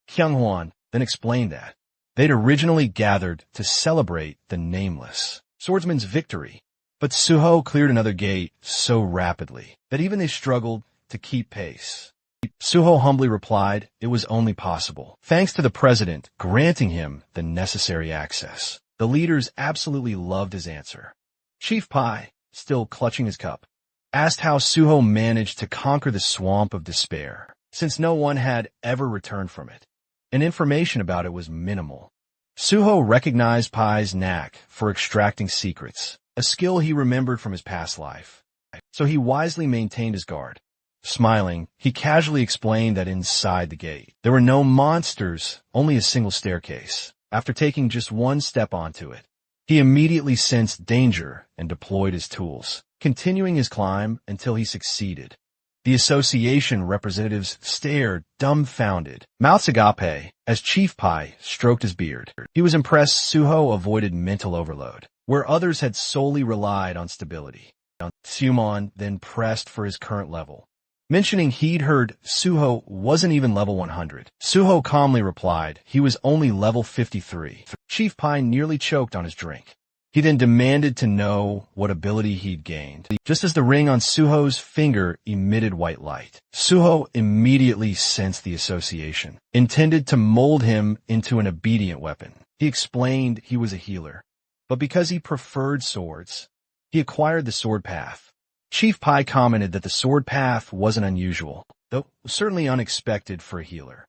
Kyung-hwan then explained that they'd originally gathered to celebrate the nameless swordsman's victory, but Suho cleared another gate so rapidly that even they struggled to keep pace. Suho humbly replied it was only possible thanks to the president granting him the necessary access. The leaders absolutely loved his answer. Chief Pai, still clutching his cup, asked how Suho managed to conquer the swamp of despair, since no one had ever returned from it, and information about it was minimal. Suho recognized Pai's knack for extracting secrets, a skill he remembered from his past life, so he wisely maintained his guard. Smiling, he casually explained that inside the gate, there were no monsters, only a single staircase. After taking just one step onto it, he immediately sensed danger and deployed his tools, continuing his climb until he succeeded. The association representatives stared dumbfounded, mouths agape, as Chief Pai stroked his beard. He was impressed Suho avoided mental overload, where others had solely relied on stability. Sumon then pressed for his current level, mentioning he'd heard Suho wasn't even level 100. Suho calmly replied he was only level 53. Chief Pai nearly choked on his drink. He then demanded to know what ability he'd gained. Just as the ring on Suho's finger emitted white light, Suho immediately sensed the association, intended to mold him into an obedient weapon. He explained he was a healer, but because he preferred swords, he acquired the sword path. Chief Pai commented that the sword path wasn't unusual, though certainly unexpected for a healer.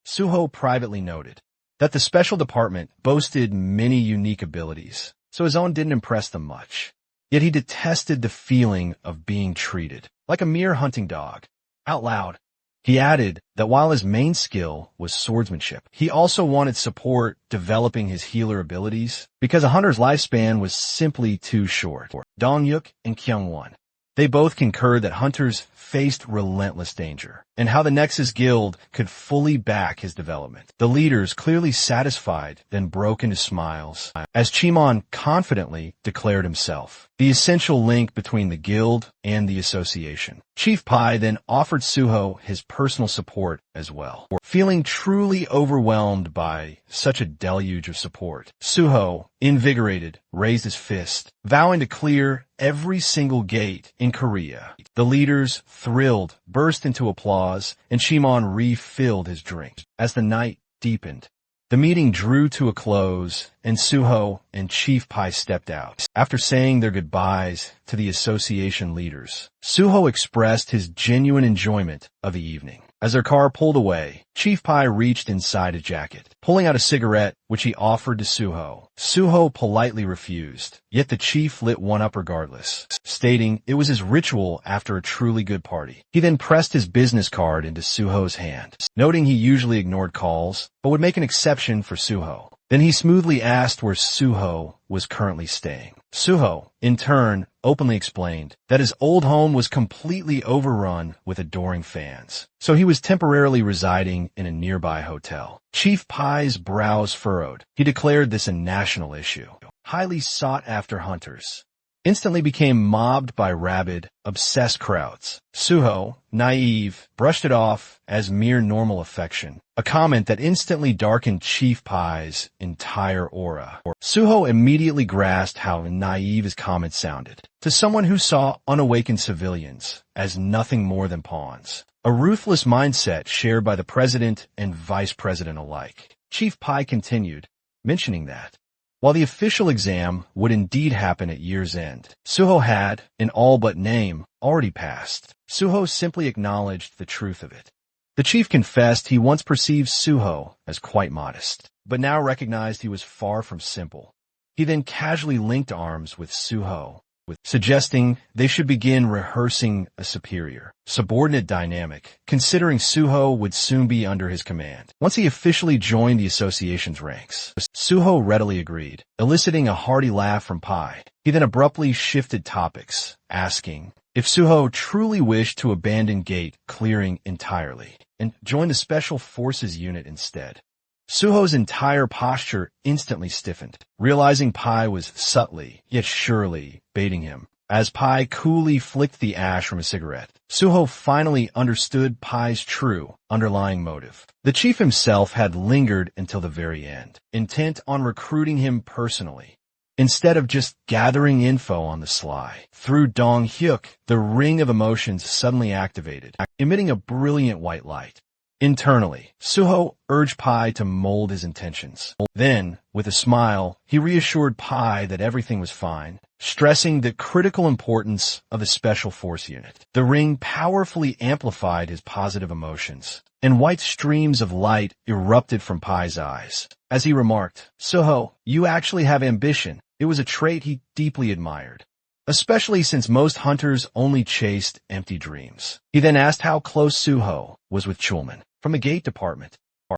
Suho privately noted that the special department boasted many unique abilities, so his own didn't impress them much. Yet he detested the feeling of being treated like a mere hunting dog. Out loud, he added that while his main skill was swordsmanship, he also wanted support developing his healer abilities because a hunter's lifespan was simply too short. Dong-yuk and Kyung-won, they both concurred that hunters faced relentless danger, and how the Nexus Guild could fully back his development. The leaders, clearly satisfied, then broke into smiles, as Chimon confidently declared himself the essential link between the guild and the association. Chief Pai then offered Suho his personal support as well. Feeling truly overwhelmed by such a deluge of support, Suho, invigorated, raised his fist, vowing to clear every single gate in Korea. The leaders, thrilled, burst into applause, and Shimon refilled his drink. As the night deepened, the meeting drew to a close, and Suho and Chief Pai stepped out. After saying their goodbyes to the association leaders, Suho expressed his genuine enjoyment of the evening. As their car pulled away, Chief Pai reached inside a jacket, pulling out a cigarette, which he offered to Suho. Suho politely refused, yet the chief lit one up regardless, stating it was his ritual after a truly good party. He then pressed his business card into Suho's hand, noting he usually ignored calls, but would make an exception for Suho. Then he smoothly asked where Suho was currently staying. Suho, in turn, openly explained that his old home was completely overrun with adoring fans, so he was temporarily residing in a nearby hotel. Chief Pai's brows furrowed. He declared this a national issue. Highly sought-after hunters instantly became mobbed by rabid, obsessed crowds. Suho, naive, brushed it off as mere normal affection, a comment that instantly darkened Chief Pai's entire aura. Suho immediately grasped how naive his comment sounded to someone who saw unawakened civilians as nothing more than pawns, a ruthless mindset shared by the president and vice president alike. Chief Pai continued, mentioning that while the official exam would indeed happen at year's end, Suho had, in all but name, already passed. Suho simply acknowledged the truth of it. The chief confessed he once perceived Suho as quite modest, but now recognized he was far from simple. He then casually linked arms with Suho, suggesting they should begin rehearsing a superior, subordinate dynamic, considering Suho would soon be under his command. Once he officially joined the association's ranks, Suho readily agreed, eliciting a hearty laugh from Pai. He then abruptly shifted topics, asking if Suho truly wished to abandon gate clearing entirely and join the Special Forces unit instead. Suho's entire posture instantly stiffened, realizing Pai was subtly, yet surely, baiting him. As Pai coolly flicked the ash from a cigarette, Suho finally understood Pai's true, underlying motive. The chief himself had lingered until the very end, intent on recruiting him personally, instead of just gathering info on the sly. Through Dong Hyuk, the ring of emotions suddenly activated, emitting a brilliant white light. Internally, Suho urged Pai to mold his intentions. Then, with a smile, he reassured Pai that everything was fine, stressing the critical importance of the Special Force unit. The ring powerfully amplified his positive emotions, and white streams of light erupted from Pai's eyes. As he remarked, "Suho, you actually have ambition." It was a trait he deeply admired, especially since most hunters only chased empty dreams. He then asked how close Suho was with Chulman from the gate department.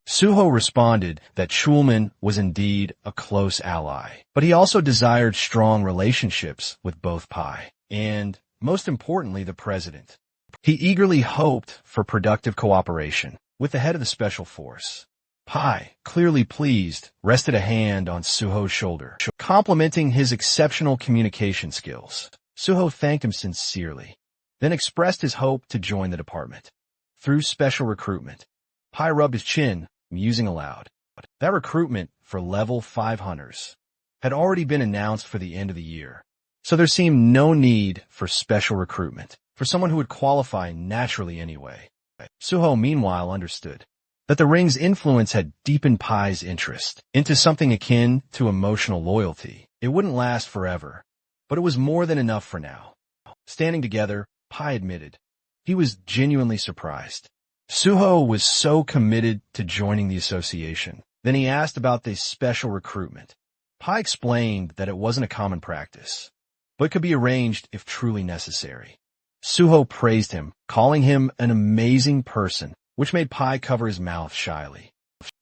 Suho responded that Chulman was indeed a close ally, but he also desired strong relationships with both Pai and, most importantly, the president. He eagerly hoped for productive cooperation with the head of the Special Force. Pai, clearly pleased, rested a hand on Suho's shoulder, complimenting his exceptional communication skills. Suho thanked him sincerely, then expressed his hope to join the department through special recruitment. Pai rubbed his chin, musing aloud. That recruitment for level 5 hunters had already been announced for the end of the year, so there seemed no need for special recruitment for someone who would qualify naturally anyway. Suho, meanwhile, understood that the ring's influence had deepened Pai's interest into something akin to emotional loyalty. It wouldn't last forever, but it was more than enough for now. Standing together, Pai admitted he was genuinely surprised. Suho was so committed to joining the association. Then he asked about the special recruitment. Pai explained that it wasn't a common practice, but could be arranged if truly necessary. Suho praised him, calling him an amazing person, which made Pai cover his mouth shyly.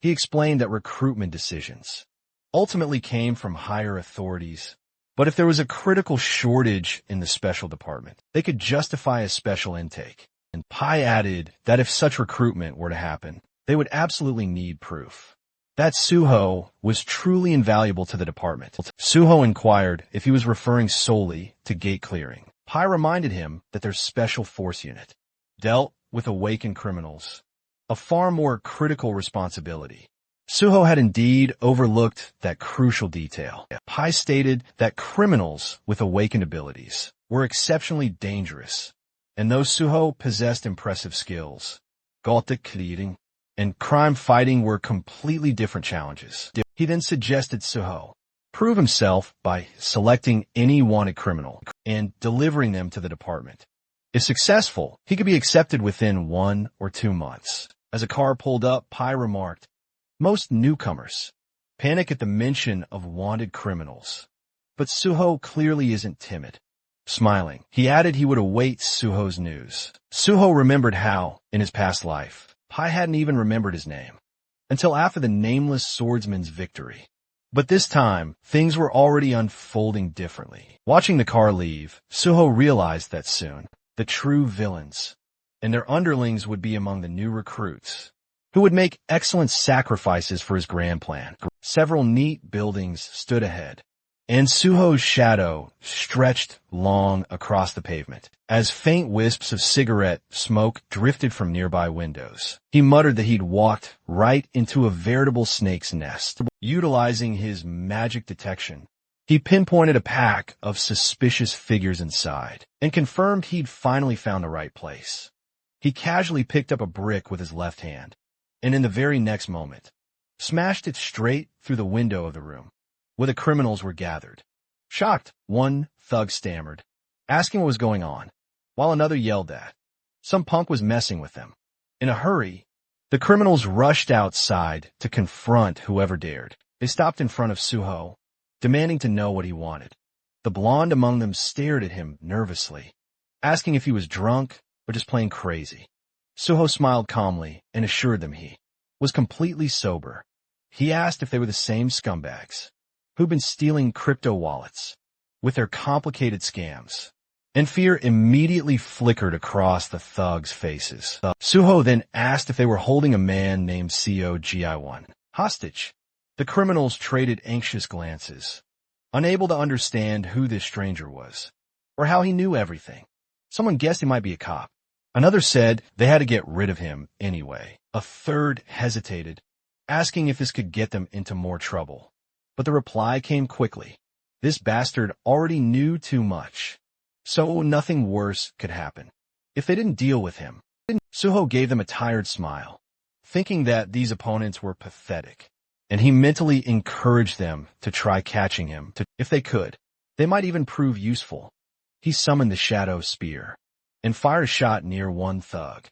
He explained that recruitment decisions ultimately came from higher authorities, but if there was a critical shortage in the special department, they could justify a special intake. And Pai added that if such recruitment were to happen, they would absolutely need proof that Suho was truly invaluable to the department. Suho inquired if he was referring solely to gate clearing. Pai reminded him that their special force unit dealt with awakened criminals, a far more critical responsibility. Suho had indeed overlooked that crucial detail. Pai stated that criminals with awakened abilities were exceptionally dangerous, and though Suho possessed impressive skills, Gothic clearing and crime fighting were completely different challenges. He then suggested Suho prove himself by selecting any wanted criminal and delivering them to the department. If successful, he could be accepted within 1 or 2 months. As a car pulled up, Pai remarked, "Most newcomers panic at the mention of wanted criminals, but Suho clearly isn't timid." Smiling, he added he would await Suho's news. Suho remembered how, in his past life, Pai hadn't even remembered his name until after the nameless swordsman's victory. But this time, things were already unfolding differently. Watching the car leave, Suho realized that soon, the true villains and their underlings would be among the new recruits, who would make excellent sacrifices for his grand plan. Several neat buildings stood ahead, and Suho's shadow stretched long across the pavement. As faint wisps of cigarette smoke drifted from nearby windows, he muttered that he'd walked right into a veritable snake's nest. Utilizing his magic detection, he pinpointed a pack of suspicious figures inside and confirmed he'd finally found the right place. He casually picked up a brick with his left hand, and in the very next moment, smashed it straight through the window of the room where the criminals were gathered. Shocked, one thug stammered, asking what was going on, while another yelled that some punk was messing with them. In a hurry, the criminals rushed outside to confront whoever dared. They stopped in front of Suho, demanding to know what he wanted. The blonde among them stared at him nervously, asking if he was drunk or just plain crazy. Suho smiled calmly and assured them he was completely sober. He asked if they were the same scumbags who'd been stealing crypto wallets with their complicated scams, and fear immediately flickered across the thugs' faces. Suho then asked if they were holding a man named Gi1 hostage. The criminals traded anxious glances, unable to understand who this stranger was or how he knew everything. Someone guessed he might be a cop. Another said they had to get rid of him anyway. A third hesitated, asking if this could get them into more trouble. But the reply came quickly. This bastard already knew too much, so nothing worse could happen if they didn't deal with him. Suho gave them a tired smile, thinking that these opponents were pathetic, and he mentally encouraged them to try catching him. If they could, they might even prove useful. He summoned the Shadow Spear and fired a shot near one thug,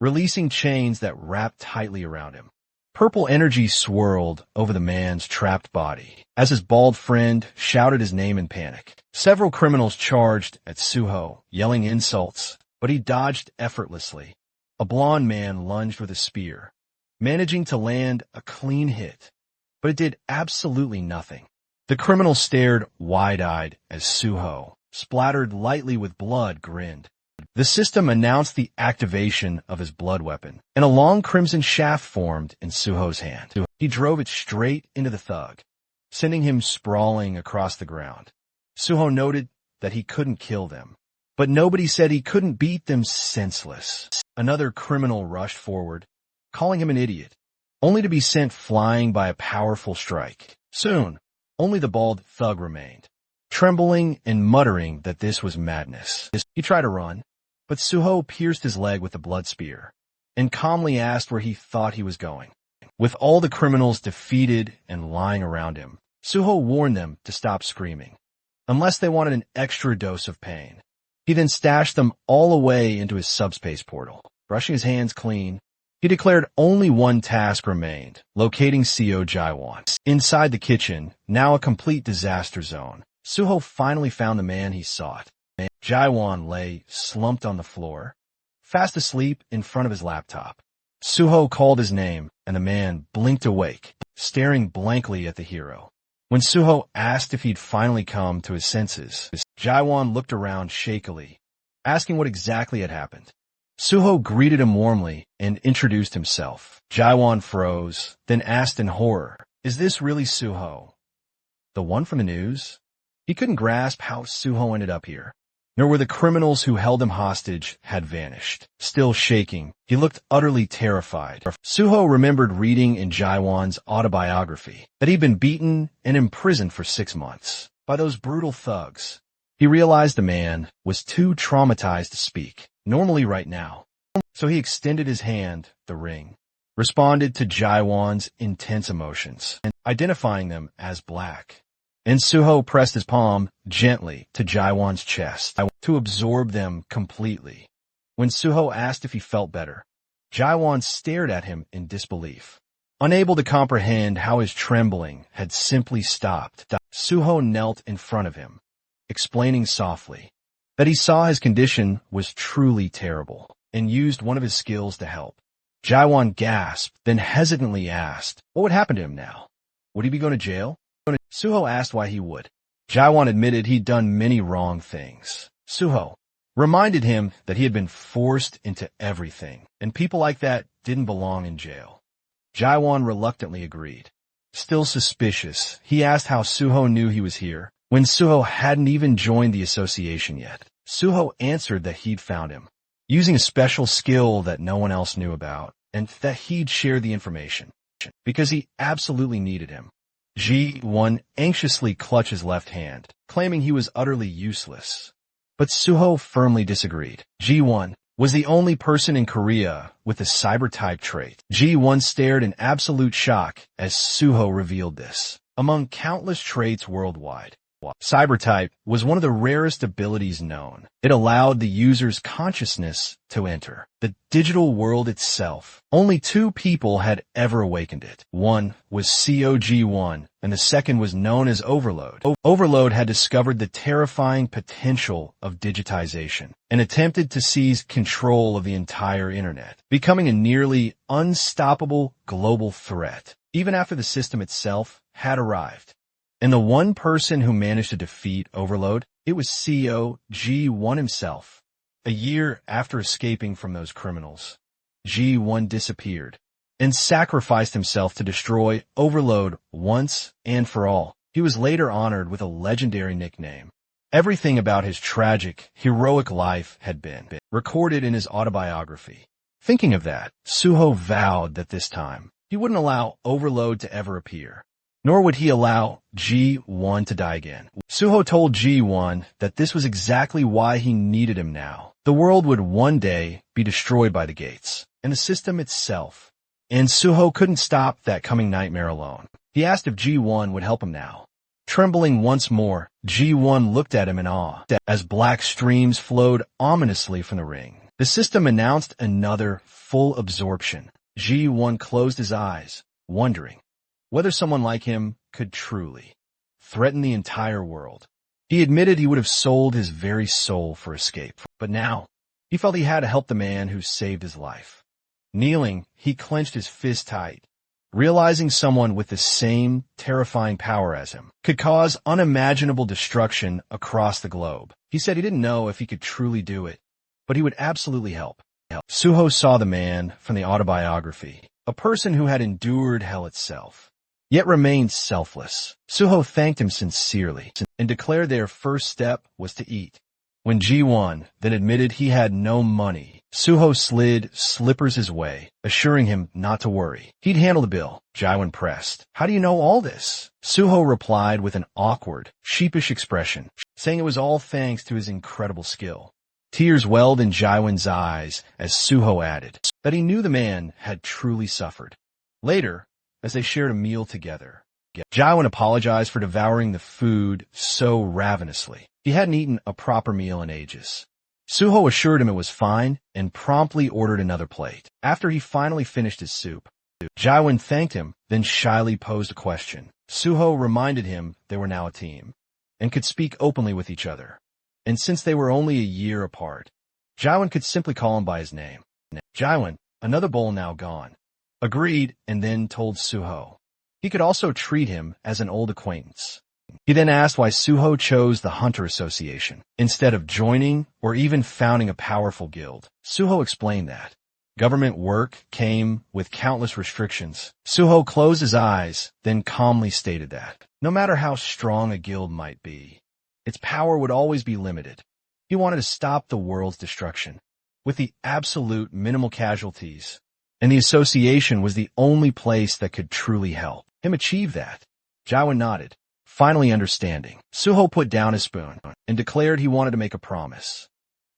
releasing chains that wrapped tightly around him. Purple energy swirled over the man's trapped body as his bald friend shouted his name in panic. Several criminals charged at Suho, yelling insults, but he dodged effortlessly. A blond man lunged with a spear, managing to land a clean hit, but it did absolutely nothing. The criminal stared wide-eyed as Suho, splattered lightly with blood, grinned. The system announced the activation of his blood weapon, and a long crimson shaft formed in Suho's hand. He drove it straight into the thug, sending him sprawling across the ground. Suho noted that he couldn't kill them, but nobody said he couldn't beat them senseless. Another criminal rushed forward, calling him an idiot, only to be sent flying by a powerful strike. Soon, only the bald thug remained, trembling and muttering that this was madness. He tried to run, but Suho pierced his leg with the blood spear and calmly asked where he thought he was going. With all the criminals defeated and lying around him, Suho warned them to stop screaming, unless they wanted an extra dose of pain. He then stashed them all away into his subspace portal. Brushing his hands clean, he declared only one task remained, locating Gi1. Inside the kitchen, now a complete disaster zone, Suho finally found the man he sought. Gi1 lay slumped on the floor, fast asleep in front of his laptop. Suho called his name, and the man blinked awake, staring blankly at the hero. When Suho asked if he'd finally come to his senses, Gi1 looked around shakily, asking what exactly had happened. Suho greeted him warmly and introduced himself. Gi1 froze, then asked in horror, "Is this really Suho, the one from the news?" He couldn't grasp how Suho ended up here, nor were the criminals who held him hostage had vanished. Still shaking, he looked utterly terrified. Suho remembered reading in Gi1's autobiography that he'd been beaten and imprisoned for 6 months by those brutal thugs. He realized the man was too traumatized to speak normally right now, so he extended his hand, the ring, responded to Gi1's intense emotions, and identifying them as black. And Suho pressed his palm gently to Gi1's chest to absorb them completely. When Suho asked if he felt better, Gi1 stared at him in disbelief, unable to comprehend how his trembling had simply stopped. Suho knelt in front of him, explaining softly that he saw his condition was truly terrible and used one of his skills to help. Gi1 gasped, then hesitantly asked what would happen to him now. Would he be going to jail? Suho asked why he would. Gi1 admitted he'd done many wrong things. Suho reminded him that he had been forced into everything, and people like that didn't belong in jail. Gi1 reluctantly agreed. Still suspicious, he asked how Suho knew he was here, when Suho hadn't even joined the association yet. Suho answered that he'd found him, using a special skill that no one else knew about, and that he'd share the information, because he absolutely needed him. Gi1 anxiously clutched his left hand, claiming he was utterly useless. But Suho firmly disagreed. Gi1 was the only person in Korea with the cyber-type trait. Gi1 stared in absolute shock as Suho revealed this. Among countless traits worldwide, cyber-type was one of the rarest abilities known. It allowed the user's consciousness to enter the digital world itself. Only 2 people had ever awakened it. One was Gi1, and the second was known as Overload. Overload had discovered the terrifying potential of digitization and attempted to seize control of the entire internet, becoming a nearly unstoppable global threat, even after the system itself had arrived. And the one person who managed to defeat Overload, it was CEO G1 himself. A year after escaping from those criminals, G1 disappeared and sacrificed himself to destroy Overload once and for all. He was later honored with a legendary nickname. Everything about his tragic, heroic life had been recorded in his autobiography. Thinking of that, Suho vowed that this time, he wouldn't allow Overload to ever appear, nor would he allow G1 to die again. Suho told G1 that this was exactly why he needed him now. The world would one day be destroyed by the gates, and the system itself. And Suho couldn't stop that coming nightmare alone. He asked if G1 would help him now. Trembling once more, G1 looked at him in awe as black streams flowed ominously from the ring. The system announced another full absorption. G1 closed his eyes, wondering whether someone like him could truly threaten the entire world. He admitted he would have sold his very soul for escape, but now he felt he had to help the man who saved his life. Kneeling, he clenched his fist tight, realizing someone with the same terrifying power as him could cause unimaginable destruction across the globe. He said he didn't know if he could truly do it, but he would absolutely help. Suho saw the man from the autobiography, a person who had endured hell itself, yet remained selfless. Suho thanked him sincerely and declared their first step was to eat. When G1 then admitted he had no money, Suho slid slippers his way, assuring him not to worry. He'd handle the bill. Jiwon pressed. How do you know all this? Suho replied with an awkward, sheepish expression, saying it was all thanks to his incredible skill. Tears welled in Jiwon's eyes as Suho added that he knew the man had truly suffered. Later, as they shared a meal together, Jiwon apologized for devouring the food so ravenously. He hadn't eaten a proper meal in ages. Suho assured him it was fine and promptly ordered another plate. After he finally finished his soup, Jiwon thanked him, then shyly posed a question. Suho reminded him they were now a team and could speak openly with each other. And since they were only a year apart, Jiwon could simply call him by his name. Jiwon, another bowl now gone, agreed and then told Suho he could also treat him as an old acquaintance. He then asked why Suho chose the Hunter Association instead of joining or even founding a powerful guild. Suho explained that government work came with countless restrictions. Suho closed his eyes, then calmly stated that no matter how strong a guild might be, its power would always be limited. He wanted to stop the world's destruction with the absolute minimal casualties, and the association was the only place that could truly help him achieve that. Jiwon nodded, finally understanding. Suho put down his spoon and declared he wanted to make a promise.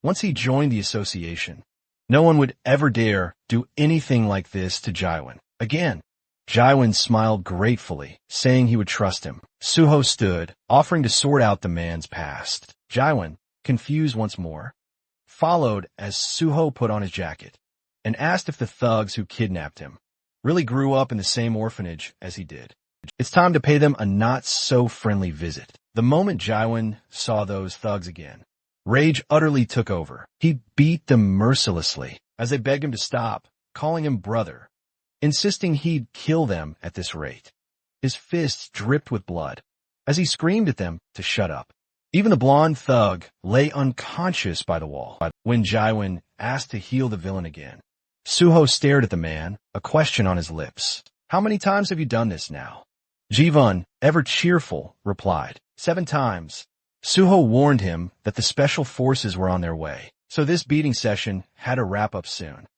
Once he joined the association, no one would ever dare do anything like this to Jiwon again. Jiwon smiled gratefully, saying he would trust him. Suho stood, offering to sort out the man's past. Jiwon, confused once more, followed as Suho put on his jacket and asked if the thugs who kidnapped him really grew up in the same orphanage as he did. It's time to pay them a not-so-friendly visit. The moment Jiwon saw those thugs again, rage utterly took over. He beat them mercilessly as they begged him to stop, calling him brother, insisting he'd kill them at this rate. His fists dripped with blood as he screamed at them to shut up. Even the blonde thug lay unconscious by the wall when Jiwon asked to heal the villain again. Suho stared at the man, a question on his lips. How many times have you done this now? Jiwon, ever cheerful, replied, 7 times. Suho warned him that the special forces were on their way, so this beating session had to wrap up soon.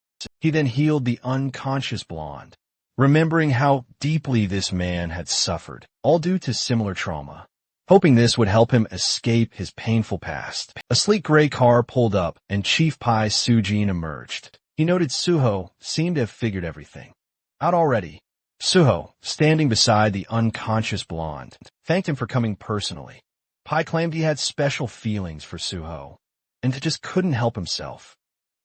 He then healed the unconscious blonde, remembering how deeply this man had suffered, all due to similar trauma, hoping this would help him escape his painful past. A sleek gray car pulled up and Chief Pai Sujin emerged. He noted Suho seemed to have figured everything out already. Suho, standing beside the unconscious blonde, thanked him for coming personally. Pai claimed he had special feelings for Suho, and just couldn't help himself.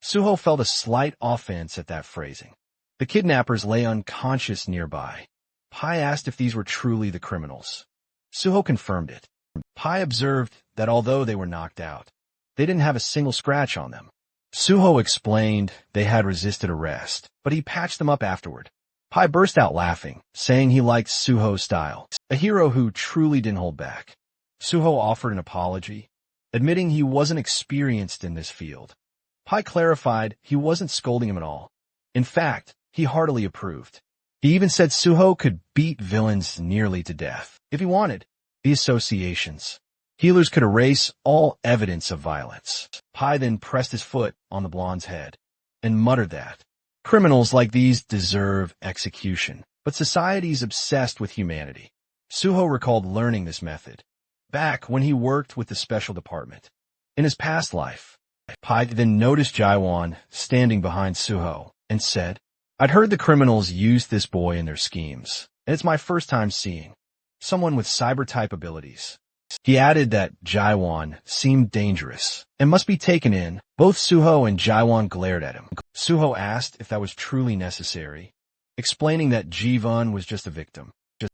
Suho felt a slight offense at that phrasing. The kidnappers lay unconscious nearby, Pai asked if these were truly the criminals. Suho confirmed it. Pai observed that although they were knocked out, they didn't have a single scratch on them. Suho explained they had resisted arrest, but he patched them up afterward. Pai burst out laughing, saying he liked Suho's style, a hero who truly didn't hold back. Suho offered an apology, admitting he wasn't experienced in this field. Pai clarified he wasn't scolding him at all. In fact, he heartily approved. He even said Suho could beat villains nearly to death if he wanted. The associations. Healers could erase all evidence of violence. Pai then pressed his foot on the blonde's head and muttered that criminals like these deserve execution, but society's obsessed with humanity. Suho recalled learning this method back when he worked with the special department. In his past life, Pai then noticed Jaiwan standing behind Suho and said, "I'd heard the criminals used this boy in their schemes, and it's my first time seeing someone with cyber-type abilities." He added that Jaiwan seemed dangerous and must be taken in. Both Suho and Jaiwan glared at him. Suho asked if that was truly necessary, explaining that Jivan was just a victim.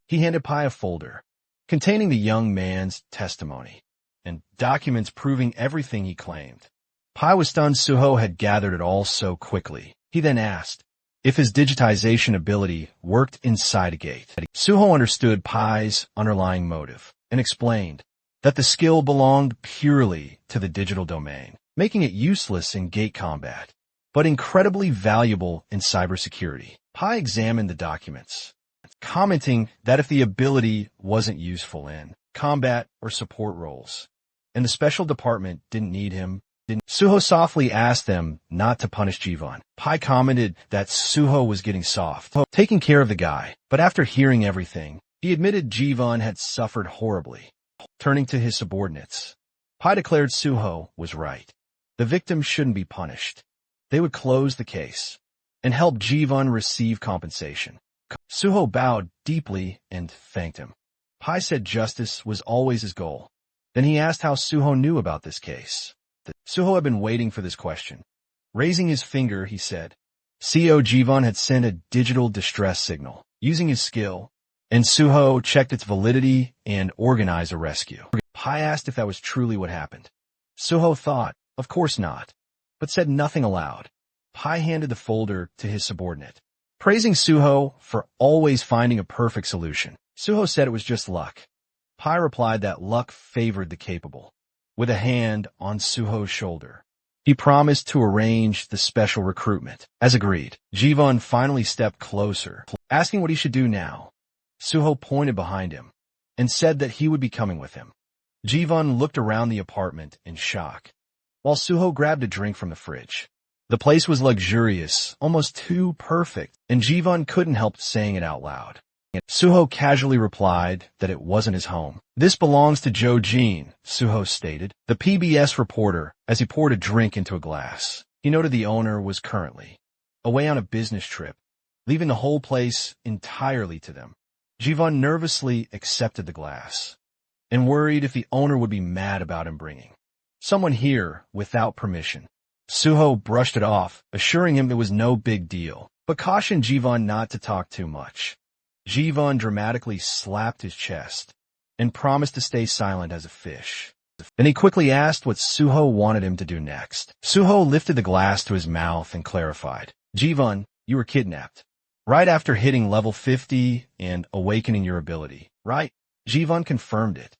He handed Pai a folder containing the young man's testimony and documents proving everything he claimed. Pai was stunned Suho had gathered it all so quickly. He then asked if his digitization ability worked inside a gate. Suho understood Pai's underlying motive and explained that the skill belonged purely to the digital domain, making it useless in gate combat, but incredibly valuable in cybersecurity. Pai examined the documents, commenting that if the ability wasn't useful in combat or support roles, and the special department didn't need him, Suho softly asked them not to punish Jivan. Pai commented that Suho was getting soft, taking care of the guy, but after hearing everything, he admitted Jivan had suffered horribly. Turning to his subordinates, Pai declared Suho was right. The victim shouldn't be punished. They would close the case and help Jivan receive compensation. Suho bowed deeply and thanked him. Pai said justice was always his goal. Then he asked how Suho knew about this case. Suho had been waiting for this question. Raising his finger, he said, CO Jivan had sent a digital distress signal using his skill, and Suho checked its validity and organized a rescue. Pai asked if that was truly what happened. Suho thought, of course not, but said nothing aloud. Pai handed the folder to his subordinate, praising Suho for always finding a perfect solution. Suho said it was just luck. Pai replied that luck favored the capable. With a hand on Suho's shoulder, he promised to arrange the special recruitment. As agreed, Jivan finally stepped closer, asking what he should do now. Suho pointed behind him and said that he would be coming with him. Jivan looked around the apartment in shock, while Suho grabbed a drink from the fridge. The place was luxurious, almost too perfect, and Jivan couldn't help saying it out loud. Suho casually replied that it wasn't his home. "This belongs to Joe Jean," Suho stated, the PBS reporter, as he poured a drink into a glass. He noted the owner was currently away on a business trip, leaving the whole place entirely to them. Jivan nervously accepted the glass and worried if the owner would be mad about him bringing someone here without permission. Suho brushed it off, assuring him it was no big deal, but cautioned Jivan not to talk too much. Jivan dramatically slapped his chest and promised to stay silent as a fish. Then he quickly asked what Suho wanted him to do next. Suho lifted the glass to his mouth and clarified, "Jivan, you were kidnapped right after hitting level 50 and awakening your ability, right?" Jivan confirmed it.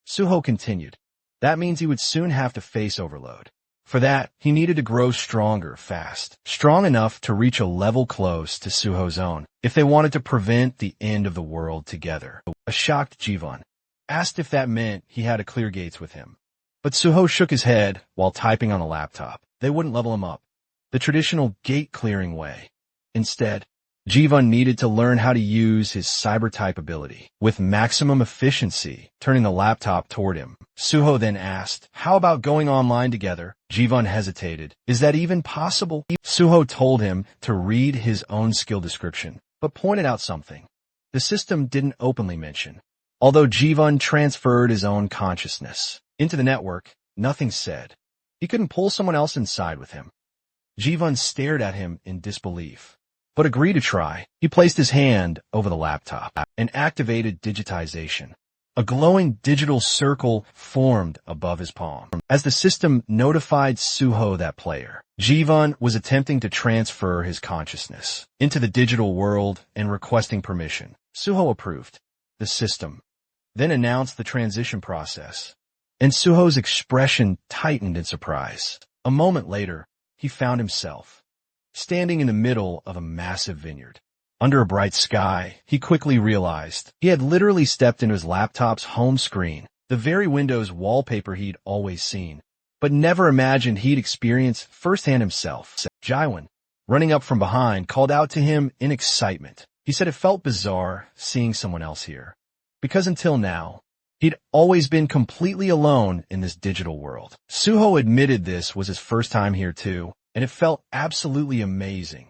Suho continued, "That means he would soon have to face overload. For that, he needed to grow stronger fast, strong enough to reach a level close to Suho's own, if they wanted to prevent the end of the world together." A shocked Jivan asked if that meant he had to clear gates with him. But Suho shook his head while typing on a laptop. They wouldn't level him up the traditional gate-clearing way. Instead, Jivan needed to learn how to use his cyber-type ability with maximum efficiency, turning the laptop toward him. Suho then asked, "How about going online together?" Jivan hesitated. "Is that even possible?" Suho told him to read his own skill description, but pointed out something the system didn't openly mention. Although Jivan transferred his own consciousness into the network, nothing said. He couldn't pull someone else inside with him. Jivan stared at him in disbelief. but agreed to try. He placed his hand over the laptop and activated digitization. A glowing digital circle formed above his palm. As the system notified Suho that player, Jivan was attempting to transfer his consciousness into the digital world and requesting permission. Suho approved. The system then announced the transition process, and Suho's expression tightened in surprise. A moment later, he found himself standing in the middle of a massive vineyard. Under a bright sky, he quickly realized he had literally stepped into his laptop's home screen, the very Windows wallpaper he'd always seen, but never imagined he'd experience firsthand himself. Jiwan, running up from behind, called out to him in excitement. He said it felt bizarre seeing someone else here, because until now, he'd always been completely alone in this digital world. Suho admitted this was his first time here too, and it felt absolutely amazing.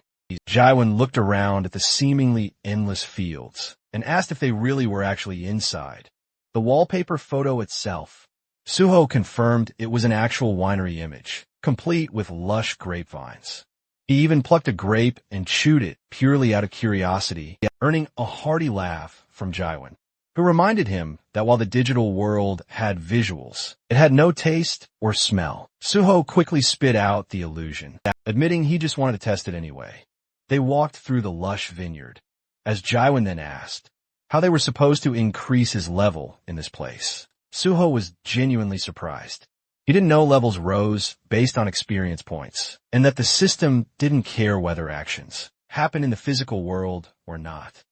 Jiwan looked around at the seemingly endless fields and asked if they really were actually inside. The wallpaper photo itself, Suho confirmed it was an actual winery image, complete with lush grapevines. He even plucked a grape and chewed it purely out of curiosity, earning a hearty laugh from Jiwan, who reminded him that while the digital world had visuals, it had no taste or smell. Suho quickly spit out the illusion, admitting he just wanted to test it anyway. They walked through the lush vineyard, as Jiwan then asked how they were supposed to increase his level in this place. Suho was genuinely surprised. He didn't know levels rose based on experience points, and that the system didn't care whether actions happened in the physical world or not.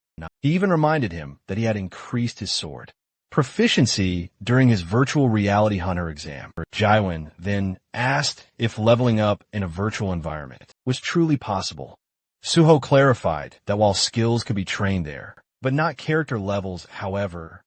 He even reminded him that he had increased his sword proficiency during his virtual reality hunter exam. Jiwan then asked if leveling up in a virtual environment was truly possible. Suho clarified that while skills could be trained there, but not character levels, however,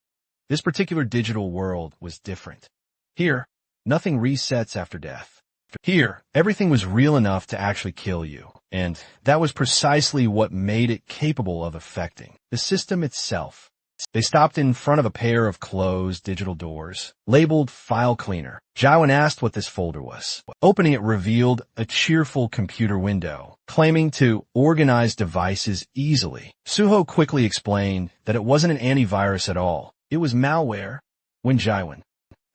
this particular digital world was different. Here, nothing resets after death. Here, everything was real enough to actually kill you, and that was precisely what made it capable of affecting the system itself. They stopped in front of a pair of closed digital doors, labeled File Cleaner. Jiwan asked what this folder was. Opening it revealed a cheerful computer window, claiming to organize devices easily. Suho quickly explained that it wasn't an antivirus at all. It was malware. When Jiwan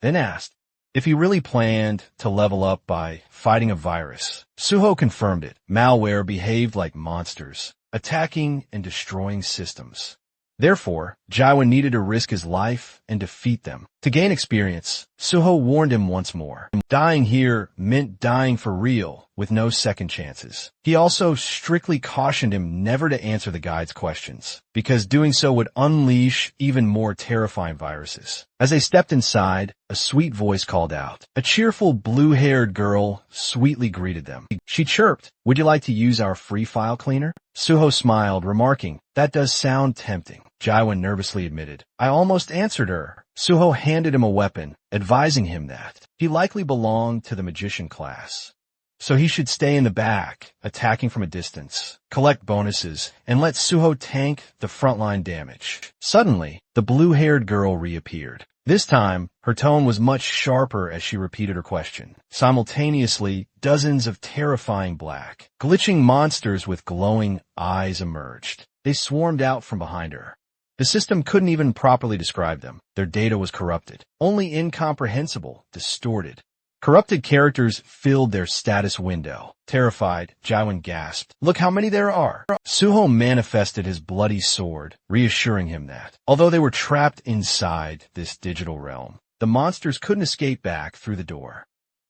then asked if he really planned to level up by fighting a virus, Suho confirmed it. Malware behaved like monsters, attacking and destroying systems. Therefore, Jiwan needed to risk his life and defeat them. To gain experience, Suho warned him once more. Dying here meant dying for real, with no second chances. He also strictly cautioned him never to answer the guide's questions, because doing so would unleash even more terrifying viruses. As they stepped inside, a sweet voice called out. A cheerful blue-haired girl sweetly greeted them. She chirped, "Would you like to use our free file cleaner?" Suho smiled, remarking, "That does sound tempting." Jiwan nervously admitted, "I almost answered her." Suho handed him a weapon, advising him that he likely belonged to the magician class, so he should stay in the back, attacking from a distance, collect bonuses, and let Suho tank the frontline damage. Suddenly, the blue-haired girl reappeared. This time, her tone was much sharper as she repeated her question. Simultaneously, dozens of terrifying black, glitching monsters with glowing eyes emerged. They swarmed out from behind her. The system couldn't even properly describe them. Their data was corrupted, only incomprehensible, distorted. Corrupted characters filled their status window. Terrified, Jiwan gasped, "Look how many there are!" Suho manifested his bloody sword, reassuring him that, although they were trapped inside this digital realm, the monsters couldn't escape back through the door.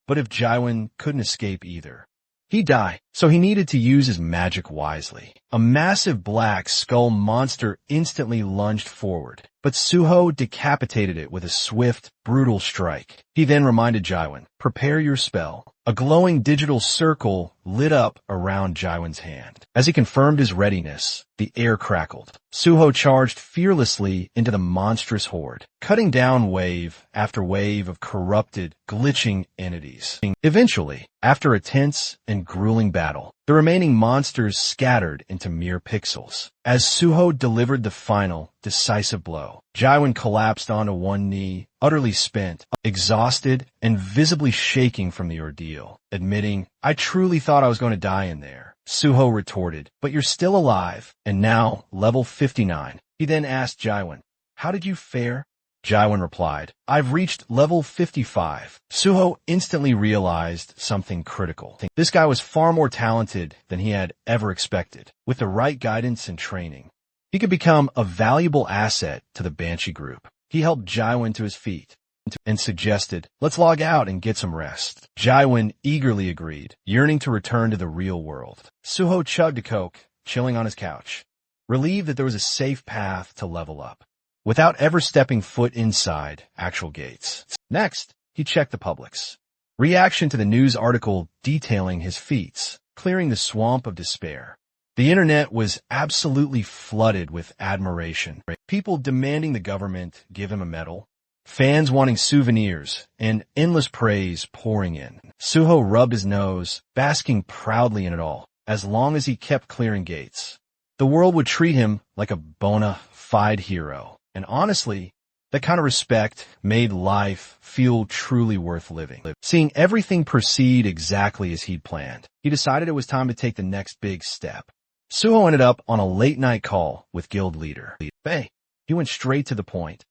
But if Jiwan couldn't escape either, he'd die, so he needed to use his magic wisely. A massive black skull monster instantly lunged forward, but Suho decapitated it with a swift, brutal strike. He then reminded Jiwan, "Prepare your spell." A glowing digital circle lit up around Jiwan's hand. As he confirmed his readiness, the air crackled. Suho charged fearlessly into the monstrous horde, cutting down wave after wave of corrupted, glitching entities. Eventually, after a tense and grueling battle, the remaining monsters scattered into mere pixels. As Suho delivered the final, decisive blow, Jiwan collapsed onto one knee, utterly spent, exhausted, and visibly shaking from the ordeal, admitting, "I truly thought I was going to die in there." Suho retorted, but you're still alive, and now level 59. He then asked Jaiwan, how did you fare? Jaiwan replied, I've reached level 55. Suho instantly realized something critical. This guy was far more talented than he had ever expected. With the right guidance and training, he could become a valuable asset to the Banshee group. He helped Jaiwan to his feet and suggested, let's log out and get some rest. Jaiwan eagerly agreed, yearning to return to the real world. Suho chugged a Coke, chilling on his couch, relieved that there was a safe path to level up, without ever stepping foot inside actual gates. Next, he checked the public's reaction to the news article detailing his feats, clearing the swamp of despair. The internet was absolutely flooded with admiration. People demanding the government give him a medal, fans wanting souvenirs, and endless praise pouring in. Suho rubbed his nose, basking proudly in it all, as long as he kept clearing gates. The world would treat him like a bona fide hero. And honestly, that kind of respect made life feel truly worth living. Seeing everything proceed exactly as he'd planned, he decided it was time to take the next big step. Suho ended up on a late-night call with guild leader Bei. He went straight to the point,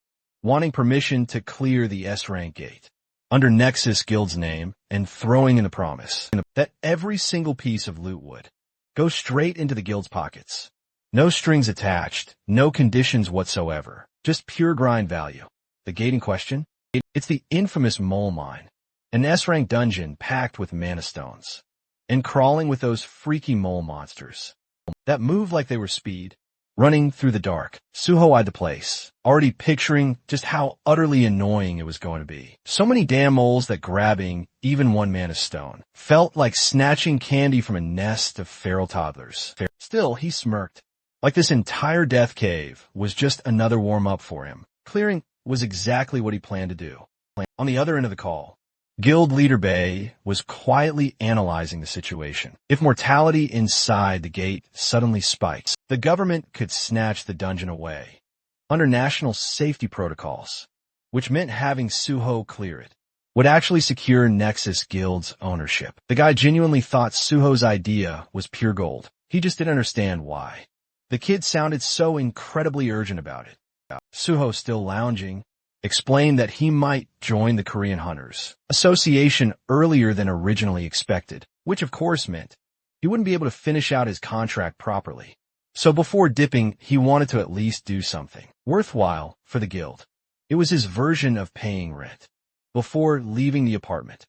wanting permission to clear the S-rank gate under Nexus Guild's name and throwing in the promise that every single piece of loot would go straight into the guild's pockets. No strings attached, no conditions whatsoever, just pure grind value. The gate in question? It's the infamous Mole Mine, an S-rank dungeon packed with mana stones and crawling with those freaky mole monsters that move like they were speed, running through the dark. Suho eyed the place, already picturing just how utterly annoying it was going to be. So many damn moles that grabbing even one mana stone felt like snatching candy from a nest of feral toddlers. Still, he smirked, like this entire death cave was just another warm-up for him. Clearing was exactly what he planned to do. On the other end of the call, Guild leader Bei was quietly analyzing the situation. If mortality inside the gate suddenly spikes, the government could snatch the dungeon away under national safety protocols, which meant having Suho clear it would actually secure Nexus Guild's ownership. The guy genuinely thought Suho's idea was pure gold. He just didn't understand why. The kid sounded so incredibly urgent about it. Suho, still lounging, explained that he might join the Korean Hunters Association earlier than originally expected, which of course meant he wouldn't be able to finish out his contract properly. So before dipping, he wanted to at least do something worthwhile for the guild. It was his version of paying rent before leaving the apartment.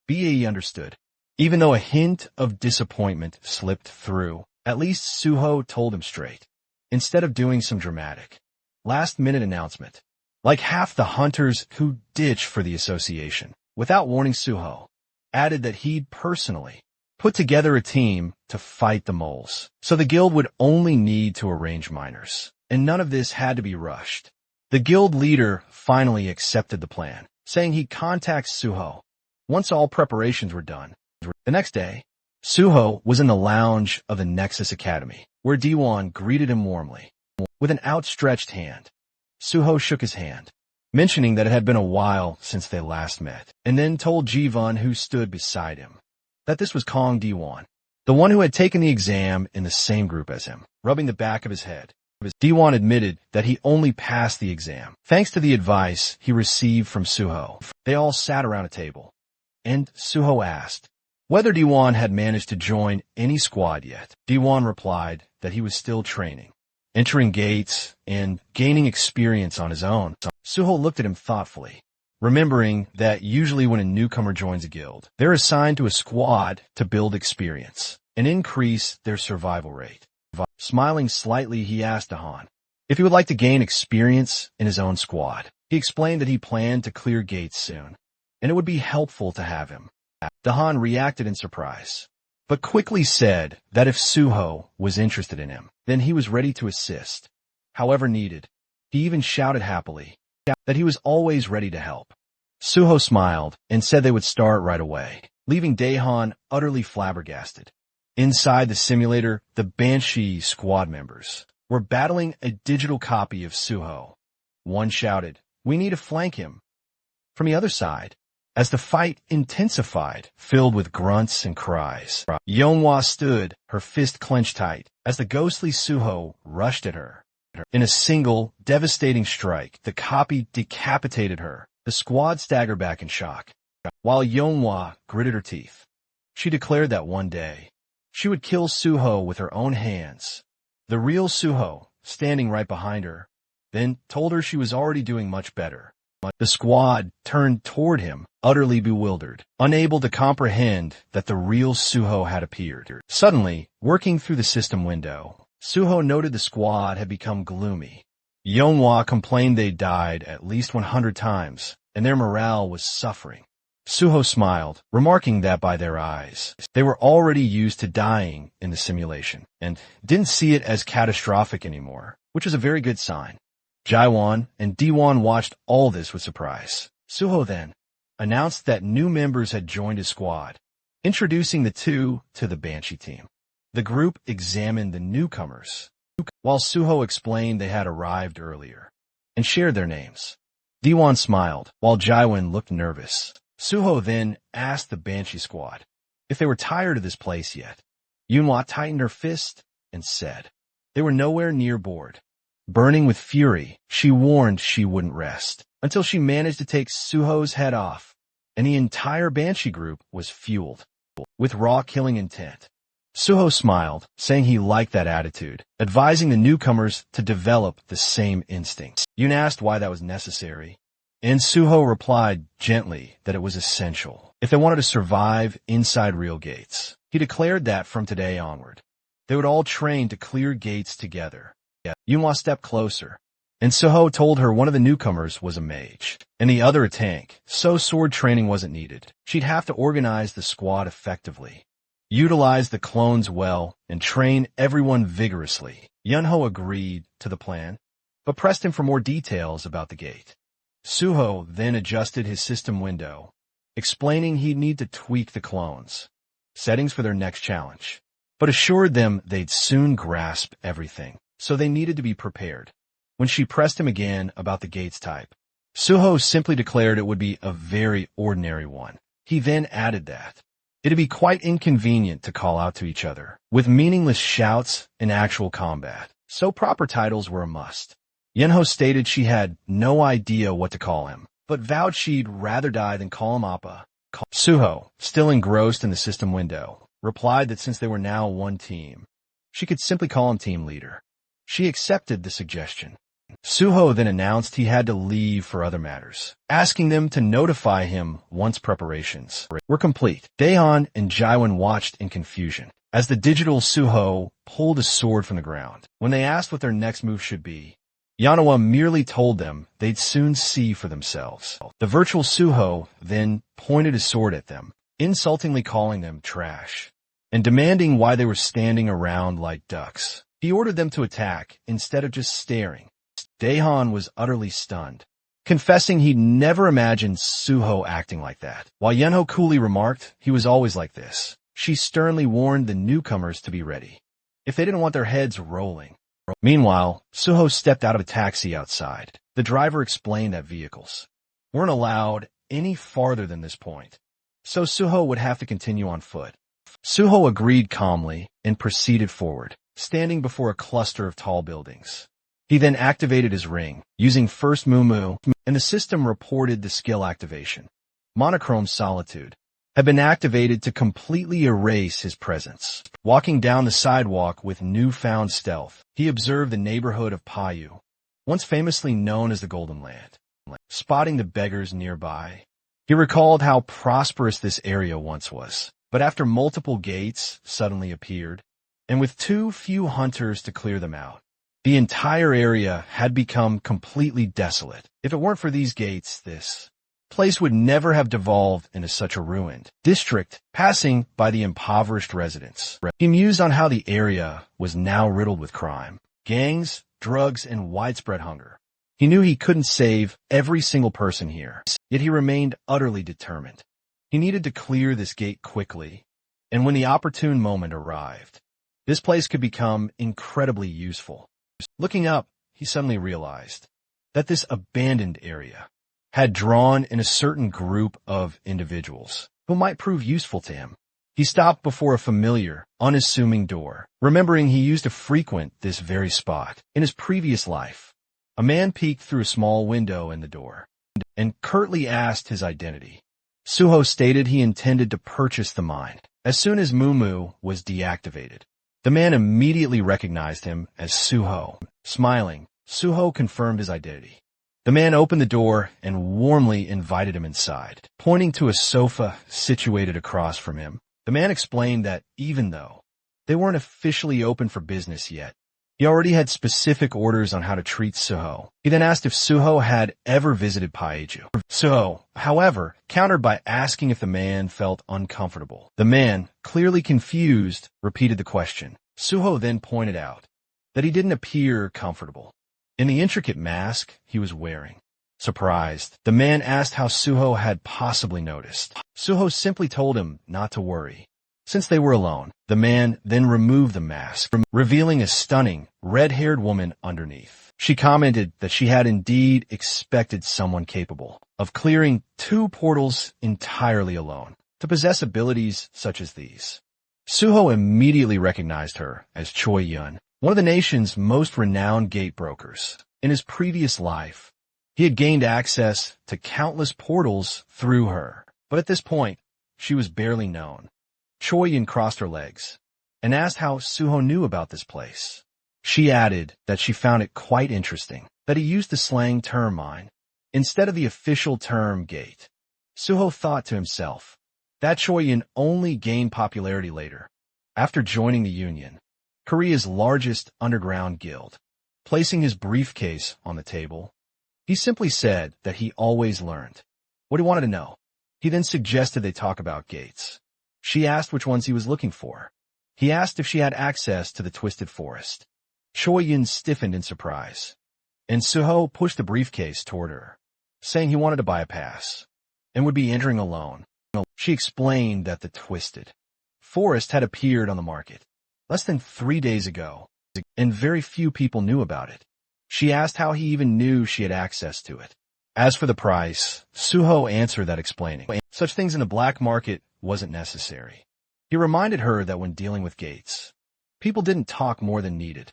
BAE understood. Even though a hint of disappointment slipped through, at least Suho told him straight, instead of doing some dramatic last-minute announcement, like half the hunters who ditched for the association. Without warning, Suho added that he'd personally put together a team to fight the moles, so the guild would only need to arrange miners, and none of this had to be rushed. The guild leader finally accepted the plan, saying he'd contact Suho once all preparations were done. The next day, Suho was in the lounge of the Nexus Academy, where Diwan greeted him warmly. With an outstretched hand, Suho shook his hand, mentioning that it had been a while since they last met, and then told Jivan, who stood beside him, that this was Kong Diwan, the one who had taken the exam in the same group as him. Rubbing the back of his head, Diwan admitted that he only passed the exam, thanks to the advice he received from Suho. They all sat around a table, and Suho asked whether Diwan had managed to join any squad yet. Diwan replied that he was still training, entering gates, and gaining experience on his own. Suho looked at him thoughtfully, remembering that usually when a newcomer joins a guild, they're assigned to a squad to build experience and increase their survival rate. Smiling slightly, he asked Dahan if he would like to gain experience in his own squad. He explained that he planned to clear gates soon, and it would be helpful to have him. Dahan reacted in surprise, but quickly said that if Suho was interested in him, then he was ready to assist, however needed. He even shouted happily that he was always ready to help. Suho smiled and said they would start right away, leaving Dahan utterly flabbergasted. Inside the simulator, the Banshee squad members were battling a digital copy of Suho. One shouted, "We need to flank him." From the other side, as the fight intensified, filled with grunts and cries. Yeonhwa stood, her fist clenched tight, as the ghostly Suho rushed at her. In a single, devastating strike, the copy decapitated her. The squad staggered back in shock, while Yeonhwa gritted her teeth. She declared that one day, she would kill Suho with her own hands. The real Suho, standing right behind her, then told her she was already doing much better. The squad turned toward him, utterly bewildered, unable to comprehend that the real Suho had appeared. Suddenly, working through the system window, Suho noted the squad had become gloomy. Yeonhwa complained they died at least 100 times, and their morale was suffering. Suho smiled, remarking that by their eyes, they were already used to dying in the simulation, and didn't see it as catastrophic anymore, which was a very good sign. Jaewon and Dwon watched all this with surprise. Suho then announced that new members had joined his squad, introducing the two to the Banshee team. The group examined the newcomers, while Suho explained they had arrived earlier, and shared their names. Dwon smiled, while Jaewon looked nervous. Suho then asked the Banshee squad if they were tired of this place yet. Yeonhwa tightened her fist and said they were nowhere near bored. Burning with fury, she warned she wouldn't rest until she managed to take Suho's head off, and the entire Banshee group was fueled with raw killing intent. Suho smiled, saying he liked that attitude, advising the newcomers to develop the same instincts. Yoon asked why that was necessary, and Suho replied gently that it was essential if they wanted to survive inside real gates. He declared that from today onward, they would all train to clear gates together. Yeonhwa stepped closer, and Suho told her one of the newcomers was a mage, and the other a tank, so sword training wasn't needed. She'd have to organize the squad effectively, utilize the clones well, and train everyone vigorously. Yeonho agreed to the plan, but pressed him for more details about the gate. Suho then adjusted his system window, explaining he'd need to tweak the clones' settings for their next challenge, but assured them they'd soon grasp everything, so they needed to be prepared. When she pressed him again about the gate's type, Suho simply declared it would be a very ordinary one. He then added that it'd be quite inconvenient to call out to each other, with meaningless shouts in actual combat, so proper titles were a must. Yeonho stated she had no idea what to call him, but vowed she'd rather die than call him Appa. Suho, still engrossed in the system window, replied that since they were now one team, she could simply call him team leader. She accepted the suggestion. Suho then announced he had to leave for other matters, asking them to notify him once preparations were complete. Daehan and Jaewon watched in confusion as the digital Suho pulled a sword from the ground. When they asked what their next move should be, Yeonhwa merely told them they'd soon see for themselves. The virtual Suho then pointed his sword at them, insultingly calling them trash, and demanding why they were standing around like ducks. He ordered them to attack instead of just staring. Daehan was utterly stunned, confessing he'd never imagined Suho acting like that. While Yeonho coolly remarked he was always like this, she sternly warned the newcomers to be ready if they didn't want their heads rolling. Meanwhile, Suho stepped out of a taxi outside. The driver explained that vehicles weren't allowed any farther than this point, so Suho would have to continue on foot. Suho agreed calmly and proceeded forward, standing before a cluster of tall buildings. He then activated his ring, using first Mumu, and the system reported the skill activation. Monochrome Solitude had been activated to completely erase his presence. Walking down the sidewalk with newfound stealth, he observed the neighborhood of Payu, once famously known as the Golden Land. Spotting the beggars nearby, he recalled how prosperous this area once was. But after multiple gates suddenly appeared, and with too few hunters to clear them out, the entire area had become completely desolate. If it weren't for these gates, this place would never have devolved into such a ruined district, passing by the impoverished residents. He mused on how the area was now riddled with crime, gangs, drugs, and widespread hunger. He knew he couldn't save every single person here, yet he remained utterly determined. He needed to clear this gate quickly, and when the opportune moment arrived, this place could become incredibly useful. Looking up, he suddenly realized that this abandoned area had drawn in a certain group of individuals who might prove useful to him. He stopped before a familiar, unassuming door, remembering he used to frequent this very spot in his previous life. A man peeked through a small window in the door and curtly asked his identity. Suho stated he intended to purchase the mine as soon as Mumu was deactivated. The man immediately recognized him as Suho. Smiling, Suho confirmed his identity. The man opened the door and warmly invited him inside, pointing to a sofa situated across from him. The man explained that even though they weren't officially open for business yet, he already had specific orders on how to treat Suho. He then asked if Suho had ever visited Paiju. Suho, however, countered by asking if the man felt uncomfortable. The man, clearly confused, repeated the question. Suho then pointed out that he didn't appear comfortable in the intricate mask he was wearing. Surprised, the man asked how Suho had possibly noticed. Suho simply told him not to worry. Since they were alone, the man then removed the mask, revealing a stunning, red-haired woman underneath. She commented that she had indeed expected someone capable of clearing 2 portals entirely alone to possess abilities such as these. Suho immediately recognized her as Choi Yun, one of the nation's most renowned gate brokers. In his previous life, he had gained access to countless portals through her, but at this point, she was barely known. Choi Yun crossed her legs and asked how Suho knew about this place. She added that she found it quite interesting that he used the slang term mine instead of the official term gate. Suho thought to himself that Choi Yun only gained popularity later, after joining the Union, Korea's largest underground guild. Placing his briefcase on the table, he simply said that he always learned what he wanted to know. He then suggested they talk about gates. She asked which ones he was looking for. He asked if she had access to the Twisted Forest. Choi Yun stiffened in surprise, and Suho pushed the briefcase toward her, saying he wanted to buy a pass and would be entering alone. She explained that the Twisted Forest had appeared on the market less than 3 days ago, and very few people knew about it. She asked how he even knew she had access to it. As for the price, Suho answered that explaining such things in the black market wasn't necessary. He reminded her that when dealing with gates, people didn't talk more than needed.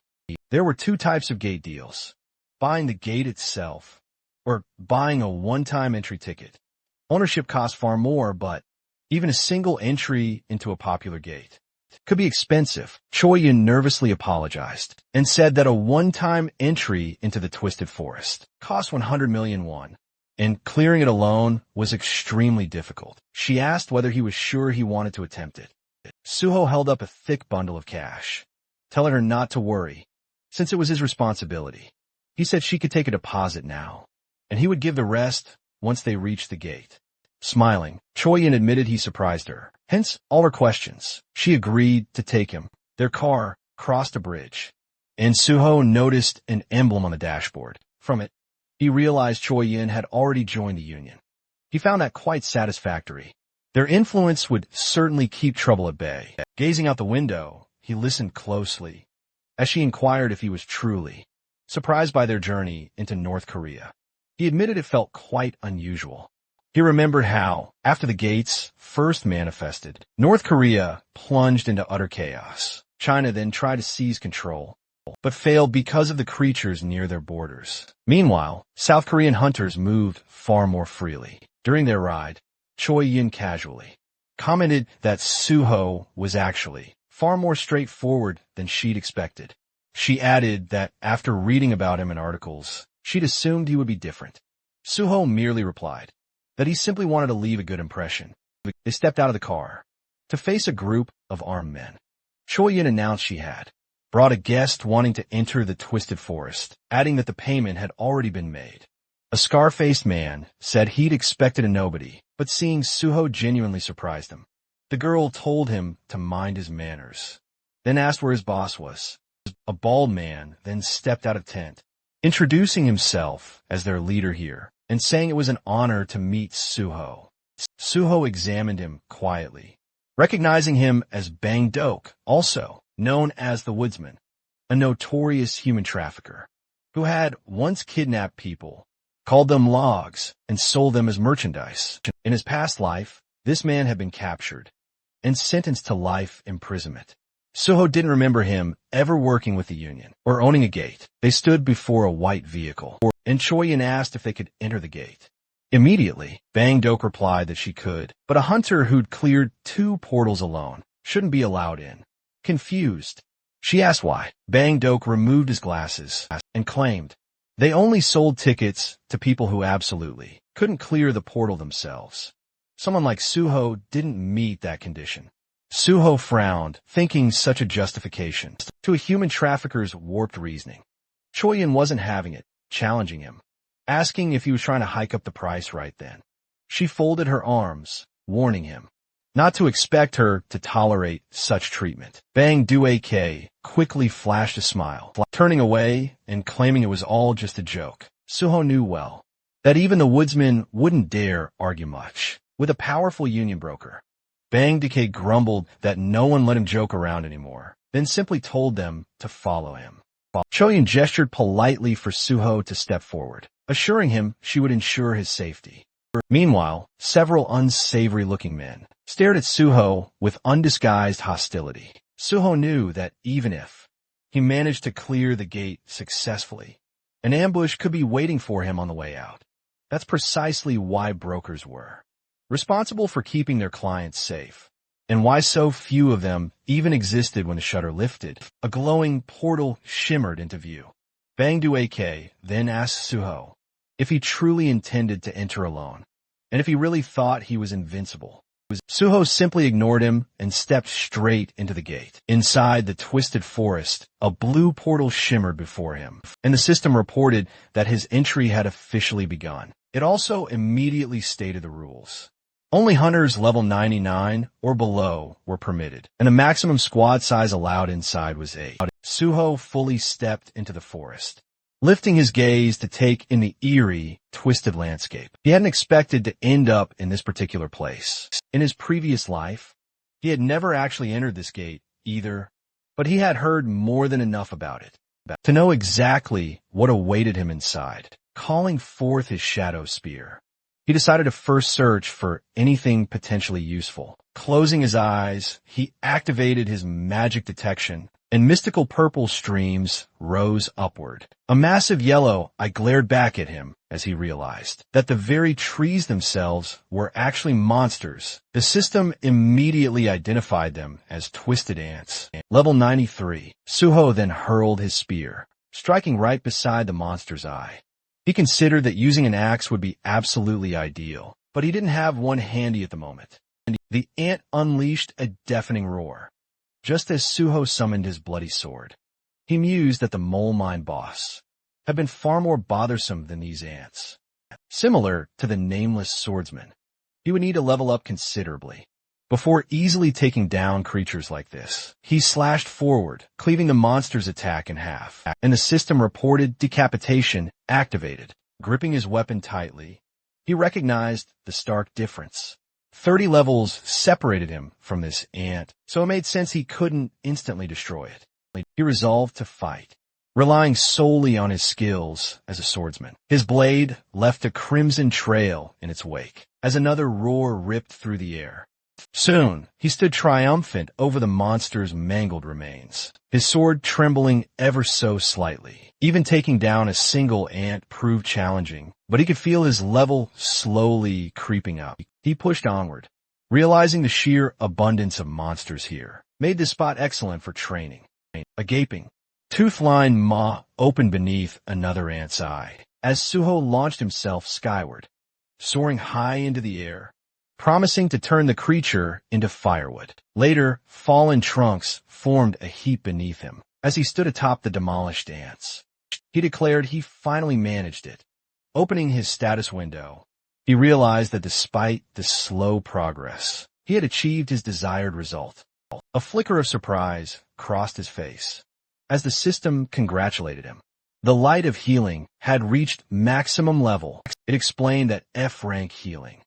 There were 2 types of gate deals: buying the gate itself or buying a one-time entry ticket. Ownership costs far more, but even a single entry into a popular gate could be expensive. Choi Yun nervously apologized and said that a one-time entry into the Twisted Forest cost 100 million won, and clearing it alone was extremely difficult. She asked whether he was sure he wanted to attempt it. Suho held up a thick bundle of cash, telling her not to worry, since it was his responsibility. He said she could take a deposit now, and he would give the rest once they reached the gate. Smiling, Choi Yun admitted he surprised her, hence all her questions. She agreed to take him. Their car crossed a bridge, and Suho noticed an emblem on the dashboard. From it, he realized Choi Yun had already joined the Union. He found that quite satisfactory. Their influence would certainly keep trouble at bay. Gazing out the window, he listened closely as she inquired if he was truly surprised by their journey into North Korea. He admitted it felt quite unusual. He remembered how, after the gates first manifested, North Korea plunged into utter chaos. China then tried to seize control, but failed because of the creatures near their borders. Meanwhile, South Korean hunters moved far more freely. During their ride, Choi Yun casually commented that Suho was actually far more straightforward than she'd expected. She added that after reading about him in articles, she'd assumed he would be different. Suho merely replied that he simply wanted to leave a good impression. They stepped out of the car to face a group of armed men. Choi Yun announced she had brought a guest wanting to enter the Twisted Forest, adding that the payment had already been made. A scar-faced man said he'd expected a nobody, but seeing Suho genuinely surprised him. The girl told him to mind his manners, then asked where his boss was. A bald man then stepped out of tent, introducing himself as their leader here, and saying it was an honor to meet Suho. Suho examined him quietly, recognizing him as Bang Dok, also known as the Woodsman, a notorious human trafficker who had once kidnapped people called them logs, and sold them as merchandise. In his past life, this man had been captured and sentenced to life imprisonment. Suho didn't remember him ever working with the union or owning a gate. They stood before a white vehicle, and Choyin asked if they could enter the gate. Immediately, Bang Dok replied that she could, but a hunter who'd cleared 2 portals alone shouldn't be allowed in. Confused, she asked why. Bang Dok removed his glasses and claimed they only sold tickets to people who absolutely couldn't clear the portal themselves. Someone like Suho didn't meet that condition. Suho frowned, thinking such a justification to a human trafficker's warped reasoning. Choyin wasn't having it, challenging him, asking if he was trying to hike up the price right then. She folded her arms, warning him not to expect her to tolerate such treatment. Bang Duak quickly flashed a smile, turning away and claiming it was all just a joke. Suho knew well that even the woodsman wouldn't dare argue much with a powerful union broker. Bang Decay grumbled that no one let him joke around anymore, then simply told them to follow him. Choyin gestured politely for Suho to step forward, assuring him she would ensure his safety. Meanwhile, several unsavory-looking men stared at Suho with undisguised hostility. Suho knew that even if he managed to clear the gate successfully, an ambush could be waiting for him on the way out. That's precisely why brokers were responsible for keeping their clients safe, and why so few of them even existed when the shutter lifted. A glowing portal shimmered into view. Bang Duak then asked Suho if he truly intended to enter alone, and if he really thought he was invincible. Suho simply ignored him and stepped straight into the gate. Inside the twisted forest, a blue portal shimmered before him, and the system reported that his entry had officially begun. It also immediately stated the rules. Only hunters level 99 or below were permitted, and the maximum squad size allowed inside was 8. Suho fully stepped into the forest, lifting his gaze to take in the eerie, twisted landscape. He hadn't expected to end up in this particular place. In his previous life, he had never actually entered this gate either, but he had heard more than enough about it to know exactly what awaited him inside. Calling forth his shadow spear, he decided to first search for anything potentially useful. Closing his eyes, he activated his magic detection, and mystical purple streams rose upward. A massive yellow eye glared back at him as he realized that the very trees themselves were actually monsters. The system immediately identified them as twisted ants. Level 93, Suho then hurled his spear, striking right beside the monster's eye. He considered that using an axe would be absolutely ideal, but he didn't have one handy at the moment. The ant unleashed a deafening roar, just as Suho summoned his bloody sword. He mused that the mole mine boss had been far more bothersome than these ants. Similar to the nameless swordsman, he would need to level up considerably before easily taking down creatures like this. He slashed forward, cleaving the monster's attack in half, and the system reported decapitation activated. Gripping his weapon tightly, he recognized the stark difference. 30 levels separated him from this ant, so it made sense he couldn't instantly destroy it. He resolved to fight, relying solely on his skills as a swordsman. His blade left a crimson trail in its wake as another roar ripped through the air. Soon, he stood triumphant over the monster's mangled remains, his sword trembling ever so slightly. Even taking down a single ant proved challenging, but he could feel his level slowly creeping up. He pushed onward, realizing the sheer abundance of monsters here made this spot excellent for training. A gaping, tooth-lined maw opened beneath another ant's eye as Suho launched himself skyward, soaring high into the air, promising to turn the creature into firewood. Later, fallen trunks formed a heap beneath him as he stood atop the demolished ants. He declared he finally managed it. Opening his status window, he realized that despite the slow progress, he had achieved his desired result. A flicker of surprise crossed his face as the system congratulated him. The light of healing had reached maximum level. It explained that F-rank healing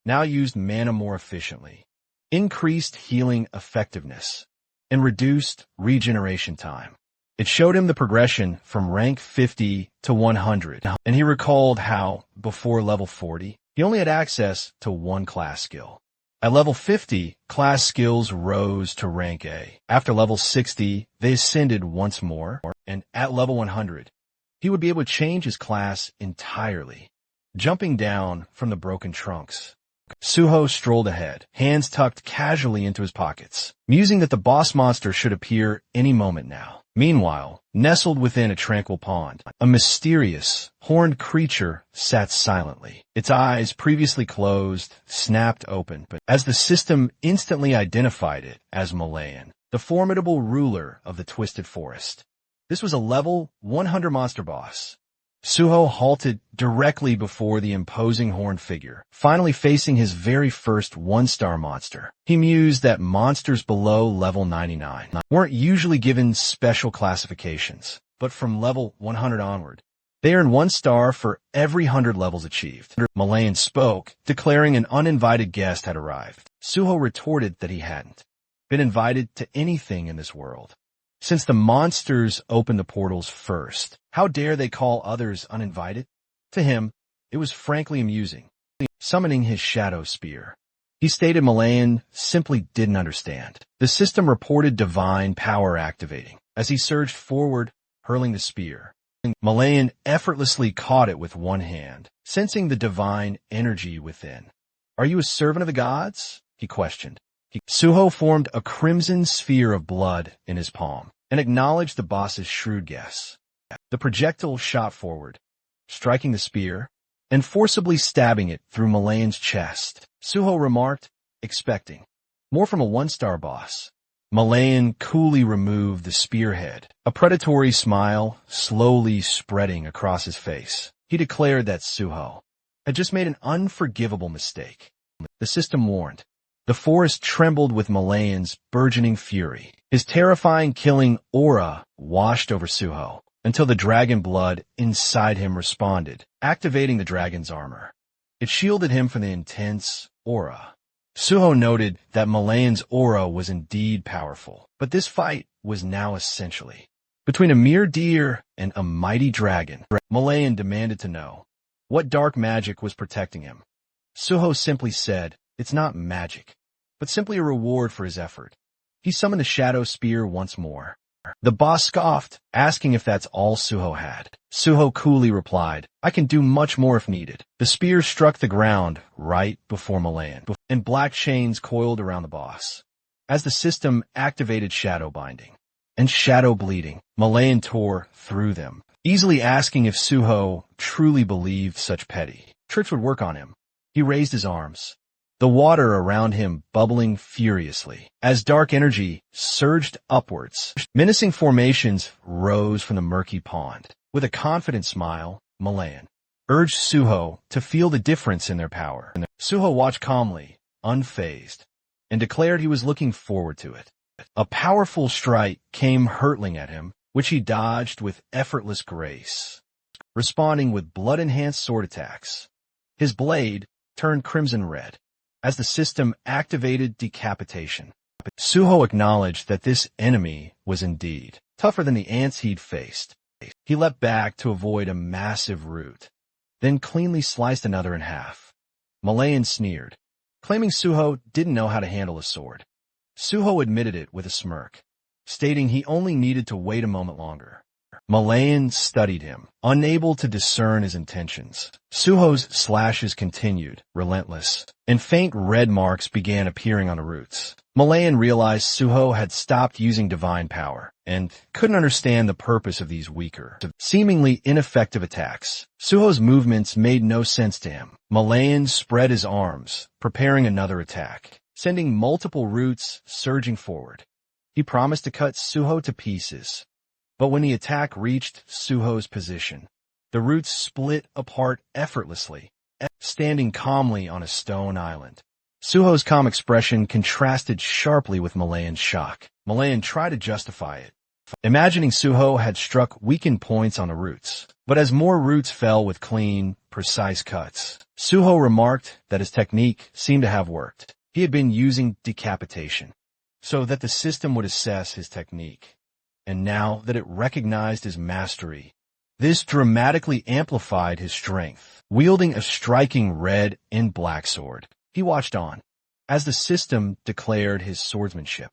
now used mana more efficiently, increased healing effectiveness, and reduced regeneration time. It showed him the progression from rank 50 to 100, and he recalled how, before level 40, he only had access to one class skill. At level 50, class skills rose to rank A. After level 60, they ascended once more, and at level 100, he would be able to change his class entirely, jumping down from the broken trunks. Suho strolled ahead, hands tucked casually into his pockets, musing that the boss monster should appear any moment now. Meanwhile, nestled within a tranquil pond, a mysterious, horned creature sat silently. Its eyes, previously closed, snapped open, but as the system instantly identified it as Malayan, the formidable ruler of the Twisted Forest. This was a level 100 monster boss. Suho halted directly before the imposing horned figure, finally facing his very first one-star monster. He mused that monsters below level 99 weren't usually given special classifications, but from level 100 onward, they earned 1 star for every 100 levels achieved. Malayan spoke, declaring an uninvited guest had arrived. Suho retorted that he hadn't been invited to anything in this world. Since the monsters opened the portals first, how dare they call others uninvited? To him, it was frankly amusing, summoning his shadow spear. He stated Malayan simply didn't understand. The system reported divine power activating. As he surged forward, hurling the spear, Malayan effortlessly caught it with one hand, sensing the divine energy within. "Are you a servant of the gods?" he questioned. Suho formed a crimson sphere of blood in his palm and acknowledged the boss's shrewd guess. The projectile shot forward, striking the spear and forcibly stabbing it through Malayan's chest. Suho remarked, expecting more from a one-star boss. Malayan coolly removed the spearhead, a predatory smile slowly spreading across his face. He declared that Suho had just made an unforgivable mistake. The system warned. The forest trembled with Malayan's burgeoning fury. His terrifying killing aura washed over Suho until the dragon blood inside him responded, activating the dragon's armor. It shielded him from the intense aura. Suho noted that Malayan's aura was indeed powerful, but this fight was now essentially between a mere deer and a mighty dragon. Malayan demanded to know what dark magic was protecting him. Suho simply said, "It's not magic, but simply a reward for his effort." He summoned the shadow spear once more. The boss scoffed, asking if that's all Suho had. Suho coolly replied, "I can do much more if needed." The spear struck the ground right before Malayan, and black chains coiled around the boss. As the system activated shadow binding and shadow bleeding, Malayan tore through them, easily asking if Suho truly believed such petty tricks would work on him. He raised his arms, the water around him bubbling furiously. As dark energy surged upwards, menacing formations rose from the murky pond. With a confident smile, Malayan urged Suho to feel the difference in their power. Suho watched calmly, unfazed, and declared he was looking forward to it. A powerful strike came hurtling at him, which he dodged with effortless grace, responding with blood-enhanced sword attacks. His blade turned crimson red as the system activated decapitation. Suho acknowledged that this enemy was indeed tougher than the ants he'd faced. He leapt back to avoid a massive root, then cleanly sliced another in half. Malayan sneered, claiming Suho didn't know how to handle a sword. Suho admitted it with a smirk, stating he only needed to wait a moment longer. Malayan studied him, unable to discern his intentions. Suho's slashes continued, relentless, and faint red marks began appearing on the roots. Malayan realized Suho had stopped using divine power and couldn't understand the purpose of these weaker, seemingly ineffective attacks. Suho's movements made no sense to him. Malayan spread his arms, preparing another attack, sending multiple roots surging forward. He promised to cut Suho to pieces. But when the attack reached Suho's position, the roots split apart effortlessly, standing calmly on a stone island. Suho's calm expression contrasted sharply with Malayan's shock. Malayan tried to justify it, imagining Suho had struck weakened points on the roots. But as more roots fell with clean, precise cuts, Suho remarked that his technique seemed to have worked. He had been using decapitation, so that the system would assess his technique. and now that it recognized his mastery, this dramatically amplified his strength. Wielding a striking red and black sword, he watched on, as the system declared his swordsmanship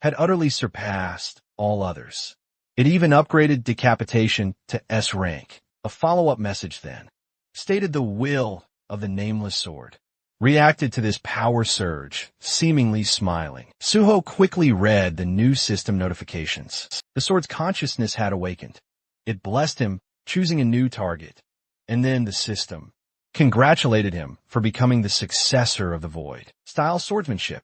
had utterly surpassed all others. It even upgraded decapitation to S rank. A follow-up message then stated the will of the nameless sword reacted to this power surge, seemingly smiling. Suho quickly read the new system notifications. The sword's consciousness had awakened. It blessed him, choosing a new target. And then the system congratulated him for becoming the successor of the Void style swordsmanship.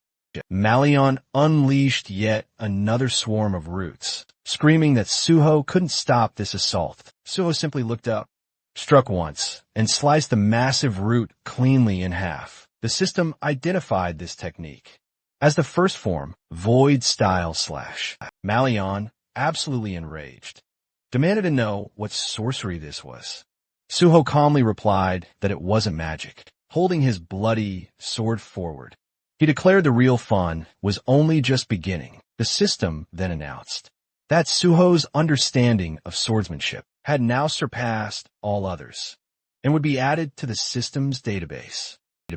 Malion unleashed yet another swarm of roots, screaming that Suho couldn't stop this assault. Suho simply looked up, struck once, and sliced the massive root cleanly in half. The system identified this technique as the first form, Void Style Slash. Malion, absolutely enraged, demanded to know what sorcery this was. Suho calmly replied that it wasn't magic, holding his bloody sword forward. He declared the real fun was only just beginning. The system then announced that Suho's understanding of swordsmanship had now surpassed all others and would be added to the system's database.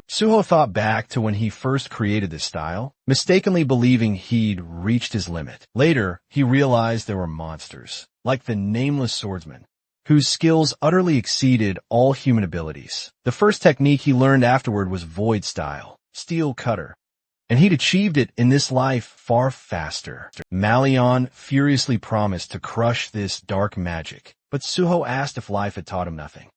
Suho thought back to when he first created this style, mistakenly believing he'd reached his limit. Later, he realized there were monsters, like the Nameless Swordsman, whose skills utterly exceeded all human abilities. The first technique he learned afterward was Void Style, Steel Cutter, and he'd achieved it in this life far faster. Malion furiously promised to crush this dark magic, but Suho asked if life had taught him nothing.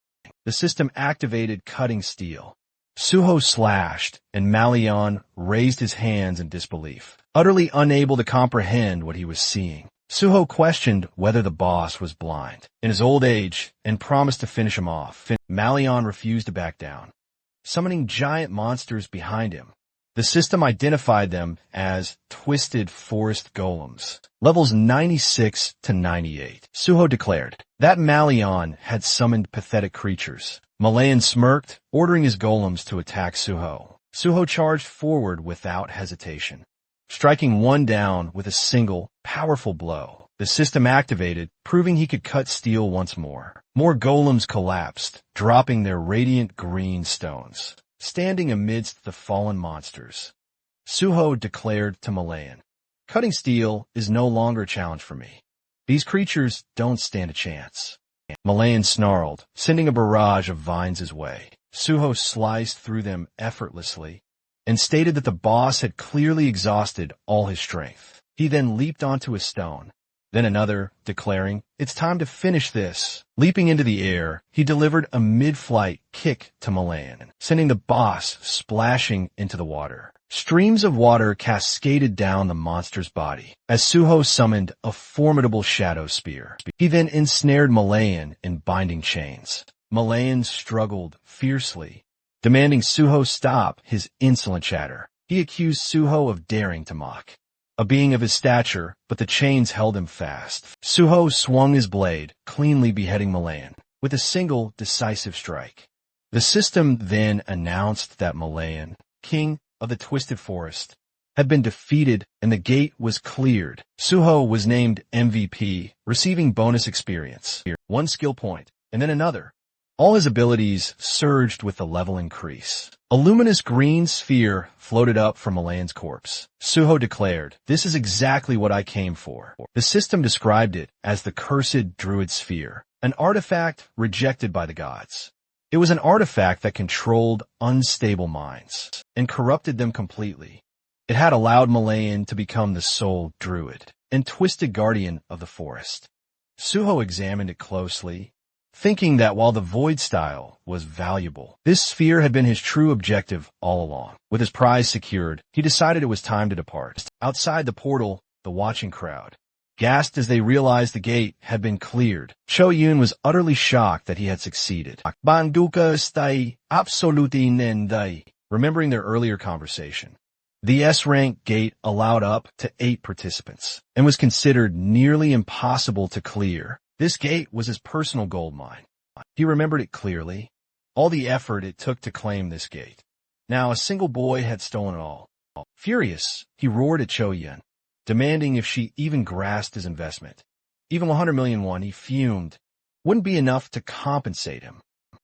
The system activated Cutting Steel. Suho slashed, and Malion raised his hands in disbelief, utterly unable to comprehend what he was seeing. Suho questioned whether the boss was blind in his old age and promised to finish him off. Malion refused to back down, summoning giant monsters behind him. The system identified them as Twisted Forest Golems, levels 96 to 98. Suho declared that Malion had summoned pathetic creatures. Malayan smirked, ordering his golems to attack Suho. Suho charged forward without hesitation, striking one down with a single, powerful blow. The system activated, proving he could cut steel once more. More golems collapsed, dropping their radiant green stones, standing amidst the fallen monsters. Suho declared to Malayan, "Cutting steel is no longer a challenge for me. These creatures don't stand a chance." Malayan snarled, sending a barrage of vines his way. Suho sliced through them effortlessly and stated that the boss had clearly exhausted all his strength. He then leaped onto a stone, then another, declaring, "It's time to finish this." Leaping into the air, he delivered a mid-flight kick to Malayan, sending the boss splashing into the water. Streams of water cascaded down the monster's body as Suho summoned a formidable shadow spear. He then ensnared Malayan in binding chains. Malayan struggled fiercely, demanding Suho stop his insolent chatter. He accused Suho of daring to mock a being of his stature, but the chains held him fast. Suho swung his blade, cleanly beheading Malayan with a single decisive strike. The system then announced that Malayan, king of the Twisted Forest, had been defeated and the gate was cleared. Suho was named MVP, receiving bonus experience, one skill point, and then another. All his abilities surged with the level increase. A luminous green sphere floated up from Malayan's corpse. Suho declared, "This is exactly what I came for." The system described it as the Cursed Druid Sphere, an artifact rejected by the gods. It was an artifact that controlled unstable minds and corrupted them completely. It had allowed Malayan to become the sole druid and twisted guardian of the forest. Suho examined it closely, thinking that while the Void Style was valuable, this sphere had been his true objective all along. With his prize secured, he decided it was time to depart. Outside the portal, the watching crowd gasped as they realized the gate had been cleared. Cho Yun was utterly shocked that he had succeeded. Banduka stai absoluti nendai. Remembering their earlier conversation, the S-rank gate allowed up to 8 participants and was considered nearly impossible to clear. This gate was his personal gold mine. He remembered it clearly, all the effort it took to claim this gate. Now a single boy had stolen it all. Furious, he roared at Cho Yun, demanding if she even grasped his investment. Even 100 million won, he fumed, wouldn't be enough to compensate him.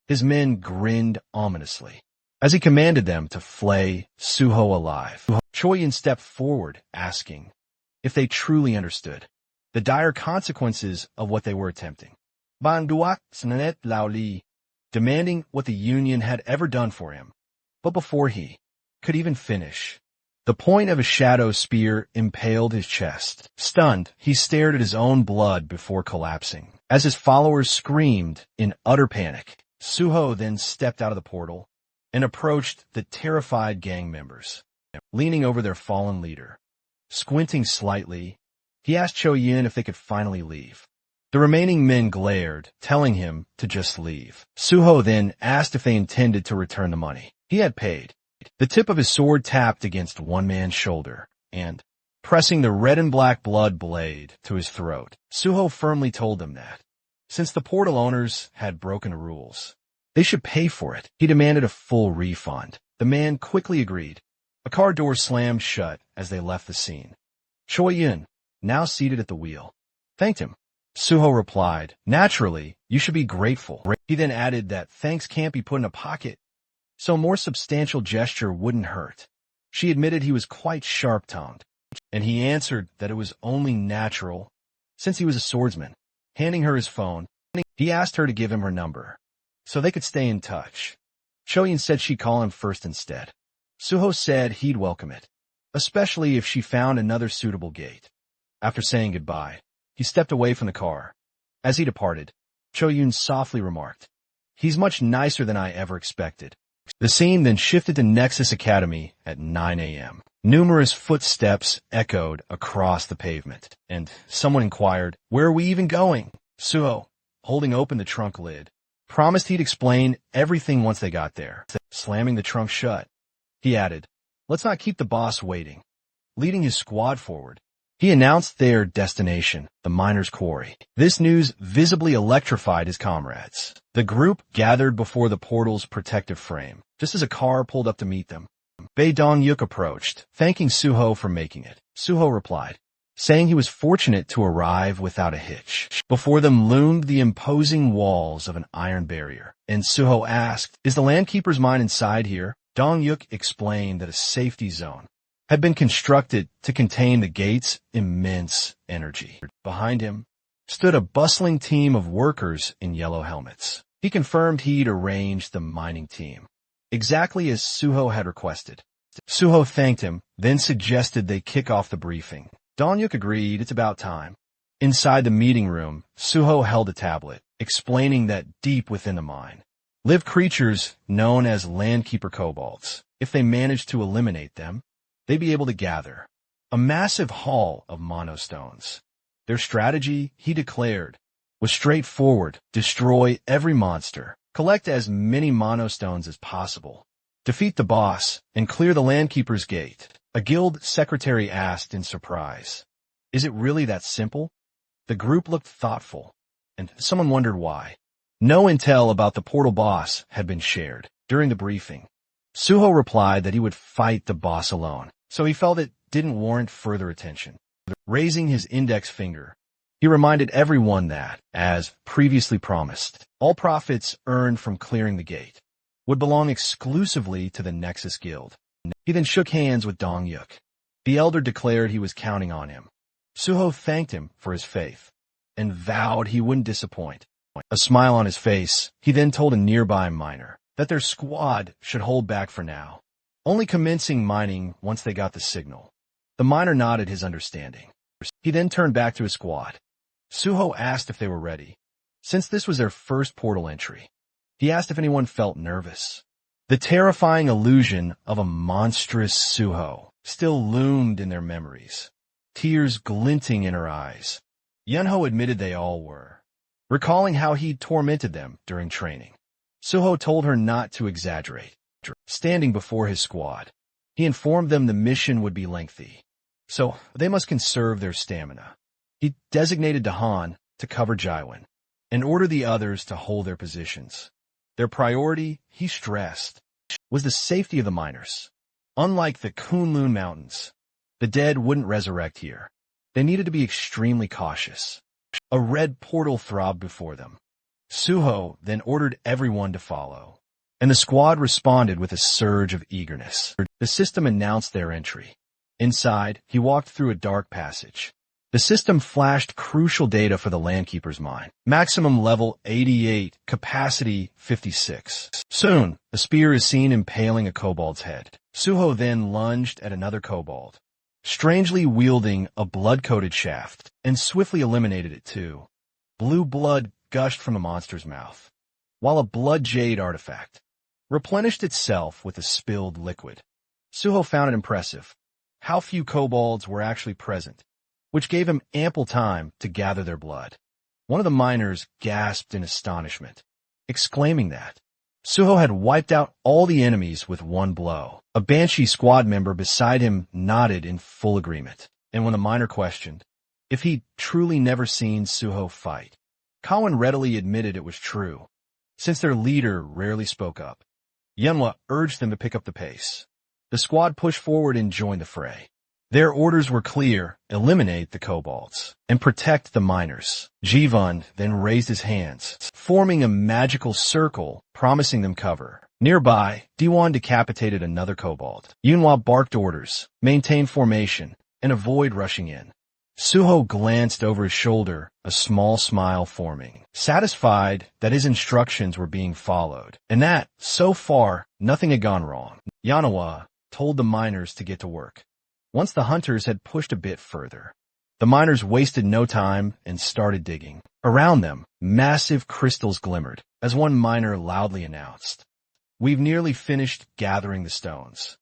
His men grinned ominously as he commanded them to flay Suho alive. Choi-in stepped forward, asking if they truly understood the dire consequences of what they were attempting. Banduak Snanet Laoli, demanding what the Union had ever done for him. But before he could even finish, the point of a shadow spear impaled his chest. Stunned, he stared at his own blood before collapsing. As his followers screamed in utter panic, Suho then stepped out of the portal and approached the terrified gang members, leaning over their fallen leader. Squinting slightly, he asked Choi-in if they could finally leave. The remaining men glared, telling him to just leave. Suho then asked if they intended to return the money he had paid. The tip of his sword tapped against one man's shoulder, and, pressing the red and black blood blade to his throat, Suho firmly told them that, since the portal owners had broken the rules, they should pay for it. He demanded a full refund. The man quickly agreed. A car door slammed shut as they left the scene. Choi-in, now seated at the wheel, thanked him. Suho replied, "Naturally, you should be grateful." He then added that thanks can't be put in a pocket, so a more substantial gesture wouldn't hurt. She admitted he was quite sharp-tongued, and he answered that it was only natural, since he was a swordsman. Handing her his phone, he asked her to give him her number, so they could stay in touch. Choi-in said she'd call him first instead. Suho said he'd welcome it, especially if she found another suitable gate. After saying goodbye, he stepped away from the car. As he departed, Choi-in softly remarked, "He's much nicer than I ever expected." The scene then shifted to Nexus Academy at 9 a.m. Numerous footsteps echoed across the pavement, and someone inquired, "Where are we even going?" Suho, holding open the trunk lid, promised he'd explain everything once they got there. Slamming the trunk shut, he added, "Let's not keep the boss waiting." Leading his squad forward, he announced their destination, the miner's quarry. This news visibly electrified his comrades. The group gathered before the portal's protective frame, just as a car pulled up to meet them. Bae Dong-yuk approached, thanking Suho for making it. Suho replied, saying he was fortunate to arrive without a hitch. Before them loomed the imposing walls of an iron barrier, and Suho asked, "Is the landkeeper's mine inside here?" Dong-yuk explained that a safety zone had been constructed to contain the gate's immense energy. Behind him stood a bustling team of workers in yellow helmets. He confirmed he'd arranged the mining team, exactly as Suho had requested. Suho thanked him, then suggested they kick off the briefing. Dong-yuk agreed it's about time. Inside the meeting room, Suho held a tablet, explaining that deep within the mine lived creatures known as landkeeper kobolds. If they managed to eliminate them, they'd be able to gather a massive haul of monostones. Their strategy, he declared, was straightforward: destroy every monster, collect as many monostones as possible, defeat the boss, and clear the landkeeper's gate. A guild secretary asked in surprise, "Is it really that simple?" The group looked thoughtful, and someone wondered why. No intel about the portal boss had been shared. During the briefing, Suho replied that he would fight the boss alone, so he felt it didn't warrant further attention. Raising his index finger, he reminded everyone that, as previously promised, all profits earned from clearing the gate would belong exclusively to the Nexus Guild. He then shook hands with Dong-yuk. The elder declared he was counting on him. Suho thanked him for his faith and vowed he wouldn't disappoint. A smile on his face, he then told a nearby miner that their squad should hold back for now, only commencing mining once they got the signal. The miner nodded his understanding. He then turned back to his squad. Suho asked if they were ready, since this was their first portal entry. He asked if anyone felt nervous. The terrifying illusion of a monstrous Suho still loomed in their memories, tears glinting in her eyes. Yunho admitted they all were, recalling how he'd tormented them during training. Suho told her not to exaggerate. Standing before his squad, he informed them the mission would be lengthy, so they must conserve their stamina. He designated Dahan to cover Jaiwan and ordered the others to hold their positions. Their priority, he stressed, was the safety of the miners. Unlike the Kunlun Mountains, the dead wouldn't resurrect here. They needed to be extremely cautious. A red portal throbbed before them. Suho then ordered everyone to follow, and the squad responded with a surge of eagerness. The system announced their entry. Inside, he walked through a dark passage. The system flashed crucial data for the Landkeeper's mine. Maximum level 88, capacity 56. Soon, a spear is seen impaling a kobold's head. Suho then lunged at another kobold, strangely wielding a blood-coated shaft, and swiftly eliminated it too. Blue blood gushed from the monster's mouth, while a blood jade artifact replenished itself with a spilled liquid. Suho found it impressive how few kobolds were actually present, which gave him ample time to gather their blood. One of the miners gasped in astonishment, exclaiming that Suho had wiped out all the enemies with one blow. A Banshee squad member beside him nodded in full agreement, and when the miner questioned if he'd truly never seen Suho fight, Cowan readily admitted it was true, since their leader rarely spoke up. Manhwa urged them to pick up the pace. The squad pushed forward and joined the fray. Their orders were clear: eliminate the kobolds and protect the miners. Jivan then raised his hands, forming a magical circle, promising them cover. Nearby, Diwan decapitated another kobold. Yunhua barked orders: maintain formation and avoid rushing in. Suho glanced over his shoulder, a small smile forming, satisfied that his instructions were being followed, and that, so far, nothing had gone wrong. Yanawa told the miners to get to work. Once the hunters had pushed a bit further, the miners wasted no time and started digging. Around them, massive crystals glimmered, as one miner loudly announced, "We've nearly finished gathering the stones,"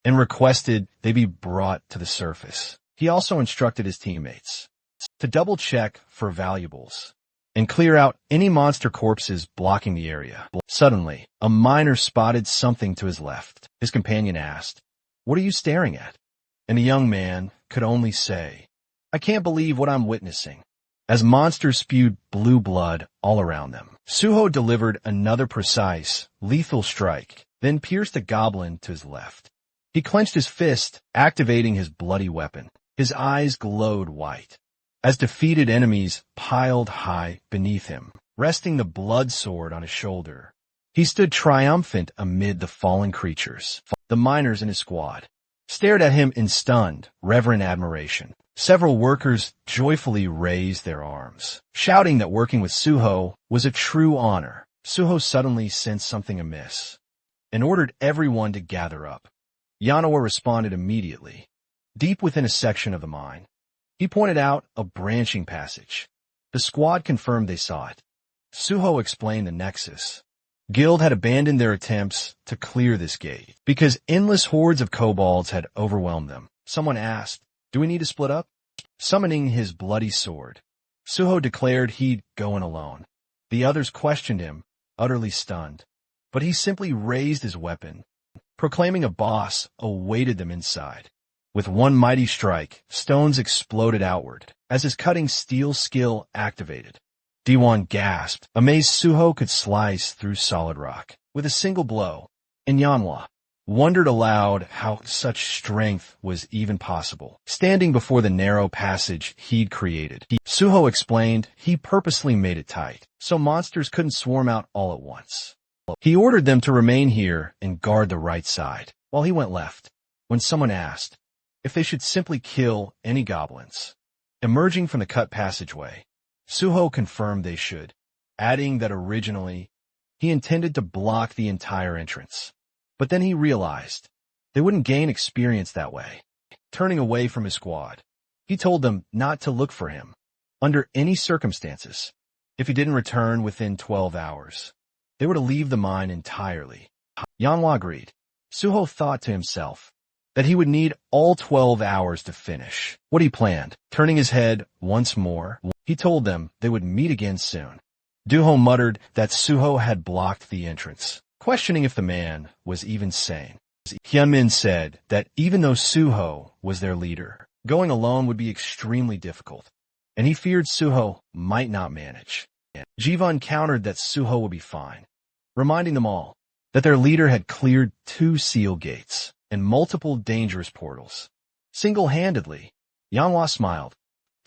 and requested they be brought to the surface. He also instructed his teammates to double-check for valuables and clear out any monster corpses blocking the area. Suddenly, a miner spotted something to his left. His companion asked, "What are you staring at?" And the young man could only say, "I can't believe what I'm witnessing," as monsters spewed blue blood all around them. Suho delivered another precise, lethal strike, then pierced a goblin to his left. He clenched his fist, activating his bloody weapon. His eyes glowed white, as defeated enemies piled high beneath him. Resting the blood sword on his shoulder, he stood triumphant amid the fallen creatures. The miners in his squad stared at him in stunned, reverent admiration. Several workers joyfully raised their arms, shouting that working with Suho was a true honor. Suho suddenly sensed something amiss and ordered everyone to gather up. Yanawa responded immediately. Deep within a section of the mine, he pointed out a branching passage. The squad confirmed they saw it. Suho explained the nexus. Guild had abandoned their attempts to clear this gate because endless hordes of kobolds had overwhelmed them. Someone asked, "Do we need to split up?" Summoning his bloody sword, Suho declared he'd go in alone. The others questioned him, utterly stunned, but he simply raised his weapon, proclaiming a boss awaited them inside. With one mighty strike, stones exploded outward as his cutting steel skill activated. Diwan gasped, amazed Suho could slice through solid rock with a single blow, and Yanhwa wondered aloud how such strength was even possible. Standing before the narrow passage he'd created, Suho explained he purposely made it tight, so monsters couldn't swarm out all at once. He ordered them to remain here and guard the right side, while he went left. When someone asked if they should simply kill any goblins emerging from the cut passageway, Suho confirmed they should, adding that originally he intended to block the entire entrance. But then he realized they wouldn't gain experience that way. Turning away from his squad, he told them not to look for him under any circumstances. If he didn't return within 12 hours, they were to leave the mine entirely. Yanhwa agreed. Suho thought to himself that he would need all 12 hours to finish what he planned. Turning his head once more, he told them they would meet again soon. Duho muttered that Suho had blocked the entrance, questioning if the man was even sane. Hyunmin said that even though Suho was their leader, going alone would be extremely difficult, and he feared Suho might not manage. Jivan countered that Suho would be fine, reminding them all that their leader had cleared 2 seal gates and multiple dangerous portals single-handedly. Yanhwa smiled,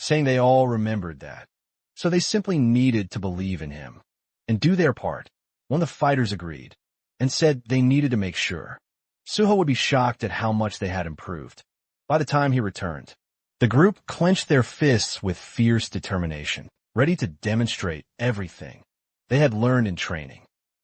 saying they all remembered that. So they simply needed to believe in him and do their part. One of the fighters agreed and said they needed to make sure. Suho would be shocked at how much they had improved. By the time he returned, the group clenched their fists with fierce determination, ready to demonstrate everything they had learned in training.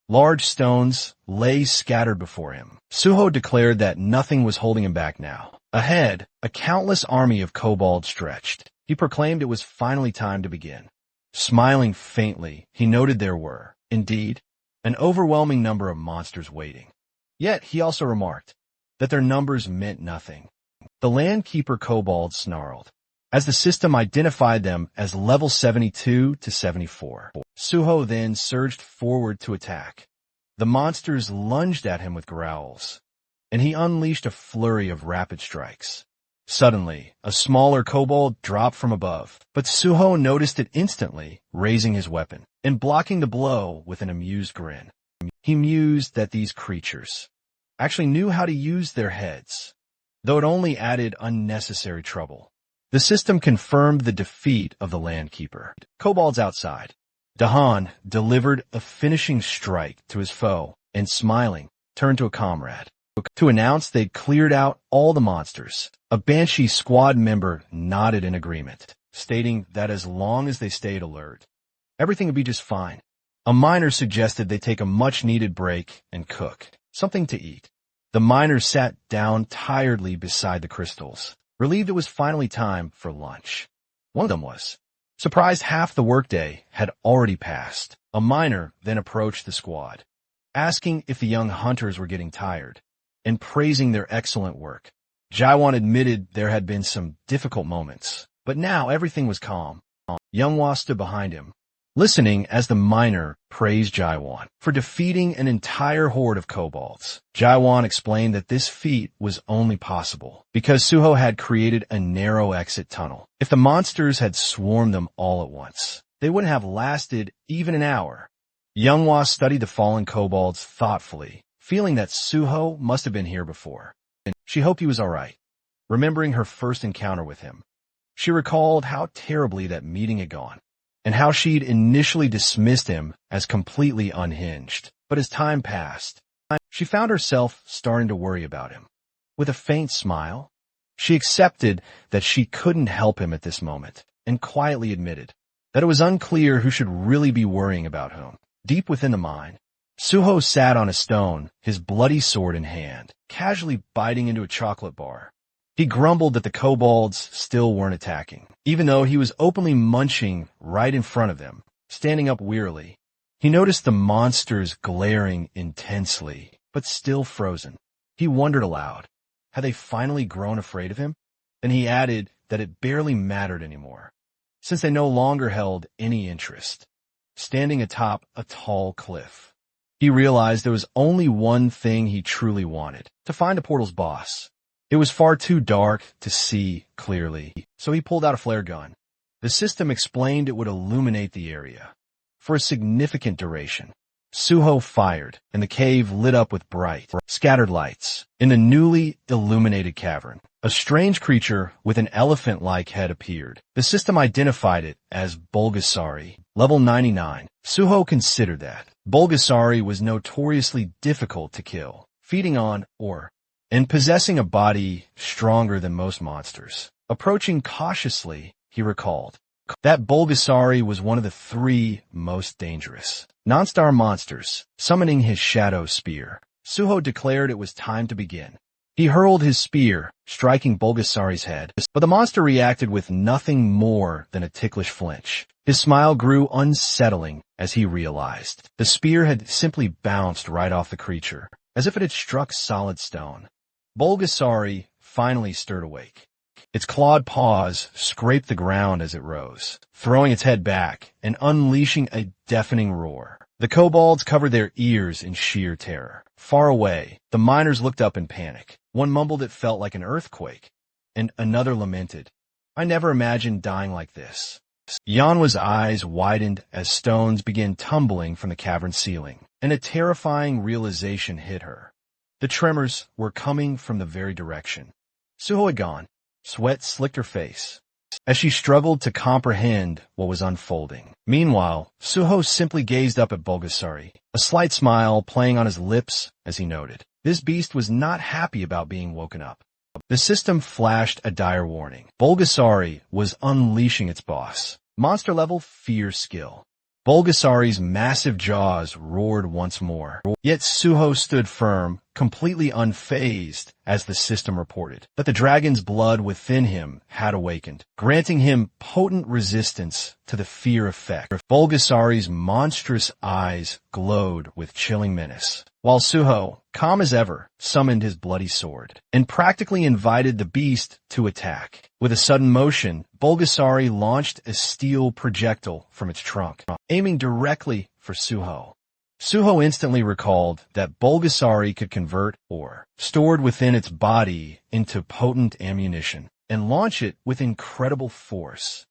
Large stones lay scattered before him. Suho declared that nothing was holding him back now. Ahead, a countless army of kobolds stretched. He proclaimed it was finally time to begin. Smiling faintly, he noted there were, indeed, an overwhelming number of monsters waiting. Yet he also remarked that their numbers meant nothing. The landkeeper kobolds snarled, as the system identified them as level 72 to 74. Suho then surged forward to attack. The monsters lunged at him with growls, and he unleashed a flurry of rapid strikes. Suddenly, a smaller kobold dropped from above, but Suho noticed it instantly, raising his weapon and blocking the blow with an amused grin. He mused that these creatures actually knew how to use their heads, though it only added unnecessary trouble. The system confirmed the defeat of the landkeeper. Kobolds outside. Dahan delivered a finishing strike to his foe and, smiling, turned to a comrade to announce they'd cleared out all the monsters. A Banshee squad member nodded in agreement, stating that as long as they stayed alert, everything would be just fine. A miner suggested they take a much-needed break and cook something to eat. The miners sat down tiredly beside the crystals, relieved it was finally time for lunch. One of them was surprised half the workday had already passed. A miner then approached the squad, asking if the young hunters were getting tired, and praising their excellent work. Jaiwan admitted there had been some difficult moments, but now everything was calm. Younghwa stood behind him, listening as the miner praised Jaiwan for defeating an entire horde of kobolds. Jaiwan explained that this feat was only possible because Suho had created a narrow exit tunnel. If the monsters had swarmed them all at once, they wouldn't have lasted even an hour. Younghwa studied the fallen kobolds thoughtfully, feeling that Suho must have been here before. And she hoped he was all right. Remembering her first encounter with him, she recalled how terribly that meeting had gone, and how she'd initially dismissed him as completely unhinged. But as time passed, she found herself starting to worry about him. With a faint smile, she accepted that she couldn't help him at this moment, and quietly admitted that it was unclear who should really be worrying about whom. Deep within the mine, Suho sat on a stone, his bloody sword in hand, casually biting into a chocolate bar. He grumbled that the kobolds still weren't attacking, even though he was openly munching right in front of them. Standing up wearily, he noticed the monsters glaring intensely, but still frozen. He wondered aloud, had they finally grown afraid of him? Then he added that it barely mattered anymore, since they no longer held any interest. Standing atop a tall cliff, he realized there was only one thing he truly wanted: to find a portal's boss. It was far too dark to see clearly, so he pulled out a flare gun. The system explained it would illuminate the area for a significant duration. Suho fired, and the cave lit up with bright, scattered lights. In the newly illuminated cavern, a strange creature with an elephant-like head appeared. The system identified it as Bulgasari, level 99. Suho considered that Bulgasari was notoriously difficult to kill, feeding on ore and possessing a body stronger than most monsters. Approaching cautiously, he recalled that Bulgasari was one of the 3 most dangerous non-star monsters. Summoning his shadow spear, Suho declared it was time to begin. He hurled his spear, striking Bulgasari's head, but the monster reacted with nothing more than a ticklish flinch. His smile grew unsettling as he realized the spear had simply bounced right off the creature, as if it had struck solid stone. Bulgasari finally stirred awake. Its clawed paws scraped the ground as it rose, throwing its head back and unleashing a deafening roar. The kobolds covered their ears in sheer terror. Far away, the miners looked up in panic. One mumbled it felt like an earthquake, and another lamented, "I never imagined dying like this." Yanwa's eyes widened as stones began tumbling from the cavern ceiling, and a terrifying realization hit her. The tremors were coming from the very direction Suho had gone. Sweat slicked her face, as she struggled to comprehend what was unfolding. Meanwhile, Suho simply gazed up at Bulgasari, a slight smile playing on his lips as he noted. This beast was not happy about being woken up. The system flashed a dire warning. Bulgasari was unleashing its boss. Monster-level fear skill. Bulgasari's massive jaws roared once more. Yet Suho stood firm, completely unfazed, as the system reported that the dragon's blood within him had awakened, granting him potent resistance to the fear effect. Bulgasari's monstrous eyes glowed with chilling menace, while Suho, calm as ever, summoned his bloody sword and practically invited the beast to attack. With a sudden motion, Bulgasari launched a steel projectile from its trunk, aiming directly for Suho. Suho instantly recalled that Bulgasari could convert ore stored within its body into potent ammunition and launch it with incredible force.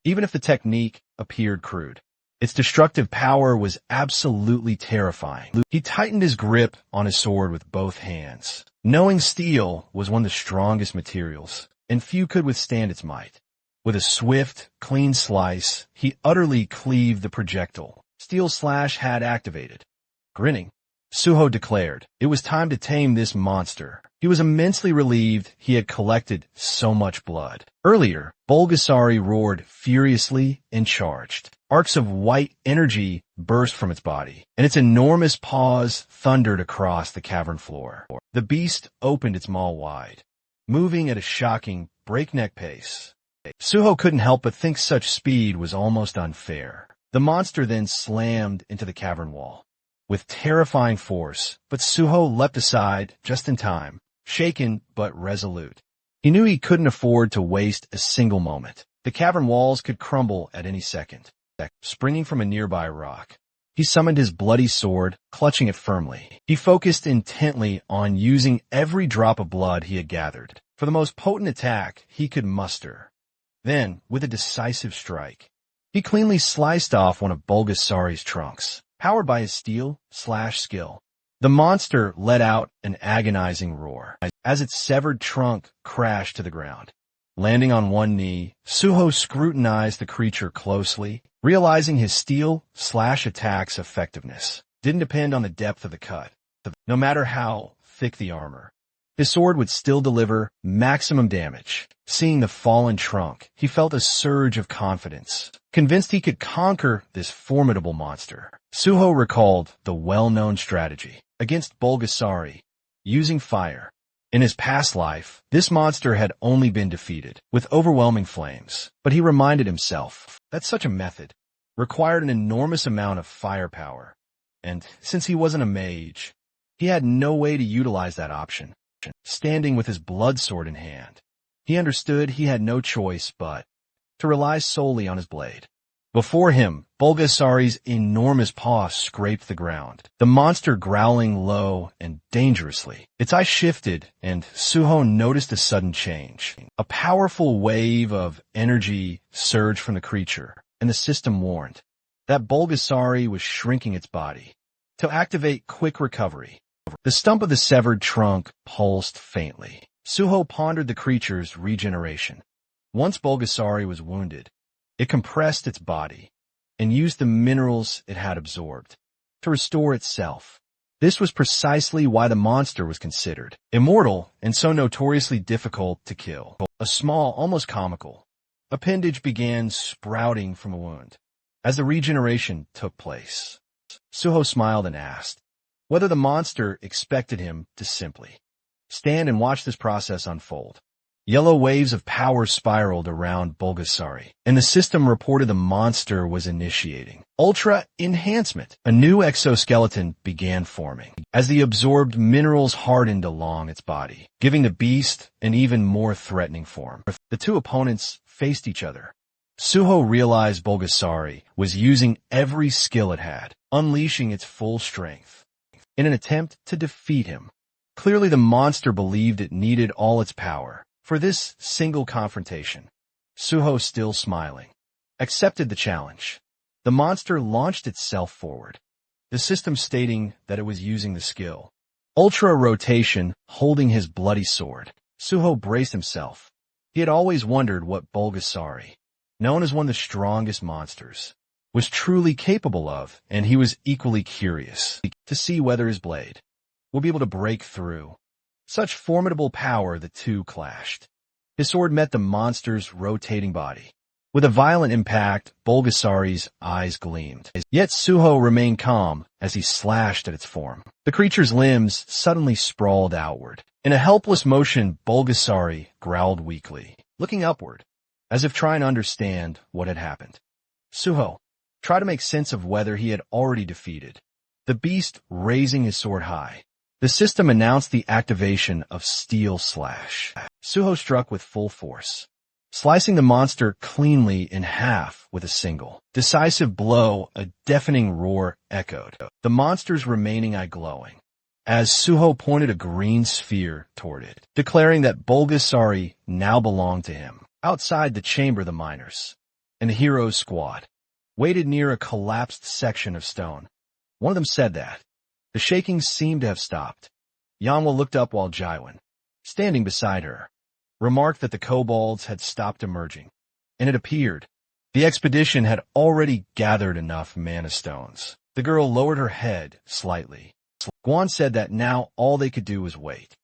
Even if the technique appeared crude, its destructive power was absolutely terrifying. He tightened his grip on his sword with both hands, knowing steel was one of the strongest materials, and few could withstand its might. With a swift, clean slice, he utterly cleaved the projectile. Steel Slash had activated. Grinning, Suho declared it was time to tame this monster. He was immensely relieved he had collected so much blood. Earlier, Bulgasari roared furiously and charged. Arcs of white energy burst from its body, and its enormous paws thundered across the cavern floor. The beast opened its maw wide, moving at a shocking breakneck pace. Suho couldn't help but think such speed was almost unfair. The monster then slammed into the cavern wall with terrifying force, but Suho leapt aside just in time, shaken but resolute. He knew he couldn't afford to waste a single moment. The cavern walls could crumble at any second. Springing from a nearby rock, he summoned his bloody sword, clutching it firmly. He focused intently on using every drop of blood he had gathered for the most potent attack he could muster. Then, with a decisive strike, he cleanly sliced off one of Bulgasari's trunks. Powered by his Steel Slash skill, the monster let out an agonizing roar as its severed trunk crashed to the ground. Landing on one knee, Suho scrutinized the creature closely, realizing his Steel Slash attack's effectiveness didn't depend on the depth of the cut. No matter how thick the armor, his sword would still deliver maximum damage. Seeing the fallen trunk, he felt a surge of confidence. Convinced he could conquer this formidable monster, Suho recalled the well-known strategy against Bulgasari, using fire. In his past life, this monster had only been defeated with overwhelming flames, but he reminded himself that such a method required an enormous amount of firepower, and since he wasn't a mage, he had no way to utilize that option. Standing with his blood sword in hand, he understood he had no choice but to rely solely on his blade. Before him, Bulgasari's enormous paw scraped the ground, the monster growling low and dangerously. Its eyes shifted, and Suho noticed a sudden change. A powerful wave of energy surged from the creature, and the system warned that Bulgasari was shrinking its body. To activate quick recovery, the stump of the severed trunk pulsed faintly. Suho pondered the creature's regeneration. Once Bulgasari was wounded, it compressed its body and used the minerals it had absorbed to restore itself. This was precisely why the monster was considered immortal and so notoriously difficult to kill. A small, almost comical, appendage began sprouting from a wound. As the regeneration took place, Suho smiled and asked whether the monster expected him to simply stand and watch this process unfold. Yellow waves of power spiraled around Bulgasari, and the system reported the monster was initiating Ultra Enhancement. A new exoskeleton began forming as the absorbed minerals hardened along its body, giving the beast an even more threatening form. The two opponents faced each other. Suho realized Bulgasari was using every skill it had, unleashing its full strength in an attempt to defeat him. Clearly the monster believed it needed all its power for this single confrontation. Suho, still smiling, accepted the challenge. The monster launched itself forward, the system stating that it was using the skill Ultra Rotation, holding his bloody sword. Suho braced himself, He had always wondered what Bulgasari, known as one of the strongest monsters, was truly capable of, and he was equally curious to see whether his blade would be able to break through such formidable power. The two clashed. His sword met the monster's rotating body. With a violent impact, Bulgasari's eyes gleamed. Yet Suho remained calm as he slashed at its form. The creature's limbs suddenly sprawled outward. In a helpless motion, Bulgasari growled weakly, looking upward, as if trying to understand what had happened. Suho tried to make sense of whether he had already defeated the beast, raising his sword high. The system announced the activation of Steel Slash. Suho struck with full force, slicing the monster cleanly in half with a single decisive blow. A deafening roar echoed, the monster's remaining eye glowing, as Suho pointed a green sphere toward it, declaring that Bulgasari now belonged to him. Outside the chamber, the miners and the hero's squad waited near a collapsed section of stone. One of them said that the shaking seemed to have stopped. Yanhwa looked up while Jaiwan, standing beside her, remarked that the kobolds had stopped emerging, and it appeared the expedition had already gathered enough mana stones. The girl lowered her head slightly. Guan said that now all they could do was wait.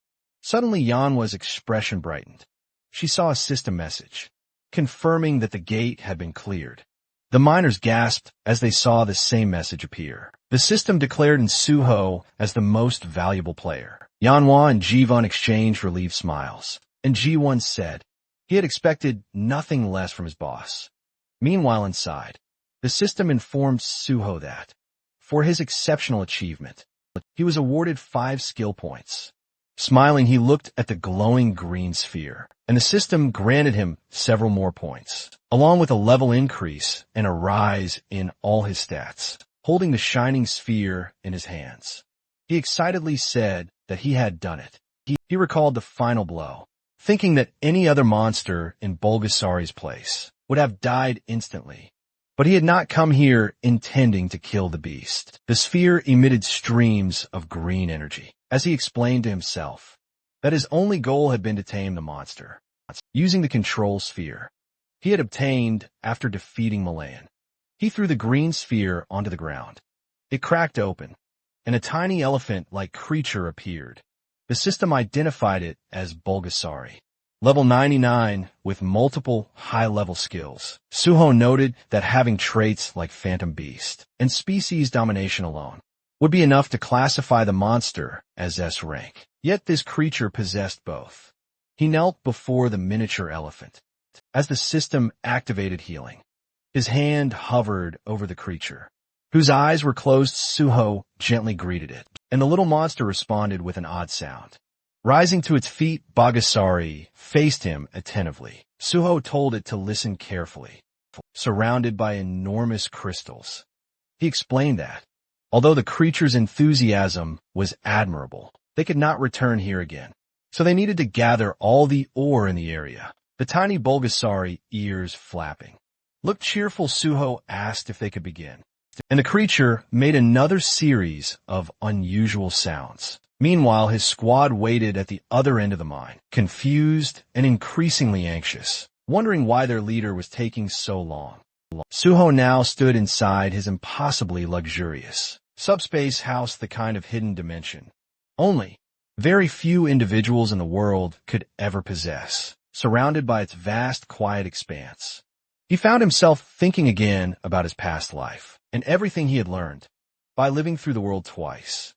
Suddenly Yanhwa's expression brightened. She saw a system message, confirming that the gate had been cleared. The miners gasped as they saw the same message appear. The system declared in Suho as the most valuable player. Yanhwa and Jivan exchanged relieved smiles, and Ji1 said he had expected nothing less from his boss. Meanwhile inside, the system informed Suho that, for his exceptional achievement, he was awarded 5 skill points. Smiling, he looked at the glowing green sphere, and the system granted him several more points, along with a level increase and a rise in all his stats. Holding the shining sphere in his hands, he excitedly said that he had done it. He recalled the final blow, thinking that any other monster in Bulgasari's place would have died instantly. But he had not come here intending to kill the beast. The sphere emitted streams of green energy, as he explained to himself that his only goal had been to tame the monster, using the control sphere he had obtained after defeating Malayan. He threw the green sphere onto the ground. It cracked open, and a tiny elephant-like creature appeared. The system identified it as Bulgasari, level 99 with multiple high-level skills. Suho noted that having traits like Phantom Beast and species domination alone would be enough to classify the monster as S rank. Yet this creature possessed both. He knelt before the miniature elephant. As the system activated healing, his hand hovered over the creature, whose eyes were closed. Suho gently greeted it, and the little monster responded with an odd sound. Rising to its feet, Bulgasari faced him attentively. Suho told it to listen carefully. Surrounded by enormous crystals, he explained that, although the creature's enthusiasm was admirable, they could not return here again, so they needed to gather all the ore in the area. The tiny Bulgasari, ears flapping, looked cheerful. Suho asked if they could begin, and the creature made another series of unusual sounds. Meanwhile, his squad waited at the other end of the mine, confused and increasingly anxious, wondering why their leader was taking so long. Suho now stood inside his impossibly luxurious subspace house, the kind of hidden dimension only very few individuals in the world could ever possess. Surrounded by its vast, quiet expanse, he found himself thinking again about his past life and everything he had learned by living through the world twice.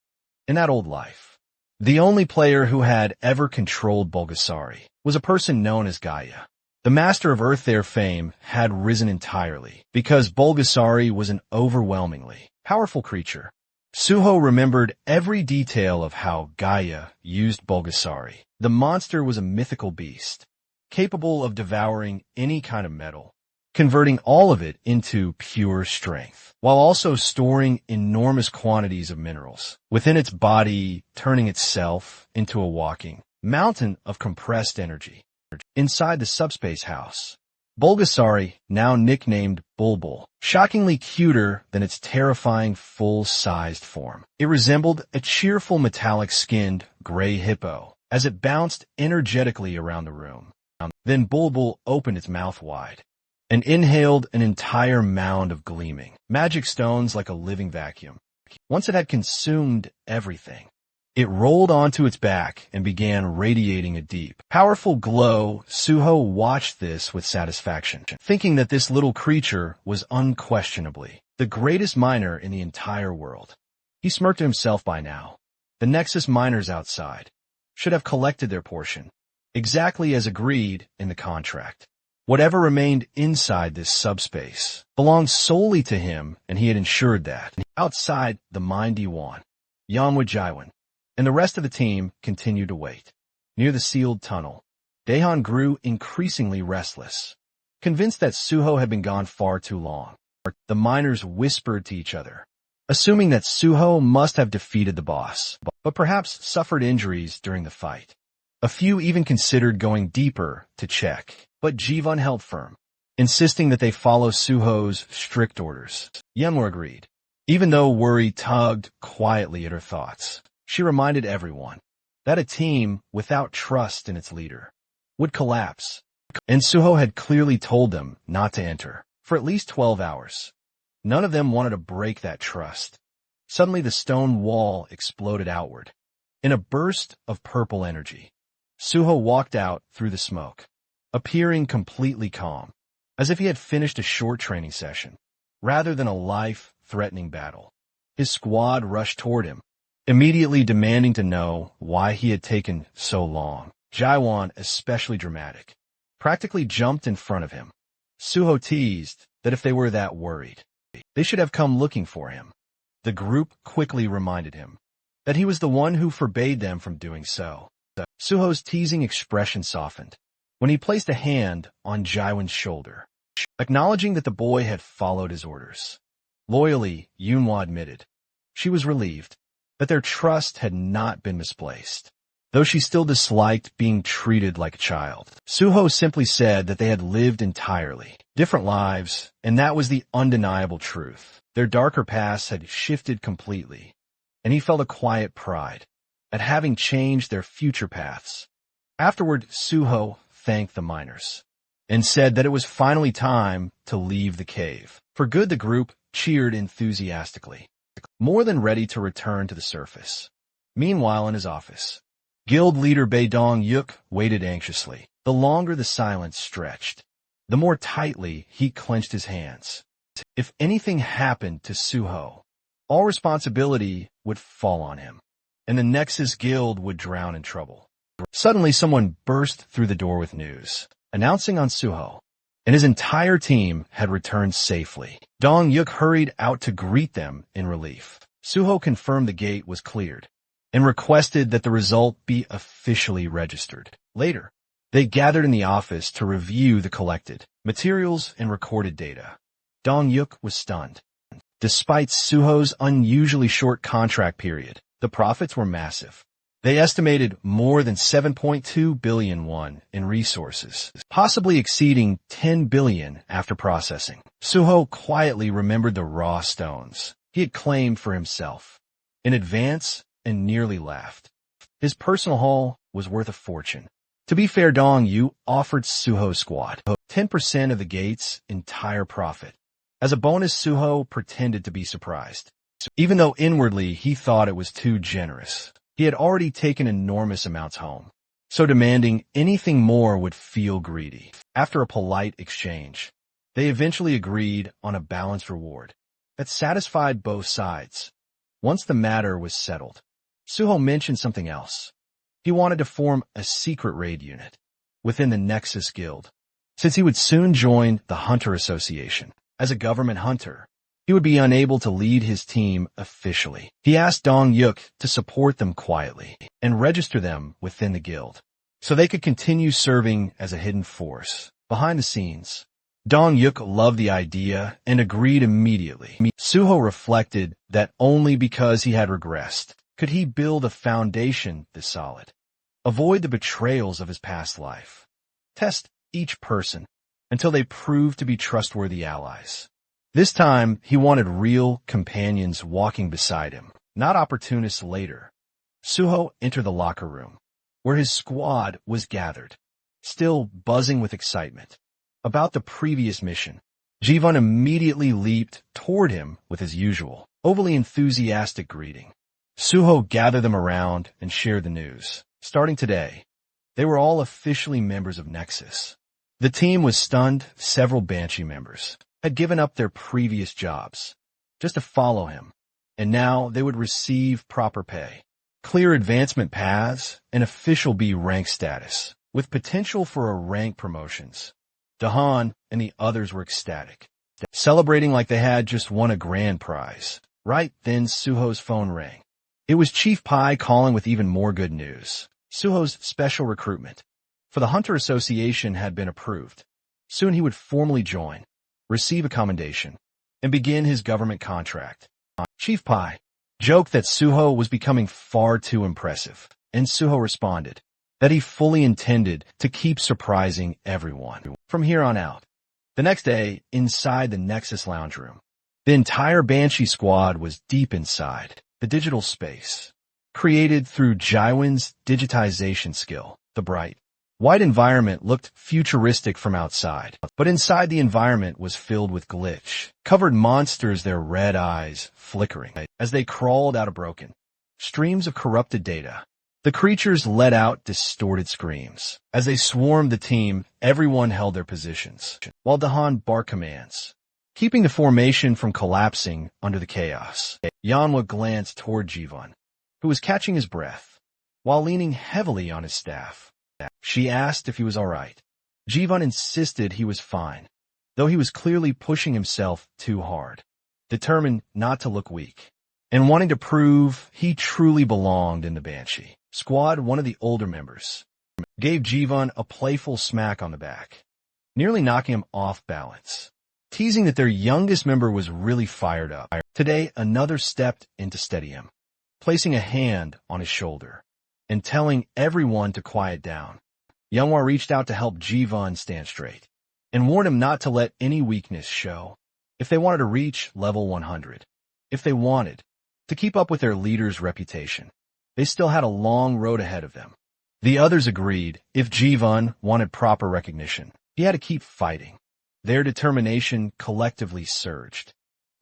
In that old life, the only player who had ever controlled Bulgasari was a person known as Gaia. The master of Earth. Their fame had risen entirely because Bulgasari was an overwhelmingly powerful creature. Suho remembered every detail of how Gaia used Bulgasari. The monster was a mythical beast, capable of devouring any kind of metal, converting all of it into pure strength, while also storing enormous quantities of minerals within its body, turning itself into a walking mountain of compressed energy. Inside the subspace house, Bulgasari, now nicknamed Bulbul, shockingly cuter than its terrifying full-sized form. It resembled a cheerful metallic-skinned gray hippo as it bounced energetically around the room. Then Bulbul opened its mouth wide and inhaled an entire mound of gleaming magic stones like a living vacuum. Once it had consumed everything, it rolled onto its back and began radiating a deep, powerful glow. Suho watched this with satisfaction, thinking that this little creature was unquestionably the greatest miner in the entire world. He smirked to himself by now. The Nexus miners outside should have collected their portion, exactly as agreed in the contract. Whatever remained inside this subspace belonged solely to him, and he had ensured that. Outside the mine, Diwan, Yanwa Jaiwan, and the rest of the team continued to wait. Near the sealed tunnel, Daehan grew increasingly restless. Convinced that Suho had been gone far too long, the miners whispered to each other, assuming that Suho must have defeated the boss, but perhaps suffered injuries during the fight. A few even considered going deeper to check, but Jivan held firm, insisting that they follow Suho's strict orders. Yenwa agreed. Even though worry tugged quietly at her thoughts, she reminded everyone that a team without trust in its leader would collapse, and Suho had clearly told them not to enter for at least 12 hours. None of them wanted to break that trust. Suddenly the stone wall exploded outward. In a burst of purple energy, Suho walked out through the smoke, appearing completely calm, as if he had finished a short training session, rather than a life-threatening battle. His squad rushed toward him, immediately demanding to know why he had taken so long. Jaiwan, especially dramatic, practically jumped in front of him. Suho teased that if they were that worried, they should have come looking for him. The group quickly reminded him that he was the one who forbade them from doing so. Suho's teasing expression softened when he placed a hand on Jaiwan's shoulder, acknowledging that the boy had followed his orders. Loyally, Yunhua admitted she was relieved that their trust had not been misplaced, though she still disliked being treated like a child. Suho simply said that they had lived entirely different lives, and that was the undeniable truth. Their darker pasts had shifted completely, and he felt a quiet pride at having changed their future paths. Afterward, Suho thanked the miners and said that it was finally time to leave the cave. For good, the group cheered enthusiastically, more than ready to return to the surface. Meanwhile, in his office, Guild leader Baidong Yuk waited anxiously. The longer the silence stretched, the more tightly he clenched his hands. If anything happened to Suho, all responsibility would fall on him, and the Nexus Guild would drown in trouble. Suddenly, someone burst through the door with news, announcing on Suho and his entire team had returned safely. Dong Yuk hurried out to greet them in relief. Suho confirmed the gate was cleared and requested that the result be officially registered. Later, they gathered in the office to review the collected materials and recorded data. Dong Yuk was stunned. Despite Suho's unusually short contract period, the profits were massive. They estimated more than 7.2 billion won in resources, possibly exceeding 10 billion after processing. Suho quietly remembered the raw stones he had claimed for himself in advance and nearly laughed. His personal haul was worth a fortune. To be fair, Dong Yu offered Suho's squad 10% of the gate's entire profit. As a bonus, Suho pretended to be surprised, even though inwardly he thought it was too generous. He had already taken enormous amounts home, so demanding anything more would feel greedy. After a polite exchange, they eventually agreed on a balanced reward that satisfied both sides. Once the matter was settled, Suho mentioned something else. He wanted to form a secret raid unit within the Nexus Guild, since he would soon join the Hunter Association. As a government hunter, he would be unable to lead his team officially. He asked Dong Yuk to support them quietly and register them within the guild, so they could continue serving as a hidden force behind the scenes. Dong Yuk loved the idea and agreed immediately. Suho reflected that only because he had regressed could he build a foundation this solid. Avoid the betrayals of his past life. Test each person until they proved to be trustworthy allies. This time, he wanted real companions walking beside him, not opportunists later. Suho entered the locker room, where his squad was gathered. still buzzing with excitement about the previous mission. Jivan immediately leaped toward him with his usual, overly enthusiastic greeting. Suho gathered them around and shared the news. Starting today, they were all officially members of Nexus. The team was stunned. Several Banshee members had given up their previous jobs just to follow him, and now they would receive proper pay, clear advancement paths, and official B rank status, with potential for a rank promotions. Dahan and the others were ecstatic, celebrating like they had just won a grand prize. Right then, Suho's phone rang. It was Chief Pai calling with even more good news. Suho's special recruitment for the Hunter Association had been approved. Soon he would formally join, receive a commendation, and begin his government contract. Chief Pai joked that Suho was becoming far too impressive, and Suho responded that he fully intended to keep surprising everyone from here on out. The next day, inside the Nexus lounge room, the entire Banshee squad was deep inside the digital space, created through Jaiwin's digitization skill. The bright, white environment looked futuristic from outside, but inside the environment was filled with glitch-covered monsters, their red eyes flickering as they crawled out of broken streams of corrupted data. The creatures let out distorted screams. As they swarmed the team, everyone held their positions, while Dahan barked commands, keeping the formation from collapsing under the chaos. Yanhwa glanced toward Jivan, who was catching his breath, while leaning heavily on his staff. She asked if he was all right. Jivan insisted he was fine, though he was clearly pushing himself too hard, determined not to look weak, and wanting to prove he truly belonged in the Banshee squad. One of the older members gave Jivan a playful smack on the back, nearly knocking him off balance, teasing that their youngest member was really fired up. Today, another stepped in to steady him, placing a hand on his shoulder and telling everyone to quiet down. Yanhwa reached out to help Jivan stand straight and warned him not to let any weakness show if they wanted to reach level 100. If they wanted to keep up with their leader's reputation, they still had a long road ahead of them. The others agreed if Jivan wanted proper recognition, he had to keep fighting. Their determination collectively surged.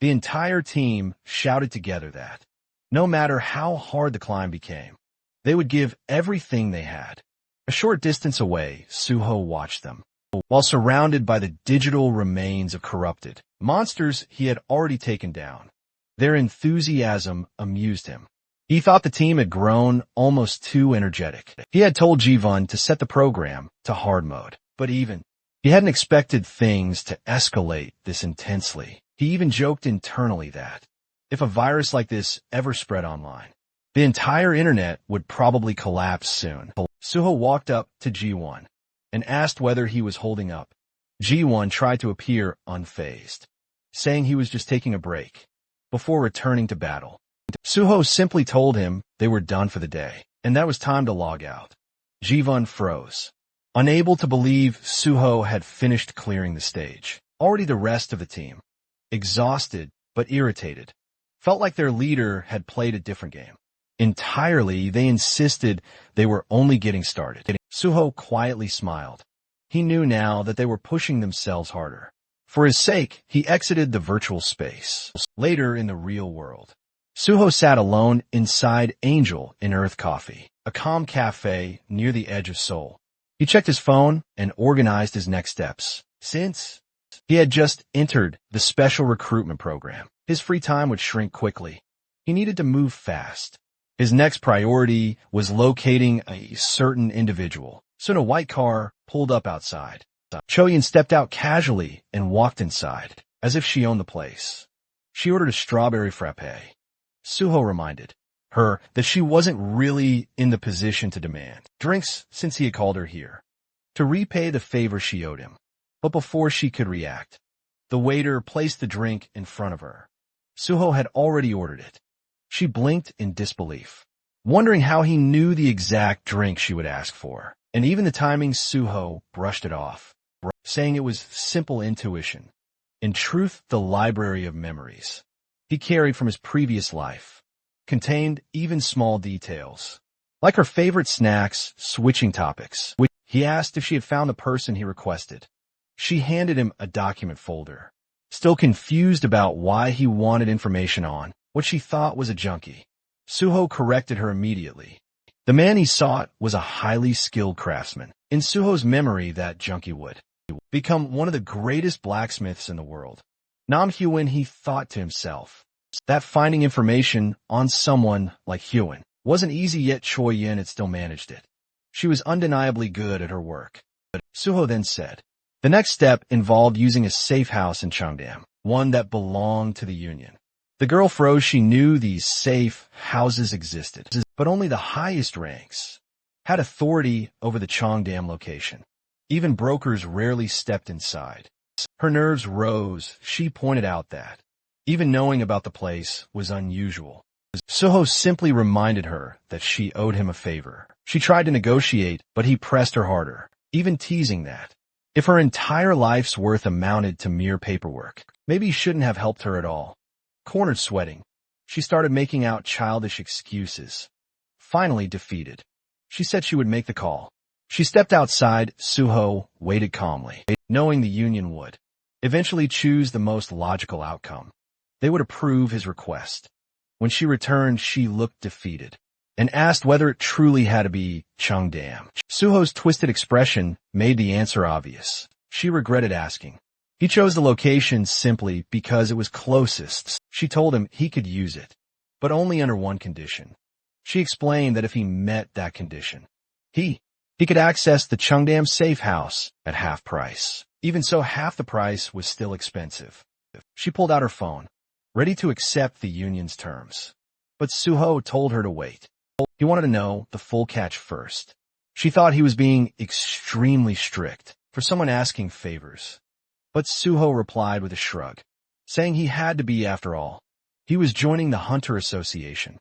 The entire team shouted together that, no matter how hard the climb became, they would give everything they had. A short distance away, Suho watched them, while surrounded by the digital remains of corrupted monsters he had already taken down. Their enthusiasm amused him. He thought the team had grown almost too energetic. He had told Jivan to set the program to hard mode, but he hadn't expected things to escalate this intensely. He even joked internally that, if a virus like this ever spread online, the entire internet would probably collapse soon. Suho walked up to G1 and asked whether he was holding up. G1 tried to appear unfazed, saying he was just taking a break before returning to battle. Suho simply told him they were done for the day, and that was time to log out. Jivan froze, unable to believe Suho had finished clearing the stage. Already the rest of the team, exhausted but irritated, felt like their leader had played a different game entirely. They insisted they were only getting started. Suho quietly smiled. He knew now that they were pushing themselves harder. For his sake, he exited the virtual space. Later in the real world, Suho sat alone inside Angel in Earth Coffee, a calm cafe near the edge of Seoul. He checked his phone and organized his next steps. Since he had just entered the special recruitment program, his free time would shrink quickly. He needed to move fast. His next priority was locating a certain individual. Soon a white car pulled up outside. Choyin stepped out casually and walked inside, as if she owned the place. She ordered a strawberry frappe. Suho reminded her that she wasn't really in the position to demand drinks since he had called her here to repay the favor she owed him. But before she could react, the waiter placed the drink in front of her. Suho had already ordered it. She blinked in disbelief, wondering how he knew the exact drink she would ask for. And even the timing, Suho brushed it off, saying it was simple intuition. In truth, the library of memories he carried from his previous life contained even small details, like her favorite snacks, switching topics, which He asked if she had found the person he requested. She handed him a document folder, still confused about why he wanted information on what she thought was a junkie. Suho corrected her immediately. The man he sought was a highly skilled craftsman. In Suho's memory, that junkie would become one of the greatest blacksmiths in the world. Nam Hyun, he thought to himself, that finding information on someone like Hyun wasn't easy, yet Choi Yin had still managed it. She was undeniably good at her work. Suho then said, the next step involved using a safe house in Cheongdam, one that belonged to the Union. The girl froze. She knew these safe houses existed, but only the highest ranks had authority over the Cheongdam location. Even brokers rarely stepped inside. Her nerves rose. She pointed out that even knowing about the place was unusual. Suho simply reminded her that she owed him a favor. She tried to negotiate, but he pressed her harder, even teasing that if her entire life's worth amounted to mere paperwork, maybe he shouldn't have helped her at all. Cornered, sweating, she started making out childish excuses. Finally defeated, she said she would make the call. She stepped outside. Suho waited calmly, knowing the Union would eventually choose the most logical outcome. They would approve his request. When she returned, she looked defeated and asked whether it truly had to be Cheongdam. Suho's twisted expression made the answer obvious. She regretted asking. He chose the location simply because it was closest. She told him he could use it, but only under one condition. She explained that if he met that condition, he could access the Cheongdam safe house at half price. Even so, half the price was still expensive. She pulled out her phone, ready to accept the Union's terms. But Suho told her to wait. He wanted to know the full catch first. She thought he was being extremely strict for someone asking favors. But Suho replied with a shrug, saying he had to be after all. He was joining the Hunter Association.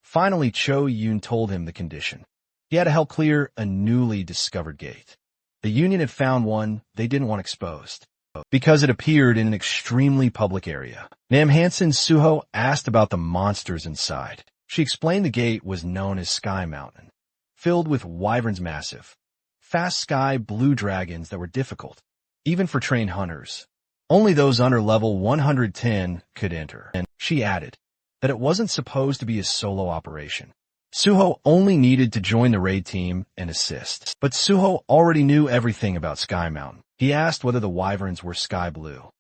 Finally, Cho Yoon told him the condition. He had to help clear a newly discovered gate. The Union had found one they didn't want exposed, because it appeared in an extremely public area. Nam Hansen. Suho asked about the monsters inside. She explained the gate was known as Sky Mountain, filled with wyverns, massive, fast sky blue dragons that were difficult, even for trained hunters. Only those under level 110 could enter. And she added that it wasn't supposed to be a solo operation. Suho only needed to join the raid team and assist. But Suho already knew everything about Sky Mountain. He asked whether the wyverns were sky blue.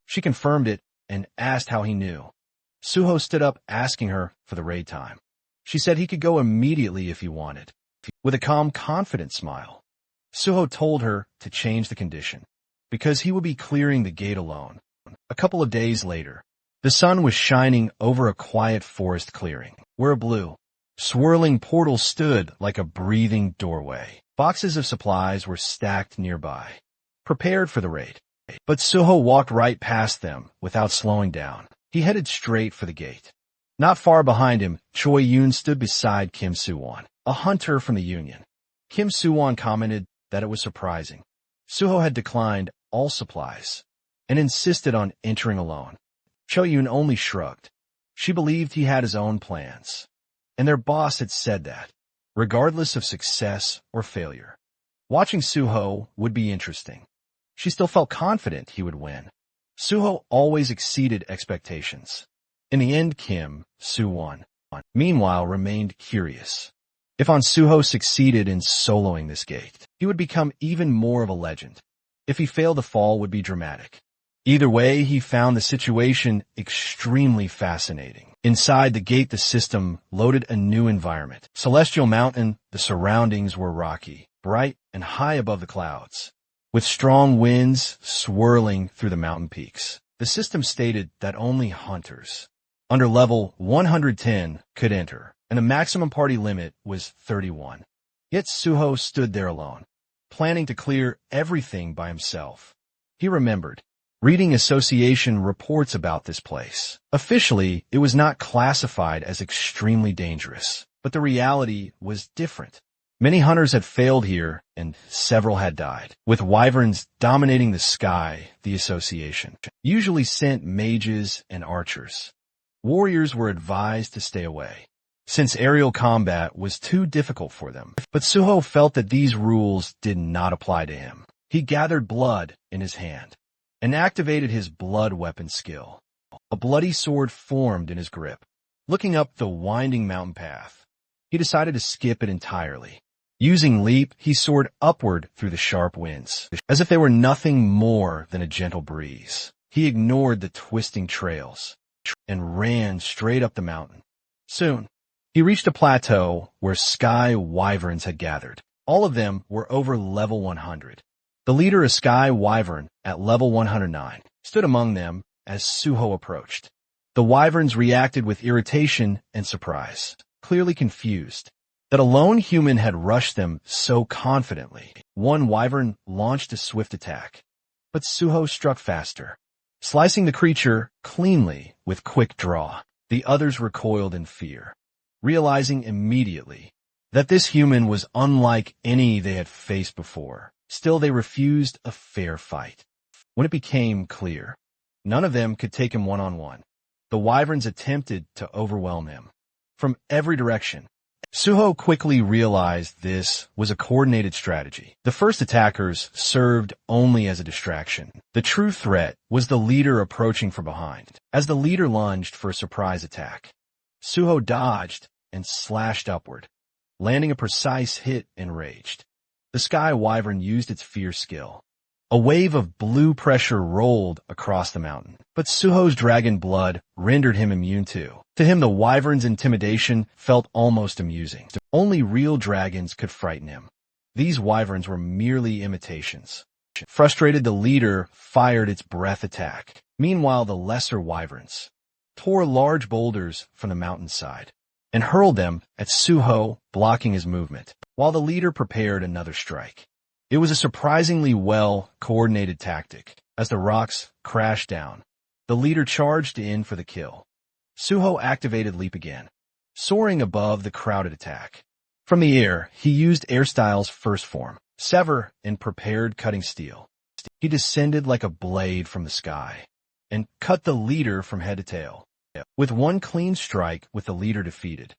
She confirmed it and asked how he knew. Suho stood up, asking her for the raid time. She said he could go immediately if he wanted. With a calm, confident smile, Suho told her to change the condition, because he would be clearing the gate alone. A couple of days later, the sun was shining over a quiet forest clearing, where a blue, swirling portal stood like a breathing doorway. Boxes of supplies were stacked nearby, prepared for the raid. But Suho walked right past them without slowing down. He headed straight for the gate. Not far behind him, Choi Yoon stood beside Kim Soo-won, a hunter from the Union. Kim Soo-won commented that it was surprising. Suho had declined all supplies and insisted on entering alone. Choi Yoon only shrugged. She believed he had his own plans, and their boss had said that, regardless of success or failure, watching Suho would be interesting. She still felt confident he would win. Suho always exceeded expectations. In the end, Kim Soo-won, meanwhile, remained curious. If Suho succeeded in soloing this gate, he would become even more of a legend. If he failed, the fall would be dramatic. Either way, he found the situation extremely fascinating. Inside the gate, the system loaded a new environment. Celestial Mountain, the surroundings were rocky, bright, and high above the clouds, with strong winds swirling through the mountain peaks. The system stated that only hunters under level 110 could enter, and the maximum party limit was 31. Yet Suho stood there alone, planning to clear everything by himself. He remembered reading association reports about this place. Officially, it was not classified as extremely dangerous, but the reality was different. Many hunters had failed here, and several had died. With wyverns dominating the sky, the association usually sent mages and archers. Warriors were advised to stay away. since aerial combat was too difficult for them. But Suho felt that these rules did not apply to him. He gathered blood in his hand and activated his blood weapon skill. A bloody sword formed in his grip. Looking up the winding mountain path, he decided to skip it entirely. Using leap, he soared upward through the sharp winds, as if they were nothing more than a gentle breeze. He ignored the twisting trails and ran straight up the mountain. Soon, he reached a plateau where sky wyverns had gathered. All of them were over level 100. The leader, a sky wyvern at level 109, stood among them as Suho approached. The wyverns reacted with irritation and surprise, clearly confused that a lone human had rushed them so confidently. One wyvern launched a swift attack, but Suho struck faster, slicing the creature cleanly with quick draw. The others recoiled in fear, realizing immediately that this human was unlike any they had faced before. Still, they refused a fair fight. When it became clear none of them could take him one-on-one, the wyverns attempted to overwhelm him from every direction. Suho quickly realized this was a coordinated strategy. The first attackers served only as a distraction. The true threat was the leader approaching from behind. As the leader lunged for a surprise attack, Suho dodged and slashed upward, landing a precise hit enraged. The sky wyvern used its fear skill. A wave of blue pressure rolled across the mountain, but Suho's dragon blood rendered him immune to. To him, the wyvern's intimidation felt almost amusing. Only real dragons could frighten him. These wyverns were merely imitations. Frustrated, the leader fired its breath attack. Meanwhile, the lesser wyverns tore large boulders from the mountainside and hurled them at Suho, blocking his movement, while the leader prepared another strike. It was a surprisingly well-coordinated tactic. As the rocks crashed down, the leader charged in for the kill. Suho activated leap again, soaring above the crowded attack. From the air, he used Airstyle's first form, Sever, and prepared cutting steel. He descended like a blade from the sky and cut the leader from head to tail. With one clean strike with the leader defeated,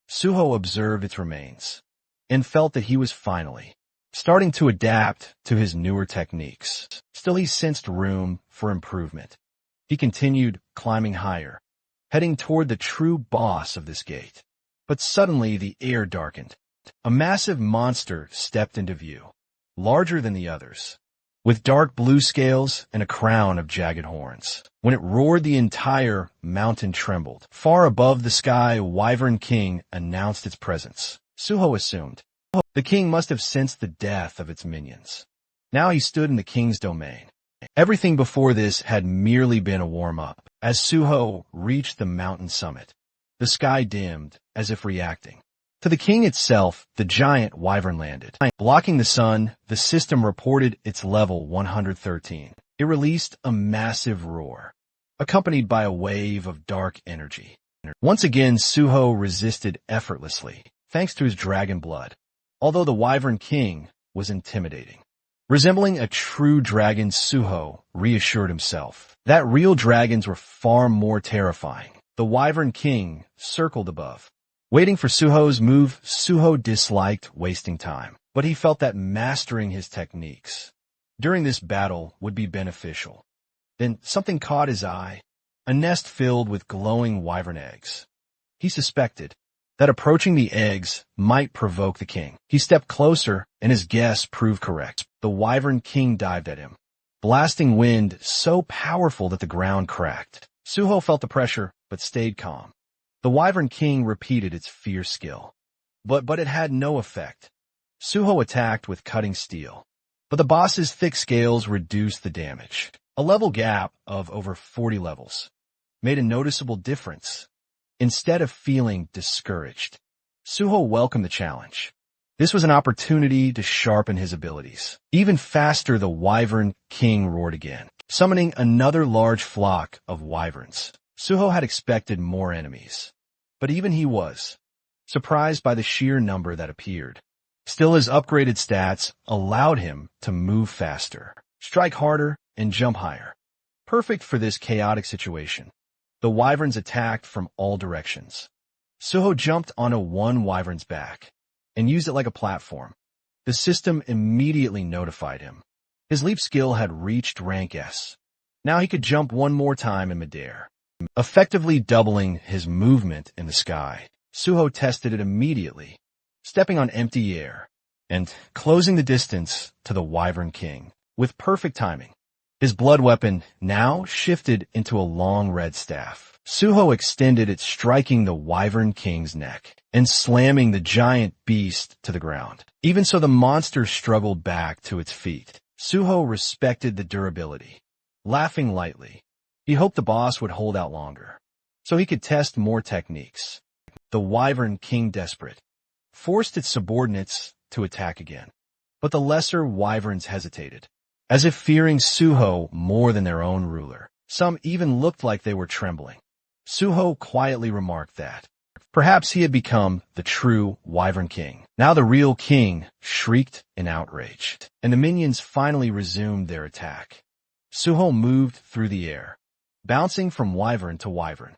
Suho observed its remains and felt that he was finally starting to adapt to his newer techniques. Still, he sensed room for improvement. He continued climbing higher, heading toward the true boss of this gate. But suddenly the air darkened. A massive monster stepped into view, larger than the others, with dark blue scales and a crown of jagged horns. When it roared, the entire mountain trembled. Far above the sky, Wyvern King announced its presence. Suho assumed the king must have sensed the death of its minions. Now he stood in the king's domain. Everything before this had merely been a warm-up. As Suho reached the mountain summit, the sky dimmed as if reacting. To the king itself, the giant wyvern landed. Blocking the sun, the system reported its level 113. It released a massive roar, accompanied by a wave of dark energy. Once again, Suho resisted effortlessly, thanks to his dragon blood. Although the Wyvern King was intimidating, resembling a true dragon, Suho reassured himself that real dragons were far more terrifying. The Wyvern King circled above, waiting for Suho's move. Suho disliked wasting time, but he felt that mastering his techniques during this battle would be beneficial. Then something caught his eye, a nest filled with glowing wyvern eggs. He suspected that approaching the eggs might provoke the king. He stepped closer, and his guess proved correct. The Wyvern King dived at him, blasting wind so powerful that the ground cracked. Suho felt the pressure, but stayed calm. The Wyvern King repeated its fierce skill, but it had no effect. Suho attacked with cutting steel, but the boss's thick scales reduced the damage. A level gap of over 40 levels made a noticeable difference. Instead of feeling discouraged, Suho welcomed the challenge. This was an opportunity to sharpen his abilities. Even faster, the Wyvern King roared again, summoning another large flock of wyverns. Suho had expected more enemies, but even he was surprised by the sheer number that appeared. Still, his upgraded stats allowed him to move faster, strike harder, and jump higher. Perfect for this chaotic situation. The wyverns attacked from all directions, Suho jumped onto one wyvern's back and used it like a platform. The system immediately notified him. His leap skill had reached rank S. Now he could jump one more time in midair, effectively doubling his movement in the sky. Suho tested it immediately, stepping on empty air and closing the distance to the Wyvern King with perfect timing. His blood weapon now shifted into a long red staff. Suho extended it, striking the Wyvern King's neck and slamming the giant beast to the ground. Even so, the monster struggled back to its feet. Suho respected the durability. Laughing lightly, he hoped the boss would hold out longer, so he could test more techniques. The Wyvern King, desperate, forced its subordinates to attack again. But the lesser wyverns hesitated, as if fearing Suho more than their own ruler. Some even looked like they were trembling. Suho quietly remarked that perhaps he had become the true Wyvern King. Now the real king shrieked in outrage, and the minions finally resumed their attack. Suho moved through the air, bouncing from wyvern to wyvern.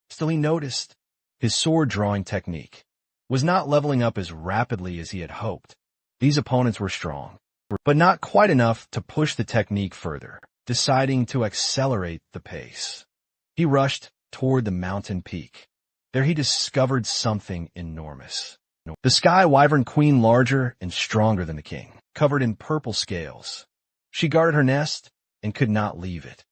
Still, he noticed his sword-drawing technique was not leveling up as rapidly as he had hoped. These opponents were strong, but not quite enough to push the technique further. Deciding to accelerate the pace, he rushed toward the mountain peak. There he discovered something enormous. The Sky Wyvern Queen, larger and stronger than the king, covered in purple scales. She guarded her nest and could not leave it.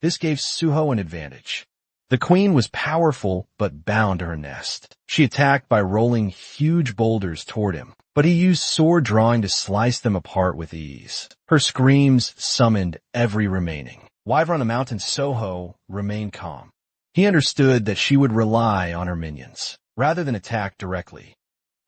This gave Suho an advantage. The queen was powerful but bound to her nest. She attacked by rolling huge boulders toward him, but he used sword drawing to slice them apart with ease. Her screams summoned every remaining wyvern on the mountain. Suho remained calm. He understood that she would rely on her minions, rather than attack directly.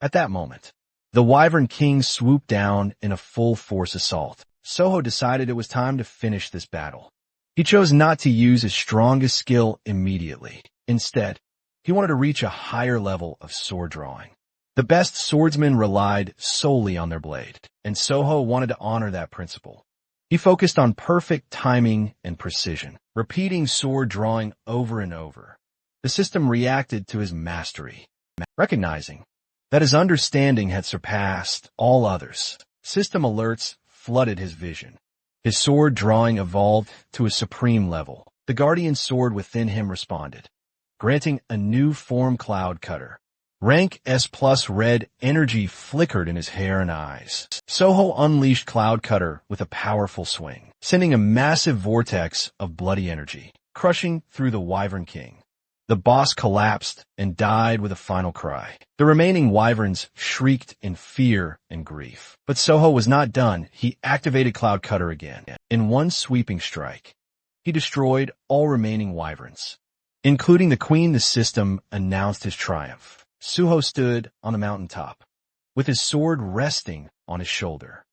At that moment, the Wyvern King swooped down in a full-force assault. Suho decided it was time to finish this battle. He chose not to use his strongest skill immediately. Instead, he wanted to reach a higher level of sword drawing. The best swordsmen relied solely on their blade, and Suho wanted to honor that principle. He focused on perfect timing and precision, repeating sword drawing over and over. The system reacted to his mastery, recognizing that his understanding had surpassed all others. System alerts flooded his vision. His sword drawing evolved to a supreme level. The guardian sword within him responded, granting a new form, Cloud Cutter. Rank S plus. Red energy flickered in his hair and eyes. Suho unleashed Cloud Cutter with a powerful swing, sending a massive vortex of bloody energy, crushing through the Wyvern King. The boss collapsed and died with a final cry. The remaining wyverns shrieked in fear and grief. But Suho was not done. He activated Cloud Cutter again. In one sweeping strike, he destroyed all remaining wyverns, including the queen. The system announced his triumph. Suho stood on the mountaintop, with his sword resting on his shoulder.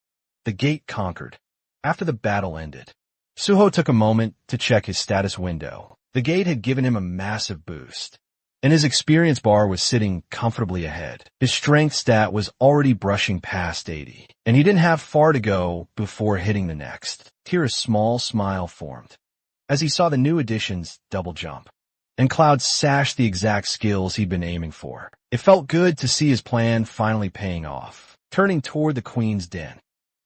The gate conquered. After the battle ended, Suho took a moment to check his status window. The gate had given him a massive boost, and his experience bar was sitting comfortably ahead. His strength stat was already brushing past 80, and he didn't have far to go before hitting the next. Here a small smile formed as he saw the new addition's double jump, and Cloud sashed the exact skills he'd been aiming for. It felt good to see his plan finally paying off. Turning toward the queen's den,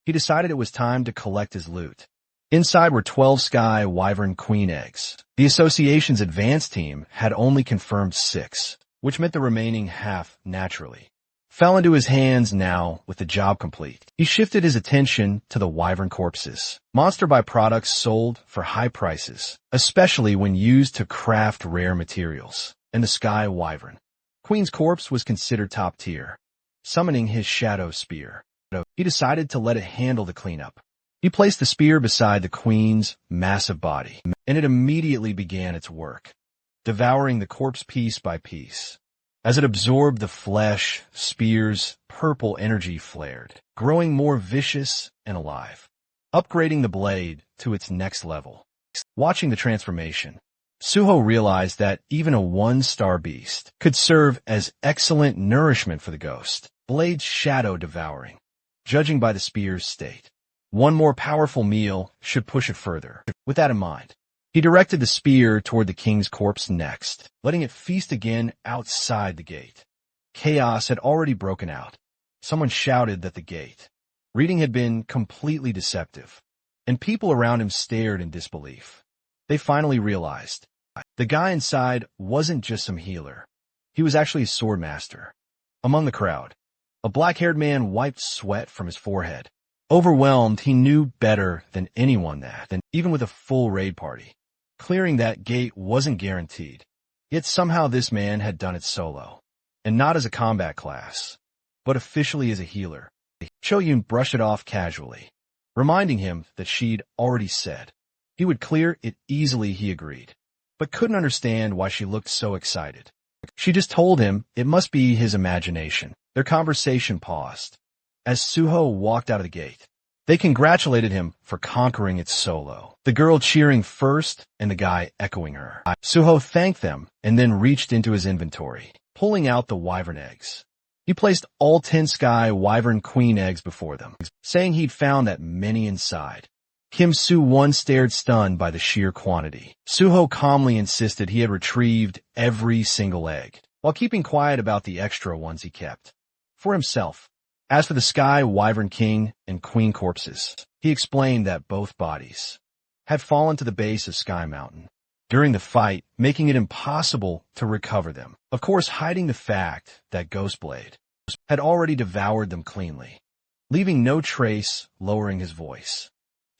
he decided it was time to collect his loot. Inside were 12 Sky Wyvern Queen eggs. The association's advanced team had only confirmed 6, which meant the remaining half naturally fell into his hands. Now, with the job complete, he shifted his attention to the wyvern corpses. Monster byproducts sold for high prices, especially when used to craft rare materials, and the Sky Wyvern Queen's corpse was considered top tier. Summoning his shadow spear, he decided to let it handle the cleanup. He placed the spear beside the queen's massive body, and it immediately began its work, devouring the corpse piece by piece. As it absorbed the flesh, spear's purple energy flared, growing more vicious and alive, upgrading the blade to its next level. Watching the transformation, Suho realized that even a 1-star beast could serve as excellent nourishment for the ghost. Blade's shadow devouring, judging by the spear's state. One more powerful meal should push it further. With that in mind, He directed the spear toward the king's corpse next, letting it feast again outside the gate. Chaos had already broken out. Someone shouted that the gate reading had been completely deceptive, and people around him stared in disbelief. They finally realized the guy inside wasn't just some healer. He was actually a sword master. Among the crowd, a black-haired man wiped sweat from his forehead. Overwhelmed, he knew better than anyone that, and even with a full raid party, clearing that gate wasn't guaranteed. Yet somehow this man had done it solo, and not as a combat class, but officially as a healer. Cho-Yun brushed it off casually, reminding him that she'd already said he would clear it easily. He agreed, but couldn't understand why she looked so excited. She just told him it must be his imagination. Their conversation paused as Suho walked out of the gate. They congratulated him for conquering it solo, the girl cheering first and the guy echoing her. Suho thanked them and then reached into his inventory, pulling out the wyvern eggs. He placed all 10 sky wyvern queen eggs before them, saying he'd found that many inside. Kim Soo-won stared stunned by the sheer quantity. Suho calmly insisted he had retrieved every single egg, while keeping quiet about the extra ones he kept for himself. As for the Sky Wyvern King and Queen corpses, he explained that both bodies had fallen to the base of Sky Mountain during the fight, making it impossible to recover them. Of course, hiding the fact that Ghostblade had already devoured them cleanly, leaving no trace. Lowering his voice,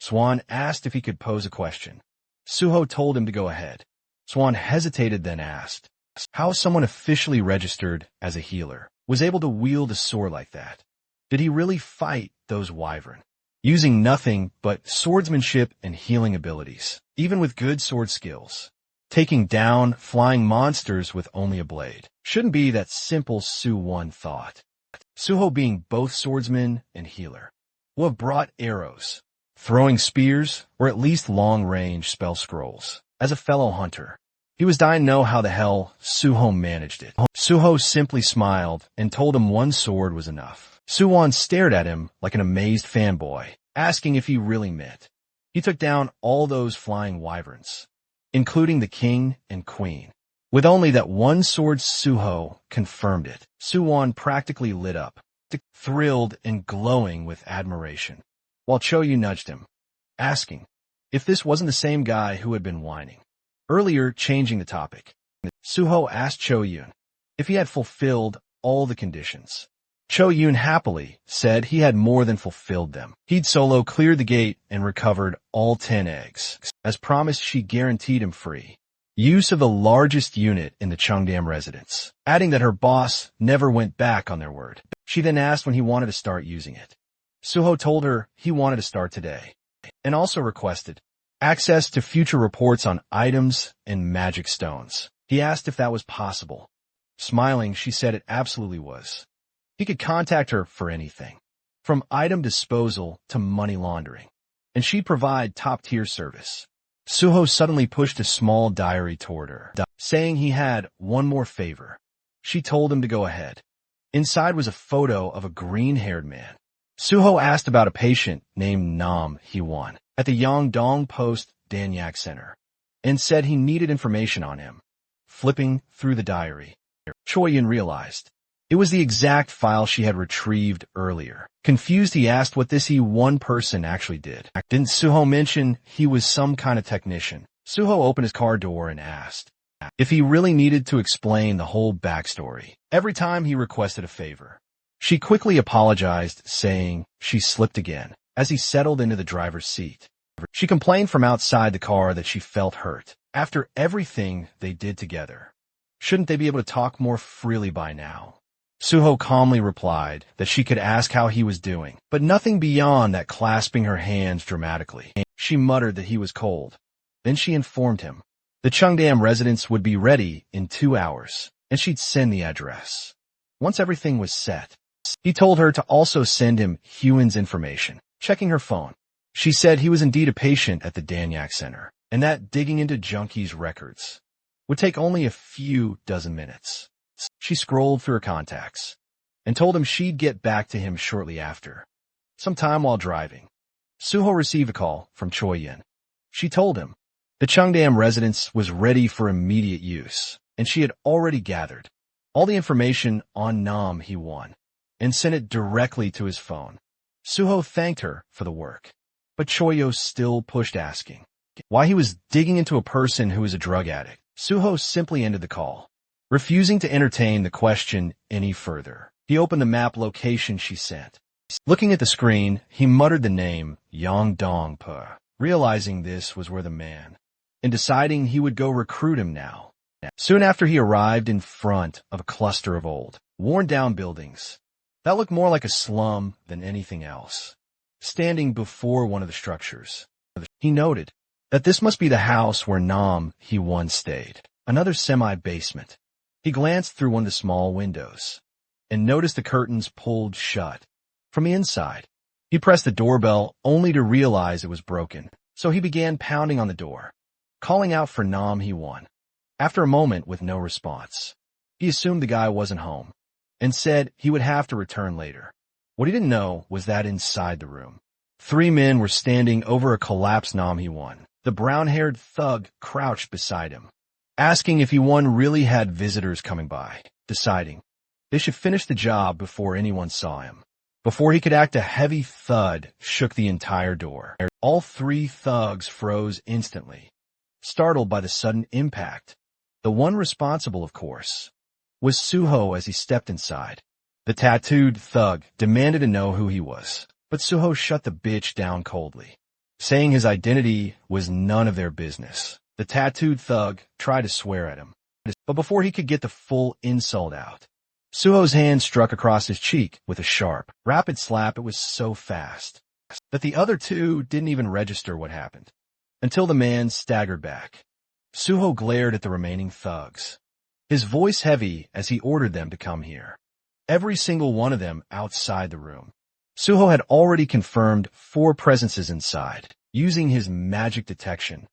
Swan asked if he could pose a question. Suho told him to go ahead. Swan hesitated, then asked how someone officially registered as a healer was able to wield a sword like that. Did he really fight those wyvern, using nothing but swordsmanship and healing abilities, even with good sword skills? Taking down flying monsters with only a blade shouldn't be that simple, Soo-won thought. Suho, being both swordsman and healer, will have brought arrows, throwing spears, or at least long-range spell scrolls. As a fellow hunter, he was dying to know how the hell Suho managed it. Suho simply smiled and told him one sword was enough. Soo-won stared at him like an amazed fanboy, asking if he really meant he took down all those flying wyverns, including the king and queen. With only that one sword, Suho confirmed it. Soo-won practically lit up, thrilled and glowing with admiration, while Cho-Yu nudged him, asking if this wasn't the same guy who had been whining earlier. Changing the topic, Suho asked Cho-Yun if he had fulfilled all the conditions. Cho-Yun happily said he had more than fulfilled them. He'd solo cleared the gate and recovered all 10 eggs. As promised, she guaranteed him free use of the largest unit in the Cheongdam residence, adding that her boss never went back on their word. She then asked when he wanted to start using it. Suho told her he wanted to start today, and also requested access to future reports on items and magic stones. He asked if that was possible. Smiling, she said it absolutely was. He could contact her for anything, from item disposal to money laundering, and she'd provide top-tier service. Suho suddenly pushed a small diary toward her, saying he had one more favor. She told him to go ahead. Inside was a photo of a green-haired man. Suho asked about a patient named Nam Hee-won at the Yongdong Post Danyak Center, and said he needed information on him. Flipping through the diary, Cho-Yun realized it was the exact file she had retrieved earlier. Confused, he asked what this one person actually did. Didn't Suho mention he was some kind of technician? Suho opened his car door and asked if he really needed to explain the whole backstory every time he requested a favor. She quickly apologized, saying she slipped again as he settled into the driver's seat. She complained from outside the car that she felt hurt after everything they did together. Shouldn't they be able to talk more freely by now? Suho calmly replied that she could ask how he was doing, but nothing beyond that, clasping her hands dramatically. She muttered that he was cold. Then she informed him the Cheongdam residence would be ready in 2 hours, and she'd send the address once everything was set. He told her to also send him Huan's information. Checking her phone, she said he was indeed a patient at the Danyak Center, and that digging into Junkies' records would take only a few dozen minutes. She scrolled through her contacts and told him she'd get back to him shortly after. Sometime while driving, Suho received a call from Cho-Yun. She told him The Cheongdam residence was ready for immediate use, and she had already gathered all the information on Nam Hee-won and sent it directly to his phone. Suho thanked her for the work, but Choyo still pushed, asking why he was digging into a person who was a drug addict. Suho simply ended the call, refusing to entertain the question any further. He opened the map location she sent. Looking at the screen, he muttered the name Yongdong-pu, realizing this was where the man, and deciding he would go recruit him now. Soon after, he arrived in front of a cluster of old, worn-down buildings that looked more like a slum than anything else. Standing before one of the structures, he noted that this must be the house where Nam Hee-won stayed, another semi-basement. He glanced through one of the small windows and noticed the curtains pulled shut from the inside. He pressed the doorbell only to realize it was broken, so he began pounding on the door, calling out for Nam Hee-won. After a moment with no response, he assumed the guy wasn't home and said he would have to return later. What he didn't know was that inside the room, 3 men were standing over a collapsed Nam Hee-won. The brown-haired thug crouched beside him, asking if Hee-won really had visitors coming by, deciding they should finish the job before anyone saw him. Before he could act, a heavy thud shook the entire door. All 3 thugs froze instantly, startled by the sudden impact. The one responsible, of course, was Suho as he stepped inside. The tattooed thug demanded to know who he was, but Suho shut the bitch down coldly, saying his identity was none of their business. The tattooed thug tried to swear at him, but before he could get the full insult out, Suho's hand struck across his cheek with a sharp, rapid slap. It was so fast that the other 2 didn't even register what happened, until the man staggered back. Suho glared at the remaining thugs, his voice heavy as he ordered them to come here. Every single one of them outside the room. Suho had already confirmed 4 presences inside, using his magic detection.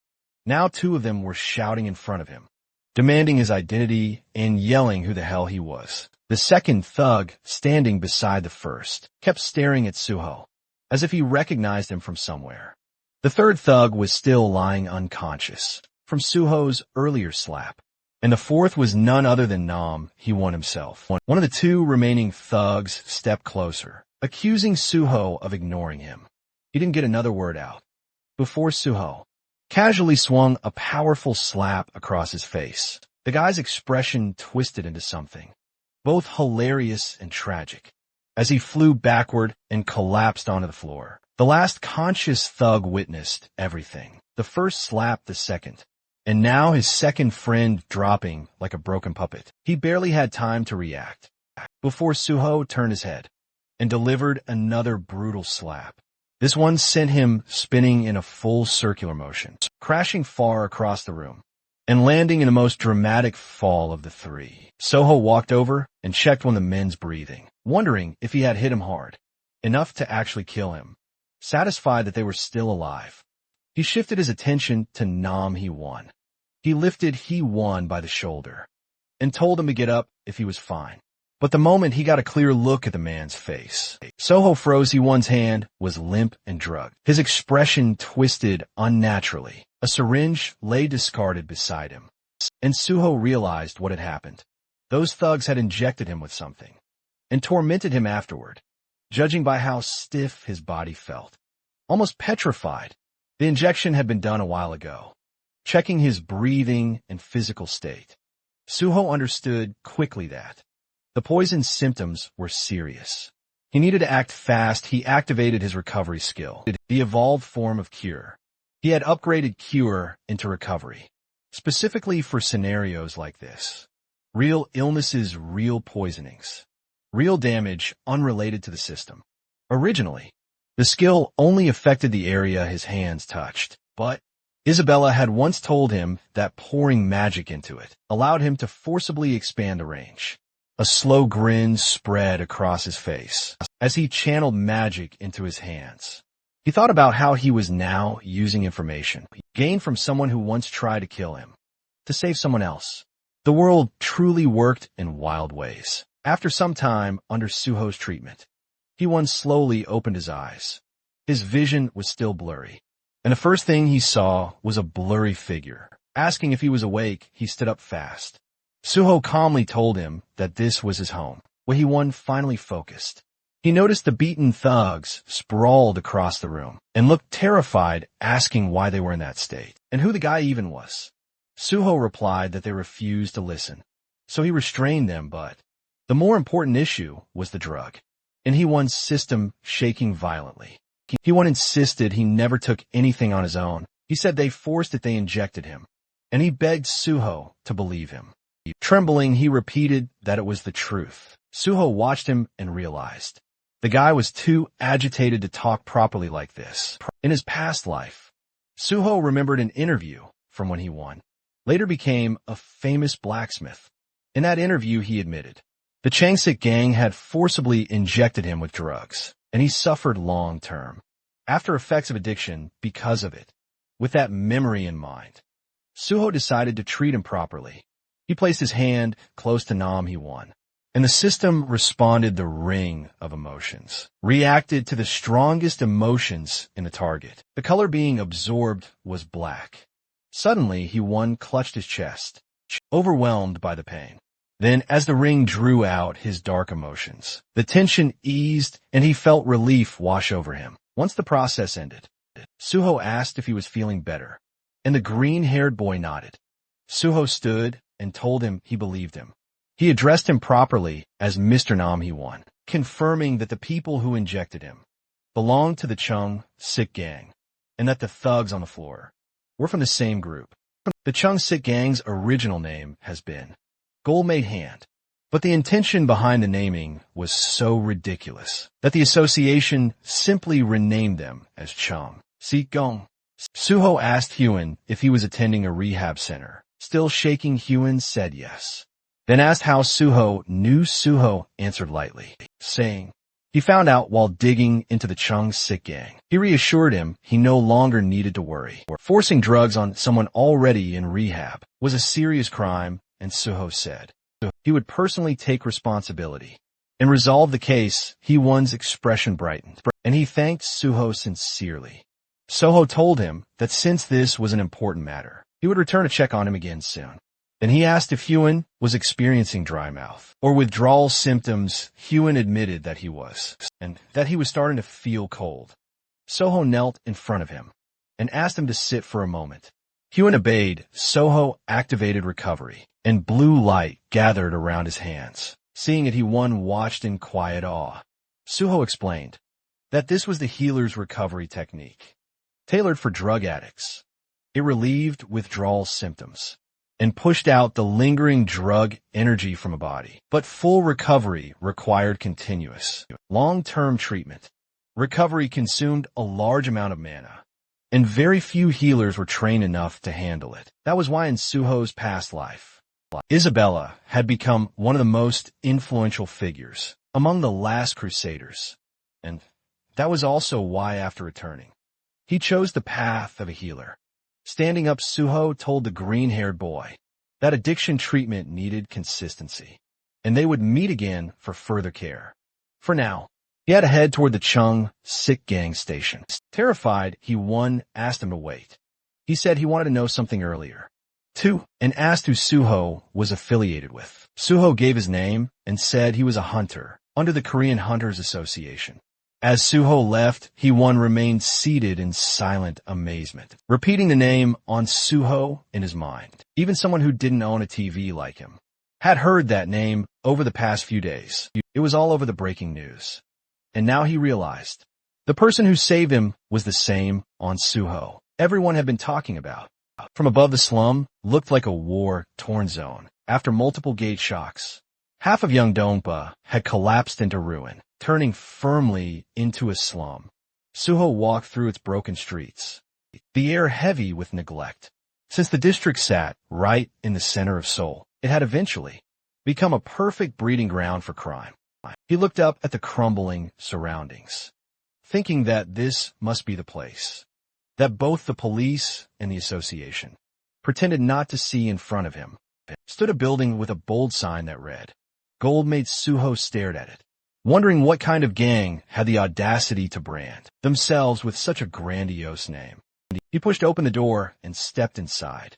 Now 2 of them were shouting in front of him, demanding his identity and yelling who the hell he was. The second thug, standing beside the first, kept staring at Suho, as if he recognized him from somewhere. The third thug was still lying unconscious from Suho's earlier slap, and the fourth was none other than Nam Hee-won himself. One of the 2 remaining thugs stepped closer, accusing Suho of ignoring him. He didn't get another word out before Suho casually swung a powerful slap across his face. The guy's expression twisted into something both hilarious and tragic as he flew backward and collapsed onto the floor. The last conscious thug witnessed everything. The first slap, the second, and now his second friend dropping like a broken puppet. He barely had time to react before Suho turned his head and delivered another brutal slap. This one sent him spinning in a full circular motion, crashing far across the room and landing in the most dramatic fall of the 3. Suho walked over and checked one of the men's breathing, wondering if he had hit him hard enough to actually kill him. Satisfied that they were still alive, he shifted his attention to Nam Hee-won. He lifted Hee-won by the shoulder and told him to get up if he was fine. But the moment he got a clear look at the man's face, Suho froze. Hee-won's hand was limp and drugged. His expression twisted unnaturally. A syringe lay discarded beside him, and Suho realized what had happened. Those thugs had injected him with something and tormented him afterward, judging by how stiff his body felt, almost petrified. The injection had been done a while ago. Checking his breathing and physical state, Suho understood quickly that the poison's symptoms were serious. He needed to act fast. He activated his recovery skill, the evolved form of cure. He had upgraded cure into recovery, specifically for scenarios like this. Real illnesses, real poisonings, real damage unrelated to the system. Originally, the skill only affected the area his hands touched, but Isabella had once told him that pouring magic into it allowed him to forcibly expand the range. A slow grin spread across his face as he channeled magic into his hands. He thought about how he was now using information gained from someone who once tried to kill him to save someone else. The world truly worked in wild ways. After some time under Suho's treatment, Hee-won slowly opened his eyes. His vision was still blurry, and the first thing he saw was a blurry figure. Asking if he was awake, he stood up fast. Suho calmly told him that this was his home, where he finally focused. He noticed the beaten thugs sprawled across the room and looked terrified, asking why they were in that state and who the guy even was. Suho replied that they refused to listen, so he restrained them, but the more important issue was the drug, and He-Won's system shaking violently. He-Won insisted he never took anything on his own. He said they forced it, they injected him, and he begged Suho to believe him. Trembling, he repeated that it was the truth. Suho watched him and realized the guy was too agitated to talk properly like this. In his past life, Suho remembered an interview from when He-Won later became a famous blacksmith. In that interview, he admitted the Changsik gang had forcibly injected him with drugs, and he suffered long-term after effects of addiction because of it. With that memory in mind, Suho decided to treat him properly. He placed his hand close to Nam He-Won, and the system responded. The ring of emotions reacted to the strongest emotions in the target. The color being absorbed was black. Suddenly, He-Won clutched his chest, overwhelmed by the pain. Then, as the ring drew out his dark emotions, the tension eased and he felt relief wash over him. Once the process ended, Suho asked if he was feeling better, and the green-haired boy nodded. Suho stood and told him he believed him. He addressed him properly as Mr. Nam He-Won, confirming that the people who injected him belonged to the Chung Sik gang, and that the thugs on the floor were from the same group. The Chung Sik gang's original name has been Gold-Made Hand, but the intention behind the naming was so ridiculous that the association simply renamed them as Chung Sik Gong. Suho asked Hyun if he was attending a rehab center. Still shaking, Hyun said yes. Then asked how Suho knew. Suho answered lightly, saying he found out while digging into the Chung Sik gang. He reassured him he no longer needed to worry. Forcing drugs on someone already in rehab was a serious crime, and Suho said he would personally take responsibility and resolve the case. He-Won's expression brightened, and he thanked Suho sincerely. Suho told him that since this was an important matter, he would return to check on him again soon. Then he asked if Hyun was experiencing dry mouth or withdrawal symptoms. Hyun admitted that he was, and that he was starting to feel cold. Suho knelt in front of him and asked him to sit for a moment. Hyun obeyed. Suho activated recovery, and blue light gathered around his hands. Seeing it, Hyun watched in quiet awe. Suho explained that this was the healer's recovery technique, tailored for drug addicts. It relieved withdrawal symptoms and pushed out the lingering drug energy from a body. But full recovery required continuous, long-term treatment. Recovery consumed a large amount of mana, and very few healers were trained enough to handle it. That was why in Suho's past life, Isabella had become one of the most influential figures among the last crusaders. And that was also why, after returning, he chose the path of a healer. Standing up, Suho told the green-haired boy that addiction treatment needed consistency, and they would meet again for further care. For now, he had to head toward the Chung Sik gang station. Terrified, He-Won asked him to wait. He said he wanted to know something earlier, too, and asked who Suho was affiliated with. Suho gave his name and said he was a hunter under the Korean Hunters Association. As Suho left, He-Won remained seated in silent amazement, repeating the name on Suho in his mind. Even someone who didn't own a TV like him had heard that name over the past few days. It was all over the breaking news. And now he realized the person who saved him was the same on Suho everyone had been talking about. From above, the slum looked like a war-torn zone. After multiple gate shocks, half of Yeongdongpa had collapsed into ruin, turning firmly into a slum. Suho walked through its broken streets, the air heavy with neglect. Since the district sat right in the center of Seoul, it had eventually become a perfect breeding ground for crime. He looked up at the crumbling surroundings, thinking that this must be the place that both the police and the association pretended not to see. In front of him stood a building with a bold sign that read, Gold-Made. Suho stared at it, wondering what kind of gang had the audacity to brand themselves with such a grandiose name. He pushed open the door and stepped inside.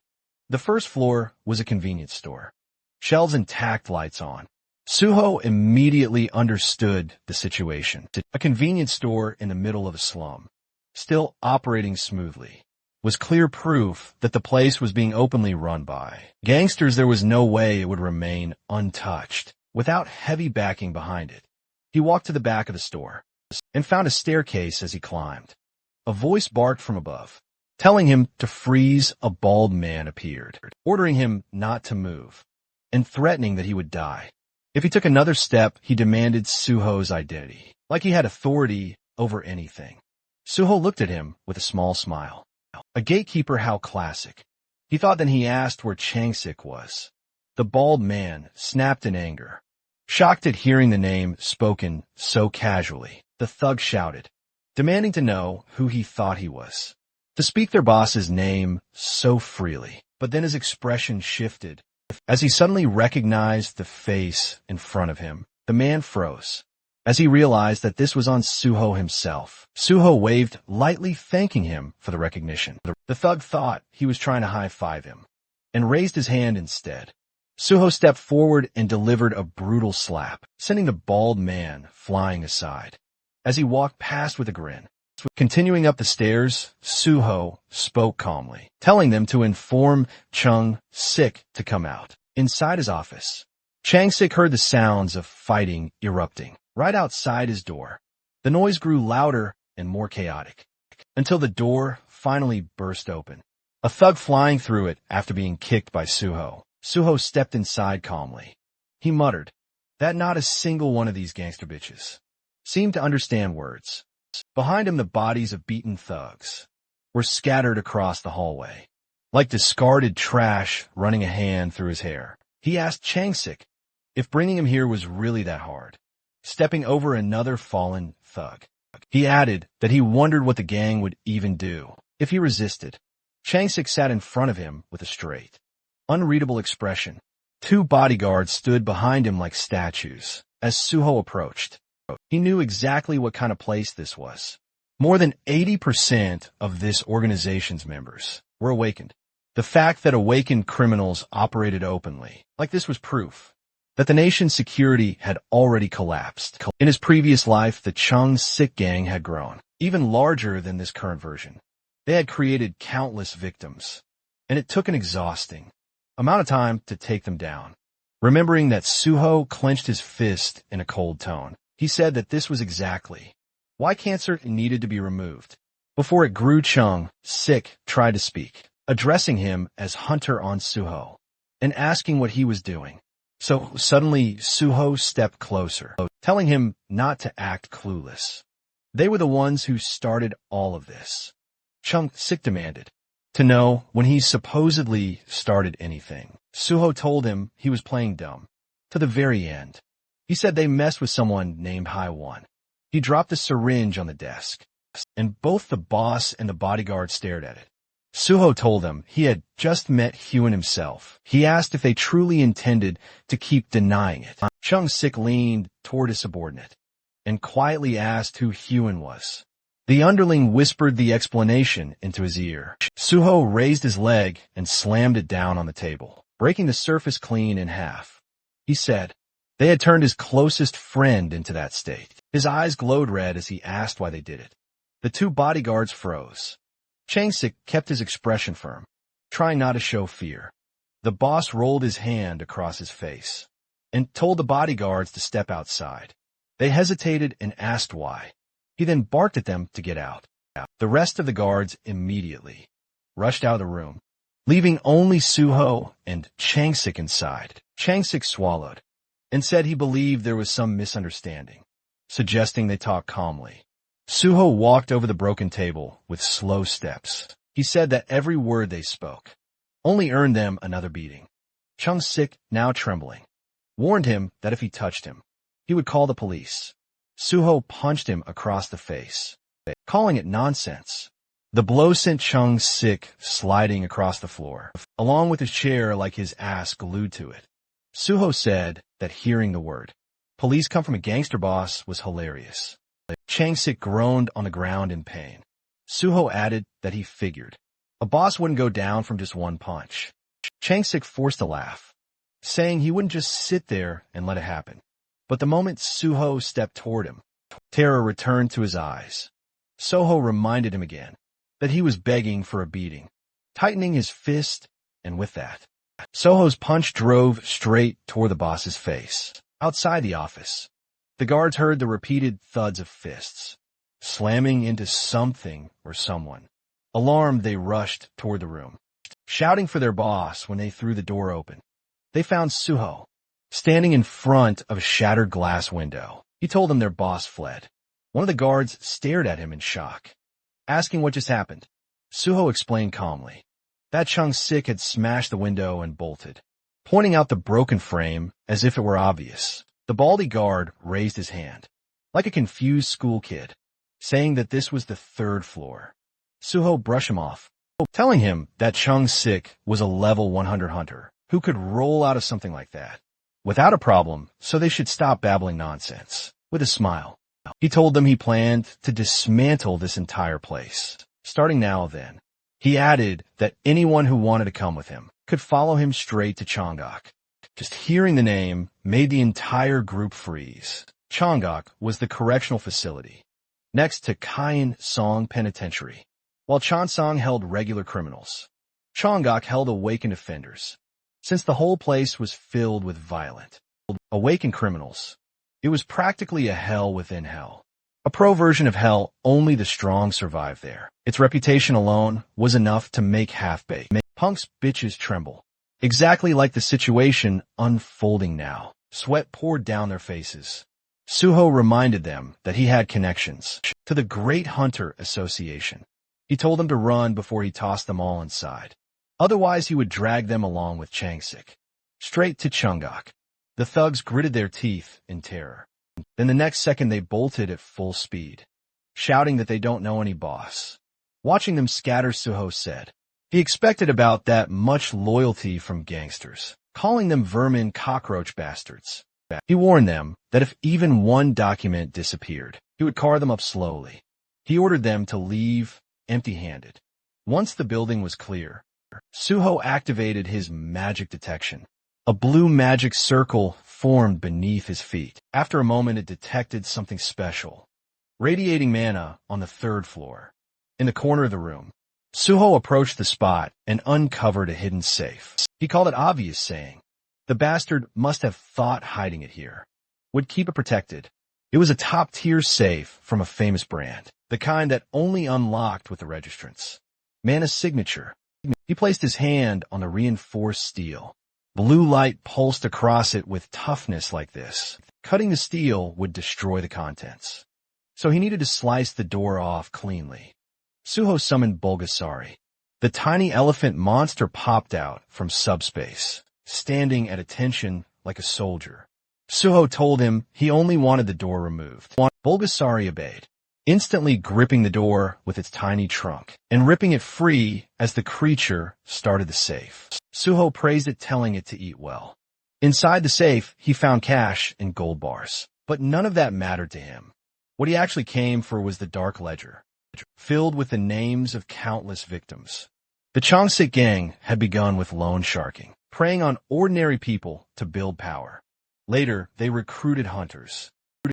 The first floor was a convenience store. Shelves intact, lights on. Suho immediately understood the situation. A convenience store in the middle of a slum, still operating smoothly, was clear proof that the place was being openly run by gangsters. There was no way it would remain untouched without heavy backing behind it. He walked to the back of the store and found a staircase. As he climbed, a voice barked from above, telling him to freeze. A bald man appeared, ordering him not to move and threatening that he would die if he took another step. He demanded Suho's identity, like he had authority over anything. Suho looked at him with a small smile. A gatekeeper, how classic. He thought. Then he asked where Changsik was. The bald man snapped in anger. Shocked at hearing the name spoken so casually, the thug shouted, demanding to know who he thought he was, to speak their boss's name so freely. But then his expression shifted as he suddenly recognized the face in front of him. The man froze as he realized that this was on Suho himself. Suho waved lightly, thanking him for the recognition. The thug thought he was trying to high-five him and raised his hand instead. Suho stepped forward and delivered a brutal slap, sending the bald man flying aside. As he walked past with a grin, continuing up the stairs, Suho spoke calmly, telling them to inform Changsik to come out. Inside his office, Changsik heard the sounds of fighting erupting right outside his door. The noise grew louder and more chaotic, until the door finally burst open, a thug flying through it after being kicked by Suho. Suho stepped inside calmly. He muttered that not a single one of these gangster bitches seemed to understand words. Behind him, the bodies of beaten thugs were scattered across the hallway, like discarded trash. Running a hand through his hair, he asked Changsik if bringing him here was really that hard. Stepping over another fallen thug, he added that he wondered what the gang would even do if he resisted. Changsik sat in front of him with a straight, unreadable expression. Two bodyguards stood behind him like statues as Suho approached. He knew exactly what kind of place this was. More than 80% of this organization's members were awakened. The fact that awakened criminals operated openly like this was proof that the nation's security had already collapsed. In his previous life, the Changsik gang had grown, even larger than this current version. They had created countless victims, and it took an exhausting amount of time to take them down. Remembering that, Suho clenched his fist in a cold tone. He said that this was exactly why cancer needed to be removed. Before it grew, Changsik tried to speak, addressing him as Hunter on Suho, and asking what he was doing. So suddenly, Suho stepped closer, telling him not to act clueless. They were the ones who started all of this. Changsik demanded to know when he supposedly started anything. Suho told him he was playing dumb to the very end. He said they messed with someone named Hai-Wan. He dropped a syringe on the desk, and both the boss and the bodyguard stared at it. Suho told them he had just met Hyun himself. He asked if they truly intended to keep denying it. Changsik leaned toward his subordinate and quietly asked who Hyun was. The underling whispered the explanation into his ear. Suho raised his leg and slammed it down on the table, breaking the surface clean in half. He said they had turned his closest friend into that state. His eyes glowed red as he asked why they did it. The two bodyguards froze. Changsik kept his expression firm, trying not to show fear. The boss rolled his hand across his face and told the bodyguards to step outside. They hesitated and asked why. He then barked at them to get out. The rest of the guards immediately rushed out of the room, leaving only Suho and Changsik inside. Changsik swallowed and said he believed there was some misunderstanding, suggesting they talk calmly. Suho walked over the broken table with slow steps. He said that every word they spoke only earned them another beating. Changsik, now trembling, warned him that if he touched him, he would call the police. Suho punched him across the face, calling it nonsense. The blow sent Changsik sliding across the floor, along with his chair like his ass glued to it. Suho said that hearing the word "police come from a gangster boss" was hilarious. Changsik groaned on the ground in pain. Suho added that he figured a boss wouldn't go down from just one punch. Changsik forced a laugh, saying he wouldn't just sit there and let it happen. But the moment Suho stepped toward him, terror returned to his eyes. Suho reminded him again that he was begging for a beating, tightening his fist, and with that, Suho's punch drove straight toward the boss's face. Outside the office, the guards heard the repeated thuds of fists, slamming into something or someone. Alarmed, they rushed toward the room, shouting for their boss. When they threw the door open, they found Suho standing in front of a shattered glass window. He told them their boss fled. One of the guards stared at him in shock, asking what just happened. Suho explained calmly that Changsik had smashed the window and bolted, pointing out the broken frame as if it were obvious. The baldy guard raised his hand, like a confused school kid, saying that this was the 3rd floor. Suho brushed him off, telling him that Changsik was a level 100 hunter who could roll out of something like that without a problem, so they should stop babbling nonsense. With a smile, he told them he planned to dismantle this entire place, starting now then. He added that anyone who wanted to come with him could follow him straight to Chonggok. Just hearing the name made the entire group freeze. Chonggok was the correctional facility next to Kain Song Penitentiary. While Chansong held regular criminals, Chonggok held awakened offenders. Since the whole place was filled with violent, awakened criminals, it was practically a hell within hell. A pro version of hell. Only the strong survived there. Its reputation alone was enough to make half-baked punks bitches tremble. Exactly like the situation unfolding now. Sweat poured down their faces. Suho reminded them that he had connections to the Great Hunter Association. He told them to run before he tossed them all inside. Otherwise, he would drag them along with Changsik straight to Chonggok. The thugs gritted their teeth in terror. Then the next second they bolted at full speed, shouting that they don't know any boss. Watching them scatter, Suho said he expected about that much loyalty from gangsters, calling them vermin, cockroach bastards. He warned them that if even one document disappeared, he would carve them up slowly. He ordered them to leave empty-handed. Once the building was clear, Suho activated his magic detection. A blue magic circle formed beneath his feet. After a moment, it detected something special, radiating mana on the 3rd floor. In the corner of the room, Suho approached the spot and uncovered a hidden safe. He called it obvious, saying, "The bastard must have thought hiding it here would keep it protected." It was a top-tier safe from a famous brand, the kind that only unlocked with the registrants. Mana's signature. He placed his hand on the reinforced steel. Blue light pulsed across it with toughness like this. Cutting the steel would destroy the contents. So he needed to slice the door off cleanly. Suho summoned Bulgasari. The tiny elephant monster popped out from subspace, standing at attention like a soldier. Suho told him he only wanted the door removed. Bulgasari obeyed, instantly gripping the door with its tiny trunk and ripping it free as the creature started the safe. Suho praised it, telling it to eat well. Inside the safe, he found cash and gold bars, but none of that mattered to him. What he actually came for was the dark ledger, filled with the names of countless victims. The Changsik gang had begun with loan sharking, preying on ordinary people to build power. Later, they recruited hunters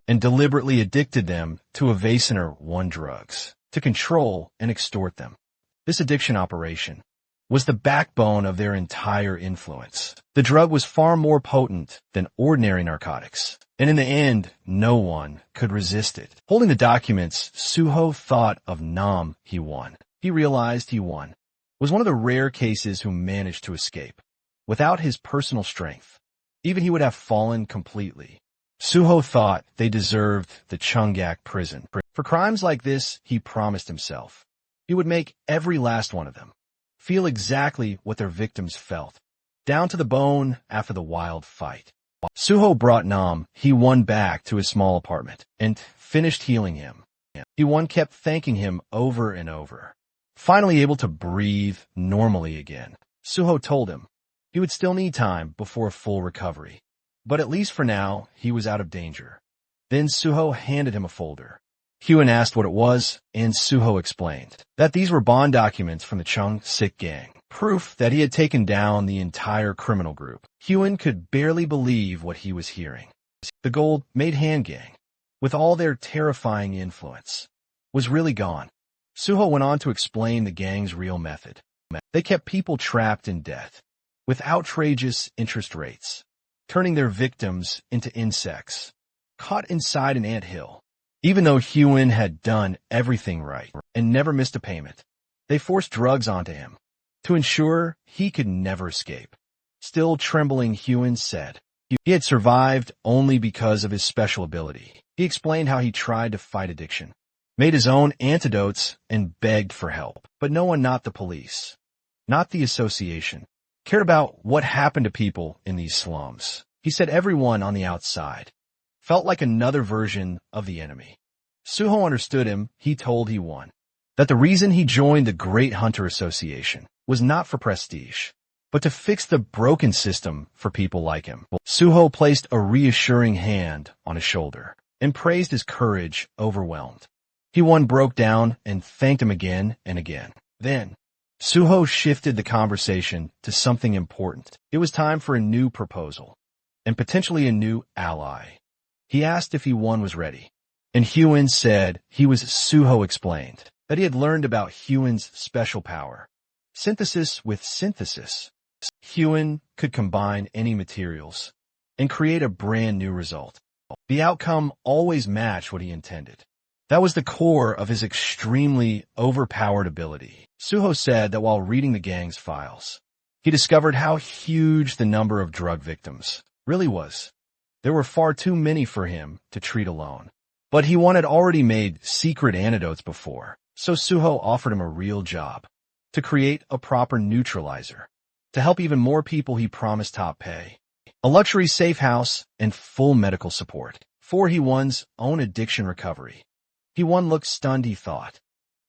and deliberately addicted them to Evasiner 1 drugs to control and extort them. This addiction operation was the backbone of their entire influence. The drug was far more potent than ordinary narcotics, and in the end, no one could resist it. Holding the documents, Suho thought of Nam. He won. He realized he won. Was one of the rare cases who managed to escape. Without his personal strength, even he would have fallen completely. Suho thought they deserved the Chonggak prison. For crimes like this, he promised himself he would make every last one of them feel exactly what their victims felt, down to the bone after the wild fight. Suho brought Nam. He won back to his small apartment and finished healing him. He one kept thanking him over and over. Finally able to breathe normally again, Suho told him he would still need time before full recovery, but at least for now, he was out of danger. Then Suho handed him a folder. Hyun asked what it was, and Suho explained that these were bond documents from the Chung-sik gang, proof that he had taken down the entire criminal group. Hyun could barely believe what he was hearing. The gold-made hand gang, with all their terrifying influence, was really gone. Suho went on to explain the gang's real method. They kept people trapped in debt, with outrageous interest rates, turning their victims into insects, caught inside an anthill. Even though Hyun had done everything right and never missed a payment, they forced drugs onto him to ensure he could never escape. Still trembling, Hyun said he had survived only because of his special ability. He explained how he tried to fight addiction, made his own antidotes, and begged for help. But no one, not the police, not the association, cared about what happened to people in these slums. He said everyone on the outside felt like another version of the enemy. Suho understood him. He told he won that the reason he joined the Great Hunter Association was not for prestige, but to fix the broken system for people like him. Suho placed a reassuring hand on his shoulder and praised his courage, overwhelmed. Hyun broke down and thanked him again and again. Then, Suho shifted the conversation to something important. It was time for a new proposal, and potentially a new ally. He asked if Hyun was ready, and Hyun said he was. Suho explained that he had learned about Hyun's special power, synthesis with synthesis. Hyun could combine any materials and create a brand new result. The outcome always matched what he intended. That was the core of his extremely overpowered ability. Suho said that while reading the gang's files, he discovered how huge the number of drug victims really was. There were far too many for him to treat alone. But Hyun had already made secret antidotes before, so Suho offered him a real job to create a proper neutralizer. To help even more people, he promised top pay, a luxury safe house, and full medical support for Hyun's own addiction recovery. Hyun looked stunned. He thought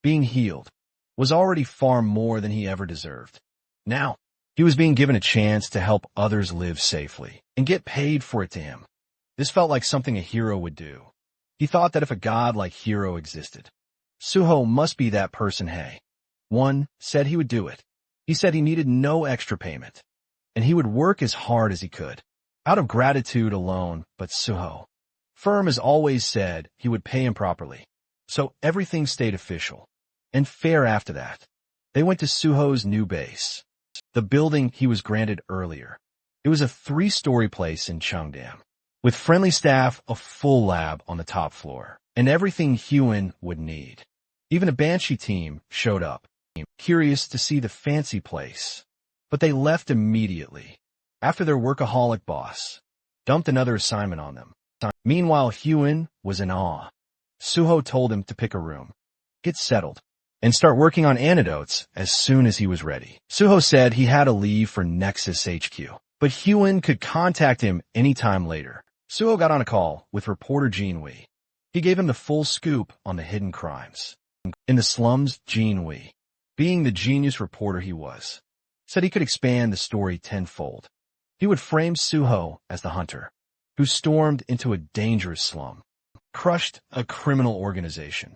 being healed was already far more than he ever deserved. Now, he was being given a chance to help others live safely and get paid for it to him. This felt like something a hero would do. He thought that if a god like Hero existed, Suho must be that person. One said he would do it. He said he needed no extra payment, and he would work as hard as he could, out of gratitude alone. But Suho, firm as always, said he would pay him properly. So everything stayed official and fair after that. They went to Suho's new base, the building he was granted earlier. It was a 3-story place in Cheongdam, with friendly staff, a full lab on the top floor, and everything Hyun would need. Even a Banshee team showed up, curious to see the fancy place. But they left immediately, after their workaholic boss dumped another assignment on them. Meanwhile, Hyun was in awe. Suho told him to pick a room, get settled, and start working on antidotes as soon as he was ready. Suho said he had to leave for Nexus HQ, but Hyun could contact him anytime later. Suho got on a call with reporter Jin Wee. He gave him the full scoop on the hidden crimes in the slums. Jin Wee, being the genius reporter he was, said he could expand the story tenfold. He would frame Suho as the hunter who stormed into a dangerous slum, crushed a criminal organization,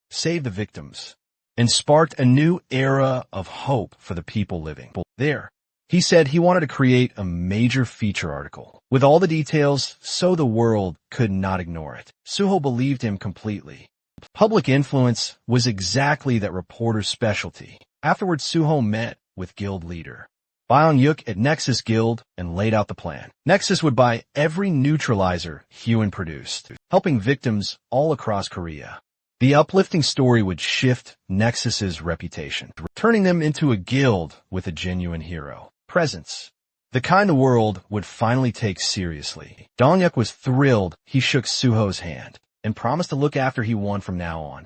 saved the victims, and sparked a new era of hope for the people living there. He said he wanted to create a major feature article with all the details so the world could not ignore it. Suho believed him completely. Public influence was exactly that reporter's specialty. Afterwards, Suho met with guild leader Byung-yuk at Nexus Guild and laid out the plan. Nexus would buy every neutralizer Hyun produced, helping victims all across Korea. The uplifting story would shift Nexus's reputation, turning them into a guild with a genuine hero presence, the kind the world would finally take seriously. Dong-yuk was thrilled. He shook Suho's hand and promised to look after Hyun from now on.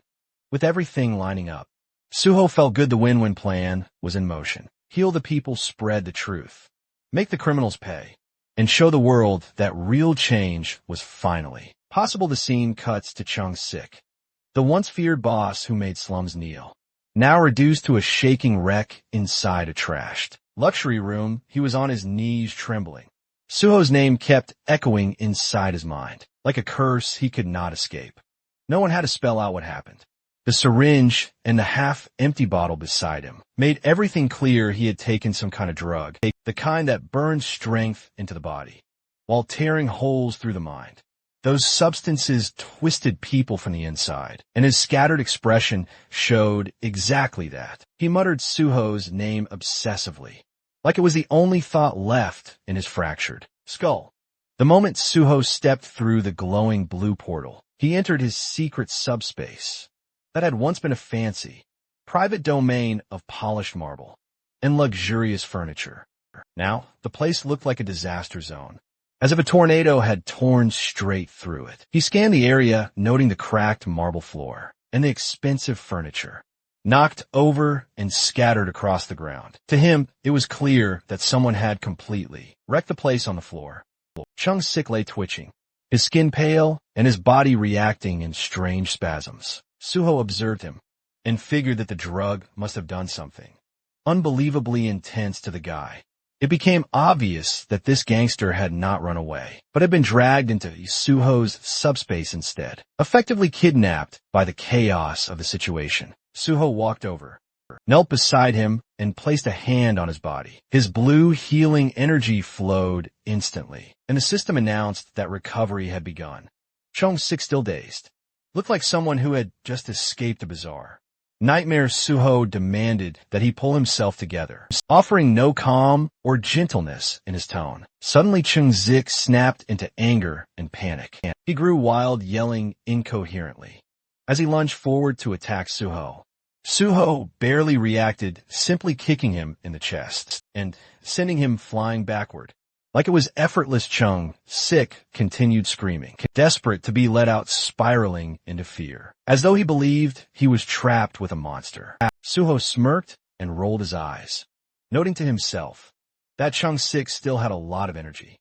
With everything lining up, Suho felt good. The win-win plan was in motion. Heal the people, spread the truth, make the criminals pay, and show the world that real change was finally possible. The scene cuts to Chung-sik, the once feared boss who made slums kneel, now reduced to a shaking wreck inside a trashed luxury room. He was on his knees, trembling. Suho's name kept echoing inside his mind, like a curse he could not escape. No one had to spell out what happened. The syringe and the half-empty bottle beside him made everything clear he had taken some kind of drug, the kind that burns strength into the body, while tearing holes through the mind. Those substances twisted people from the inside, and his scattered expression showed exactly that. He muttered Suho's name obsessively, like it was the only thought left in his fractured skull. The moment Suho stepped through the glowing blue portal, he entered his secret subspace that had once been a fancy, private domain of polished marble and luxurious furniture. Now, the place looked like a disaster zone, as if a tornado had torn straight through it. He scanned the area, noting the cracked marble floor and the expensive furniture, knocked over and scattered across the ground. To him, it was clear that someone had completely wrecked the place on the floor. Chung-sik lay twitching, his skin pale and his body reacting in strange spasms. Suho observed him and figured that the drug must have done something unbelievably intense to the guy. It became obvious that this gangster had not run away, but had been dragged into Suho's subspace instead, effectively kidnapped by the chaos of the situation. Suho walked over, knelt beside him, and placed a hand on his body. His blue healing energy flowed instantly, and the system announced that recovery had begun. Chung-sik, still dazed, looked like someone who had just escaped a bazaar. Nightmare Suho demanded that he pull himself together, offering no calm or gentleness in his tone. Suddenly Chung-sik snapped into anger and panic. He grew wild, yelling incoherently as he lunged forward to attack Suho. Suho barely reacted, simply kicking him in the chest and sending him flying backward. Like it was effortless, Chung-sik continued screaming, desperate to be let out, spiraling into fear, as though he believed he was trapped with a monster. Suho smirked and rolled his eyes, noting to himself that Chung-sik still had a lot of energy.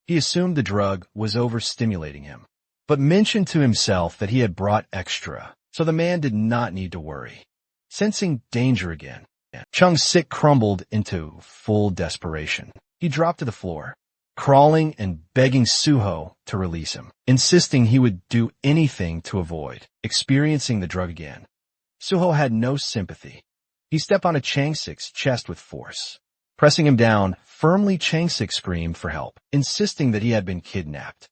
He assumed the drug was overstimulating him, but mentioned to himself that he had brought extra, so the man did not need to worry. Sensing danger again, Chung-sik crumbled into full desperation. He dropped to the floor, crawling and begging Suho to release him, insisting he would do anything to avoid experiencing the drug again. Suho had no sympathy. He stepped on Chung-sik's chest with force, pressing him down firmly. Chung-sik screamed for help, insisting that he had been kidnapped.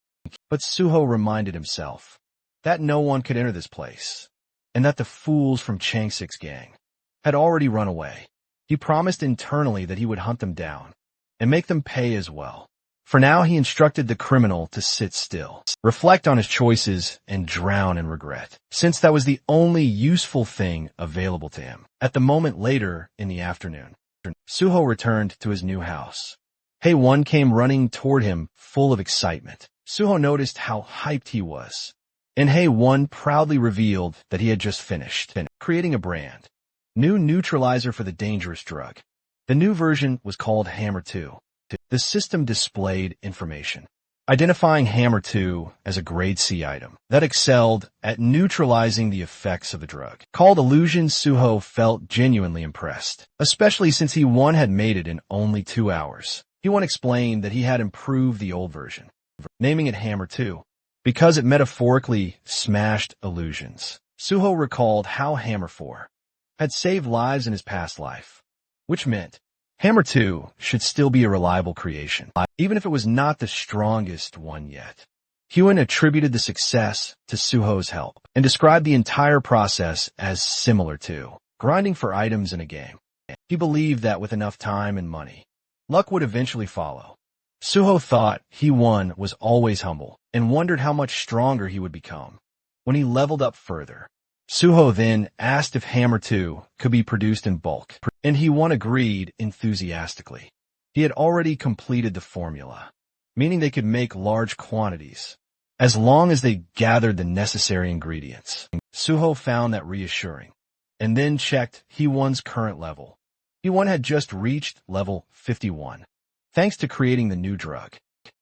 But Suho reminded himself that no one could enter this place, and that the fools from Chung-sik's gang had already run away. He promised internally that he would hunt them down and make them pay as well. For now, he instructed the criminal to sit still, reflect on his choices, and drown in regret, since that was the only useful thing available to him. At the moment later in the afternoon, Suho returned to his new house. Hae-won came running toward him, full of excitement. Suho noticed how hyped he was, and Hae-won proudly revealed that he had just finished creating a brand new neutralizer for the dangerous drug. The new version was called Hammer 2. The system displayed information, identifying Hammer 2 as a grade C item that excelled at neutralizing the effects of the drug. Called Illusion, Suho felt genuinely impressed, especially since Hae-won had made it in only 2 hours. Hae-won explained that he had improved the old version, naming it Hammer 2, because it metaphorically smashed illusions. Suho recalled how Hammer 4 had saved lives in his past life, which meant Hammer 2 should still be a reliable creation, even if it was not the strongest one yet. Hae-won attributed the success to Suho's help and described the entire process as similar to grinding for items in a game. He believed that with enough time and money, luck would eventually follow. Suho thought Hae-won was always humble and wondered how much stronger he would become when he leveled up further. Suho then asked if Hammer 2 could be produced in bulk, and Hae-won agreed enthusiastically. He had already completed the formula, meaning they could make large quantities, as long as they gathered the necessary ingredients. Suho found that reassuring, and then checked Hae-won's current level. Hae-won had just reached level 51, thanks to creating the new drug.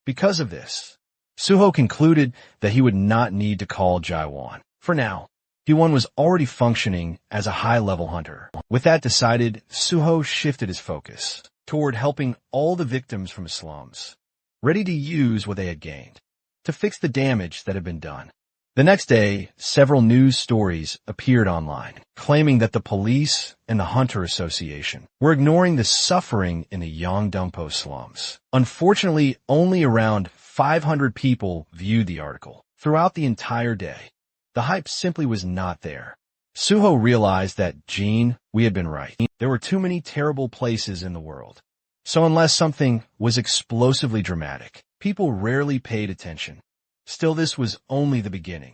Because of this, Suho concluded that he would not need to call Jae-won. For now, Hae-won was already functioning as a high-level hunter. With that decided, Suho shifted his focus toward helping all the victims from the slums, ready to use what they had gained to fix the damage that had been done. The next day, several news stories appeared online, claiming that the police and the Hunter Association were ignoring the suffering in the Yongdongpo slums. Unfortunately, only around 500 people viewed the article throughout the entire day. The hype simply was not there. Suho realized that, Jean, we had been right. There were too many terrible places in the world. So unless something was explosively dramatic, people rarely paid attention. Still, this was only the beginning.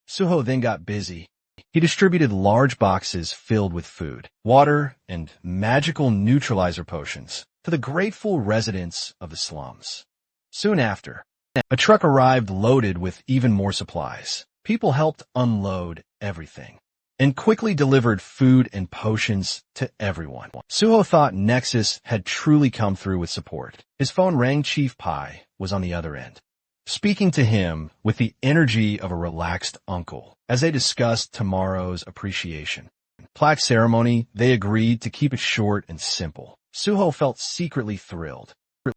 Suho then got busy. He distributed large boxes filled with food, water, and magical neutralizer potions to the grateful residents of the slums. Soon after, a truck arrived loaded with even more supplies. People helped unload everything and quickly delivered food and potions to everyone. Suho thought Nexus had truly come through with support. His phone rang. Chief Pai was on the other end, speaking to him with the energy of a relaxed uncle as they discussed tomorrow's appreciation plaque ceremony. They agreed to keep it short and simple. Suho felt secretly thrilled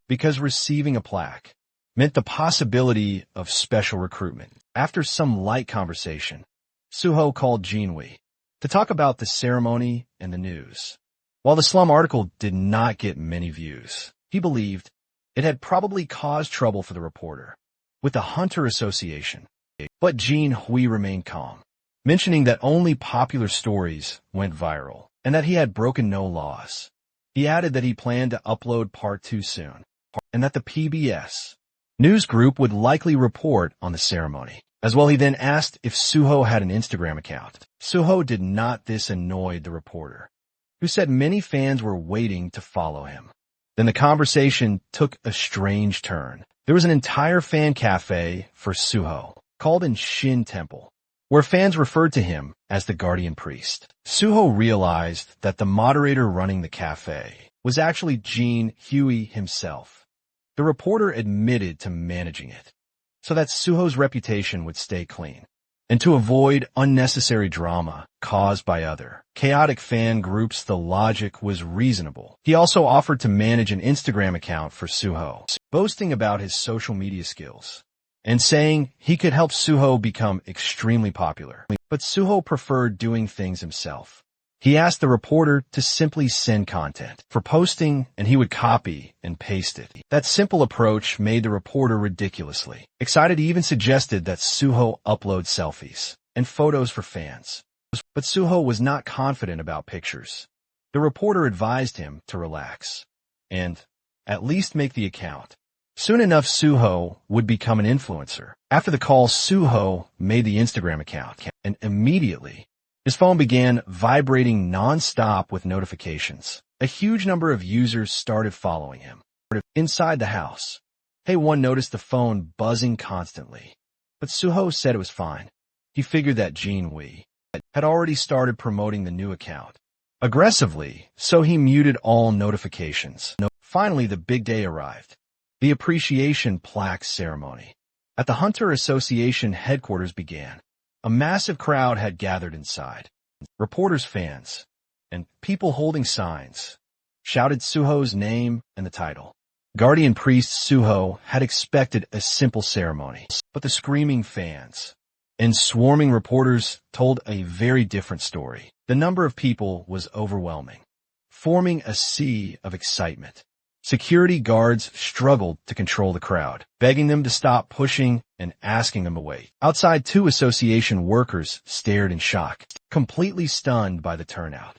because receiving a plaque meant the possibility of special recruitment. After some light conversation, Suho called Jinwei to talk about the ceremony and the news. While the slum article did not get many views, he believed it had probably caused trouble for the reporter with the Hunter Association. But Jin Hui remained calm, mentioning that only popular stories went viral and that he had broken no laws. He added that he planned to upload part 2 soon and that the PBS news group would likely report on the ceremony. As well, he then asked if Suho had an Instagram account. Suho did not. This annoyed the reporter, who said many fans were waiting to follow him. Then the conversation took a strange turn. There was an entire fan cafe for Suho, called in Shin Temple, where fans referred to him as the Guardian Priest. Suho realized that the moderator running the cafe was actually Jin Hui himself. The reporter admitted to managing it, so that Suho's reputation would stay clean, and to avoid unnecessary drama caused by other chaotic fan groups. The logic was reasonable. He also offered to manage an Instagram account for Suho, boasting about his social media skills and saying he could help Suho become extremely popular. But Suho preferred doing things himself. He asked the reporter to simply send content for posting, and he would copy and paste it. That simple approach made the reporter ridiculously excited. He even suggested that Suho upload selfies and photos for fans. But Suho was not confident about pictures. The reporter advised him to relax and at least make the account. Soon enough, Suho would become an influencer. After the call, Suho made the Instagram account, and immediately his phone began vibrating non-stop with notifications. A huge number of users started following him. Inside the house, Hae-won noticed the phone buzzing constantly, but Suho said it was fine. He figured that Jin Hui had already started promoting the new account aggressively, so he muted all notifications. Finally, the big day arrived. The appreciation plaque ceremony at the Hunter Association headquarters began. A massive crowd had gathered inside. Reporters, fans, and people holding signs shouted Suho's name and the title. Guardian Priest Suho had expected a simple ceremony, but the screaming fans and swarming reporters told a very different story. The number of people was overwhelming, forming a sea of excitement. Security guards struggled to control the crowd, begging them to stop pushing and asking them to wait. Outside, 2 association workers stared in shock, completely stunned by the turnout.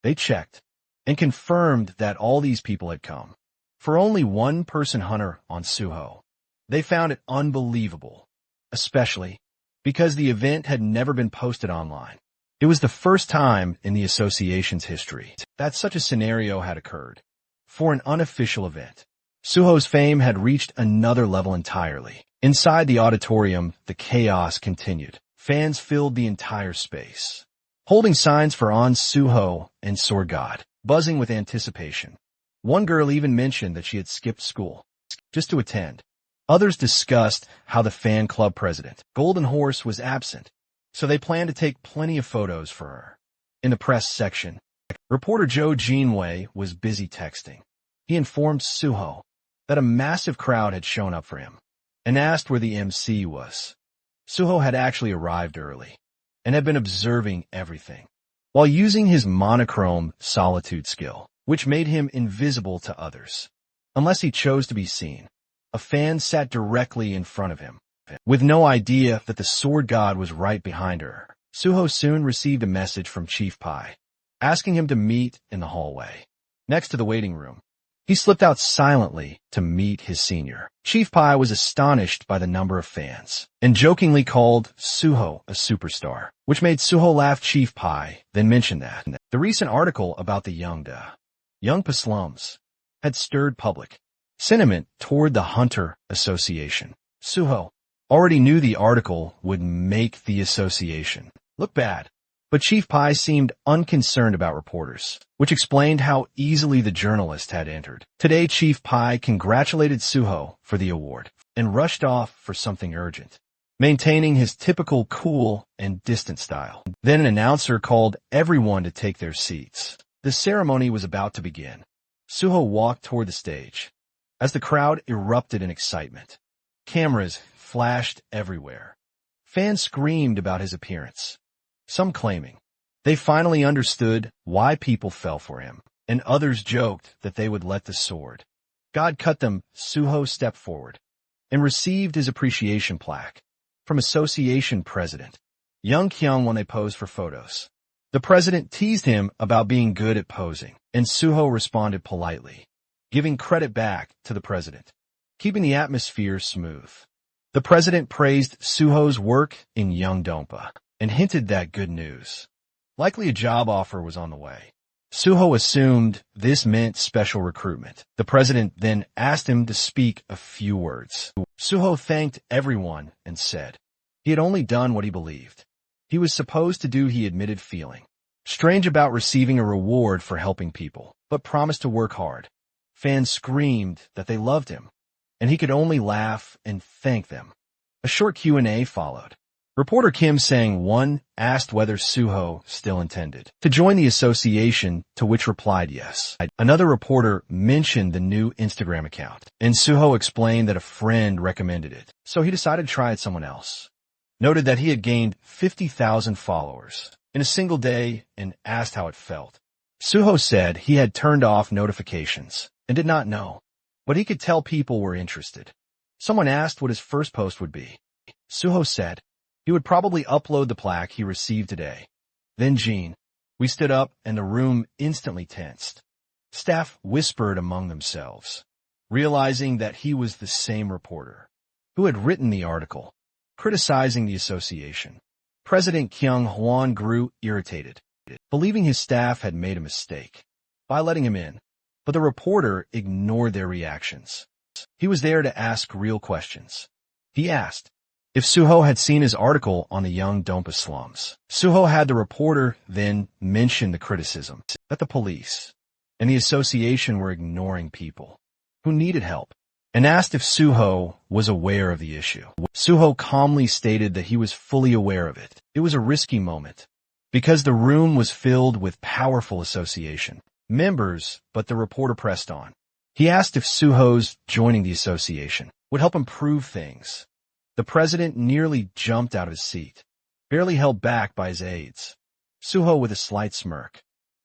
They checked and confirmed that all these people had come for only one-person Hunter on Suho. They found it unbelievable, especially because the event had never been posted online. It was the first time in the association's history that such a scenario had occurred. For an unofficial event, Suho's fame had reached another level entirely. Inside the auditorium, the chaos continued. Fans filled the entire space, holding signs for On Suho and Sorgad, buzzing with anticipation. One girl even mentioned that she had skipped school just to attend. Others discussed how the fan club president, Golden Horse, was absent, so they planned to take plenty of photos for her. In the press section, reporter Joe Jinwei was busy texting. He informed Suho that a massive crowd had shown up for him and asked where the MC was. Suho had actually arrived early and had been observing everything, while using his monochrome solitude skill, which made him invisible to others. Unless he chose to be seen, a fan sat directly in front of him. With no idea that the sword god was right behind her, Suho soon received a message from Chief Pai, asking him to meet in the hallway, next to the waiting room. He slipped out silently to meet his senior. Chief Pai was astonished by the number of fans, and jokingly called Suho a superstar, which made Suho laugh. Chief Pai then mentioned that the recent article about the Yongpa slums had stirred public sentiment toward the Hunter Association. Suho already knew the article would make the association look bad, but Chief Pai seemed unconcerned about reporters, which explained how easily the journalist had entered. Today, Chief Pai congratulated Suho for the award and rushed off for something urgent, maintaining his typical cool and distant style. Then an announcer called everyone to take their seats. The ceremony was about to begin. Suho walked toward the stage. As the crowd erupted in excitement, cameras flashed everywhere. Fans screamed about his appearance, some claiming they finally understood why people fell for him, and others joked that they would let the sword god cut them. Suho stepped forward and received his appreciation plaque from Association President Young Kyung when they posed for photos. The president teased him about being good at posing, and Suho responded politely, giving credit back to the president, keeping the atmosphere smooth. The president praised Suho's work in Yeongdongpa and hinted that good news, likely a job offer, was on the way. Suho assumed this meant special recruitment. The president then asked him to speak a few words. Suho thanked everyone and said he had only done what he believed he was supposed to do. He admitted feeling strange about receiving a reward for helping people, but promised to work hard. Fans screamed that they loved him, and he could only laugh and thank them. A short Q&A followed. Reporter Kim Sang-won asked whether Suho still intended to join the association, to which replied yes. Another reporter mentioned the new Instagram account, and Suho explained that a friend recommended it, so he decided to try it someone else. Noted that he had gained 50,000 followers in a single day and asked how it felt. Suho said he had turned off notifications and did not know, but he could tell people were interested. Someone asked what his first post would be. Suho said he would probably upload the plaque he received today. Then Jean. We stood up and the room instantly tensed. Staff whispered among themselves, realizing that he was the same reporter who had written the article criticizing the association. President Kyung Hwan grew irritated, believing his staff had made a mistake by letting him in, but the reporter ignored their reactions. He was there to ask real questions. He asked if Suho had seen his article on the Yeongdongpa slums. Suho had the reporter then mention the criticism that the police and the association were ignoring people who needed help, and asked if Suho was aware of the issue. Suho calmly stated that he was fully aware of it. It was a risky moment because the room was filled with powerful association members, but the reporter pressed on. He asked if Suho's joining the association would help improve things. The president nearly jumped out of his seat, barely held back by his aides. Suho, with a slight smirk,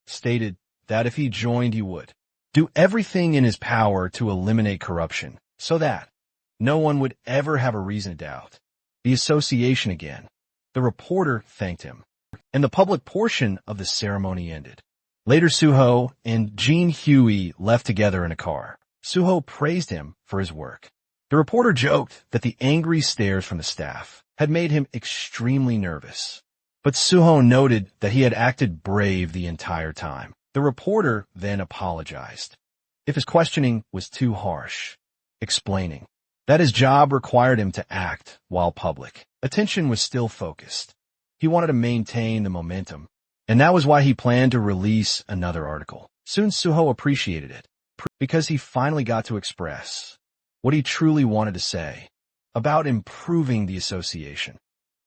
stated that if he joined he would do everything in his power to eliminate corruption so that no one would ever have a reason to doubt the association again. The reporter thanked him, and the public portion of the ceremony ended. Later, Suho and Jean Huey left together in a car. Suho praised him for his work. The reporter joked that the angry stares from the staff had made him extremely nervous, but Suho noted that he had acted brave the entire time. The reporter then apologized if his questioning was too harsh, explaining that his job required him to act while public attention was still focused. He wanted to maintain the momentum, and that was why he planned to release another article. Soon Suho appreciated it, because he finally got to express what he truly wanted to say about improving the association.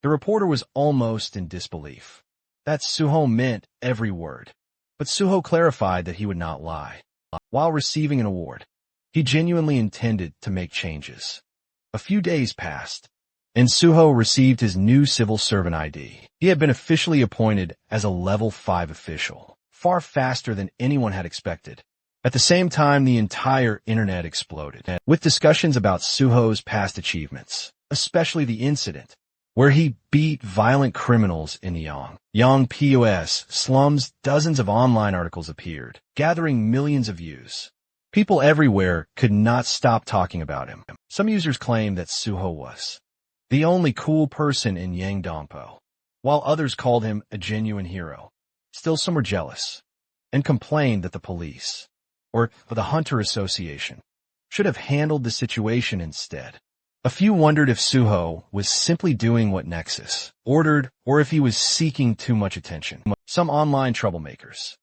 The reporter was almost in disbelief that Suho meant every word, but Suho clarified that he would not lie. While receiving an award, he genuinely intended to make changes. A few days passed, and Suho received his new civil servant ID. He had been officially appointed as a level 5 official, far faster than anyone had expected. At the same time, the entire internet exploded, with discussions about Suho's past achievements, especially the incident where he beat violent criminals in Yang POS slums. Dozens of online articles appeared, gathering millions of views. People everywhere could not stop talking about him. Some users claimed that Suho was the only cool person in Yangdongpo, while others called him a genuine hero. Still, some were jealous and complained that the police or the Hunter Association should have handled the situation instead. A few wondered if Suho was simply doing what Nexus ordered or if he was seeking too much attention. Some online troublemakers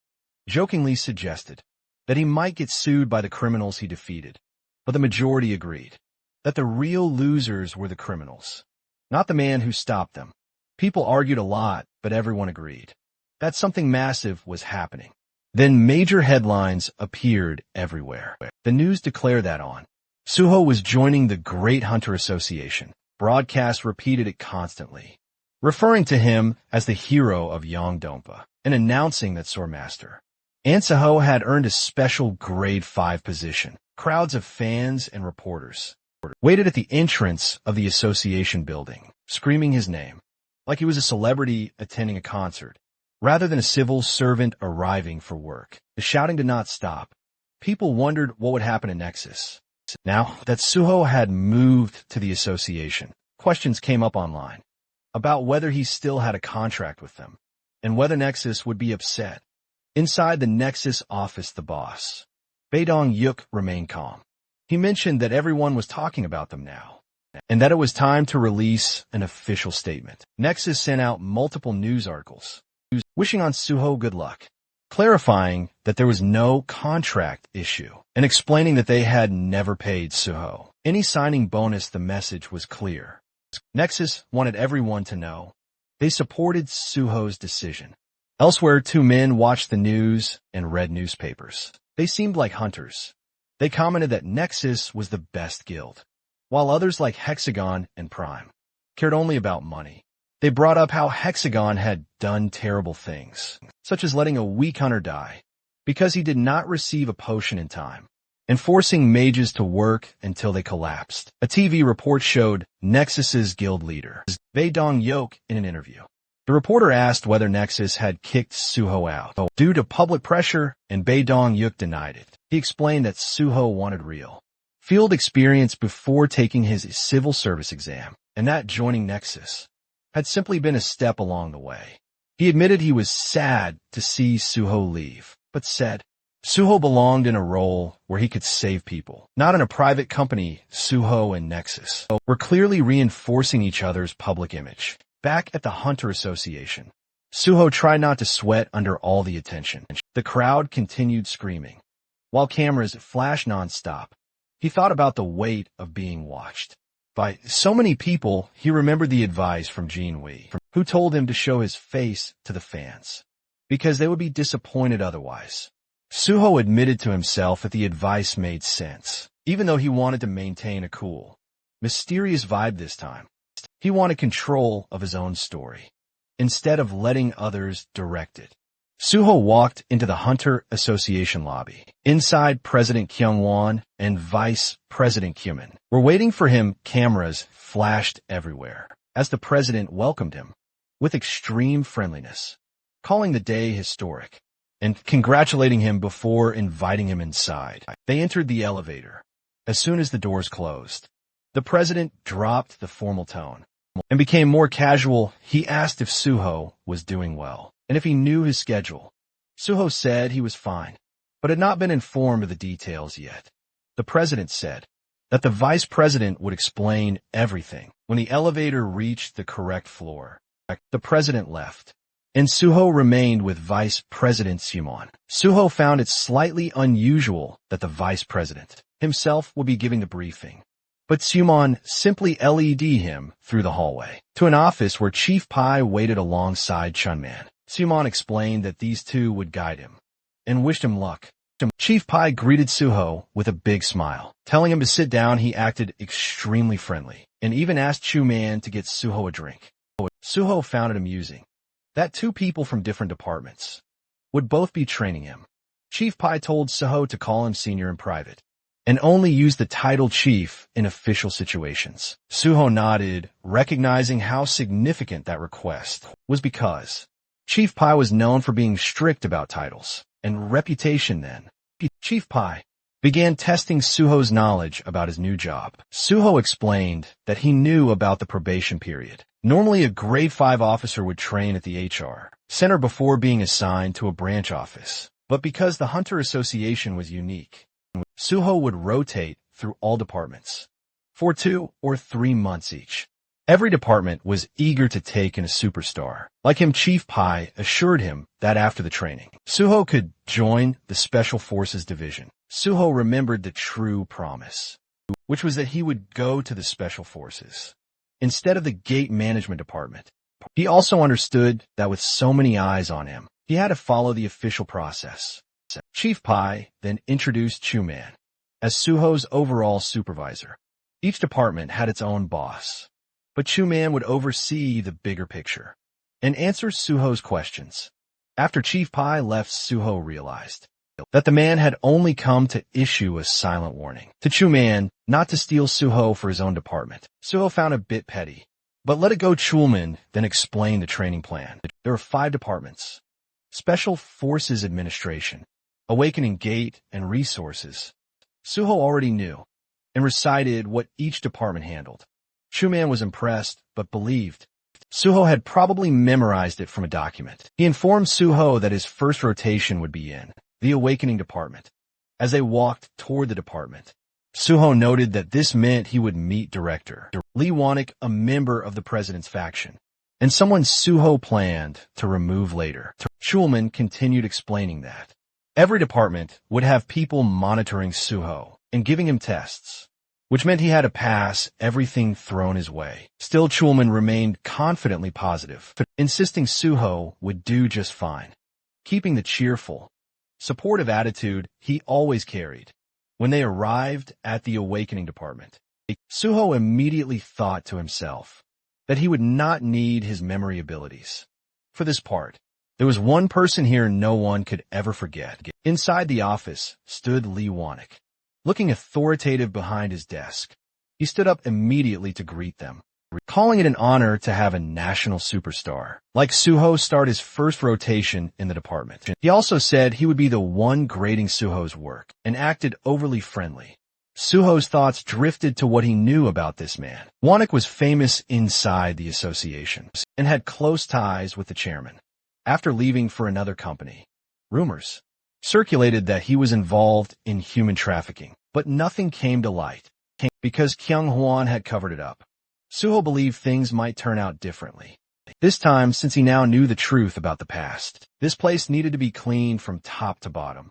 jokingly suggested that he might get sued by the criminals he defeated, but the majority agreed that the real losers were the criminals, not the man who stopped them. People argued a lot, but everyone agreed that something massive was happening. Then major headlines appeared everywhere. The news declared that Suho was joining the Great Hunter Association. Broadcasts repeated it constantly, referring to him as the hero of Yangdongpa and announcing that Swordmaster Suho had earned a special grade 5 position. Crowds of fans and reporters waited at the entrance of the association building, screaming his name like he was a celebrity attending a concert, rather than a civil servant arriving for work. The shouting did not stop. People wondered what would happen to Nexus. Now that Suho had moved to the association, questions came up online about whether he still had a contract with them and whether Nexus would be upset. Inside the Nexus office, the boss, Bae-dong-yuk, remained calm. He mentioned that everyone was talking about them now and that it was time to release an official statement. Nexus sent out multiple news articles wishing on Suho good luck, clarifying that there was no contract issue and explaining that they had never paid Suho any signing bonus. The message was clear. Nexus wanted everyone to know they supported Suho's decision. Elsewhere, 2 men watched the news and read newspapers. They seemed like hunters. They commented that Nexus was the best guild, while others like Hexagon and Prime cared only about money. They brought up how Hexagon had done terrible things, such as letting a weak hunter die because he did not receive a potion in time, and forcing mages to work until they collapsed. A TV report showed Nexus's guild leader, Bae-dong-yuk, in an interview. The reporter asked whether Nexus had kicked Suho out due to public pressure, and Bae-dong-yuk denied it. He explained that Suho wanted real field experience before taking his civil service exam, and that joining Nexus had simply been a step along the way. He admitted he was sad to see Suho leave, but said Suho belonged in a role where he could save people, not in a private company. Suho and Nexus were clearly reinforcing each other's public image. Back at the Hunter Association, Suho tried not to sweat under all the attention. The crowd continued screaming, while cameras flashed non-stop. He thought about the weight of being watched by so many people. He remembered the advice from Jin Wei, who told him to show his face to the fans, because they would be disappointed otherwise. Suho admitted to himself that the advice made sense, even though he wanted to maintain a cool, mysterious vibe this time. He wanted control of his own story, instead of letting others direct it. Suho walked into the Hunter Association lobby. Inside, President Kyung-won and Vice President Kyumin were waiting for him. Cameras flashed everywhere as the president welcomed him with extreme friendliness, calling the day historic and congratulating him before inviting him inside. They entered the elevator. As soon as the doors closed, the president dropped the formal tone and became more casual. He asked if Suho was doing well and if he knew his schedule. Suho said he was fine, but had not been informed of the details yet. The president said that the vice president would explain everything when the elevator reached the correct floor. The president left, and Suho remained with Vice President Simon. Suho found it slightly unusual that the vice president himself would be giving the briefing, but Simon simply led him through the hallway to an office where Chief Pai waited alongside Chunman. Simon explained that these two would guide him and wished him luck. Chief Pai greeted Suho with a big smile. Telling him to sit down, he acted extremely friendly, and even asked Chu Man to get Suho a drink. Suho found it amusing that two people from different departments would both be training him. Chief Pai told Suho to call him senior in private, and only use the title chief in official situations. Suho nodded, recognizing how significant that request was because Chief Pai was known for being strict about titles and reputation then. Chief Pai began testing Suho's knowledge about his new job. Suho explained that he knew about the probation period. Normally, a grade 5 officer would train at the HR center before being assigned to a branch office. But because the Hunter Association was unique, Suho would rotate through all departments for 2 or 3 months each. Every department was eager to take in a superstar. Like him, Chief Pai assured him that after the training, Suho could join the Special Forces Division. Suho remembered the true promise, which was that he would go to the Special Forces instead of the Gate Management Department. He also understood that with so many eyes on him, he had to follow the official process. Chief Pai then introduced Chu Man as Suho's overall supervisor. Each department had its own boss, but Chu Man would oversee the bigger picture and answer Suho's questions. After Chief Pai left, Suho realized that the man had only come to issue a silent warning to Chu Man not to steal Suho for his own department. Suho found it a bit petty, but let it go. Chulman then explained the training plan. There are 5 departments: Special Forces Administration, Awakening Gate, and Resources. Suho already knew and recited what each department handled. Chu Man was impressed, but believed Suho had probably memorized it from a document. He informed Suho that his first rotation would be in the Awakening Department. As they walked toward the department, Suho noted that this meant he would meet Director Lee Wanik, a member of the president's faction, and someone Suho planned to remove later. Chulman continued explaining that every department would have people monitoring Suho and giving him tests, which meant he had to pass everything thrown his way. Still, Chulman remained confidently positive, insisting Suho would do just fine, keeping the cheerful, supportive attitude he always carried. When they arrived at the Awakening Department, Suho immediately thought to himself that he would not need his memory abilities for this part. There was one person here no one could ever forget. Inside the office stood Lee Wanik, looking authoritative behind his desk. He stood up immediately to greet them, calling it an honor to have a national superstar like Suho start his first rotation in the department. He also said he would be the one grading Suho's work and acted overly friendly. Suho's thoughts drifted to what he knew about this man. Wanik was famous inside the association and had close ties with the chairman. After leaving for another company, rumors circulated that he was involved in human trafficking, but nothing came to light because Kyung Hwan had covered it up. Suho believed things might turn out differently. This time, since he now knew the truth about the past, this place needed to be cleaned from top to bottom.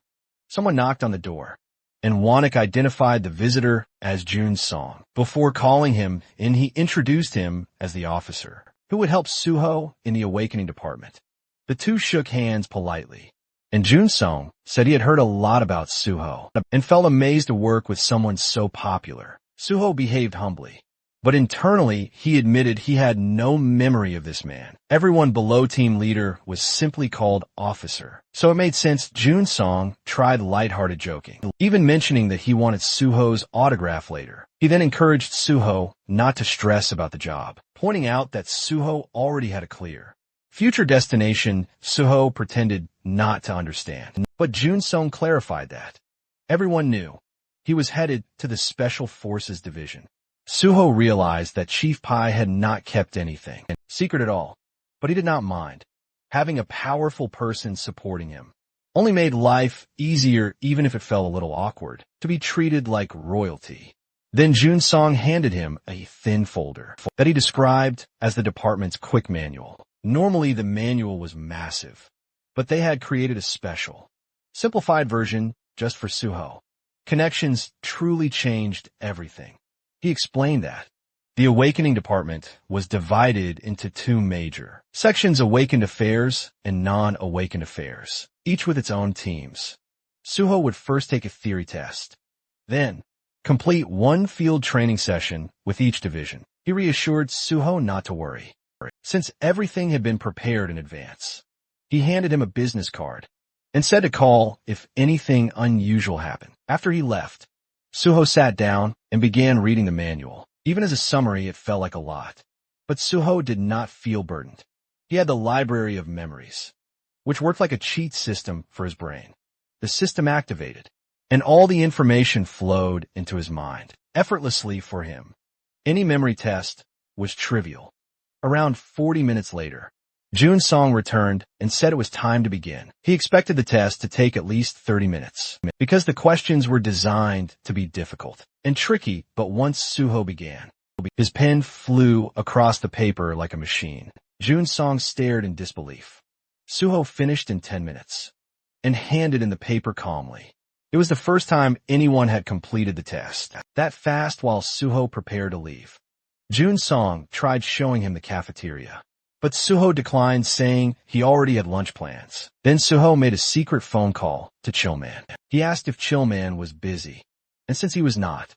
Someone knocked on the door, and Wanik identified the visitor as Jun Song. Before calling him in, he introduced him as the officer who would help Suho in the Awakening Department. The two shook hands politely, and Jun Song said he had heard a lot about Suho and felt amazed to work with someone so popular. Suho behaved humbly, but internally he admitted he had no memory of this man. Everyone below team leader was simply called officer, so it made sense Jun Song tried lighthearted joking, even mentioning that he wanted Suho's autograph later. He then encouraged Suho not to stress about the job, pointing out that Suho already had a clear future destination. Suho pretended not to understand, but Jun Song clarified that everyone knew he was headed to the Special Forces Division. Suho realized that Chief Pai had not kept anything secret at all, but he did not mind. Having a powerful person supporting him only made life easier, even if it felt a little awkward to be treated like royalty. Then Jun Song handed him a thin folder that he described as the department's quick manual. Normally the manual was massive, but they had created a special, simplified version just for Suho. Connections truly changed everything. He explained that the Awakening Department was divided into 2 major sections: Awakened Affairs and Non-Awakened Affairs, each with its own teams. Suho would first take a theory test, then complete one field training session with each division. He reassured Suho not to worry, since everything had been prepared in advance. He handed him a business card and said to call if anything unusual happened. After he left, Suho sat down and began reading the manual. Even as a summary, it felt like a lot. But Suho did not feel burdened. He had the library of memories, which worked like a cheat system for his brain. The system activated, and all the information flowed into his mind, effortlessly for him. Any memory test was trivial. Around 40 minutes later, Jun Song returned and said it was time to begin. He expected the test to take at least 30 minutes, because the questions were designed to be difficult and tricky. But once Suho began, his pen flew across the paper like a machine. Jun Song stared in disbelief. Suho finished in 10 minutes and handed in the paper calmly. It was the first time anyone had completed the test that fast. While Suho prepared to leave, Jun Song tried showing him the cafeteria, but Suho declined, saying he already had lunch plans. Then Suho made a secret phone call to Chillman. He asked if Chillman was busy, and since he was not,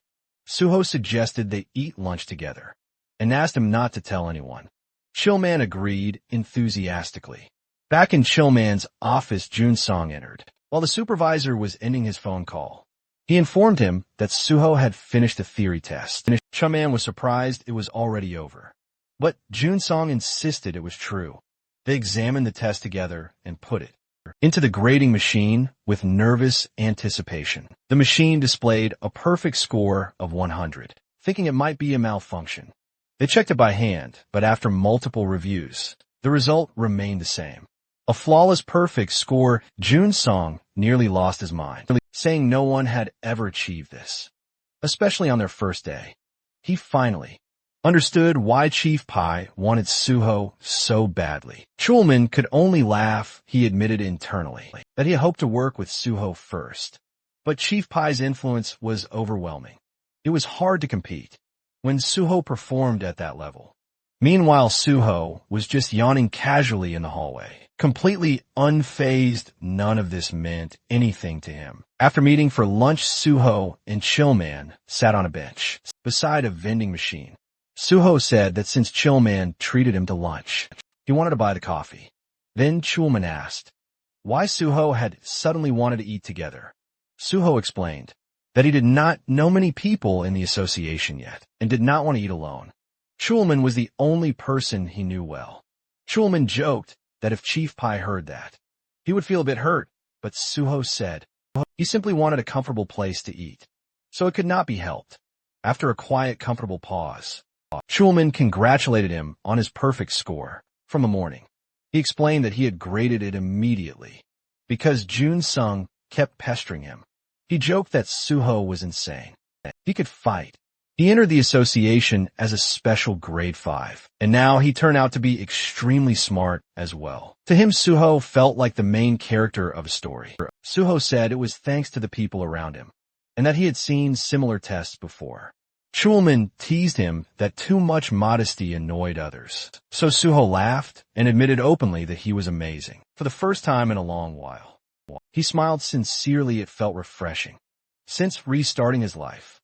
Suho suggested they eat lunch together and asked him not to tell anyone. Chillman agreed enthusiastically. Back in Chillman's office, Jun Song entered. While the supervisor was ending his phone call, he informed him that Suho had finished the theory test. Chillman was surprised it was already over, but Jun Song insisted it was true. They examined the test together and put it into the grading machine with nervous anticipation. The machine displayed a perfect score of 100, thinking it might be a malfunction. They checked it by hand, but after multiple reviews, the result remained the same. A flawless perfect score. Jun Song nearly lost his mind, saying no one had ever achieved this, especially on their first day. He finally understood why Chief Pai wanted Suho so badly. Chulman could only laugh. He admitted internally that he had hoped to work with Suho first, but Chief Pai's influence was overwhelming. It was hard to compete when Suho performed at that level. Meanwhile, Suho was just yawning casually in the hallway, completely unfazed. None of this meant anything to him. After meeting for lunch, Suho and Chillman sat on a bench beside a vending machine. Suho said that since Chillman treated him to lunch, he wanted to buy the coffee. Then Chillman asked why Suho had suddenly wanted to eat together. Suho explained that he did not know many people in the association yet and did not want to eat alone. Chulman was the only person he knew well. Chulman joked that if Chief Pai heard that, he would feel a bit hurt, but Suho said he simply wanted a comfortable place to eat, so it could not be helped. After a quiet, comfortable pause, Chulman congratulated him on his perfect score from the morning. He explained that he had graded it immediately because Jun Sung kept pestering him. He joked that Suho was insane. He could fight. He entered the association as a special grade 5, and now he turned out to be extremely smart as well. To him, Suho felt like the main character of a story. Suho said it was thanks to the people around him, and that he had seen similar tests before. Chulman teased him that too much modesty annoyed others. So Suho laughed and admitted openly that he was amazing. For the first time in a long while, he smiled sincerely. It felt refreshing. Since restarting his life,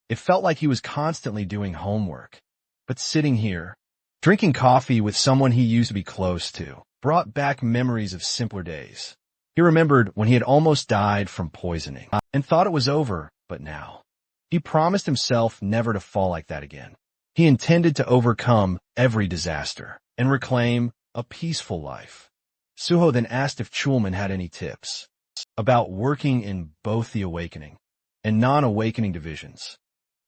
it felt like he was constantly doing homework. But sitting here, drinking coffee with someone he used to be close to, brought back memories of simpler days. He remembered when he had almost died from poisoning and thought it was over, but now he promised himself never to fall like that again. He intended to overcome every disaster and reclaim a peaceful life. Suho then asked if Chulman had any tips about working in both the awakening and non-awakening divisions.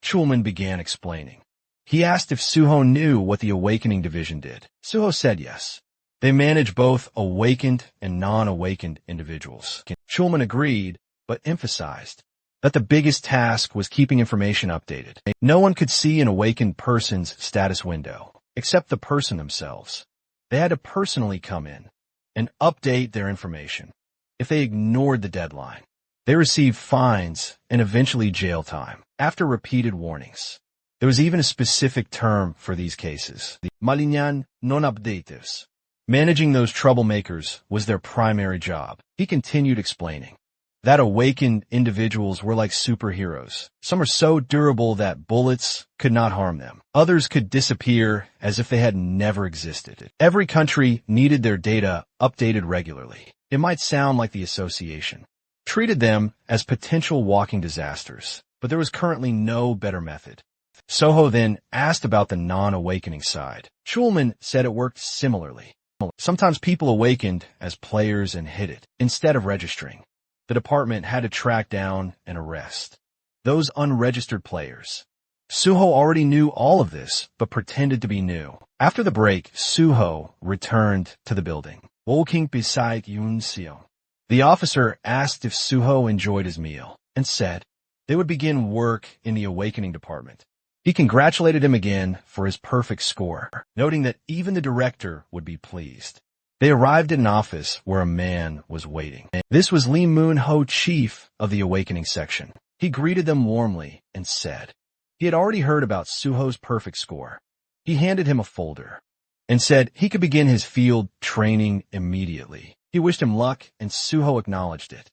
Chulman began explaining. He asked if Suho knew what the awakening division did. Suho said yes. They manage both awakened and non-awakened individuals. Chulman agreed, but emphasized that the biggest task was keeping information updated. No one could see an awakened person's status window, except the person themselves. They had to personally come in and update their information. If they ignored the deadline, they received fines and eventually jail time. After repeated warnings, there was even a specific term for these cases, the malignan non-updatives. Managing those troublemakers was their primary job. He continued explaining. that awakened individuals were like superheroes. Some are so durable that bullets could not harm them. Others could disappear as if they had never existed. Every country needed their data updated regularly. It might sound like the association treated them as potential walking disasters, but there was currently no better method. Soho then asked about the non-awakening side. Schulman said it worked similarly. Sometimes people awakened as players and hid it. Instead of registering, the department had to track down and arrest those unregistered players. Suho already knew all of this, but pretended to be new. After the break, Suho returned to the building. Walking beside Yoon Seo. The officer asked if Suho enjoyed his meal, and said they would begin work in the awakening department. He congratulated him again for his perfect score, noting that even the director would be pleased. They arrived at an office where a man was waiting. This was Lee Moon-ho, chief of the awakening section. He greeted them warmly and said he had already heard about Suho's perfect score. He handed him a folder and said he could begin his field training immediately. He wished him luck, and Suho acknowledged it.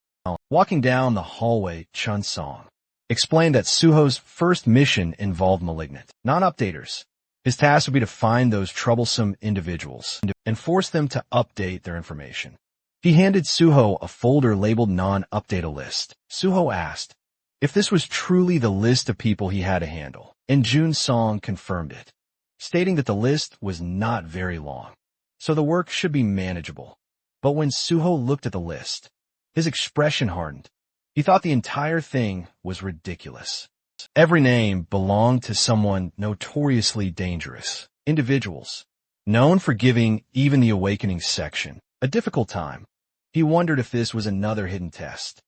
Walking down the hallway, Chun Song explained that Suho's first mission involved malignant non-updaters. His task would be to find those troublesome individuals and force them to update their information. He handed Suho a folder labeled non-updata list. Suho asked if this was truly the list of people he had to handle, and Jun Song confirmed it, stating that the list was not very long, so the work should be manageable. But when Suho looked at the list, his expression hardened. He thought the entire thing was ridiculous. Every name belonged to someone notoriously dangerous. Individuals, known for giving even the awakening section a difficult time. He wondered if this was another hidden test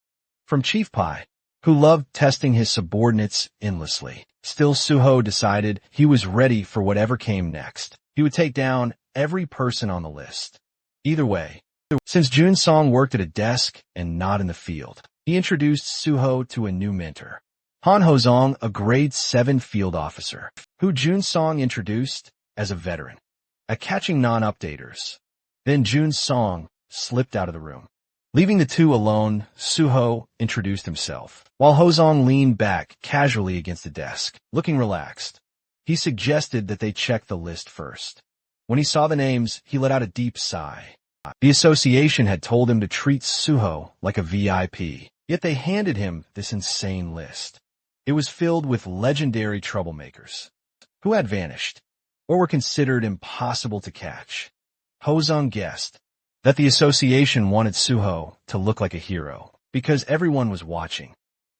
from Chief Pai, who loved testing his subordinates endlessly. Still, Suho decided he was ready for whatever came next. He would take down every person on the list. Either way, since Jun Song worked at a desk and not in the field, he introduced Suho to a new mentor, Han Hozong, a grade 7 field officer, who Jun Song introduced as a veteran at catching non-updaters. Then Jun Song slipped out of the room. Leaving the two alone, Suho introduced himself, while Hozong leaned back casually against the desk, looking relaxed. He suggested that they check the list first. When he saw the names, he let out a deep sigh. The association had told him to treat Suho like a VIP, yet they handed him this insane list. It was filled with legendary troublemakers who had vanished or were considered impossible to catch. Hozong guessed that the association wanted Suho to look like a hero because everyone was watching.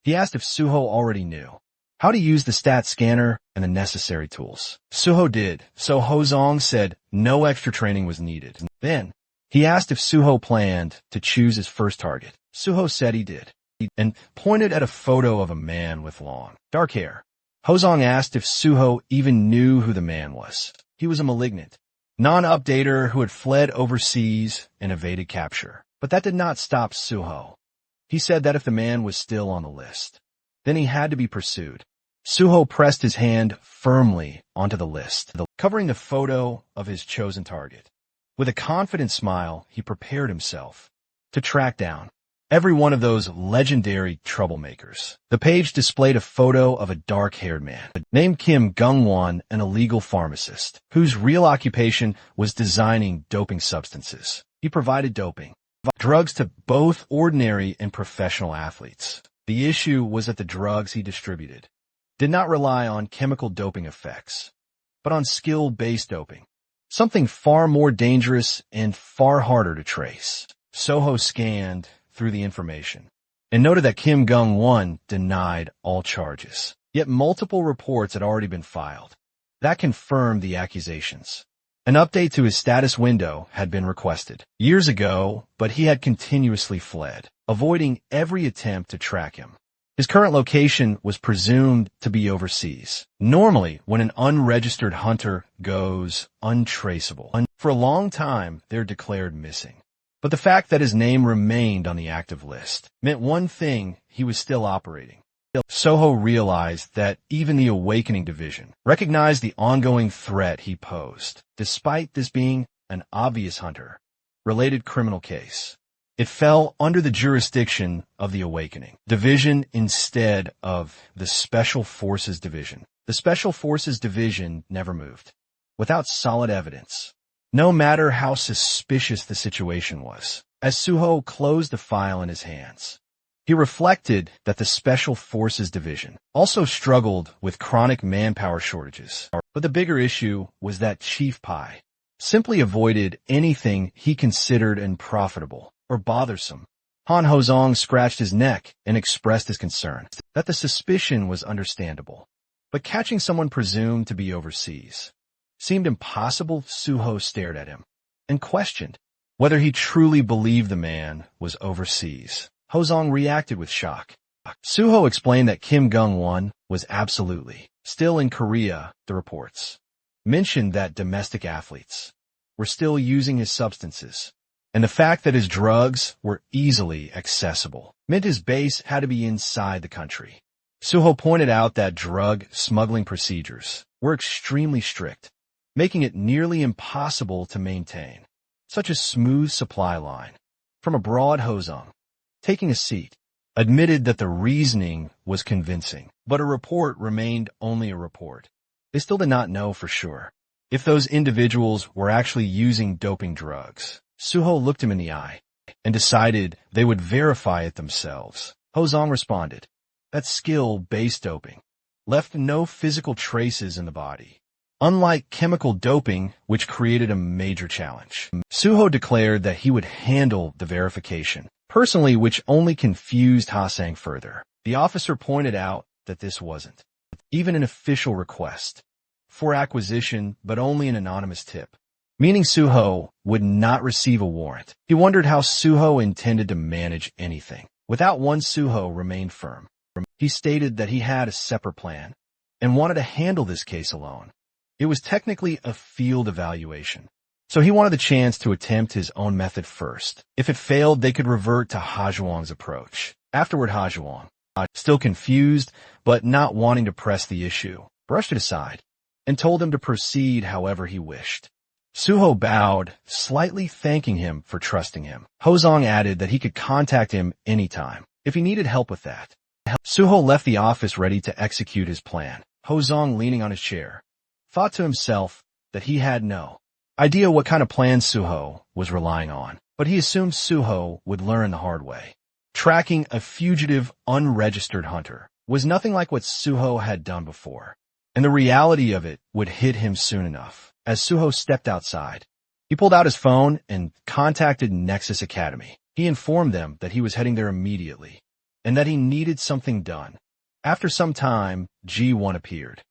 He asked if Suho already knew how to use the stat scanner and the necessary tools. Suho did, so Hozong said no extra training was needed. Then, he asked if Suho planned to choose his first target. Suho said he did, and pointed at a photo of a man with long, dark hair. Hozong asked if Suho even knew who the man was. He was a malignant non-updater who had fled overseas and evaded capture. But that did not stop Suho. He said that if the man was still on the list, then he had to be pursued. Suho pressed his hand firmly onto the list, covering the photo of his chosen target. With a confident smile, he prepared himself to track down every one of those legendary troublemakers. The page displayed a photo of a dark-haired man named Kim Gung-won, an illegal pharmacist, whose real occupation was designing doping substances. He provided doping drugs to both ordinary and professional athletes. The issue was that the drugs he distributed did not rely on chemical doping effects, but on skill-based doping, something far more dangerous and far harder to trace. Soho scanned through the information and noted that Kim Gung-won denied all charges. Yet multiple reports had already been filed that confirmed the accusations. An update to his status window had been requested years ago, but he had continuously fled, avoiding every attempt to track him. His current location was presumed to be overseas. Normally, when an unregistered hunter goes untraceable, for a long time they're declared missing. But the fact that his name remained on the active list meant one thing: he was still operating. Soho realized that even the Awakening Division recognized the ongoing threat he posed, despite this being an obvious hunter-related criminal case. It fell under the jurisdiction of the Awakening Division instead of the Special Forces Division. The Special Forces Division never moved. Without solid evidence, no matter how suspicious the situation was. As Suho closed the file in his hands, he reflected that the Special Forces Division also struggled with chronic manpower shortages. But the bigger issue was that Chief Pai simply avoided anything he considered unprofitable or bothersome. Han Hozong scratched his neck and expressed his concern that the suspicion was understandable, but catching someone presumed to be overseas seemed impossible. Suho stared at him and questioned whether he truly believed the man was overseas. Hozong reacted with shock. Suho explained that Kim Gung-won was absolutely still in Korea. The reports mentioned that domestic athletes were still using his substances, and the fact that his drugs were easily accessible meant his base had to be inside the country. Suho pointed out that drug smuggling procedures were extremely strict, making it nearly impossible to maintain such a smooth supply line from abroad. Hozong, taking a seat, admitted that the reasoning was convincing, but a report remained only a report. They still did not know for sure if those individuals were actually using doping drugs. Suho looked him in the eye and decided they would verify it themselves. Hozong responded that skill-based doping left no physical traces in the body, unlike chemical doping, which created a major challenge. Suho declared that he would handle the verification personally, which only confused Ha-sang further. The officer pointed out that this wasn't even an official request for acquisition, but only an anonymous tip, meaning Suho would not receive a warrant. He wondered how Suho intended to manage anything. Without one, Suho remained firm. He stated that he had a separate plan and wanted to handle this case alone. It was technically a field evaluation, so he wanted the chance to attempt his own method first. If it failed, they could revert to Ha-zhuang's approach. Afterward, Ha-zhuang, still confused but not wanting to press the issue, brushed it aside and told him to proceed however he wished. Suho bowed, slightly thanking him for trusting him. Hozong added that he could contact him anytime if he needed help with that. Suho left the office ready to execute his plan. Hozong, leaning on his chair, thought to himself that he had no idea what kind of plan Suho was relying on, but he assumed Suho would learn the hard way. Tracking a fugitive, unregistered hunter was nothing like what Suho had done before, and the reality of it would hit him soon enough. As Suho stepped outside, he pulled out his phone and contacted Nexus Academy. He informed them that he was heading there immediately and that he needed something done. After some time, G1 appeared,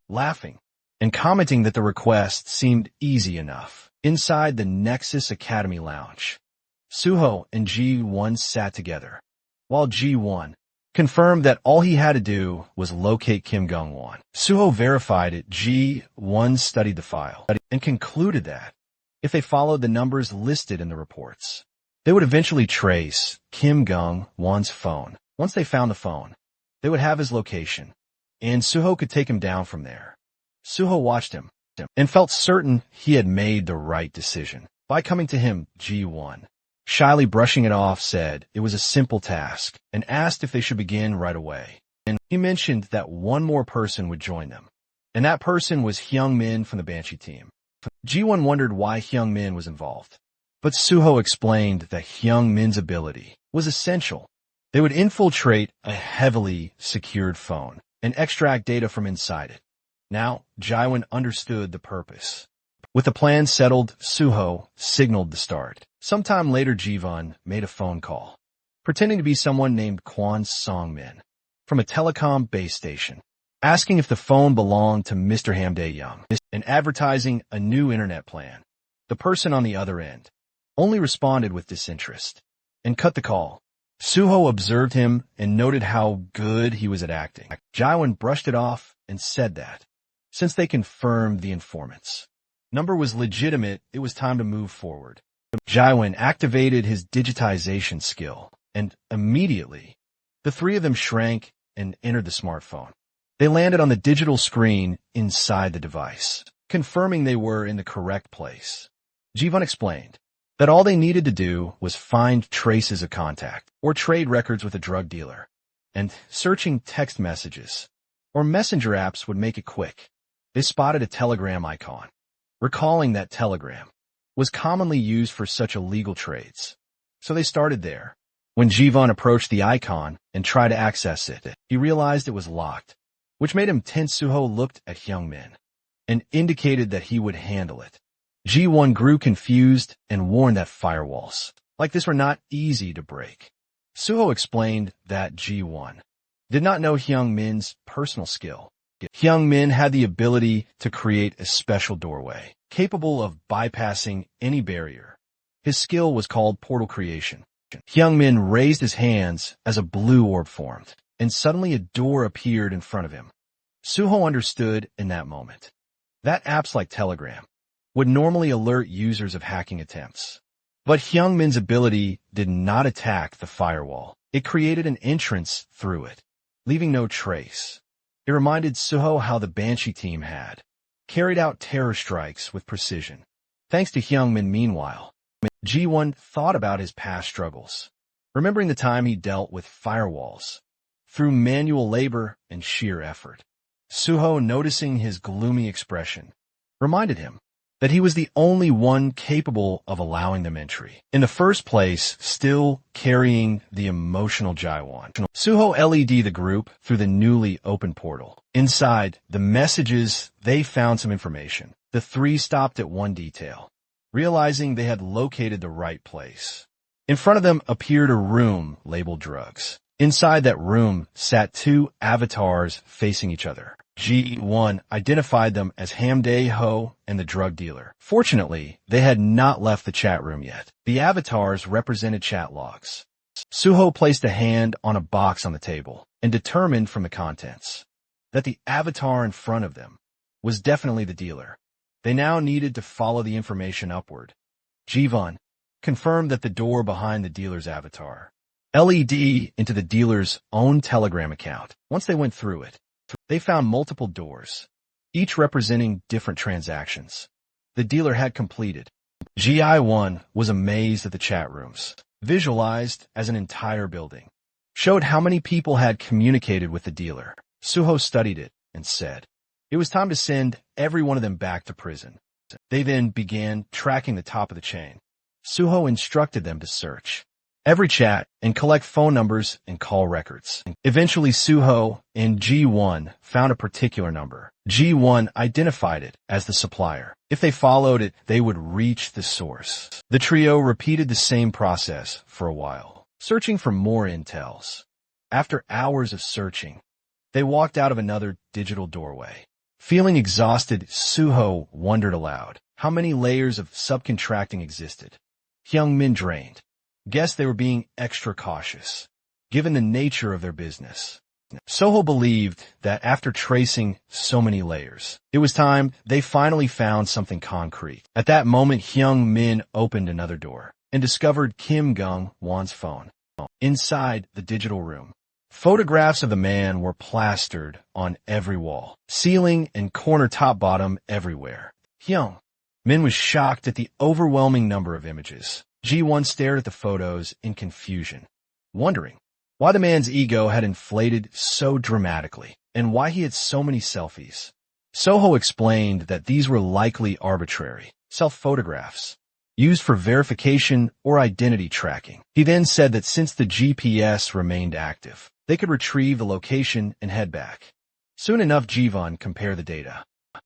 laughing and commenting that the request seemed easy enough. Inside the Nexus Academy lounge, Suho and G1 sat together, while G1 confirmed that all he had to do was locate Kim Gung-won. Suho verified it. G1 studied the file and concluded that if they followed the numbers listed in the reports, they would eventually trace Kim Gung-won's phone. Once they found the phone, they would have his location, and Suho could take him down from there. Suho watched him and felt certain he had made the right decision. By coming to him, G1, shyly brushing it off, said it was a simple task and asked if they should begin right away. And he mentioned that one more person would join them, and that person was Hyung Min from the Banshee team. Ji-won wondered why Hyung Min was involved, but Suho explained that Hyung Min's ability was essential. They would infiltrate a heavily secured phone and extract data from inside it. Now, Ji-won understood the purpose. With the plan settled, Suho signaled the start. Sometime later, Ji-won made a phone call, pretending to be someone named Kwon Song-min from a telecom base station, asking if the phone belonged to Mr. Ham Dae-young and advertising a new internet plan. The person on the other end only responded with disinterest and cut the call. Suho observed him and noted how good he was at acting. Ji-won brushed it off and said that, since they confirmed the informant's number was legitimate, it was time to move forward. Ji-won activated his digitization skill, and immediately, the three of them shrank and entered the smartphone. They landed on the digital screen inside the device, confirming they were in the correct place. Ji-won explained that all they needed to do was find traces of contact or trade records with a drug dealer, and searching text messages or messenger apps would make it quick. They spotted a telegram icon, recalling that telegram was commonly used for such illegal trades. So they started there. When Jivan approached the icon and tried to access it, he realized it was locked, which made him tense. Suho looked at Hyungmin and indicated that he would handle it. Ji-won grew confused and warned that firewalls like this were not easy to break. Suho explained that Ji-won did not know Hyungmin's personal skill. Hyungmin had the ability to create a special doorway, capable of bypassing any barrier. His skill was called portal creation. Hyungmin raised his hands as a blue orb formed, and suddenly a door appeared in front of him. Suho understood in that moment that apps like Telegram would normally alert users of hacking attempts. But Hyungmin's ability did not attack the firewall. It created an entrance through it, leaving no trace. It reminded Suho how the Banshee team had carried out terror strikes with precision. Thanks to Hyungmin, meanwhile, Ji-won thought about his past struggles, remembering the time he dealt with firewalls through manual labor and sheer effort. Suho, noticing his gloomy expression, reminded him that he was the only one capable of allowing them entry. In the first place, still carrying the emotional Ji-won, Suho led the group through the newly opened portal. Inside the messages, they found some information. The three stopped at one detail, realizing they had located the right place. In front of them appeared a room labeled drugs. Inside that room sat two avatars facing each other. Ji-won identified them as Hamdae-ho and the drug dealer. Fortunately, they had not left the chat room yet. The avatars represented chat logs. Suho placed a hand on a box on the table and determined from the contents that the avatar in front of them was definitely the dealer. They now needed to follow the information upward. Jivan confirmed that the door behind the dealer's avatar led into the dealer's own Telegram account. Once they went through it, they found multiple doors, each representing different transactions the dealer had completed. Ji-won was amazed at the chat rooms, visualized as an entire building, showed how many people had communicated with the dealer. Suho studied it and said it was time to send every one of them back to prison. They then began tracking the top of the chain. Suho instructed them to search every chat and collect phone numbers and call records. Eventually, Suho and Ji-won found a particular number. Ji-won identified it as the supplier. If they followed it, they would reach the source. The trio repeated the same process for a while, searching for more intels. After hours of searching, they walked out of another digital doorway. Feeling exhausted, Suho wondered aloud how many layers of subcontracting existed. Hyungmin drained. Guessed they were being extra cautious, given the nature of their business. Soho believed that after tracing so many layers, it was time they finally found something concrete. At that moment, Hyungmin opened another door and discovered Kim Gung-won's phone. Inside the digital room, photographs of the man were plastered on every wall, ceiling, and corner top bottom everywhere. Hyungmin was shocked at the overwhelming number of images. Ji-won stared at the photos in confusion, wondering why the man's ego had inflated so dramatically and why he had so many selfies. Soho explained that these were likely arbitrary self-photographs used for verification or identity tracking. He then said that since the GPS remained active, they could retrieve the location and head back. Soon enough, Jivan compared the data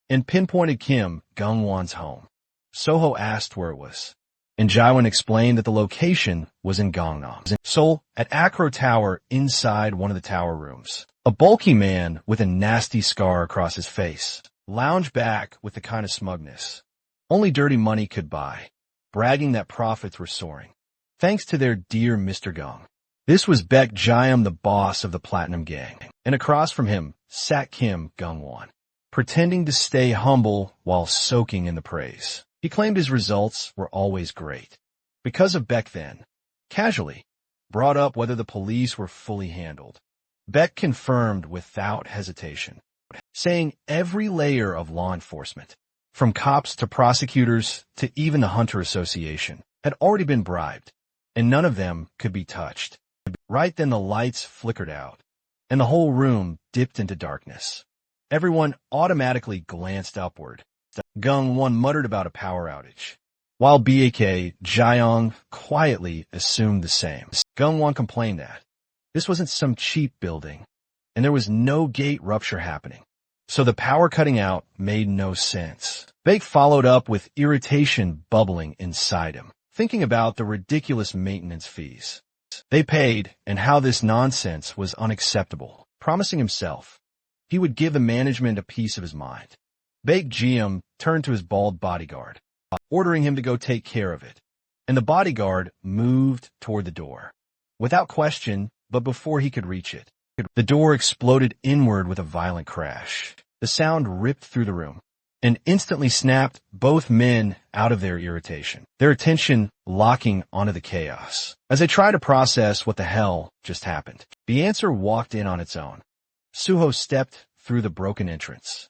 and pinpointed Kim Gung-won's home. Soho asked where it was, and Jiwon explained that the location was in Gangnam, Seoul, at Acro Tower inside one of the tower rooms. A bulky man with a nasty scar across his face lounged back with the kind of smugness only dirty money could buy, bragging that profits were soaring, thanks to their dear Mr. Gung. This was Baek Jiam, the boss of the Platinum Gang, and across from him sat Kim Gung-won, pretending to stay humble while soaking in the praise. He claimed his results were always great. Because of Baek then, casually, brought up whether the police were fully handled. Baek confirmed without hesitation, saying every layer of law enforcement, from cops to prosecutors to even the Hunter Association, had already been bribed, and none of them could be touched. Right then the lights flickered out, and the whole room dipped into darkness. Everyone automatically glanced upward. Gung-won muttered about a power outage, while Bak Jiang quietly assumed the same. Gung-won complained that this wasn't some cheap building, and there was no gate rupture happening, so the power cutting out made no sense. Bake followed up with irritation bubbling inside him, thinking about the ridiculous maintenance fees they paid and how this nonsense was unacceptable, promising himself he would give the management a piece of his mind. Bake Jiam turned to his bald bodyguard, ordering him to go take care of it, and the bodyguard moved toward the door. Without question, but before he could reach it, the door exploded inward with a violent crash. The sound ripped through the room and instantly snapped both men out of their irritation, their attention locking onto the chaos. As they tried to process what the hell just happened, the answer walked in on its own. Suho stepped through the broken entrance,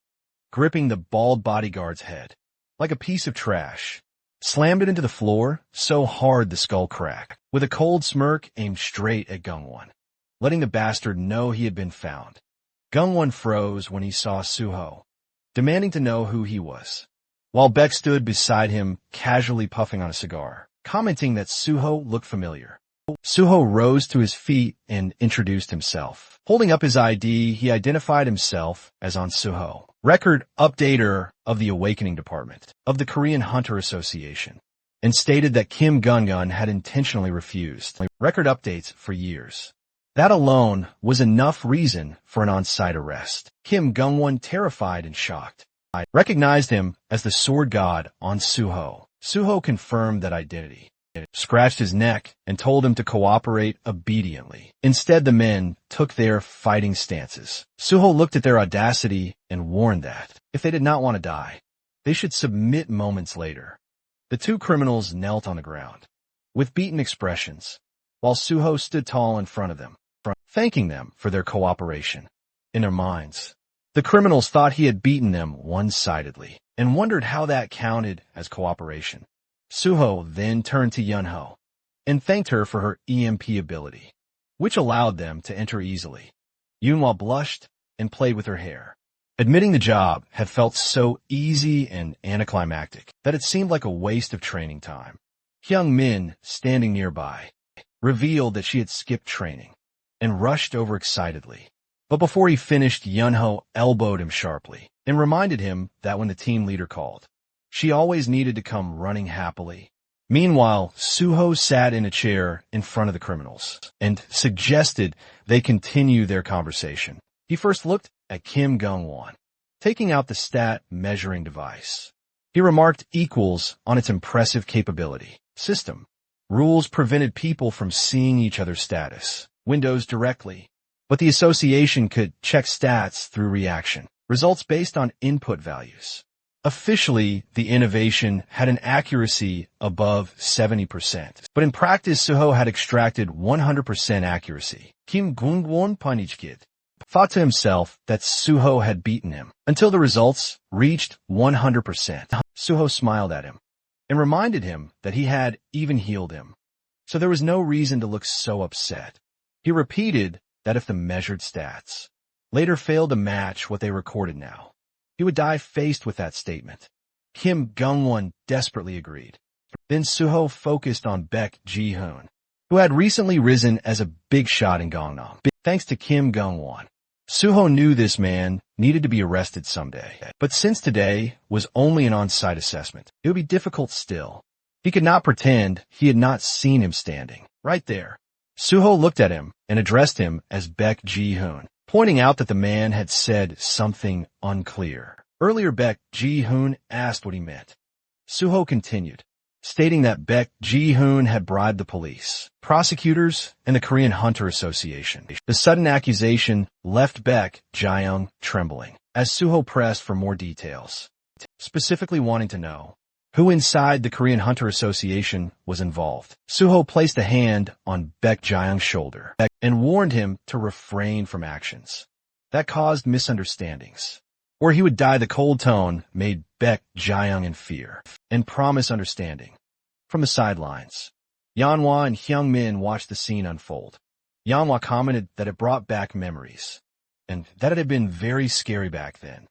gripping the bald bodyguard's head like a piece of trash, slammed it into the floor so hard the skull cracked, with a cold smirk aimed straight at Gung-won, letting the bastard know he had been found. Gung-won froze when he saw Suho, demanding to know who he was, while Beck stood beside him casually puffing on a cigar, commenting that Suho looked familiar. Suho rose to his feet and introduced himself. Holding up his ID, he identified himself as On Suho, record updater of the Awakening Department of the Korean Hunter Association, and stated that Kim Gun-gun had intentionally refused record updates for years. That alone was enough reason for an on-site arrest. Kim Gung-won, terrified and shocked, recognized him as the sword god On Suho. Suho confirmed that identity, scratched his neck, and told him to cooperate obediently. Instead, the men took their fighting stances. Suho looked at their audacity and warned that, if they did not want to die, they should submit moments later. The two criminals knelt on the ground, with beaten expressions, while Suho stood tall in front of them, thanking them for their cooperation. In their minds, the criminals thought he had beaten them one-sidedly, and wondered how that counted as cooperation. Suho then turned to Yunho and thanked her for her EMP ability, which allowed them to enter easily. Yunhwa blushed and played with her hair. Admitting the job had felt so easy and anticlimactic that it seemed like a waste of training time. Hyung Min, standing nearby, revealed that she had skipped training and rushed over excitedly. But before he finished, Yunho elbowed him sharply and reminded him that when the team leader called, she always needed to come running happily. Meanwhile, Suho sat in a chair in front of the criminals and suggested they continue their conversation. He first looked at Kim Gung-won, taking out the stat measuring device. He remarked equals on its impressive capability. System. Rules prevented people from seeing each other's status windows directly, but the association could check stats through reaction, results based on input values. Officially, the innovation had an accuracy above 70%, but in practice, Suho had extracted 100% accuracy. Kim Gung-won Panichkit thought to himself that Suho had beaten him until the results reached 100%. Suho smiled at him and reminded him that he had even healed him, so there was no reason to look so upset. He repeated that if the measured stats later failed to match what they recorded now, he would die faced with that statement. Kim Gung-won desperately agreed. Then Suho focused on Baek Ji-hoon, who had recently risen as a big shot in Gangnam. Thanks to Kim Gung-won, Suho knew this man needed to be arrested someday. But since today was only an on-site assessment, it would be difficult still. He could not pretend he had not seen him standing right there. Suho looked at him and addressed him as Baek Ji-hoon, pointing out that the man had said something unclear. Earlier, Baek Ji-hoon asked what he meant. Suho continued, stating that Baek Ji-hoon had bribed the police, prosecutors, and the Korean Hunter Association. The sudden accusation left Baek Ji-hoon trembling, as Suho pressed for more details, specifically wanting to know who inside the Korean Hunter Association was involved. Suho placed a hand on Baek Ji-hoon's shoulder and warned him to refrain from actions that caused misunderstandings, or he would die. The cold tone made Baek Ji-hoon in fear and promise understanding. from the sidelines. Yanhua and Hyungmin watched the scene unfold. Yanhua commented that it brought back memories, and that it had been very scary back then,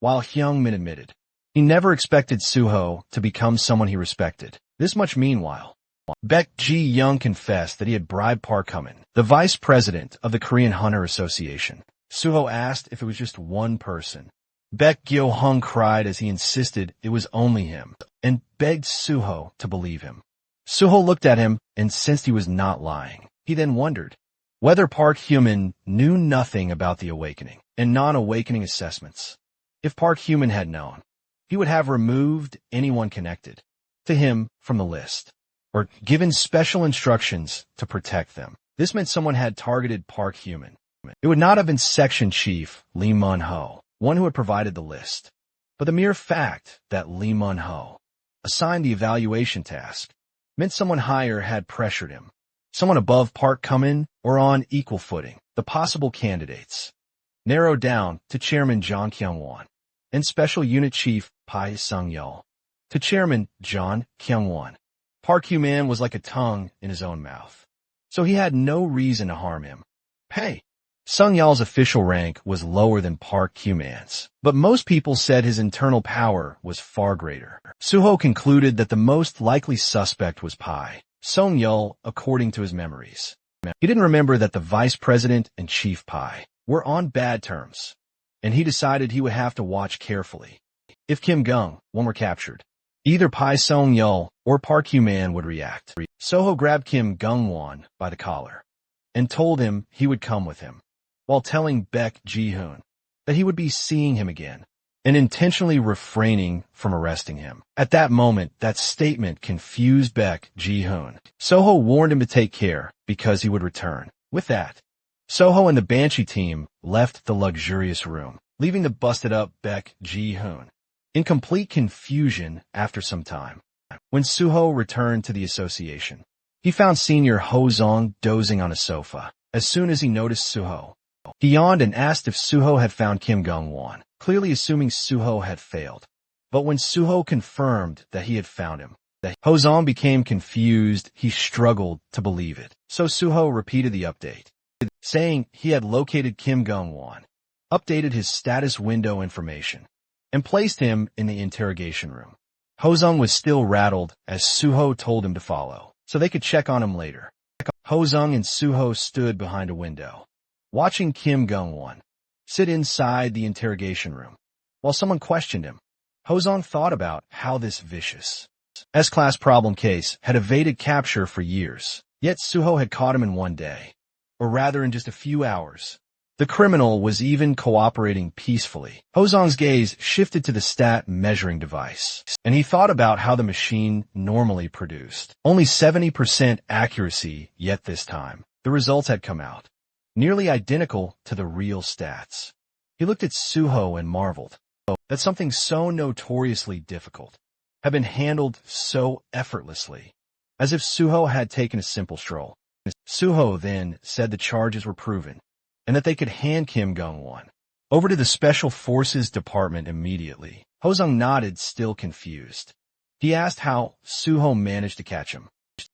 while Hyungmin admitted he never expected Suho to become someone he respected. This much meanwhile, Baek Ji-young confessed that he had bribed Park Hyun, the vice president of the Korean Hunter Association. Suho asked if it was just one person. Baek Gyo-hung cried as he insisted it was only him, and begged Suho to believe him. Suho looked at him and sensed he was not lying. He then wondered whether Park Hyun knew nothing about the awakening and non-awakening assessments. If Park Hyun had known, he would have removed anyone connected to him from the list, or given special instructions to protect them. This meant someone had targeted Park Hyun. It would not have been Section Chief Lee Mun-ho, one who had provided the list, but the mere fact that Lee Mun-ho assigned the evaluation task meant someone higher had pressured him, someone above Park Hyun or on equal footing. The possible candidates narrowed down to Chairman Jang Kyung-won and Special Unit Chief Pai Sung-yeol to Chairman John Kyung-won. Park Hyun was like a tongue in his own mouth, so he had no reason to harm him. Hey, Sung-yeol's official rank was lower than Park Hyun's, but most people said his internal power was far greater. Suho concluded that the most likely suspect was Pai Sung-yeol, according to his memories. He didn't remember that the vice president and Chief Pai were on bad terms, and he decided he would have to watch carefully. If Kim Gung-won were captured, either Pai Sung-yeol or Park Hyun would react. Suho grabbed Kim Gung-won by the collar and told him he would come with him, while telling Baek Ji-hoon that he would be seeing him again and intentionally refraining from arresting him. At that moment, that statement confused Baek Ji-hoon. Suho warned him to take care because he would return. With that, Suho and the Banshee team left the luxurious room, leaving the busted-up Baek Ji-hoon in complete confusion after some time. When Suho returned to the association, he found Senior Ho Zong dozing on a sofa. As soon as he noticed Suho, he yawned and asked if Suho had found Kim Gung-won, clearly assuming Suho had failed. But when Suho confirmed that he had found him, Ho Zong became confused. He struggled to believe it. So Suho repeated the update, saying he had located Kim Gung-won, updated his status window information, and placed him in the interrogation room. Ho Zong was still rattled as Suho told him to follow, so they could check on him later. Ho Zong and Suho stood behind a window, watching Kim Gung-won sit inside the interrogation room. While someone questioned him, Ho Zong thought about how this vicious S-class problem case had evaded capture for years, yet Suho had caught him in one day, or rather in just a few hours. The criminal was even cooperating peacefully. Ho Zong's gaze shifted to the stat measuring device, and he thought about how the machine normally produced only 70% accuracy, yet this time, the results had come out nearly identical to the real stats. He looked at Suho and marveled that something so notoriously difficult had been handled so effortlessly, as if Suho had taken a simple stroll. Suho then said the charges were proven, and that they could hand Kim Gung-won over to the Special Forces Department immediately. Ho Zong nodded, still confused. He asked how Suho managed to catch him.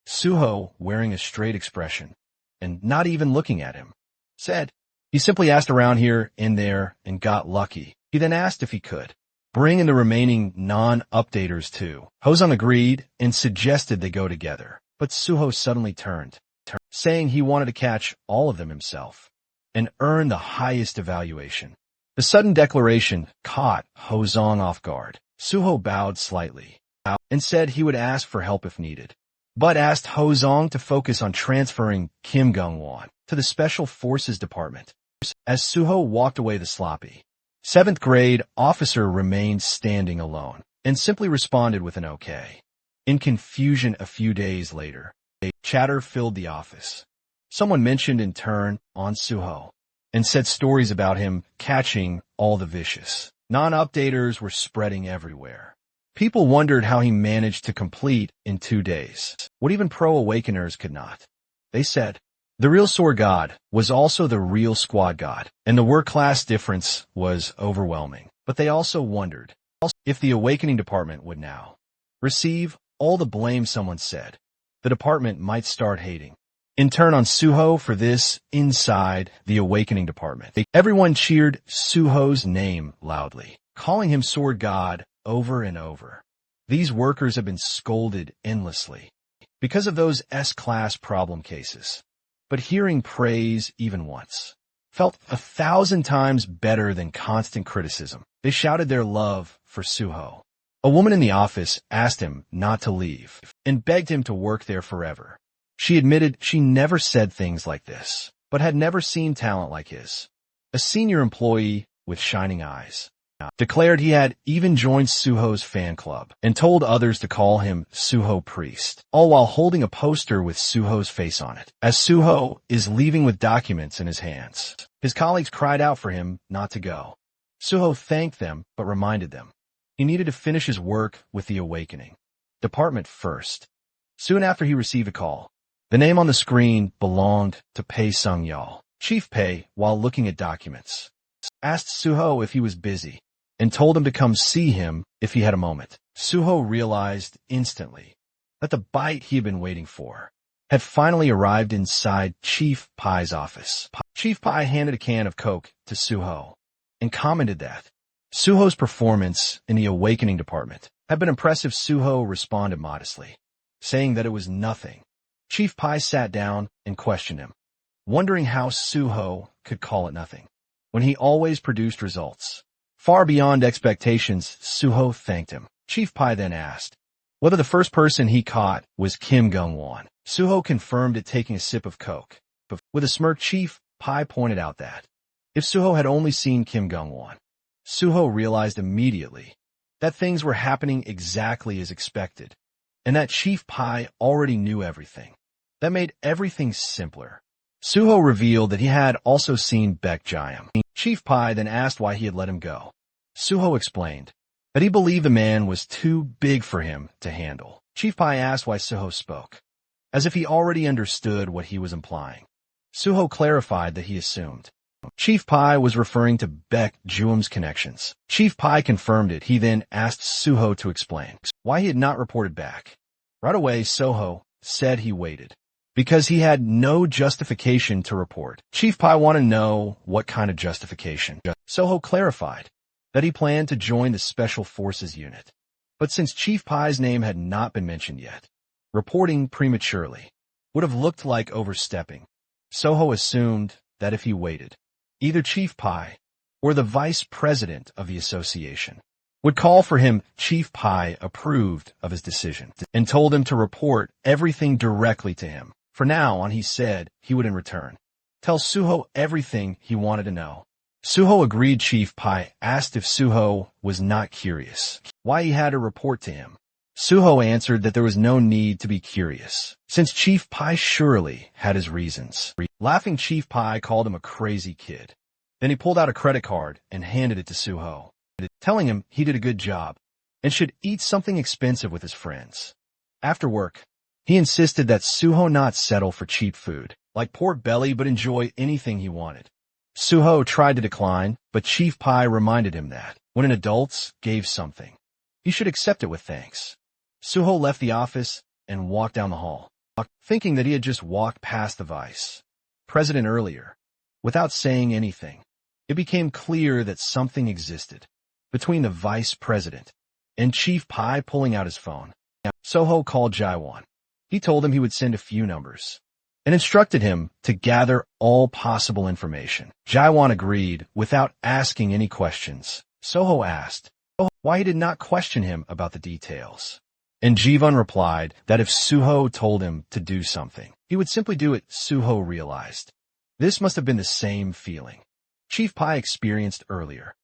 Suho, wearing a straight expression, and not even looking at him, said, he simply asked around here and there and got lucky. He then asked if he could bring in the remaining non-updaters too. Ho Zong agreed and suggested they go together, but Suho suddenly turned, saying he wanted to catch all of them himself and earn the highest evaluation. The sudden declaration caught Ho Zong off guard. Suho bowed slightly and said he would ask for help if needed, but asked Ho Zong to focus on transferring Kim Gung-won to the Special Forces Department. As Suho walked away, the sloppy 7th grade officer remained standing alone and simply responded with an okay. In confusion a few days later, chatter filled the office. Someone mentioned in turn on Suho and said stories about him catching all the vicious. Non-updaters were spreading everywhere. People wondered how he managed to complete in 2 days what even pro-awakeners could not. They said the real Sword God was also the real Squad God, and the work-class difference was overwhelming. But they also wondered if the Awakening Department would now receive all the blame someone said, the department might start hating. In turn on Suho for this inside the awakening department. Everyone cheered Suho's name loudly, calling him Sword God over and over. These workers have been scolded endlessly because of those S-class problem cases. But hearing praise even once felt 1,000 times better than constant criticism. They shouted their love for Suho. A woman in the office asked him not to leave and begged him to work there forever. She admitted she never said things like this, but had never seen talent like his. A senior employee with shining eyes declared he had even joined Suho's fan club and told others to call him Suho Priest, all while holding a poster with Suho's face on it. As Suho is leaving with documents in his hands, his colleagues cried out for him not to go. Suho thanked them but reminded them he needed to finish his work with the awakening department first. Soon after he received a call. The name on the screen belonged to Pei Sung-yeol. Chief Pei, while looking at documents, asked Suho if he was busy and told him to come see him if he had a moment. Suho realized instantly that the bite he had been waiting for had finally arrived inside Chief Pai's office. Chief Pai handed a can of Coke to Suho and commented that Suho's performance in the awakening department had been impressive. Suho responded modestly, saying that it was nothing. Chief Pai sat down and questioned him, wondering how Suho could call it nothing when he always produced results far beyond expectations. Suho thanked him. Chief Pai then asked whether the first person he caught was Kim Gung-won. Suho confirmed it, taking a sip of Coke. But with a smirk, Chief Pai pointed out that if Suho had only seen Kim Gung-won, Suho realized immediately that things were happening exactly as expected, and that Chief Pai already knew everything. That made everything simpler. Suho revealed that he had also seen Baek Jiam. Chief Pai then asked why he had let him go. Suho explained that he believed the man was too big for him to handle. Chief Pai asked why Suho spoke, as if he already understood what he was implying. Suho clarified that he assumed Chief Pai was referring to Baek Jiam's connections. Chief Pai confirmed it. He then asked Suho to explain why he had not reported back. Right away, Suho said he waited because he had no justification to report. Chief Pai wanted to know what kind of justification. Suho clarified that he planned to join the Special Forces unit. But since Chief Pai's name had not been mentioned yet, reporting prematurely would have looked like overstepping. Suho assumed that if he waited, either Chief Pai or the vice president of the association would call for him. Chief Pai approved of his decision and told him to report everything directly to him. For now on, he said he would in return tell Suho everything he wanted to know. Suho agreed. Chief Pai asked if Suho was not curious why he had to report to him. Suho answered that there was no need to be curious, since Chief Pai surely had his reasons. Laughing, Chief Pai called him a crazy kid. Then he pulled out a credit card and handed it to Suho, telling him he did a good job and should eat something expensive with his friends. After work, he insisted that Suho not settle for cheap food, like pork belly, but enjoy anything he wanted. Suho tried to decline, but Chief Pai reminded him that when an adult gave something, he should accept it with thanks. Suho left the office and walked down the hall, thinking that he had just walked past the vice president earlier, without saying anything. It became clear that something existed between the vice president and Chief Pai. Pulling out his phone, Suho called Jaiwon. He told him he would send a few numbers and instructed him to gather all possible information. Jaiwon agreed without asking any questions. Suho asked why he did not question him about the details, and Jiwon replied that if Suho told him to do something, he would simply do it. Suho realized this must have been the same feeling Chief Pai experienced earlier.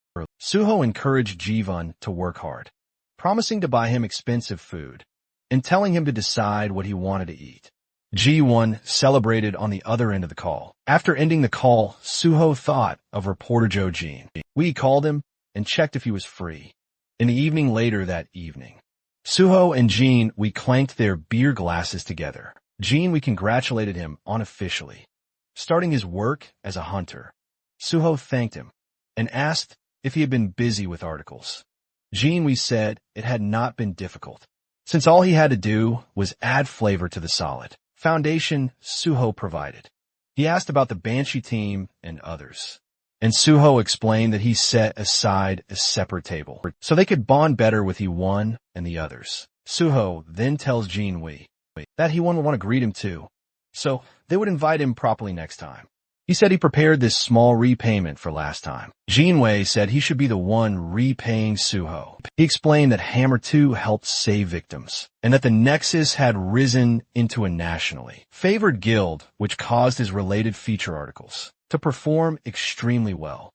Suho encouraged Jiwon to work hard, promising to buy him expensive food and telling him to decide what he wanted to eat. Jiwon celebrated on the other end of the call. After ending the call, Suho thought of reporter Jo Jin. We called him and checked if he was free. In the evening later that evening, Suho and Jin, we clanked their beer glasses together. Jin, we congratulated him unofficially starting his work as a hunter. Suho thanked him and asked if he had been busy with articles. Jin, we said it had not been difficult, since all he had to do was add flavor to the solid foundation Suho provided. He asked about the Banshee team and others, and Suho explained that he set aside a separate table so they could bond better with He-won and the others. Suho then tells Jin-wei that He-won would want to greet him too, so they would invite him properly next time. He said he prepared this small repayment for last time. Jin-wei said he should be the one repaying Suho. He explained that Hammer 2 helped save victims, and that the Nexus had risen into a nationally favored guild, which caused his related feature articles to perform extremely well.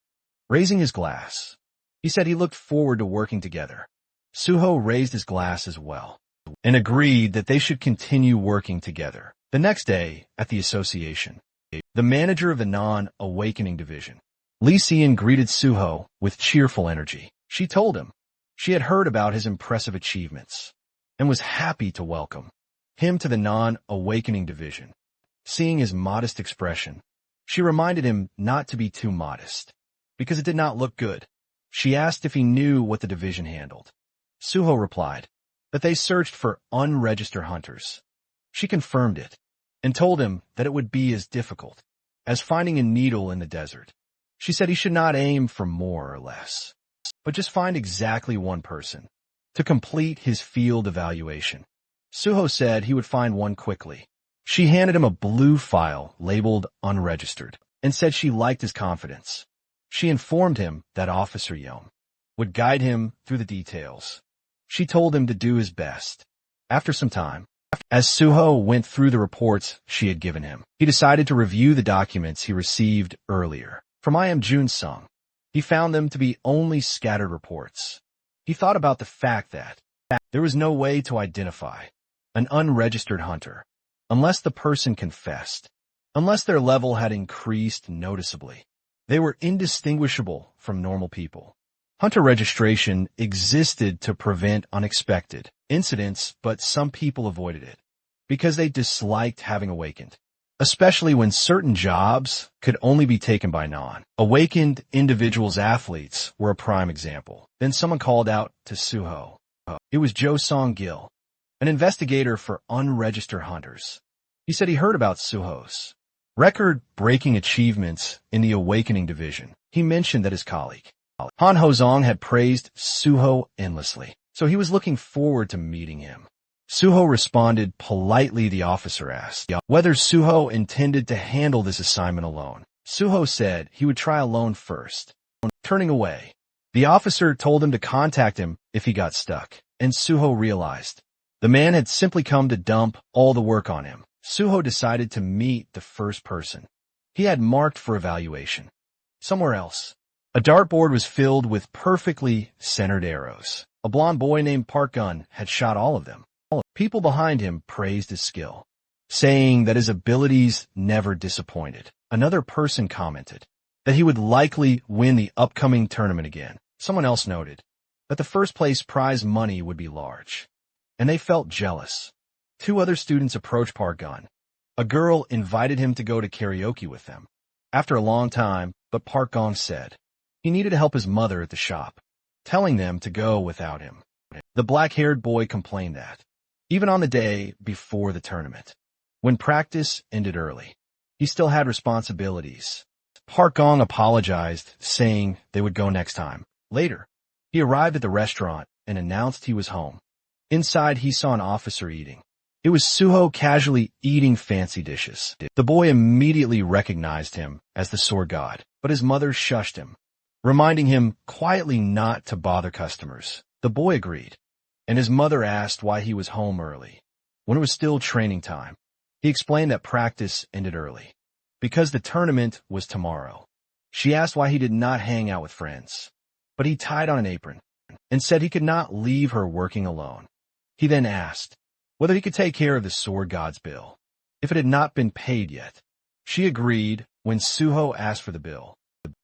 Raising his glass, he said he looked forward to working together. Suho raised his glass as well, and agreed that they should continue working together. The next day, at the association, the manager of the non-awakening division, Lee Seon, greeted Suho with cheerful energy. She told him she had heard about his impressive achievements and was happy to welcome him to the non-awakening division. Seeing his modest expression, she reminded him not to be too modest, because it did not look good. She asked if he knew what the division handled. Suho replied that they searched for unregistered hunters. She confirmed it, and told him that it would be as difficult as finding a needle in the desert. She said he should not aim for more or less, but just find exactly one person to complete his field evaluation. Suho said he would find one quickly. She handed him a blue file labeled unregistered and said she liked his confidence. She informed him that Officer Yeom would guide him through the details. She told him to do his best. After some time, as Suho went through the reports she had given him, he decided to review the documents he received earlier from I.M. Jun-sung. He found them to be only scattered reports. He thought about the fact that there was no way to identify an unregistered hunter unless the person confessed, unless their level had increased noticeably. They were indistinguishable from normal people. Hunter registration existed to prevent unexpected incidents, but some people avoided it because they disliked having awakened, especially when certain jobs could only be taken by non-awakened individuals. Athletes were a prime example. Then someone called out to Suho. It was Jo Song-gil, an investigator for unregistered hunters. He said he heard about Suho's record-breaking achievements in the Awakening Division. He mentioned that his colleague, Han Hozong, had praised Suho endlessly, so he was looking forward to meeting him. Suho responded politely. The officer asked whether Suho intended to handle this assignment alone. Suho said he would try alone first. Turning away, the officer told him to contact him if he got stuck, and Suho realized the man had simply come to dump all the work on him. Suho decided to meet the first person he had marked for evaluation. Somewhere else, a dartboard was filled with perfectly centered arrows. A blond boy named Park Gun had shot all of them. People behind him praised his skill, saying that his abilities never disappointed. Another person commented that he would likely win the upcoming tournament again. Someone else noted that the first place prize money would be large, and they felt jealous. Two other students approached Park Gun. A girl invited him to go to karaoke with them after a long time, but Park Gun said he needed to help his mother at the shop, telling them to go without him. The black-haired boy complained that, even on the day before the tournament, when practice ended early, he still had responsibilities. Park Gong apologized, saying they would go next time. Later, he arrived at the restaurant and announced he was home. Inside, he saw an officer eating. It was Suho casually eating fancy dishes. The boy immediately recognized him as the sword god, but his mother shushed him, reminding him quietly not to bother customers. The boy agreed, and his mother asked why he was home early, when it was still training time. He explained that practice ended early, because the tournament was tomorrow. She asked why he did not hang out with friends, but he tied on an apron, and said he could not leave her working alone. He then asked whether he could take care of the sword god's bill, if it had not been paid yet. She agreed when Suho asked for the bill.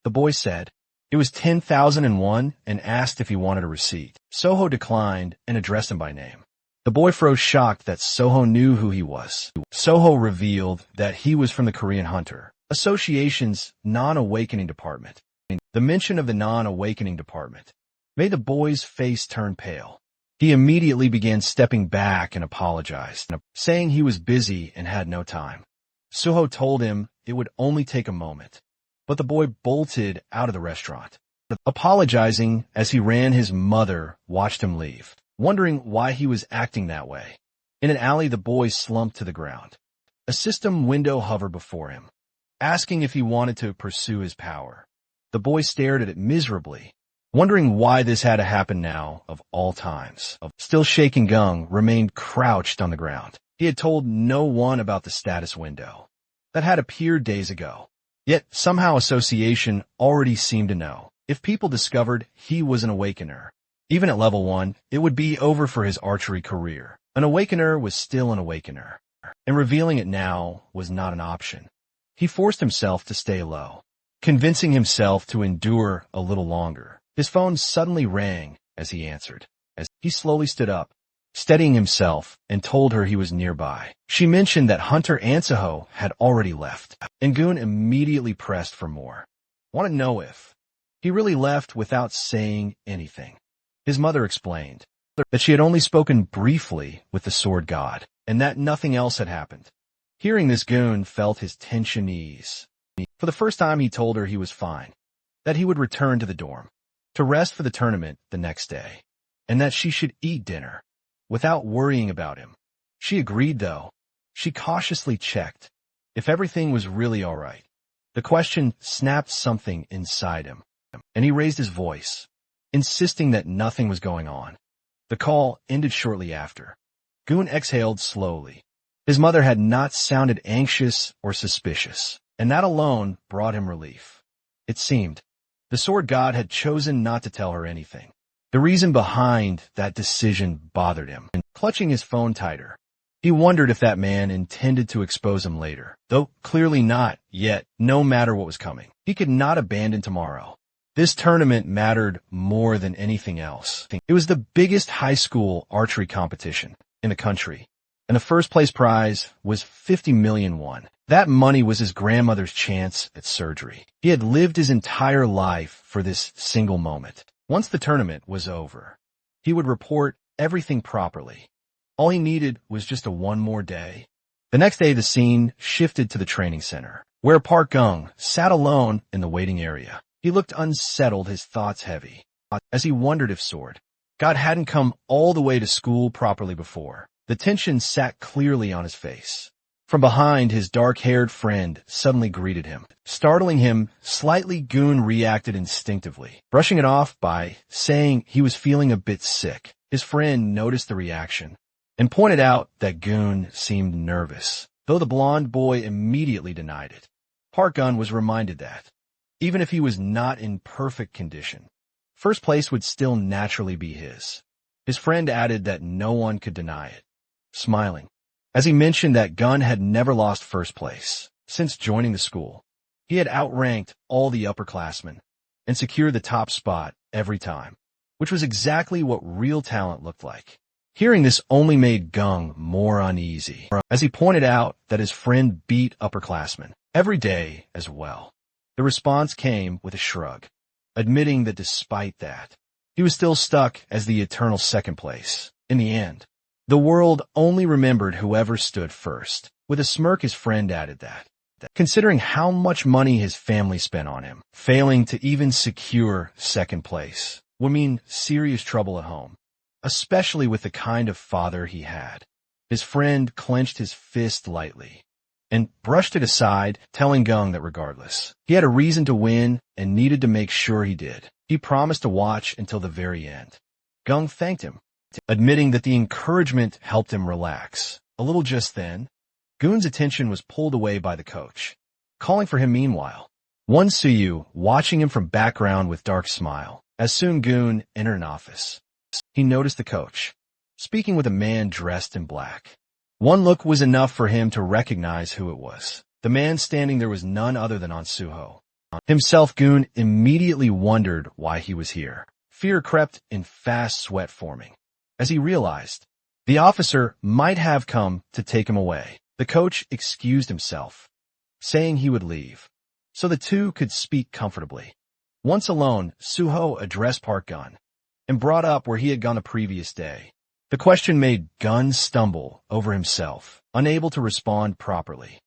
The boy said it was 10,001 and asked if he wanted a receipt. Soho declined and addressed him by name. The boy froze, shocked that Soho knew who he was. Soho revealed that he was from the Korean Hunter Association's non-awakening department. The mention of the non-awakening department made the boy's face turn pale. He immediately began stepping back and apologized, saying he was busy and had no time. Suho told him it would only take a moment, but the boy bolted out of the restaurant. Apologizing as he ran, his mother watched him leave, wondering why he was acting that way. In an alley, the boy slumped to the ground. A system window hovered before him, asking if he wanted to pursue his power. The boy stared at it miserably, wondering why this had to happen now of all times. Still shaking, Gung remained crouched on the ground. He had told no one about the status window that had appeared days ago. Yet somehow association already seemed to know. If people discovered he was an awakener, even at level 1, it would be over for his archery career. An awakener was still an awakener, and revealing it now was not an option. He forced himself to stay low, convincing himself to endure a little longer. His phone suddenly rang as he answered. As he slowly stood up, steadying himself, and told her he was nearby. She mentioned that Hunter and Suho had already left, and Goon immediately pressed for more. Want to know if he really left without saying anything. His mother explained that she had only spoken briefly with the sword god, and that nothing else had happened. Hearing this, Goon felt his tension ease. For the first time, he told her he was fine, that he would return to the dorm, to rest for the tournament the next day, and that she should eat dinner without worrying about him. She agreed, though. She cautiously checked if everything was really all right. The question snapped something inside him, and he raised his voice, insisting that nothing was going on. The call ended shortly after. Goon exhaled slowly. His mother had not sounded anxious or suspicious, and that alone brought him relief. It seemed the sword god had chosen not to tell her anything. The reason behind that decision bothered him, and clutching his phone tighter, he wondered if that man intended to expose him later, though clearly not yet. No matter what was coming, he could not abandon tomorrow. This tournament mattered more than anything else. It was the biggest high school archery competition in the country, and the first place prize was 50 million won. That money was his grandmother's chance at surgery. He had lived his entire life for this single moment. Once the tournament was over, he would report everything properly. All he needed was just one more day. The next day, the scene shifted to the training center, where Park Gung sat alone in the waiting area. He looked unsettled, his thoughts heavy, as he wondered if Sword God hadn't come all the way to school properly before. The tension sat clearly on his face. From behind, his dark-haired friend suddenly greeted him. Startling him slightly, Goon reacted instinctively, brushing it off by saying he was feeling a bit sick. His friend noticed the reaction and pointed out that Goon seemed nervous, though the blonde boy immediately denied it. Park Gun was reminded that, even if he was not in perfect condition, first place would still naturally be his. His friend added that no one could deny it, smiling, as he mentioned that Gun had never lost first place since joining the school. He had outranked all the upperclassmen and secured the top spot every time, which was exactly what real talent looked like. Hearing this only made Gung more uneasy, as he pointed out that his friend beat upperclassmen every day as well. The response came with a shrug, admitting that despite that, he was still stuck as the eternal second place. In the end, the world only remembered whoever stood first. With a smirk, his friend added that, considering how much money his family spent on him, failing to even secure second place would mean serious trouble at home, especially with the kind of father he had. His friend clenched his fist lightly and brushed it aside, telling Gung that regardless, he had a reason to win and needed to make sure he did. He promised to watch until the very end. Gung thanked him, admitting that the encouragement helped him relax. A little just then, Goon's attention was pulled away by the coach, calling for him meanwhile. Won Suyu watching him from background with dark smile. As soon Goon entered an office, he noticed the coach, speaking with a man dressed in black. One look was enough for him to recognize who it was. The man standing there was none other than Suho himself. Goon immediately wondered why he was here. Fear crept in, fast sweat forming, as he realized the officer might have come to take him away. The coach excused himself, saying he would leave, so the two could speak comfortably. Once alone, Suho addressed Park Gun, and brought up where he had gone the previous day. The question made Gun stumble over himself, unable to respond properly.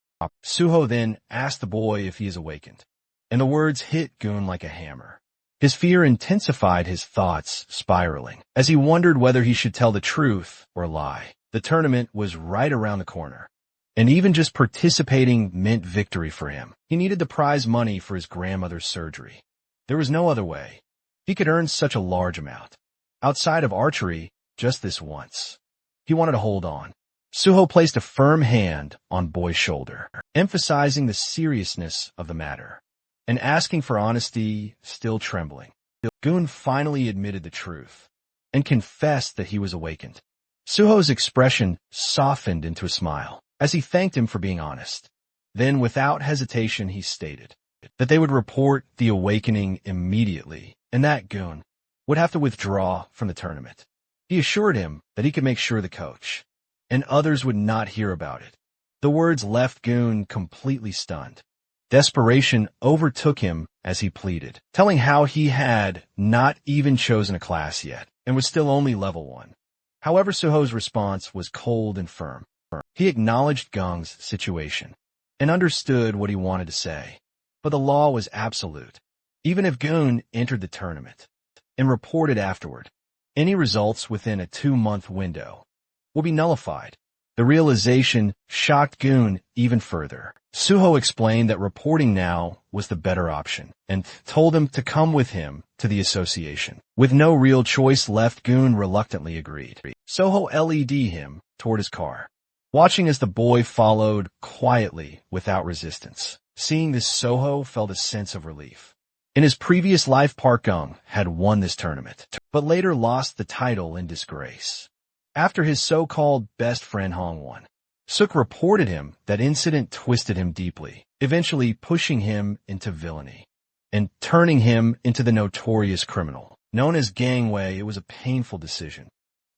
Suho then asked the boy if he is awakened, and the words hit Gun like a hammer. His fear intensified, his thoughts spiraling, as he wondered whether he should tell the truth or lie. The tournament was right around the corner, and even just participating meant victory for him. He needed the prize money for his grandmother's surgery. There was no other way. He could earn such a large amount. Outside of archery, just this once. He wanted to hold on. Suho placed a firm hand on boy's shoulder, emphasizing the seriousness of the matter, and asking for honesty, still trembling. Gun finally admitted the truth, and confessed that he was awakened. Suho's expression softened into a smile, as he thanked him for being honest. Then, without hesitation, he stated that they would report the awakening immediately, and that Gun would have to withdraw from the tournament. He assured him that he could make sure the coach and others would not hear about it. The words left Gun completely stunned. Desperation overtook him as he pleaded, telling how he had not even chosen a class yet and was still only level 1. However, Suho's response was cold and firm. He acknowledged Gun's situation and understood what he wanted to say, but the law was absolute. Even if Gun entered the tournament and reported afterward, any results within a 2-month window will be nullified. The realization shocked Gun even further. Suho explained that reporting now was the better option and told him to come with him to the association. With no real choice left, Gun reluctantly agreed. Suho led him toward his car, watching as the boy followed quietly without resistance. Seeing this, Suho felt a sense of relief. In his previous life, Park Gung had won this tournament, but later lost the title in disgrace after his so-called best friend Hong won. Suk reported him. That incident twisted him deeply, eventually pushing him into villainy and turning him into the notorious criminal known as Gangwei. It was a painful decision,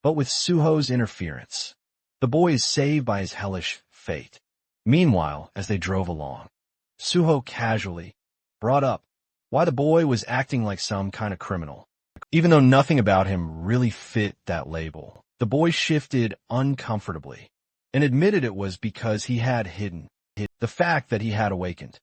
but with Suho's interference, the boy is saved by his hellish fate. Meanwhile, as they drove along, Suho casually brought up why the boy was acting like some kind of criminal. Even though nothing about him really fit that label, the boy shifted uncomfortably and admitted it was because he had hidden the fact that he had awakened.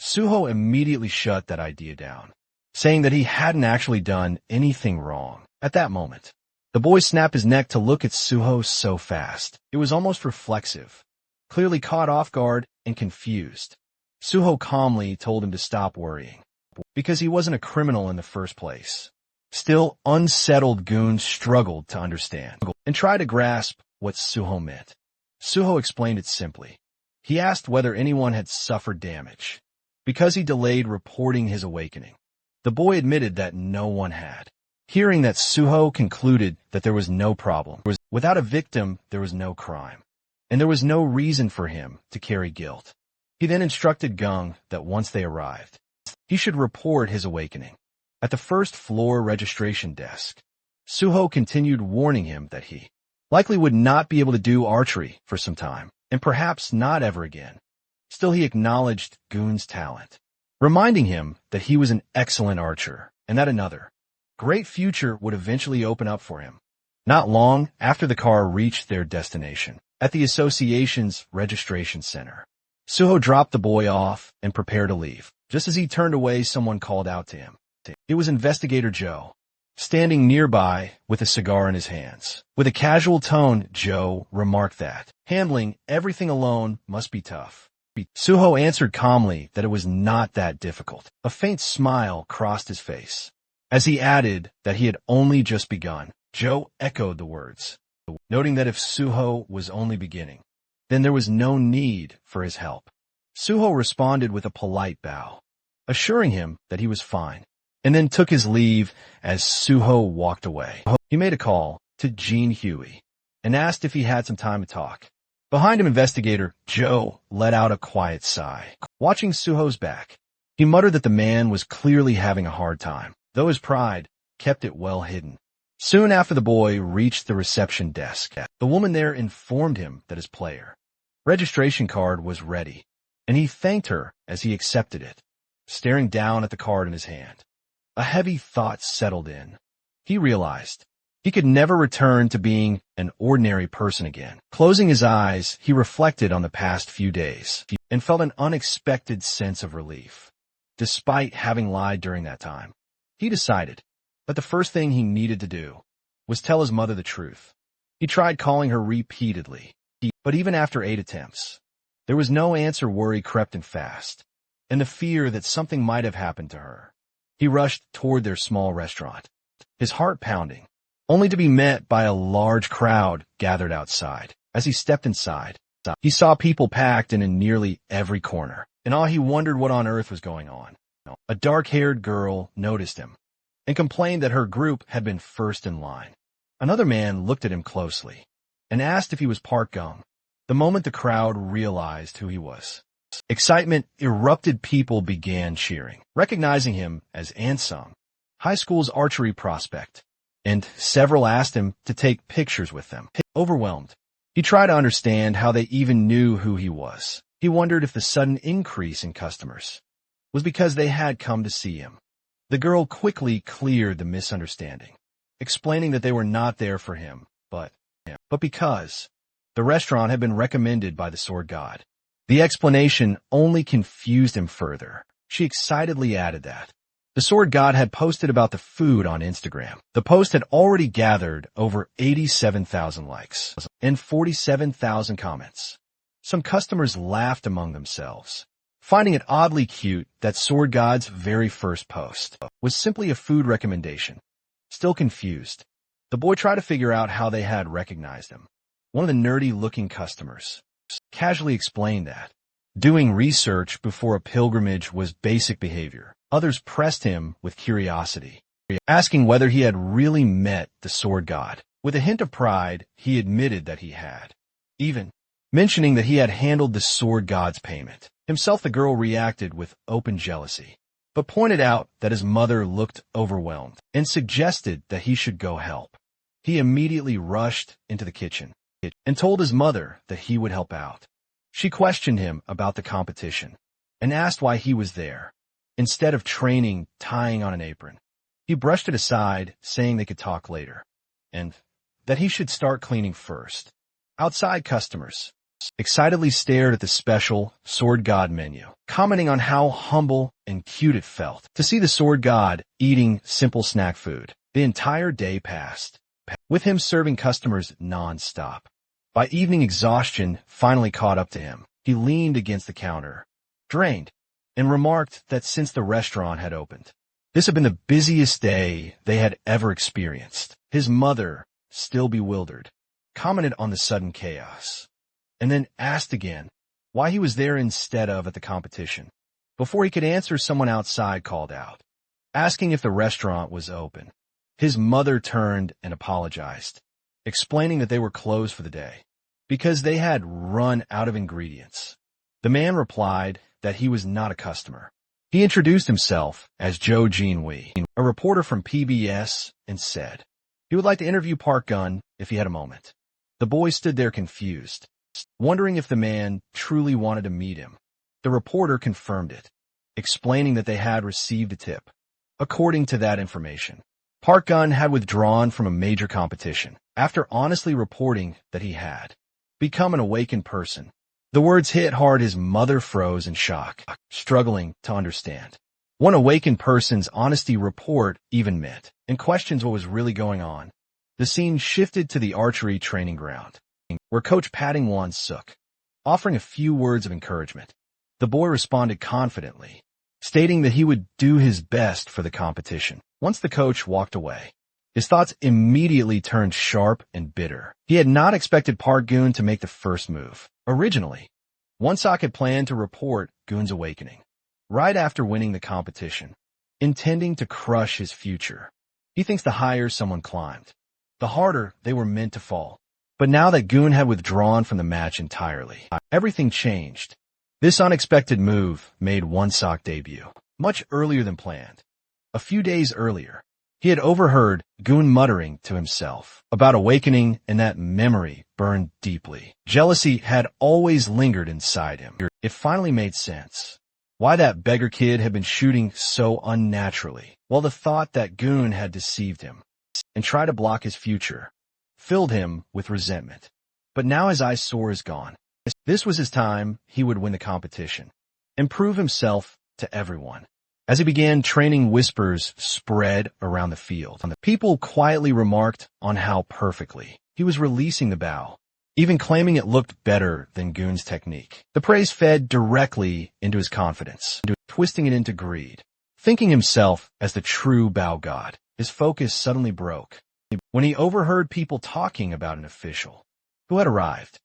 Suho immediately shut that idea down, saying that he hadn't actually done anything wrong. At that moment, the boy snapped his neck to look at Suho so fast. It was almost reflexive, clearly caught off guard and confused. Suho calmly told him to stop worrying, because he wasn't a criminal in the first place. Still unsettled, Gun struggled to understand and tried to grasp what Suho meant. Suho explained it simply. He asked whether anyone had suffered damage because he delayed reporting his awakening. The boy admitted that no one had. Hearing that, Suho concluded that there was no problem. Without a victim, there was no crime, and there was no reason for him to carry guilt. He then instructed Gung that once they arrived, he should report his awakening at the first floor registration desk. Suho continued warning him that he likely would not be able to do archery for some time, and perhaps not ever again. Still, he acknowledged Gun's talent, reminding him that he was an excellent archer and that another great future would eventually open up for him. Not long after the car reached their destination, at the association's registration center, Suho dropped the boy off and prepared to leave. Just as he turned away, someone called out to him. It was Investigator Joe, standing nearby with a cigar in his hands. With a casual tone, Joe remarked that handling everything alone must be tough. Suho answered calmly that it was not that difficult. A faint smile crossed his face as he added that he had only just begun. Joe echoed the words, noting that if Suho was only beginning, then there was no need for his help. Suho responded with a polite bow, assuring him that he was fine, and then took his leave as Suho walked away. He made a call to Gene Huey and asked if he had some time to talk. Behind him, Investigator Joe let out a quiet sigh. Watching Suho's back, he muttered that the man was clearly having a hard time, though his pride kept it well hidden. Soon after the boy reached the reception desk, the woman there informed him that his player registration card was ready, and he thanked her as he accepted it, staring down at the card in his hand. A heavy thought settled in. He realized he could never return to being an ordinary person again. Closing his eyes, he reflected on the past few days and felt an unexpected sense of relief. Despite having lied during that time, he decided that the first thing he needed to do was tell his mother the truth. He tried calling her repeatedly, but even after 8 attempts, there was no answer. Worry crept in fast, and the fear that something might have happened to her. He rushed toward their small restaurant, his heart pounding, only to be met by a large crowd gathered outside. As he stepped inside, he saw people packed in nearly every corner. In awe, he wondered what on earth was going on. A dark-haired girl noticed him and complained that her group had been first in line. Another man looked at him closely and asked if he was Park Gung. The moment the crowd realized who he was, excitement erupted. People began cheering, recognizing him as Ansung, high school's archery prospect, and several asked him to take pictures with them. Overwhelmed, he tried to understand how they even knew who he was. He wondered if the sudden increase in customers was because they had come to see him. The girl quickly cleared the misunderstanding, explaining that they were not there for him, but because the restaurant had been recommended by the sword god. The explanation only confused him further. She excitedly added that the sword god had posted about the food on Instagram. The post had already gathered over 87,000 likes and 47,000 comments. Some customers laughed among themselves, finding it oddly cute that Sword God's very first post was simply a food recommendation. Still confused, the boy tried to figure out how they had recognized him. One of the nerdy-looking customers casually explained that doing research before a pilgrimage was basic behavior. Others pressed him with curiosity, asking whether he had really met the Sword God. With a hint of pride, he admitted that he had, even mentioning that he had handled the sword god's payment. Himself, the girl reacted with open jealousy, but pointed out that his mother looked overwhelmed and suggested that he should go help. He immediately rushed into the kitchen and told his mother that he would help out. She questioned him about the competition and asked why he was there, instead of training tying on an apron. He brushed it aside, saying they could talk later, and that he should start cleaning first. Outside, customers excitedly stared at the special Sword God menu, commenting on how humble and cute it felt to see the Sword God eating simple snack food. The entire day passed, with him serving customers non-stop. By evening, exhaustion finally caught up to him. He leaned against the counter, drained, and remarked that since the restaurant had opened, this had been the busiest day they had ever experienced. His mother, still bewildered, commented on the sudden chaos, and then asked again why he was there instead of at the competition. Before he could answer, someone outside called out, asking if the restaurant was open. His mother turned and apologized, explaining that they were closed for the day because they had run out of ingredients. The man replied that he was not a customer. He introduced himself as Joe Jinwei, a reporter from PBS, and said he would like to interview Park Gun if he had a moment. The boy stood there confused, wondering if the man truly wanted to meet him. The reporter confirmed it, explaining that they had received a tip. According to that information, Park Gun had withdrawn from a major competition after honestly reporting that he had become an awakened person. The words hit hard. His mother froze in shock, struggling to understand. One awakened person's honesty report even meant, and questions what was really going on. The scene shifted to the archery training ground, where Coach Patting Won Suk, offering a few words of encouragement. The boy responded confidently, stating that he would do his best for the competition. Once the coach walked away, his thoughts immediately turned sharp and bitter. He had not expected Park Gun to make the first move. Originally, Won-Sok had planned to report Gun's awakening right after winning the competition, intending to crush his future. He thinks the higher someone climbed, the harder they were meant to fall. But now that Gun had withdrawn from the match entirely, everything changed. This unexpected move made Won-Sok debut much earlier than planned. A few days earlier, he had overheard Gun muttering to himself about awakening, and that memory burned deeply. Jealousy had always lingered inside him. It finally made sense why that beggar kid had been shooting so unnaturally, while the thought that Gun had deceived him and try to block his future, filled him with resentment. But now his eyesore is gone. This was his time. He would win the competition and prove himself to everyone. As he began training, whispers spread around the field. People quietly remarked on how perfectly he was releasing the bow, even claiming it looked better than Goon's technique. The praise fed directly into his confidence, twisting it into greed. Thinking himself as the true bow god, his focus suddenly broke when he overheard people talking about an official who had arrived.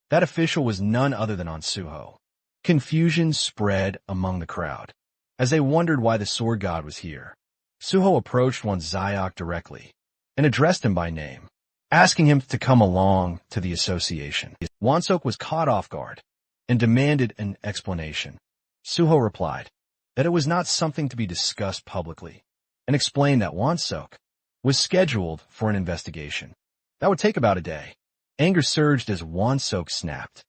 That official was none other than Suho. Confusion spread among the crowd as they wondered why the sword god was here. Suho approached Zyok directly and addressed him by name, asking him to come along to the association. Wonsok was caught off guard and demanded an explanation. Suho replied that it was not something to be discussed publicly and explained that Wonsok was scheduled for an investigation. That would take about a day. Anger surged as Wonsok snapped,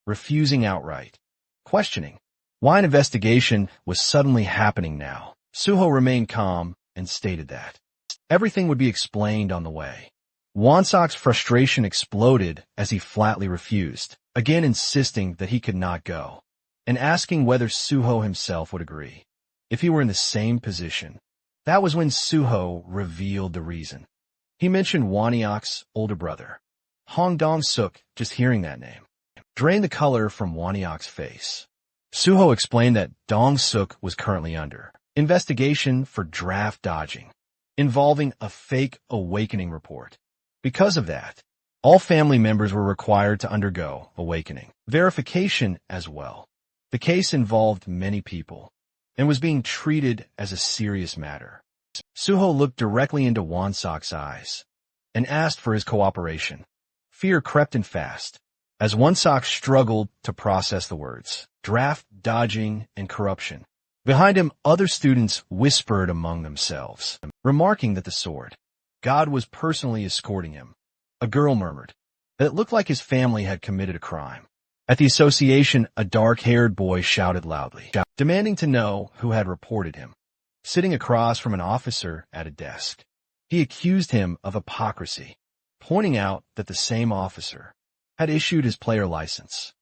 refusing outright, questioning why an investigation was suddenly happening now. Suho remained calm and stated that everything would be explained on the way. Wonsok's frustration exploded as he flatly refused, again insisting that he could not go, and asking whether Suho himself would agree if he were in the same position. That was when Suho revealed the reason. He mentioned Waniok's older brother, Hong Dong-suk. Just hearing that name drained the color from Waniok's face. Suho explained that Dong-suk was currently under investigation for draft dodging, involving a fake awakening report. Because of that, all family members were required to undergo awakening verification as well. The case involved many people and was being treated as a serious matter. Suho looked directly into Wonsok's eyes and asked for his cooperation. Fear crept in fast as Wonsok struggled to process the words draft dodging and corruption. Behind him, other students whispered among themselves, remarking that the sword god was personally escorting him. A girl murmured that it looked like his family had committed a crime. At the association, a dark-haired boy shouted loudly, demanding to know who had reported him. Sitting across from an officer at a desk, he accused him of hypocrisy, pointing out that the same officer had issued his player license.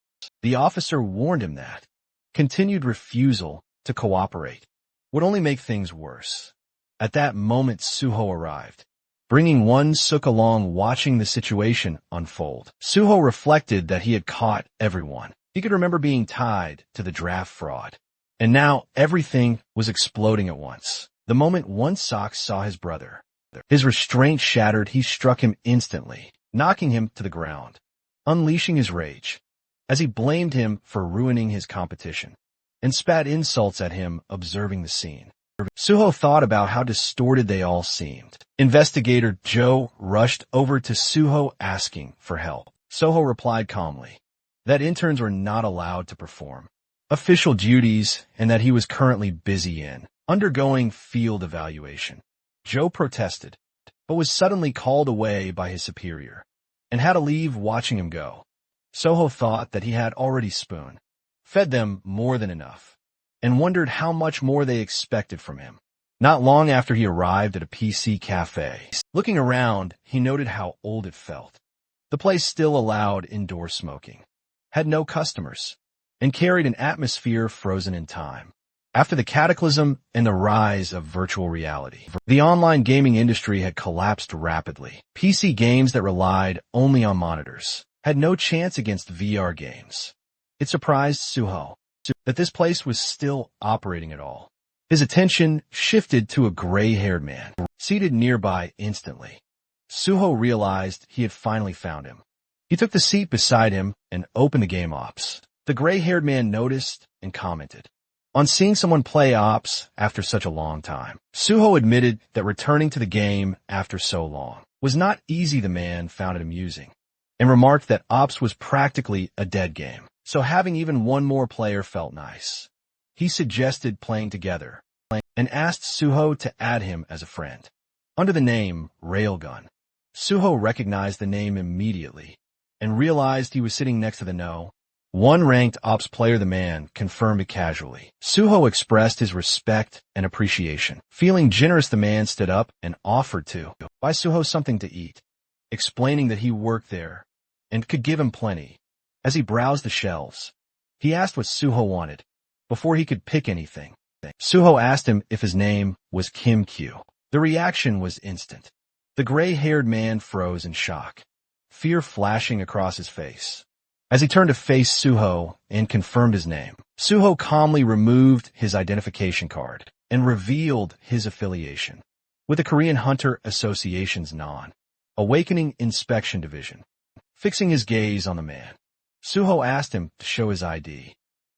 The officer warned him that continued refusal to cooperate would only make things worse. At that moment, Suho arrived, bringing Wonsok along, watching the situation unfold. Suho reflected that he had caught everyone. He could remember being tied to the draft fraud, and now everything was exploding at once. The moment Wonsok saw his brother, his restraint shattered. He struck him instantly, knocking him to the ground, unleashing his rage as he blamed him for ruining his competition and spat insults at him. Observing the scene, Suho thought about how distorted they all seemed. Investigator Joe rushed over to Suho asking for help. Suho replied calmly that interns were not allowed to perform official duties and that he was currently busy undergoing field evaluation. Joe protested, but was suddenly called away by his superior and had to leave. Watching him go, Suho thought that he had already fed them more than enough, and wondered how much more they expected from him. Not long after he arrived at a PC cafe, looking around, he noted how old it felt. The place still allowed indoor smoking, had no customers, and carried an atmosphere frozen in time. After the cataclysm and the rise of virtual reality, the online gaming industry had collapsed rapidly. PC games that relied only on monitors had no chance against VR games. It surprised Suho that this place was still operating at all. His attention shifted to a gray-haired man seated nearby. Instantly, Suho realized he had finally found him. He took the seat beside him and opened the game Ops. The gray-haired man noticed and commented on seeing someone play Ops after such a long time. Suho admitted that returning to the game after so long was not easy. The man found it amusing and remarked that Ops was practically a dead game, so having even one more player felt nice. He suggested playing together and asked Suho to add him as a friend. Under the name Railgun, Suho recognized the name immediately and realized he was sitting next to the One ranked ops player, the man, confirmed it casually. Suho expressed his respect and appreciation. Feeling generous, the man stood up and offered to buy Suho something to eat, explaining that he worked there and could give him plenty. As he browsed the shelves, he asked what Suho wanted before he could pick anything. Suho asked him if his name was Kim Kyu. The reaction was instant. The gray-haired man froze in shock, fear flashing across his face. As he turned to face Suho and confirmed his name, Suho calmly removed his identification card and revealed his affiliation with the Korean Hunter Association's non-awakening inspection division. Fixing his gaze on the man, Suho asked him to show his ID.